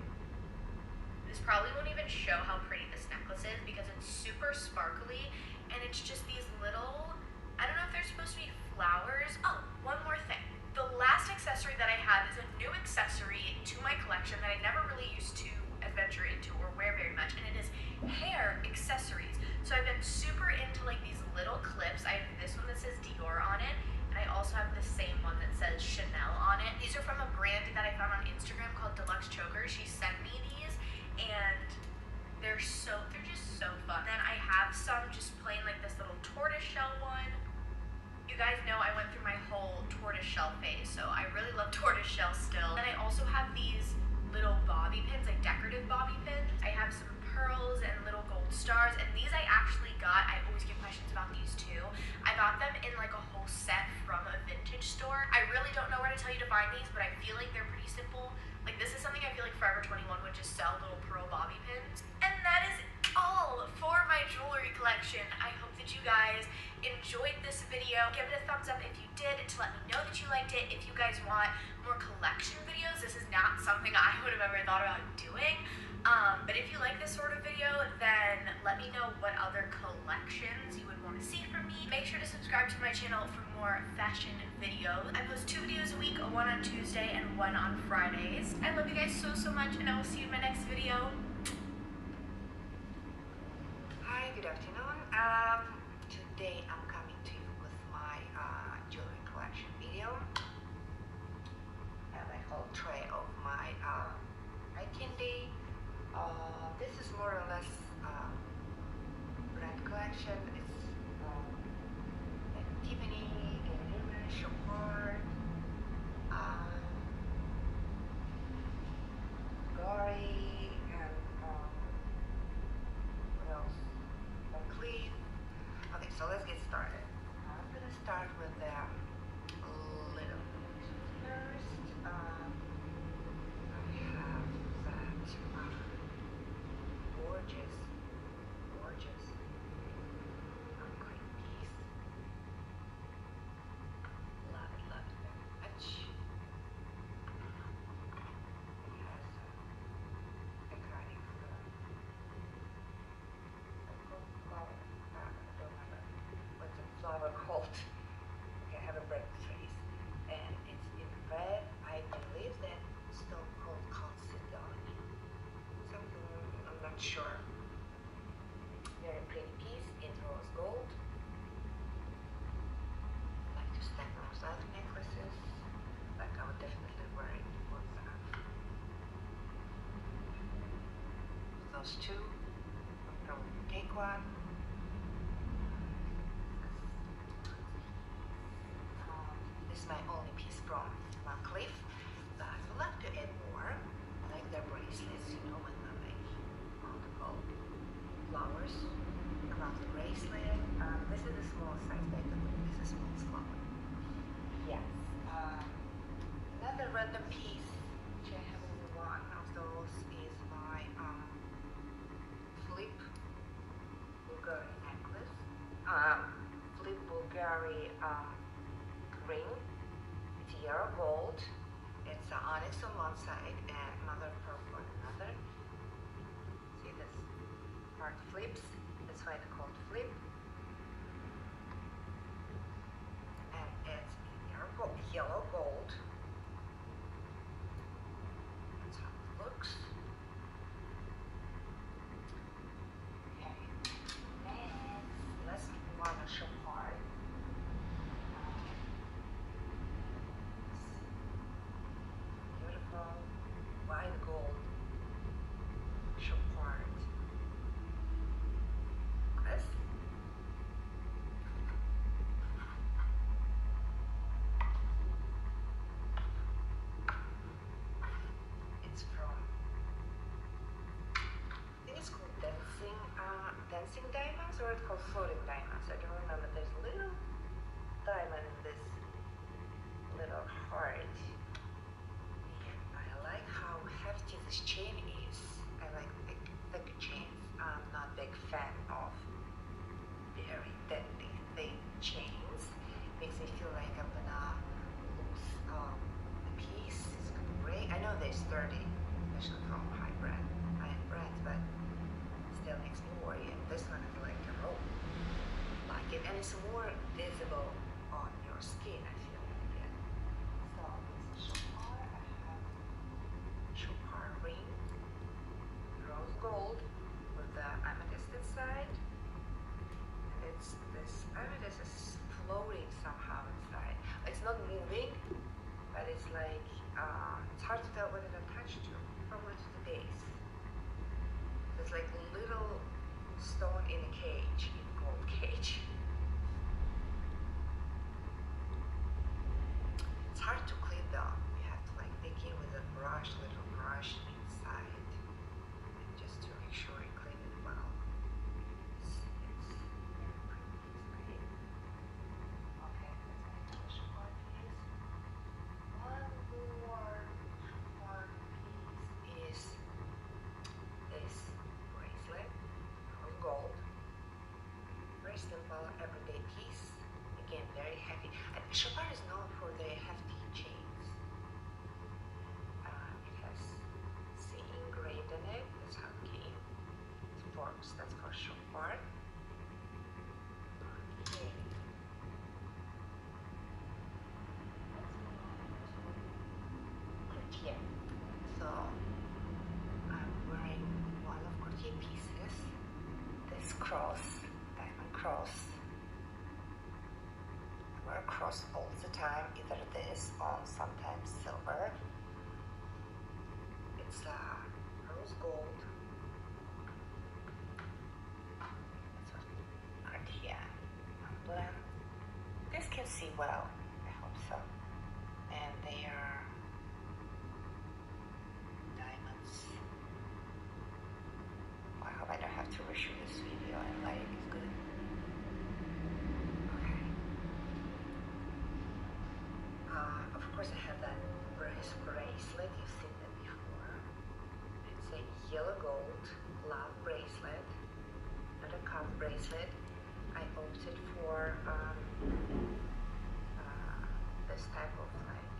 Speaker 18: This probably won't even show how pretty this necklace is because it's super sparkly, and it's just these little, I don't know if they're supposed to be flowers. Oh, one more thing. The last accessory that I have is a new accessory to my collection that I never really used to adventure into or wear very much, and it is hair accessories. So I've been super into like these little clips. I have this one that says Dior on it, and I also have the same one that says Chanel on it. These are from a brand that I found on Instagram called Deluxe Chokers. She sent me these, and they're just so fun. Then I have some just plain like this little tortoiseshell one. You guys know I went through my whole tortoiseshell phase, so I really love tortoiseshell still. Then I also have these little bobby pins, like decorative bobby pins. I have some pearls and little gold stars, and these I actually got. I always get questions about these too. I got them in like a whole set from a vintage store. I really don't know where to tell you to find these, but I feel like they're pretty simple. Like this is something I feel like Forever 21 would just sell, little pearl bobby pins. And that is all for my jewelry collection. I hope that you guys enjoyed this video. Give it a thumbs up if you did to let me know that you liked it. If you guys want more collection videos, this is not something I would have ever thought about doing. But if you like this sort of video, then let me know what other collections you would want to see from me. Make sure to subscribe to my channel for more fashion videos. I post 2 videos a week, one on Tuesday and one on Fridays. I love you guys so much, and I will see you in my next video.
Speaker 19: Hi, good afternoon. Today I'm coming to you with my jewelry collection video. I have a whole tray of my eye candy. This is more or less brand collection. It's Tiffany, Chopard, Gary, and what else? Cleave. Okay, so let's get started. I'm gonna start with the little first. I have that gorgeous concrete piece. Love it very much. It has a kind of flower. I don't remember what's the flower called. I have a bread trace, and it's in red. I believe that it's still called Calcedony. Something, I'm not sure. Very pretty piece in rose gold. I like to stack those other necklaces. Like I would definitely wear it with those two. I'll probably take one. This is my only piece from Van Cleef. But I would like to add more. I like their bracelets, you know, with the like all the gold flowers around the bracelet. This is a small size, but this is small flower. Yes. Another random piece, which I have only one of those, is my flip Bulgari necklace. Flip Bulgari ring. It's yellow gold. It's onyx on one side and mother of pearl on another. See, this part flips. That's why it's called flip. And it's yellow gold. That's how it looks. Okay. Next, let's move on to Chopard. Beautiful white gold Chopard. This. It's from, I think it's called dancing diamonds, or it's called floating diamonds. I don't remember. There's a little diamond in this little heart. I like how hefty this chain is. I like thick chains. I'm not a big fan of very deadly thin chains. Makes me feel like I'm gonna lose the piece. It's gonna break. I know they're sturdy, especially from high-end brands, but still makes me worry. And this one is like a rope, like it, and it's more visible on your skin. I feel like it. So this is Chopard. I have Chopard ring, rose gold with the It's floating somehow inside. It's not moving, but it's like it's hard to tell what it attached to. Probably to the base. It's like a little stone in a cage, in a gold cage. It's hard to clean though. You have to like dig in with a brush, little brush inside, and just to make sure you clean it well. It's very pretty piece, right? Okay, that's my finished one piece. One more piece is this bracelet from gold. Very simple, everyday piece. Again, very heavy. And Sapphire is known for their hefty chains. It has C engraved in it. That's how it came. It works, that's for Sapphire. Okay. Cartier. So I'm wearing one of Cartier pieces. This cross, diamond cross. I wear a cross all the time, either this or sometimes silver. It's rose gold. That's what Cartier emblem. This can see well, I hope so. And they are diamonds. I hope I don't have to reshoot this video and lighting is good. Okay. Of course I have that bracelet, you've seen that before. It's a yellow gold love bracelet, not a cuff bracelet. I opted for this type of like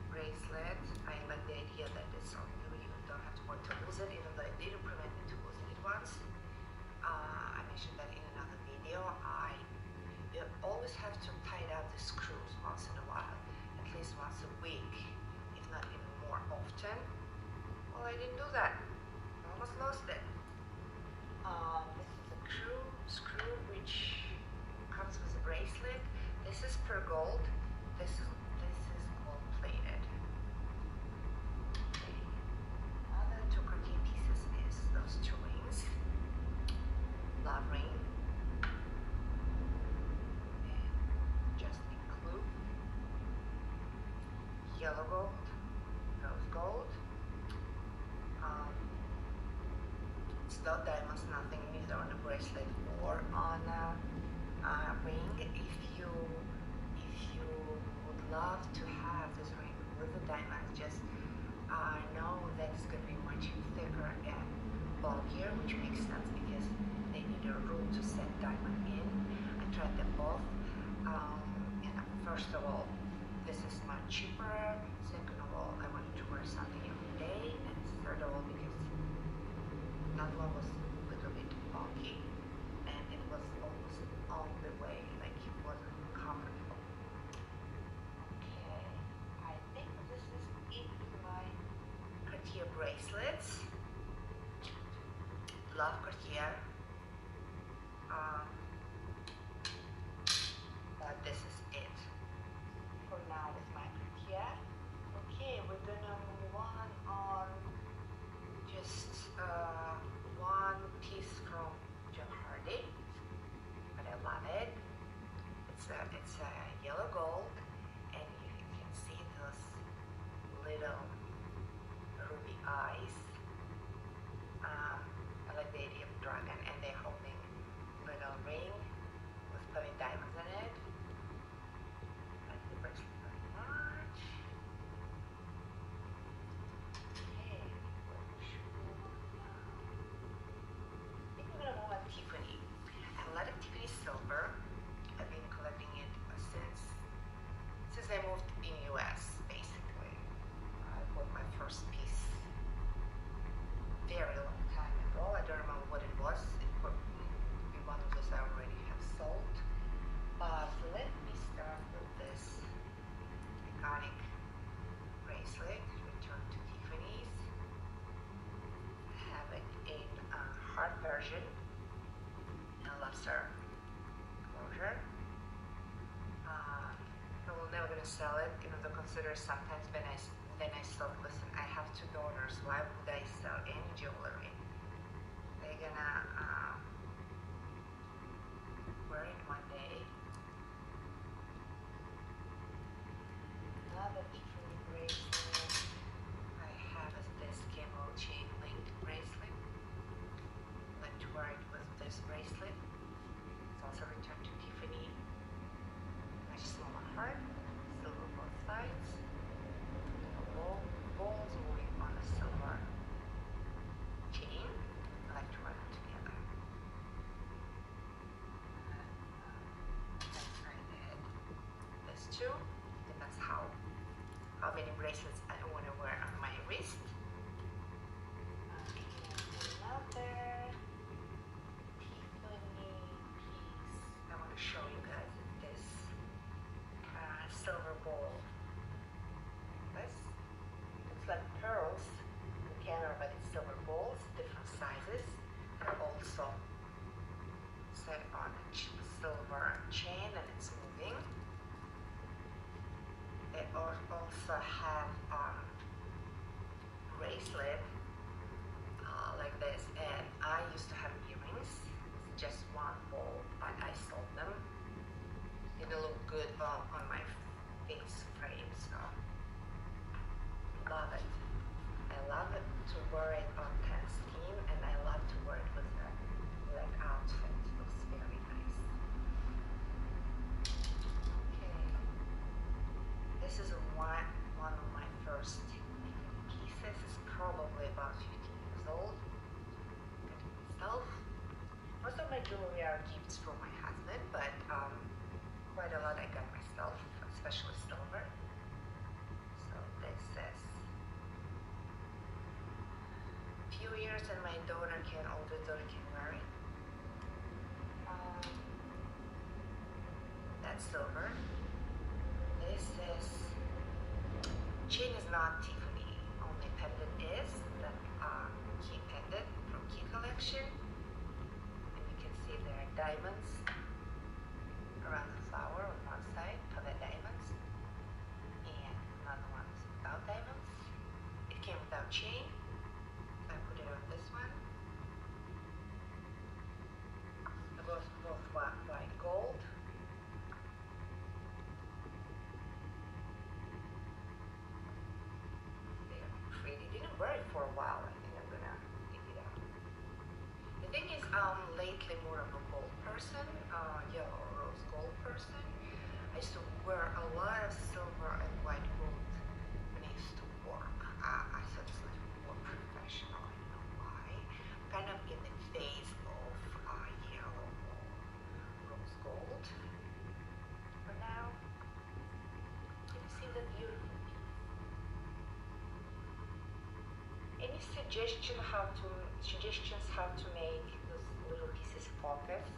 Speaker 19: bracelet. I like the idea that it's on you, you don't have to work to lose it, even though it did prevent me to losing it once. I mentioned that in another video. You always have to tighten up the screws once in a while, at least once a week, if not even more often. Well, I didn't do that. I almost lost it. This is a screw which comes with a bracelet. This is pure gold. This is gold plated. Okay. Other two Cartier pieces is those two rings. Love ring. And just include yellow gold, rose gold. It's not diamonds, nothing, neither on a bracelet or on a ring. If you would love to have this ring with the diamonds, just know that it's going to be much thicker and bulkier, which makes sense because they need a room to set diamond in. I tried them both. And first of all, this is much cheaper. Second of all, I wanted to wear something every day. And third of all, because that one was a little bit bulky and it was almost on the way, like it wasn't comfortable. Okay, I think this is it with my Cartier bracelets. Love Cartier. But this is it for now with my Cartier. Okay, we're gonna move on just one piece from John Hardy, but I love it. It's a yellow gold, and you can see those little ruby eyes. I like the idea of dragon, and they're holding little ring with plenty diamonds in it. I like the bracelet very much. Okay, which one now? I think we're gonna move on Tiffany. I have a lot of Tiffany silver. I've been collecting it since I moved in US, basically. I bought my first piece very long time ago. I don't remember what it was. It could be one of those I already have sold. wouldn't sell it, even though consider sometimes when I thought, listen, I have two daughters, why would I sell any jewelry? They're gonna wear it one day. Another Tiffany bracelet I have is this camel chain linked bracelet. Like to wear it with this bracelet. It's also returned to Tiffany. Much smaller heart, silver both sides. Balls moving on a silver chain. I like to wear them together. I did this too. Depends how many bracelets I want to wear on my wrist. Another Tiffany piece I want to show you guys is this silver ball. This looks like pearls in the camera, but it's silver balls, different sizes. They're also set on a silver chain and it's moving. They also have bracelet like this, and I used to have earrings. It's just one ball, but I sold them. They don't look good on my face frame, so love it. I love it to wear it on tan skin, and I love to wear it with a like outfit. It looks very nice. Okay, this is one of my first pieces. It's probably about 15 years old. Got it myself. Most of my jewelry are gifts from my husband, but quite a lot I got myself, especially silver. So this is few years, and my older daughter can wear it. That's silver. This is chain is not Tiffany, only pendant is. That key pendant from Key Collection, and you can see there are diamonds around the flower on one side, covered diamonds, and another one is without diamonds. It came without chain, so I put it on this one. Both white gold. They're pretty. Didn't wear it for a while. I think I'm gonna take it out. The thing is, lately more of a gold person, yellow rose gold person. I used to wear a lot of silver and white gold when I used to work. I thought it's like more professional. I don't know why. Kind of in the phase of yellow or rose gold. For now, can you see the beautiful piece? Any suggestions how to make those little pieces pockets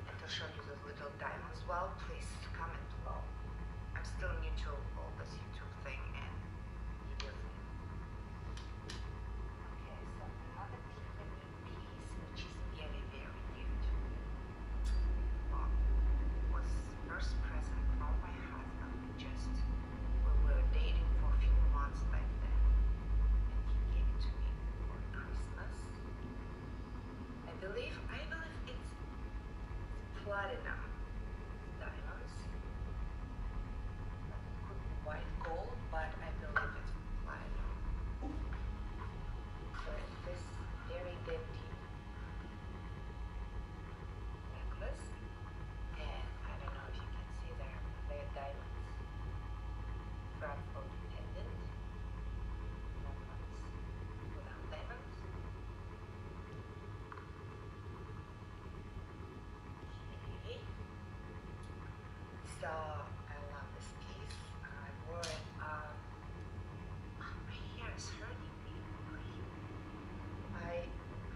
Speaker 19: and to show you those little diamonds well, please comment below. I'm still new to all this YouTube thing and video thing. Okay, so another Tiffany piece which is very, very new to me. Was first present from my husband. We were dating for a few months back then, and he gave it to me for Christmas. I believe it's platinum diamonds. It could be white gold, but I believe it's platinum. So it's this very dainty necklace, and I don't know if you can see there, they're diamonds. Front of the pendant, diamonds without diamonds. Okay. So I love this piece. I wore it. My hair is hurting me. I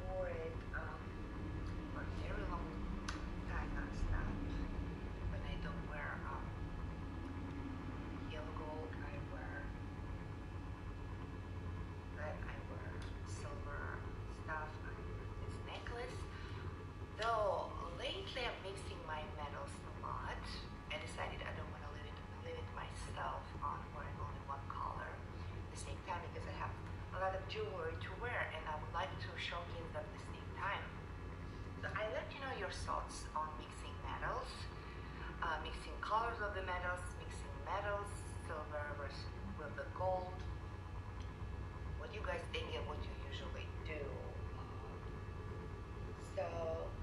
Speaker 19: wore it for a very long time non-stop. When I don't wear yellow gold, I colors of the metals, mixing metals, silver versus with the gold. What do you guys think and what you usually do? So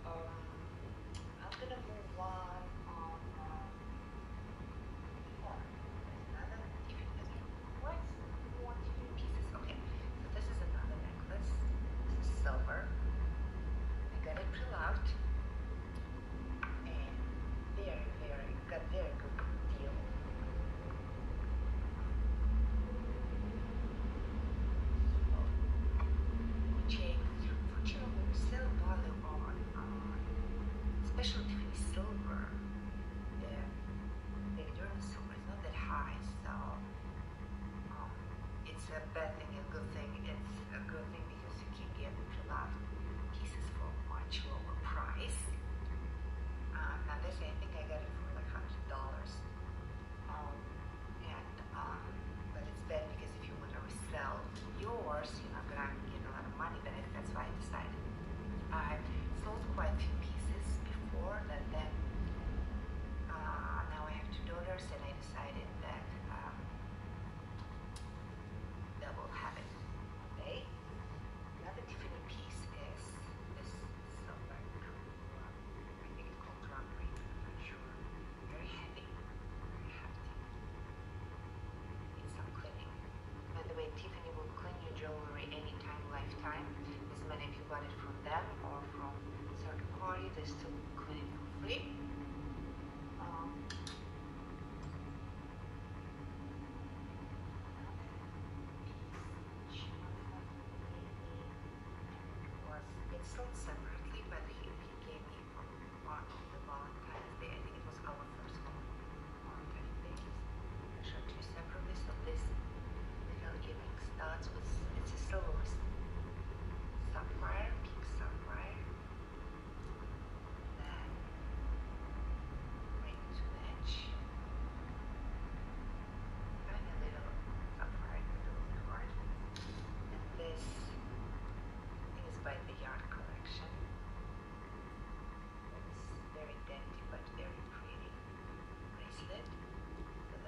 Speaker 19: I'm gonna move on. What pieces? Okay, so this is another necklace. This is silver. I got it pre-loved and got very good deal. Which unfortunately we still value on especially Tiffany silver. The endurance silver is not that high, so it's a bad thing and good thing. It's a good thing because you can get pre-loved pieces for much lower price. Now this, I think I got it for like $100. But it's bad because if you want to resell yours, you're not gonna get a lot of money. But that's why I decided. I sold quite a few pieces before, and then now I have 2 daughters, and I decided that that will happen. Okay. Another Tiffany piece is this silver. I think it's called Aquamarine. I'm not sure. Very heavy, very hefty. Needs some cleaning. By the way, Tiffany will clean your jewelry anytime, lifetime. As many of you bought it from them or from third party, they still clean it for free. It's sold separately, but he gave me from one of the Valentine's Day. I think it was our first Valentine's Day. I showed you separately. So this little earring starts with, it's a silver with sapphire, pink sapphire. Then ring to match. And a little sapphire in the middle of the heart. And this is by the Yarn collection. It's very dainty but very pretty bracelet with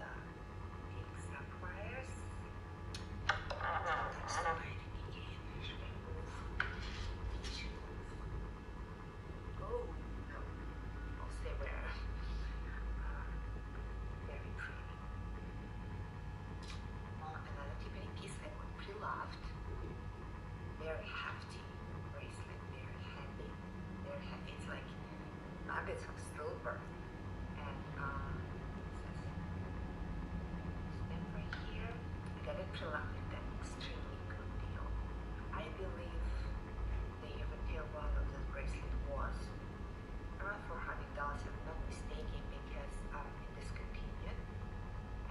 Speaker 19: pink sapphires. Slide again. Should I move? Oh no, I'll stay where. Very pretty. Another Tiffany piece I got pre-loved. Very hefty bracelet, very heavy, very heavy. It's like nuggets of silver. And stand right here. I got it pre-loved at an extremely good deal. I believe the retail value of this bracelet was around $400, if I'm not mistaken, because it discontinued.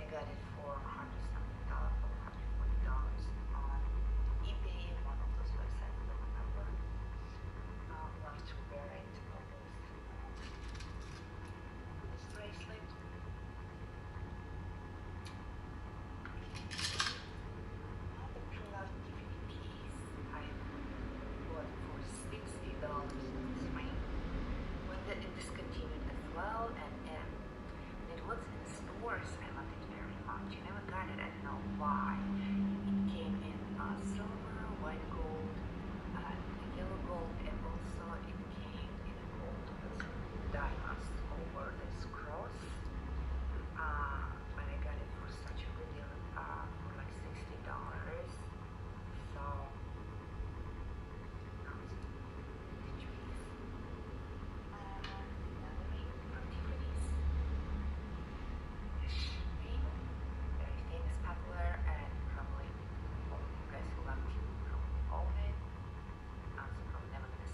Speaker 19: I got it for $100-something, $140 on eBay, one of those websites, I don't remember. Love to wear it on this bracelet. Another pre-loved Tiffany piece I bought for $60 this ring. When it discontinued as well, and it was in stores, I loved it very much. I never got it, I don't know why. It came in silver, white gold, yellow gold, and also it came in a gold with diamonds over this cross. But I got it for such a good deal, for like $60. So another ring from Tiffany's. This ring, very famous, popular, and probably all of you guys who love Tiffany probably own it. So probably never gonna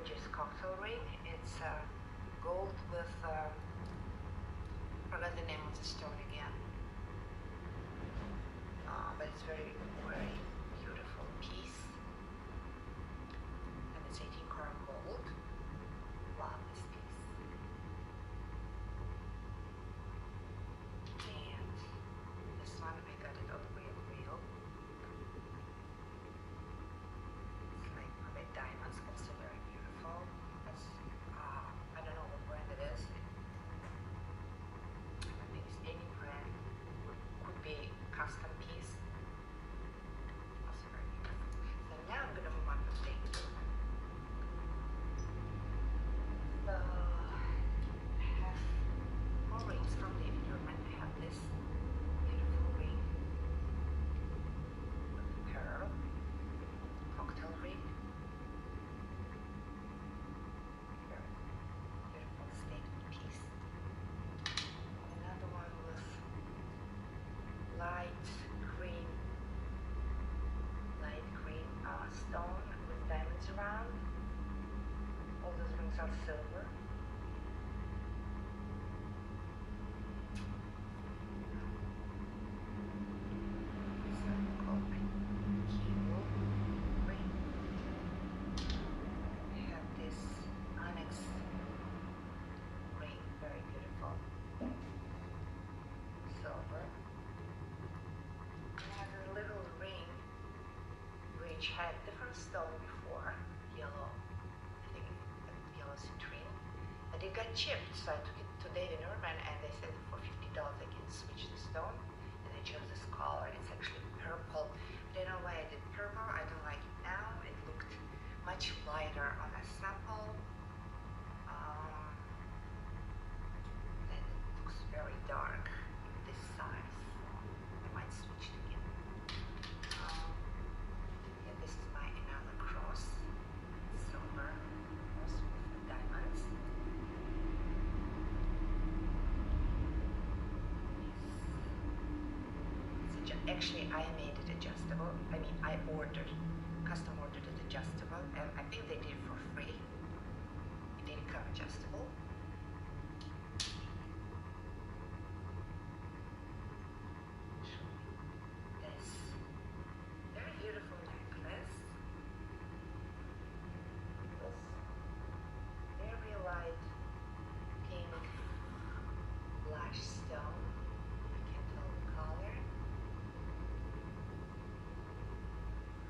Speaker 19: gorgeous cocktail ring. It's gold with, forgot the name of the stone again. But it's very, very beautiful piece. And it's 18 karat gold. Love this piece. And this one, I got it on real. It's like red diamonds, also very beautiful. That's, I don't know what brand it is. I think it's any brand. Could be custom piece. Also very beautiful. So now I'm gonna move on to take two. So I have more rings from David Yurman. I have this beautiful ring with pearl, cocktail ring. Very beautiful statement piece. Another one with light green stone with diamonds around. All those rings are silver. Called Pinkie Ring. I have this onyx ring, very beautiful. Silver. I have a little ring which had different stone before, yellow, I think yellow citrine, but it got chipped, so I took it to David Yurman and they said for $50 I can switch the stone, and I chose this color. It's actually purple. I don't know why I did purple, I don't like it now. It looked much lighter on a sample, and it looks very dark in this size. I might switch it again. Yeah, this is my another cross, silver cross with diamonds. Actually, I made it adjustable. I mean, I custom ordered it adjustable, and I think they did it for free. It didn't come adjustable. This very beautiful necklace with very light pink blush stone. I can't tell the color.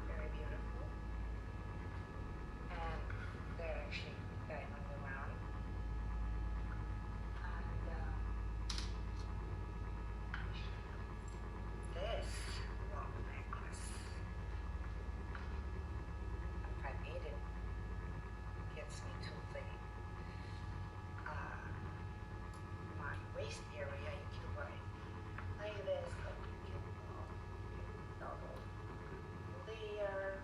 Speaker 19: Very beautiful. And they're actually diamond around. And this long necklace, I made it, gets me to the my waist area. You can wear it like this, like you can double layer.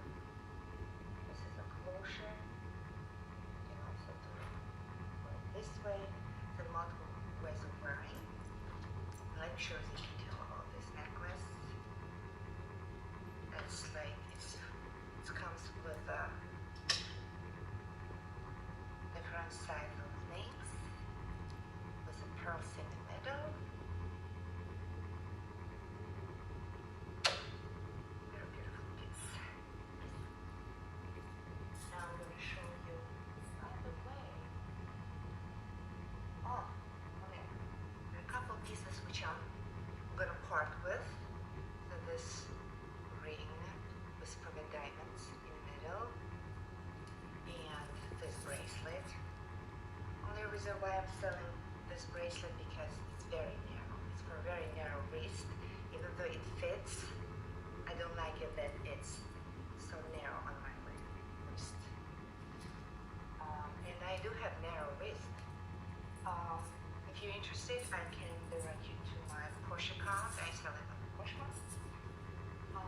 Speaker 19: This is a closure. You can also do it this way. The multiple ways of wearing. I'm sure you can tell about this necklace. It's like it comes with different size of links with the pearls in the middle. Very beautiful piece. Now I'm going to show you the way. Oh, okay. There are a couple pieces which I'm going to part with. So this ring with spotted diamonds in the middle, and this bracelet. Only reason why I'm selling this bracelet because it's very narrow. It's for a very narrow wrist. Even though it fits, I don't like it that it's so narrow on my wrist. And I do have narrow wrist. If you're interested, I can direct you to my Porsche account. I sell it on the Porsche one. Now,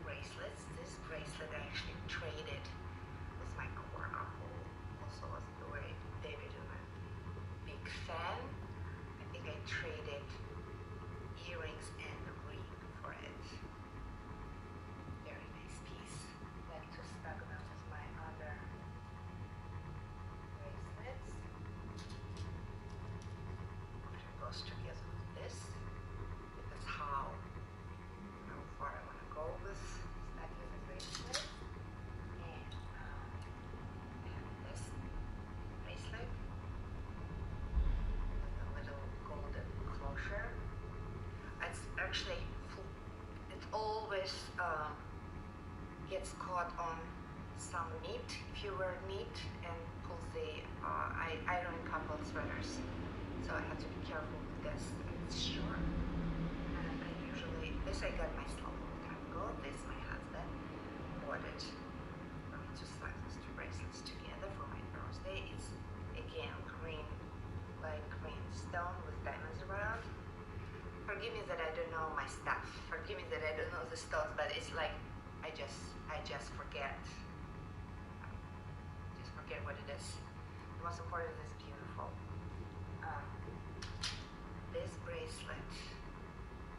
Speaker 19: bracelets. This bracelet I actually traded with my coworker who also was doing David Yurman. Big fan. I think I traded earrings and a ring for it. Very nice piece. Like to actually, it always gets caught on some meat, if you wear meat, and pulls the iron coupled sweaters. So I have to be careful with this. It's short. And I usually, this I got myself a long time ago. This my husband bought it for me to slap these two bracelets together for my birthday. It's again green, light green stone with diamonds around. Forgive me that I don't know my stuff. Forgive me that I don't know the stones, but it's like I just forget. Just forget what it is. The most important is beautiful. This bracelet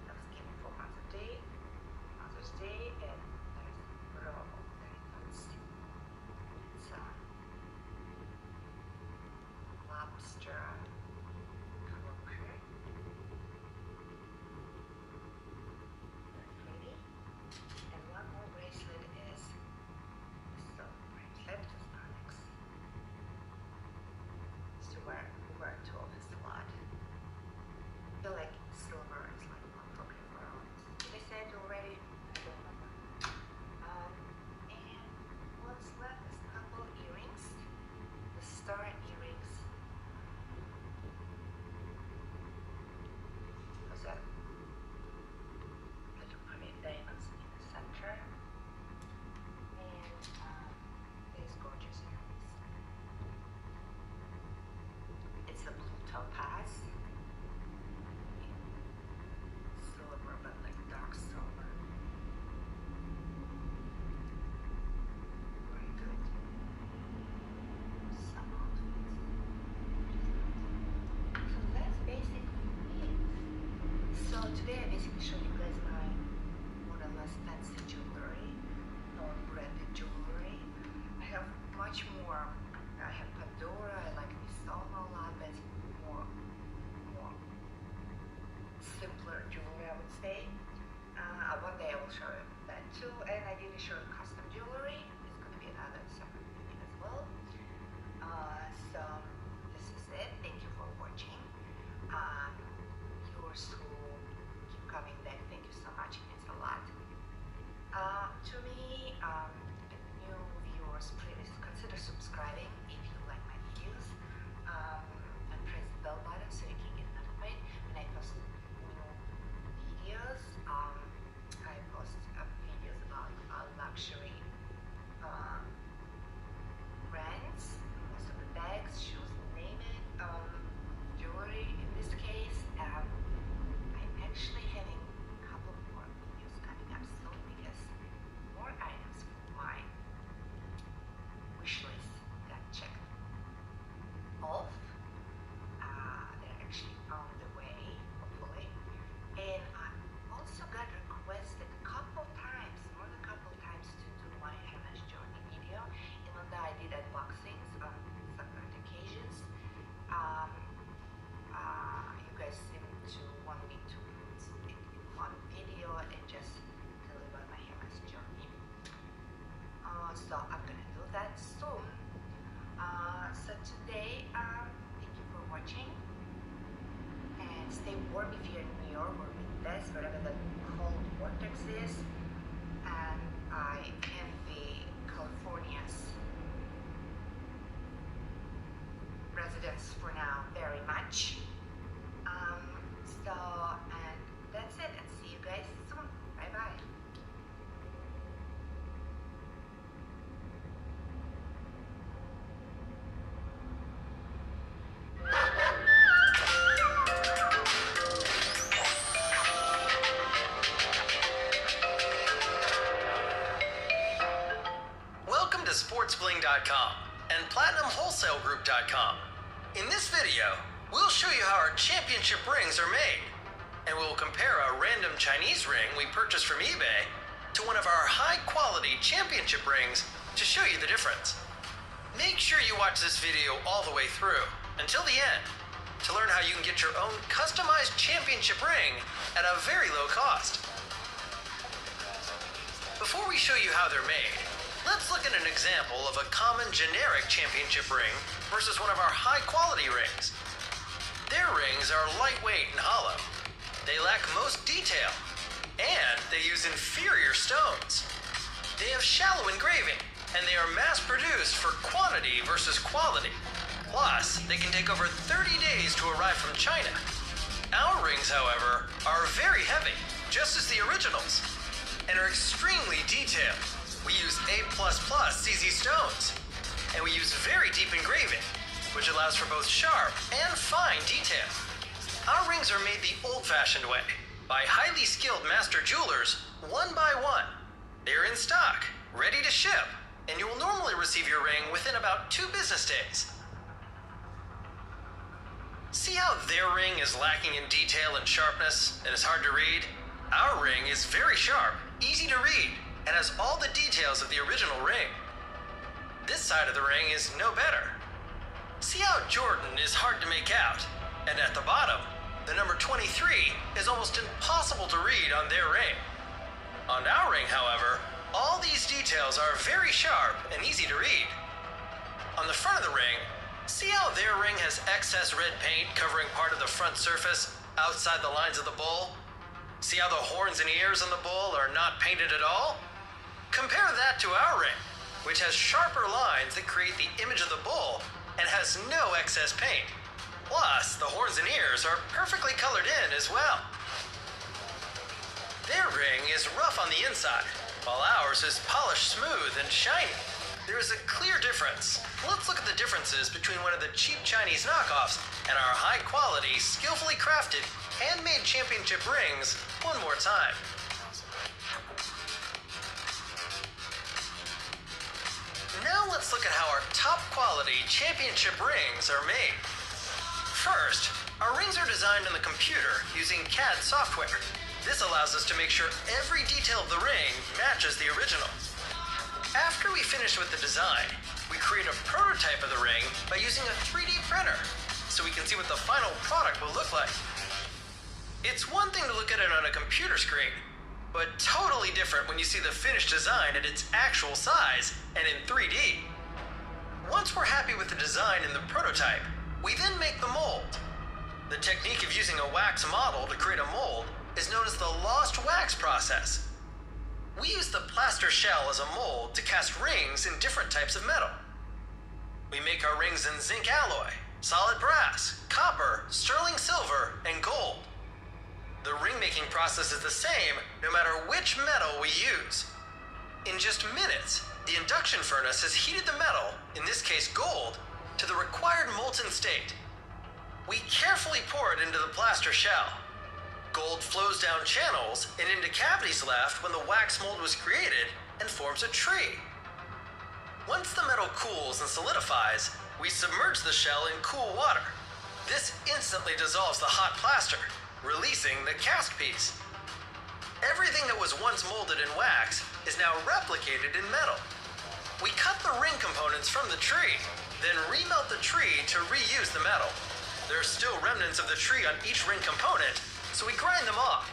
Speaker 19: that was given for Mother's Day, and there's real diamonds. It's a lobster croaker. Very pretty. And one more bracelet is a silver bracelet, just onyx. It's to wear to office a lot. I feel like silver is like one for everyone. Did I say it already? I don't remember. And what's left is a couple earrings. The star earrings. Those are little pretty diamonds in the center. And these gorgeous earrings. It's a blue topaz. Silver, but like dark silver. Very good. Some outfits. So that's basically it. So today I basically showed you guys my more or less fancy jewelry or branded jewelry. I have much more. I have Pandora, I like Moissanite a lot, but more simpler jewelry, I would say. One day I will show you that too, and I didn't show you custom jewelry. It's going to be another separate video as well. So this is it. Thank you for watching. Viewers who keep coming back, thank you so much. It means a lot. To me, new viewers, please consider subscribing if you like my videos, and press the bell button so you can get notified when I post new videos. I post videos about luxury brands, most of the bags, shoes, name it, jewelry in this case. I'm actually having a couple more videos coming up soon because more items for my wish list got checked off. They're actually on the way, hopefully. And I also got requested a couple times, more than a couple times, to do my Hermes journey video. Even though I did unboxings on separate occasions, you guys seem to want me to put it in one video and just tell you about my Hermes journey. So I'm gonna do that soon. So today, thank you for watching, and stay warm if you're in New York or Midwest, wherever the cold vortex is. And I envy California's residents for now very much. And that's it, and see you guys soon. Bye bye.
Speaker 1: Welcome to SportsBling.com and PlatinumWholesaleGroup.com. In this video, we'll show you how our championship rings are made, and we'll compare a random Chinese ring we purchased from eBay to one of our high-quality championship rings to show you the difference. Make sure you watch this video all the way through, until the end, to learn how you can get your own customized championship ring at a very low cost. Before we show you how they're made, let's look at an example of a common generic championship ring versus one of our high-quality rings. Their rings are lightweight and hollow. They lack most detail, and they use inferior stones. They have shallow engraving, and they are mass-produced for quantity versus quality. Plus, they can take over 30 days to arrive from China. Our rings, however, are very heavy, just as the originals, and are extremely detailed. We use A++ CZ stones, and we use very deep engraving, which allows for both sharp and fine detail. Our rings are made the old-fashioned way, by highly skilled master jewelers, one by one. They are in stock, ready to ship, and you will normally receive your ring within about 2 business days. See how their ring is lacking in detail and sharpness and is hard to read? Our ring is very sharp, easy to read, and has all the details of the original ring. This side of the ring is no better. See how Jordan is hard to make out, and at the bottom, the number 23 is almost impossible to read on their ring. On our ring, however, all these details are very sharp and easy to read. On the front of the ring, see how their ring has excess red paint covering part of the front surface outside the lines of the bowl? See how the horns and ears on the bowl are not painted at all? Compare that to our ring, which has sharper lines that create the image of the bowl and has no excess paint. Plus, the horns and ears are perfectly colored in as well. Their ring is rough on the inside, while ours is polished smooth and shiny. There is a clear difference. Let's look at the differences between one of the cheap Chinese knockoffs and our high-quality, skillfully crafted, handmade championship rings one more time. Now let's look at how our top-quality championship rings are made. First, our rings are designed on the computer using CAD software. This allows us to make sure every detail of the ring matches the original. After we finish with the design, we create a prototype of the ring by using a 3D printer, so we can see what the final product will look like. It's one thing to look at it on a computer screen, but totally different when you see the finished design at its actual size and in 3D. Once we're happy with the design in the prototype, we then make the mold. The technique of using a wax model to create a mold is known as the lost wax process. We use the plaster shell as a mold to cast rings in different types of metal. We make our rings in zinc alloy, solid brass, copper, sterling silver, and gold. The ring-making process is the same no matter which metal we use. In just minutes, the induction furnace has heated the metal, in this case gold, to the required molten state. We carefully pour it into the plaster shell. Gold flows down channels and into cavities left when the wax mold was created and forms a tree. Once the metal cools and solidifies, we submerge the shell in cool water. This instantly dissolves the hot plaster, releasing the cast piece. Everything that was once molded in wax is now replicated in metal. We cut the ring components from the tree, then remelt the tree to reuse the metal. There are still remnants of the tree on each ring component, so we grind them off.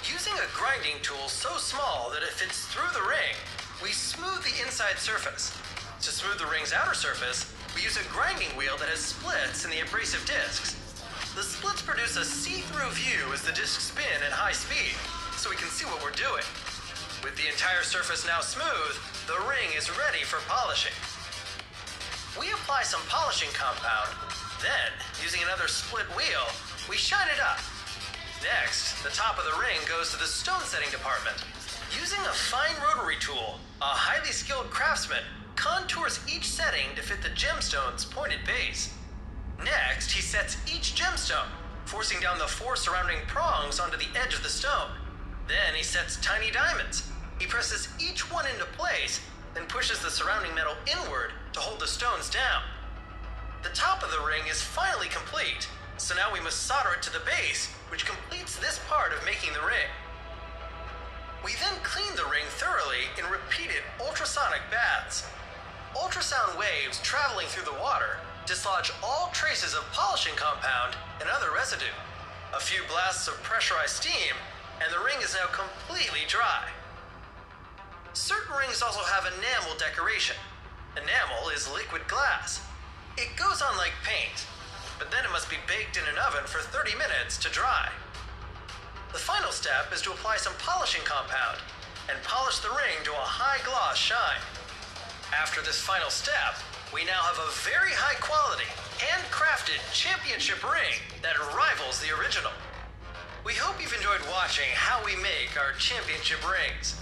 Speaker 1: Using a grinding tool so small that it fits through the ring, we smooth the inside surface. To smooth the ring's outer surface, we use a grinding wheel that has splits in the abrasive discs. The splits produce a see-through view as the discs spin at high speed, so we can see what we're doing. With the entire surface now smooth, the ring is ready for polishing. We apply some polishing compound, then, using another split wheel, we shine it up. Next, the top of the ring goes to the stone setting department. Using a fine rotary tool, a highly skilled craftsman contours each setting to fit the gemstone's pointed base. Next, he sets each gemstone, forcing down the 4 surrounding prongs onto the edge of the stone. Then he sets tiny diamonds. He presses each one into place, then pushes the surrounding metal inward to hold the stones down. The top of the ring is finally complete, so now we must solder it to the base, which completes this part of making the ring. We then clean the ring thoroughly in repeated ultrasonic baths. Ultrasound waves traveling through the water dislodge all traces of polishing compound and other residue. A few blasts of pressurized steam, and the ring is now completely dry. Certain rings also have enamel decoration. Enamel is liquid glass. It goes on like paint, but then it must be baked in an oven for 30 minutes to dry. The final step is to apply some polishing compound and polish the ring to a high gloss shine. After this final step, we now have a very high quality, handcrafted championship ring that rivals the original. We hope you've enjoyed watching how we make our championship rings.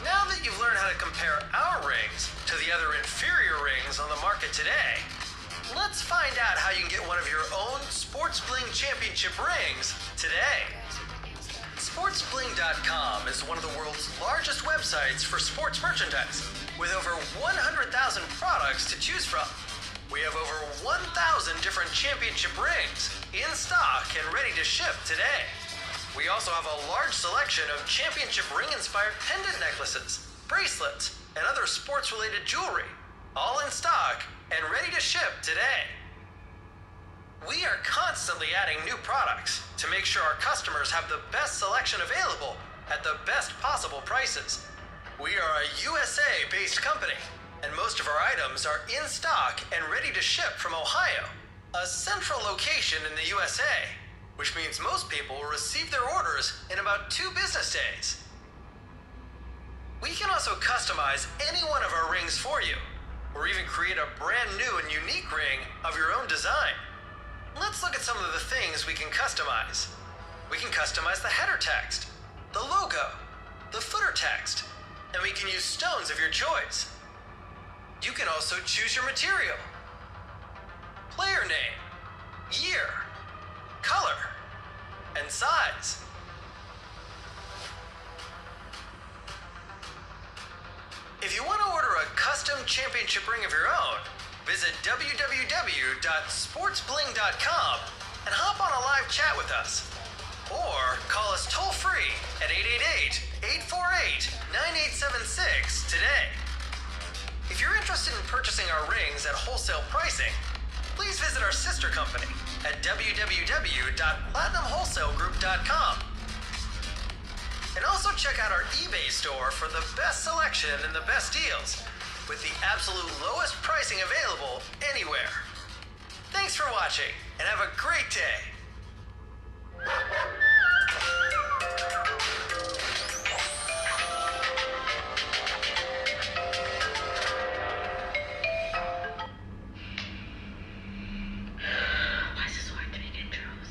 Speaker 1: Now that you've learned how to compare our rings to the other inferior rings on the market today, let's find out how you can get one of your own Sports Bling Championship rings today. SportsBling.com is one of the world's largest websites for sports merchandise, with over 100,000 products to choose from. We have over 1,000 different championship rings in stock and ready to ship today. We also have a large selection of championship ring-inspired pendant necklaces, bracelets, and other sports-related jewelry, all in stock and ready to ship today. We are constantly adding new products to make sure our customers have the best selection available at the best possible prices. We are a USA-based company, and most of our items are in stock and ready to ship from Ohio, a central location in the USA, which means most people will receive their orders in about 2 business days. We can also customize any one of our rings for you, or even create a brand new and unique ring of your own design. Let's look at some of the things we can customize. We can customize the header text, the logo, the footer text, and we can use stones of your choice. You can also choose your material, player name, year, color, and size. If you want to order a custom championship ring of your own, visit www.sportsbling.com and hop on a live chat with us. Or call us toll-free at 888-848-9876 today. If you're interested in purchasing our rings at wholesale pricing, please visit our sister company at www.platinumwholesalegroup.com. And also check out our eBay store for the best selection and the best deals, with the absolute lowest pricing available anywhere. Thanks for watching, and have a great day.
Speaker 2: Why is it so hard to make intros?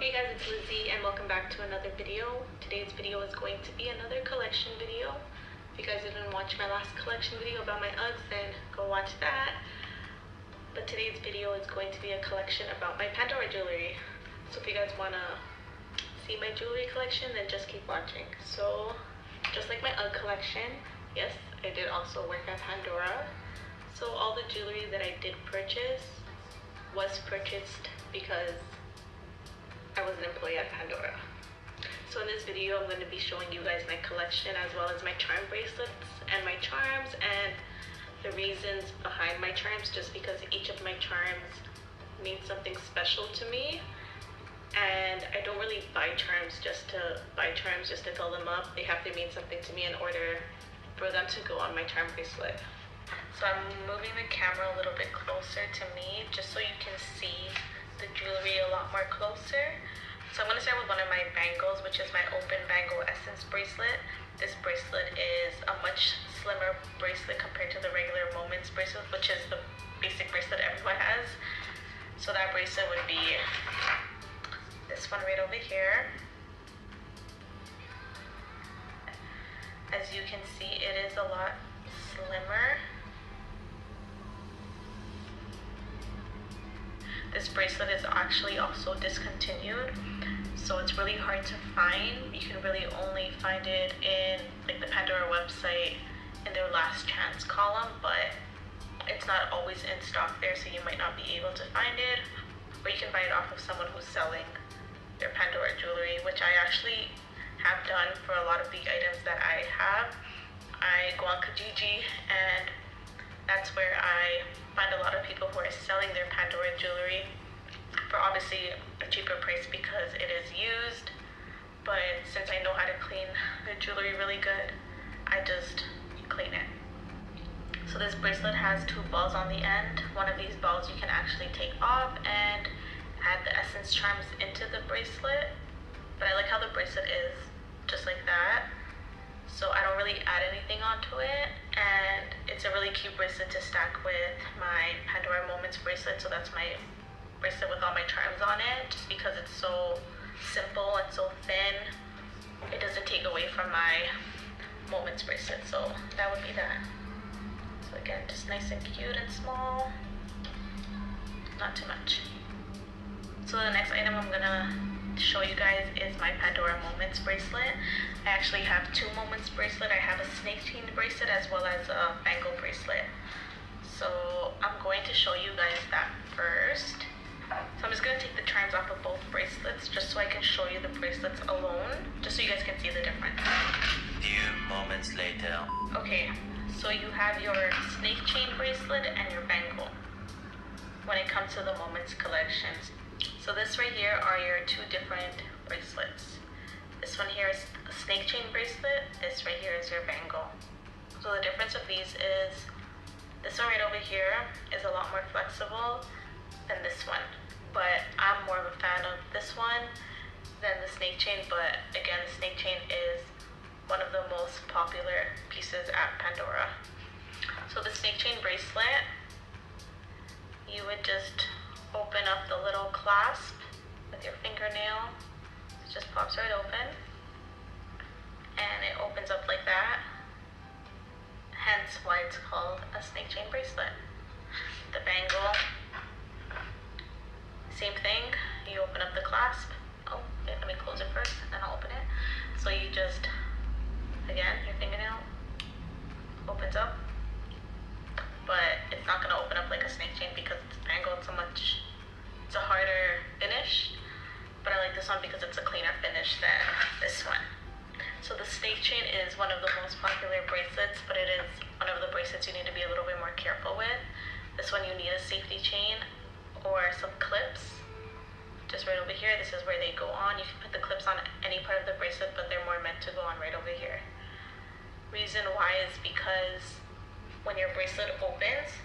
Speaker 2: Hey guys, it's Lizzie and welcome back to another video. Today's video is going to be another collection video. If you guys didn't watch my last collection video about my Uggs, then go watch that. But today's video is going to be a collection about my Pandora jewelry. So if you guys want to see my jewelry collection, then just keep watching. So just like my Ugg collection, yes, I did also work at Pandora. So all the jewelry that I did purchase was purchased because I was an employee at Pandora. So in this video, I'm going to be showing you guys my collection as well as my charm bracelets and my charms and the reasons behind my charms, just because each of my charms means something special to me. And I don't really buy charms just to fill them up. They have to mean something to me in order for them to go on my charm bracelet. So I'm moving the camera a little bit closer to me just so you can see the jewelry a lot more closer. So I'm going to start with one of my bangles, which is my open bangle essence bracelet. This bracelet is a much slimmer bracelet compared to the regular Moments bracelet, which is the basic bracelet everyone has. So that bracelet would be this one right over here. As you can see, it is a lot slimmer. This bracelet is actually also discontinued, so it's really hard to find. You can really only find it in like the Pandora website in their last chance column, but it's not always in stock there, so you might not be able to find it. Or you can buy it off of someone who's selling their Pandora jewelry, which I actually have done for a lot of the items that I have. I go on Kijiji, and that's where I find a lot of people who are selling their Pandora jewelry for obviously a cheaper price because it is used. But since I know how to clean the jewelry really good, I just clean it. So this bracelet has 2 balls on the end. One of these balls you can actually take off and add the essence charms into the bracelet. But I like how the bracelet is just like that. So I don't really add anything onto it. And it's a really cute bracelet to stack with my Pandora Moments bracelet. So that's my bracelet with all my charms on it. Just because it's so simple and so thin. It doesn't take away from my Moments bracelet. So that would be that. So again, just nice and cute and small. Not too much. So the next item I'm gonna show you guys is my Pandora Moments bracelet. I actually have 2 Moments bracelet. I have a snake chain bracelet as well as a Bangle bracelet. So I'm going to show you guys that first. So I'm just going to take the charms off of both bracelets just so I can show you the bracelets alone, just so you guys can see the difference.
Speaker 3: Few moments later.
Speaker 2: Okay, so you have your snake chain bracelet and your bangle when it comes to the Moments collections. So this right here are your 2 different bracelets. This one here is a snake chain bracelet. This right here is your bangle. So the difference of these is this one right over here is a lot more flexible than this one. But I'm more of a fan of this one than the snake chain. But again, the snake chain is one of the most popular pieces at Pandora. So the snake chain bracelet, you would just open up the little clasp with your fingernail. It just pops right open and it opens up like that, hence why it's called a snake chain bracelet. The bangle, same thing, you open up the clasp. Oh, okay, let me close it first and then I'll open it. So you just, again, your fingernail opens up, but it's not going to open up like a snake chain because it's bangle. It's a harder finish, but I like this one because it's a cleaner finish than this one. So the snake chain is one of the most popular bracelets, but it is one of the bracelets you need to be a little bit more careful with. This one you need a safety chain or some clips. Just right over here, this is where they go on. You can put the clips on any part of the bracelet, but they're more meant to go on right over here. Reason why is because when your bracelet opens,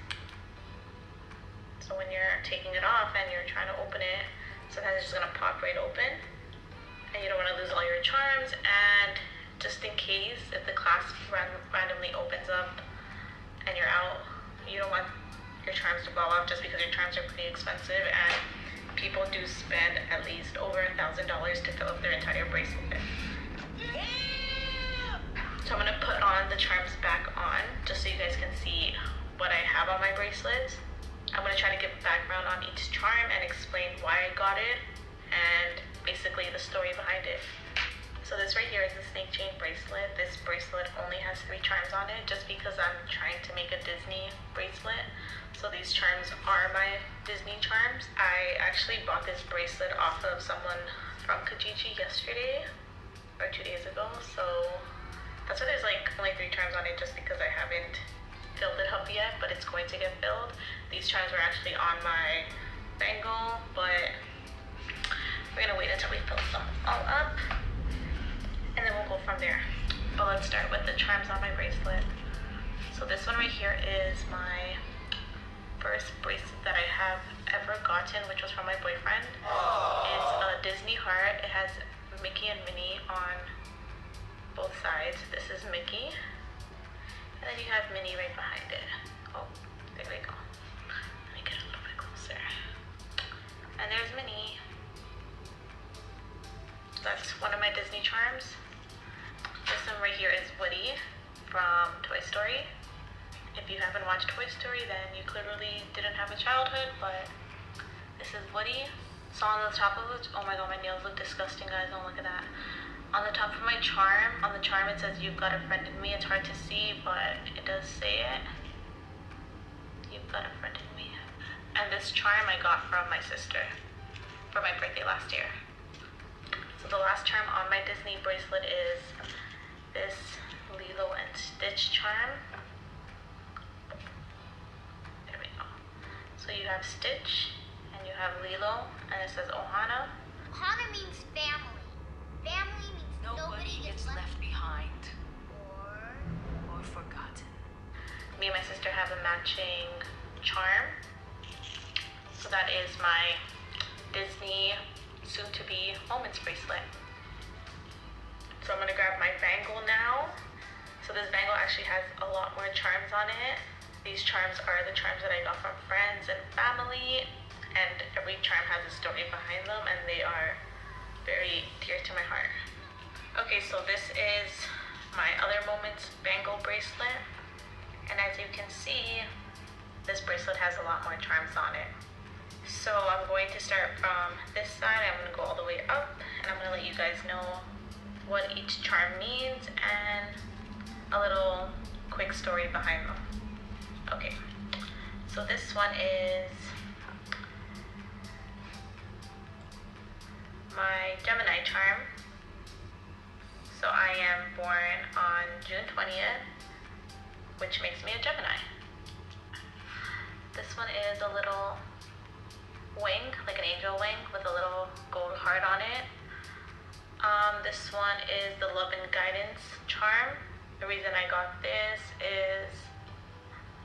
Speaker 2: so when you're taking it off and you're trying to open it, sometimes it's just gonna pop right open and you don't wanna lose all your charms. And just in case, if the clasp randomly opens up and you're out, you don't want your charms to fall off just because your charms are pretty expensive and people do spend at least over $1,000 to fill up their entire bracelet. So I'm gonna put on the charms back on just so you guys can see what I have on my bracelets. I'm going to try to give a background on each charm and explain why I got it and basically the story behind it. So this right here is the snake chain bracelet. This bracelet only has 3 charms on it just because I'm trying to make a Disney bracelet. So these charms are my Disney charms. I actually bought this bracelet off of someone from Kijiji yesterday or 2 days ago. So that's why there's like only 3 charms on it, just because I haven't filled it up yet, but it's going to get filled. These charms were actually on my bangle, but we're gonna wait until we fill them all up and then we'll go from there. But let's start with the charms on my bracelet. So this one right here is my first bracelet that I have ever gotten, which was from my boyfriend. It's a Disney heart. It has Mickey and Minnie on both sides. This is Mickey. And then you have Minnie right behind it. Oh, there we go. Let me get a little bit closer. And there's Minnie. That's one of my Disney charms. This one right here is Woody from Toy Story. If you haven't watched Toy Story, then you clearly didn't have a childhood, but this is Woody. So on the top of it, oh my god, my nails look disgusting, guys. Don't look at that. On the top of my charm, on the charm it says, "You've got a friend in me." It's hard to see, but it does say it. You've got a friend in me. And this charm I got from my sister for my birthday last year. So the last charm on my Disney bracelet is this Lilo and Stitch charm. There we go. So you have Stitch and you have Lilo, and it says Ohana.
Speaker 4: Ohana means family. Family means nobody gets left behind.
Speaker 5: Or forgotten.
Speaker 2: Me and my sister have a matching charm. So that is my Disney soon-to-be Moments bracelet. So I'm gonna grab my bangle now. So this bangle actually has a lot more charms on it. These charms are the charms that I got from friends and family, and every charm has a story behind them, and they are very dear to my heart. Okay, so this is my other Moments bangle bracelet, and as you can see, this bracelet has a lot more charms on it. So I'm going to start from this side. I'm going to go all the way up, and I'm going to let you guys know what each charm means and a little quick story behind them. Okay, so this one is my Gemini charm. So I am born on June 20th, which makes me a Gemini. This one is a little wing, like an angel wing with a little gold heart on it. This one is the Love and Guidance charm. The reason I got this is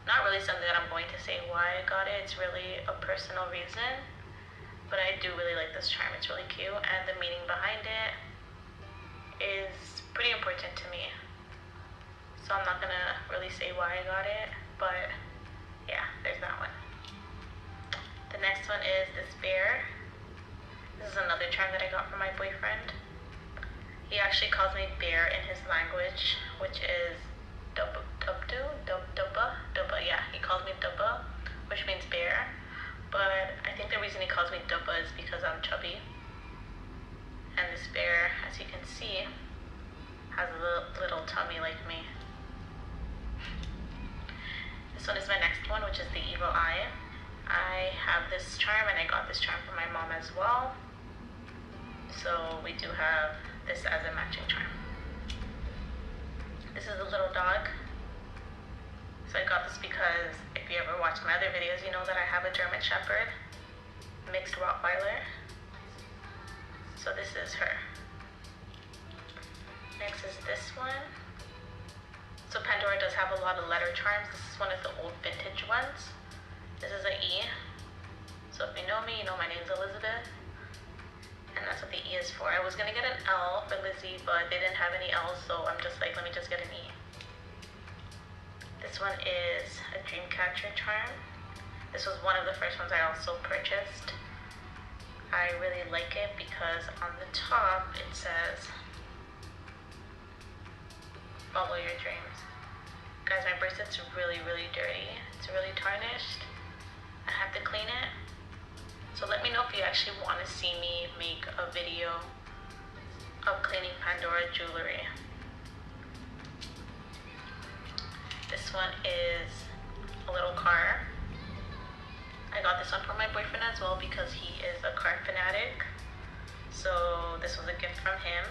Speaker 2: not really something that I'm going to say why I got it. It's really a personal reason, but I do really like this charm. It's really cute, and the meaning behind it is pretty important to me. So I'm not gonna really say why I got it, but yeah, there's that one. The next one is this bear. This is another charm that I got from my boyfriend. He actually calls me bear in his language, which is dubba, yeah, he calls me dubba, which means bear. But I think the reason he calls me dubba is because I'm chubby. And this bear, as you can see, has a little tummy like me. This one is my next one, which is the Evil Eye. I have this charm, and I got this charm from my mom as well. So we do have this as a matching charm. This is a little dog. So I got this because if you ever watched my other videos, you know that I have a German Shepherd, mixed Rottweiler. So this is her. Next is this one. So Pandora does have a lot of letter charms. This is one of the old vintage ones. This is an E. So if you know me, you know my name's Elizabeth. And that's what the E is for. I was gonna get an L for Lizzie, but they didn't have any L's, so I'm just like, let me just get an E. This one is a Dreamcatcher charm. This was one of the first ones I also purchased. I really like it because on the top it says, follow your dreams. Guys, my bracelet's really, really dirty. It's really tarnished. I have to clean it. So let me know if you actually want to see me make a video of cleaning Pandora jewelry. This one is a little car. I got this one for my boyfriend as well because he is a car fanatic. So this was a gift from him.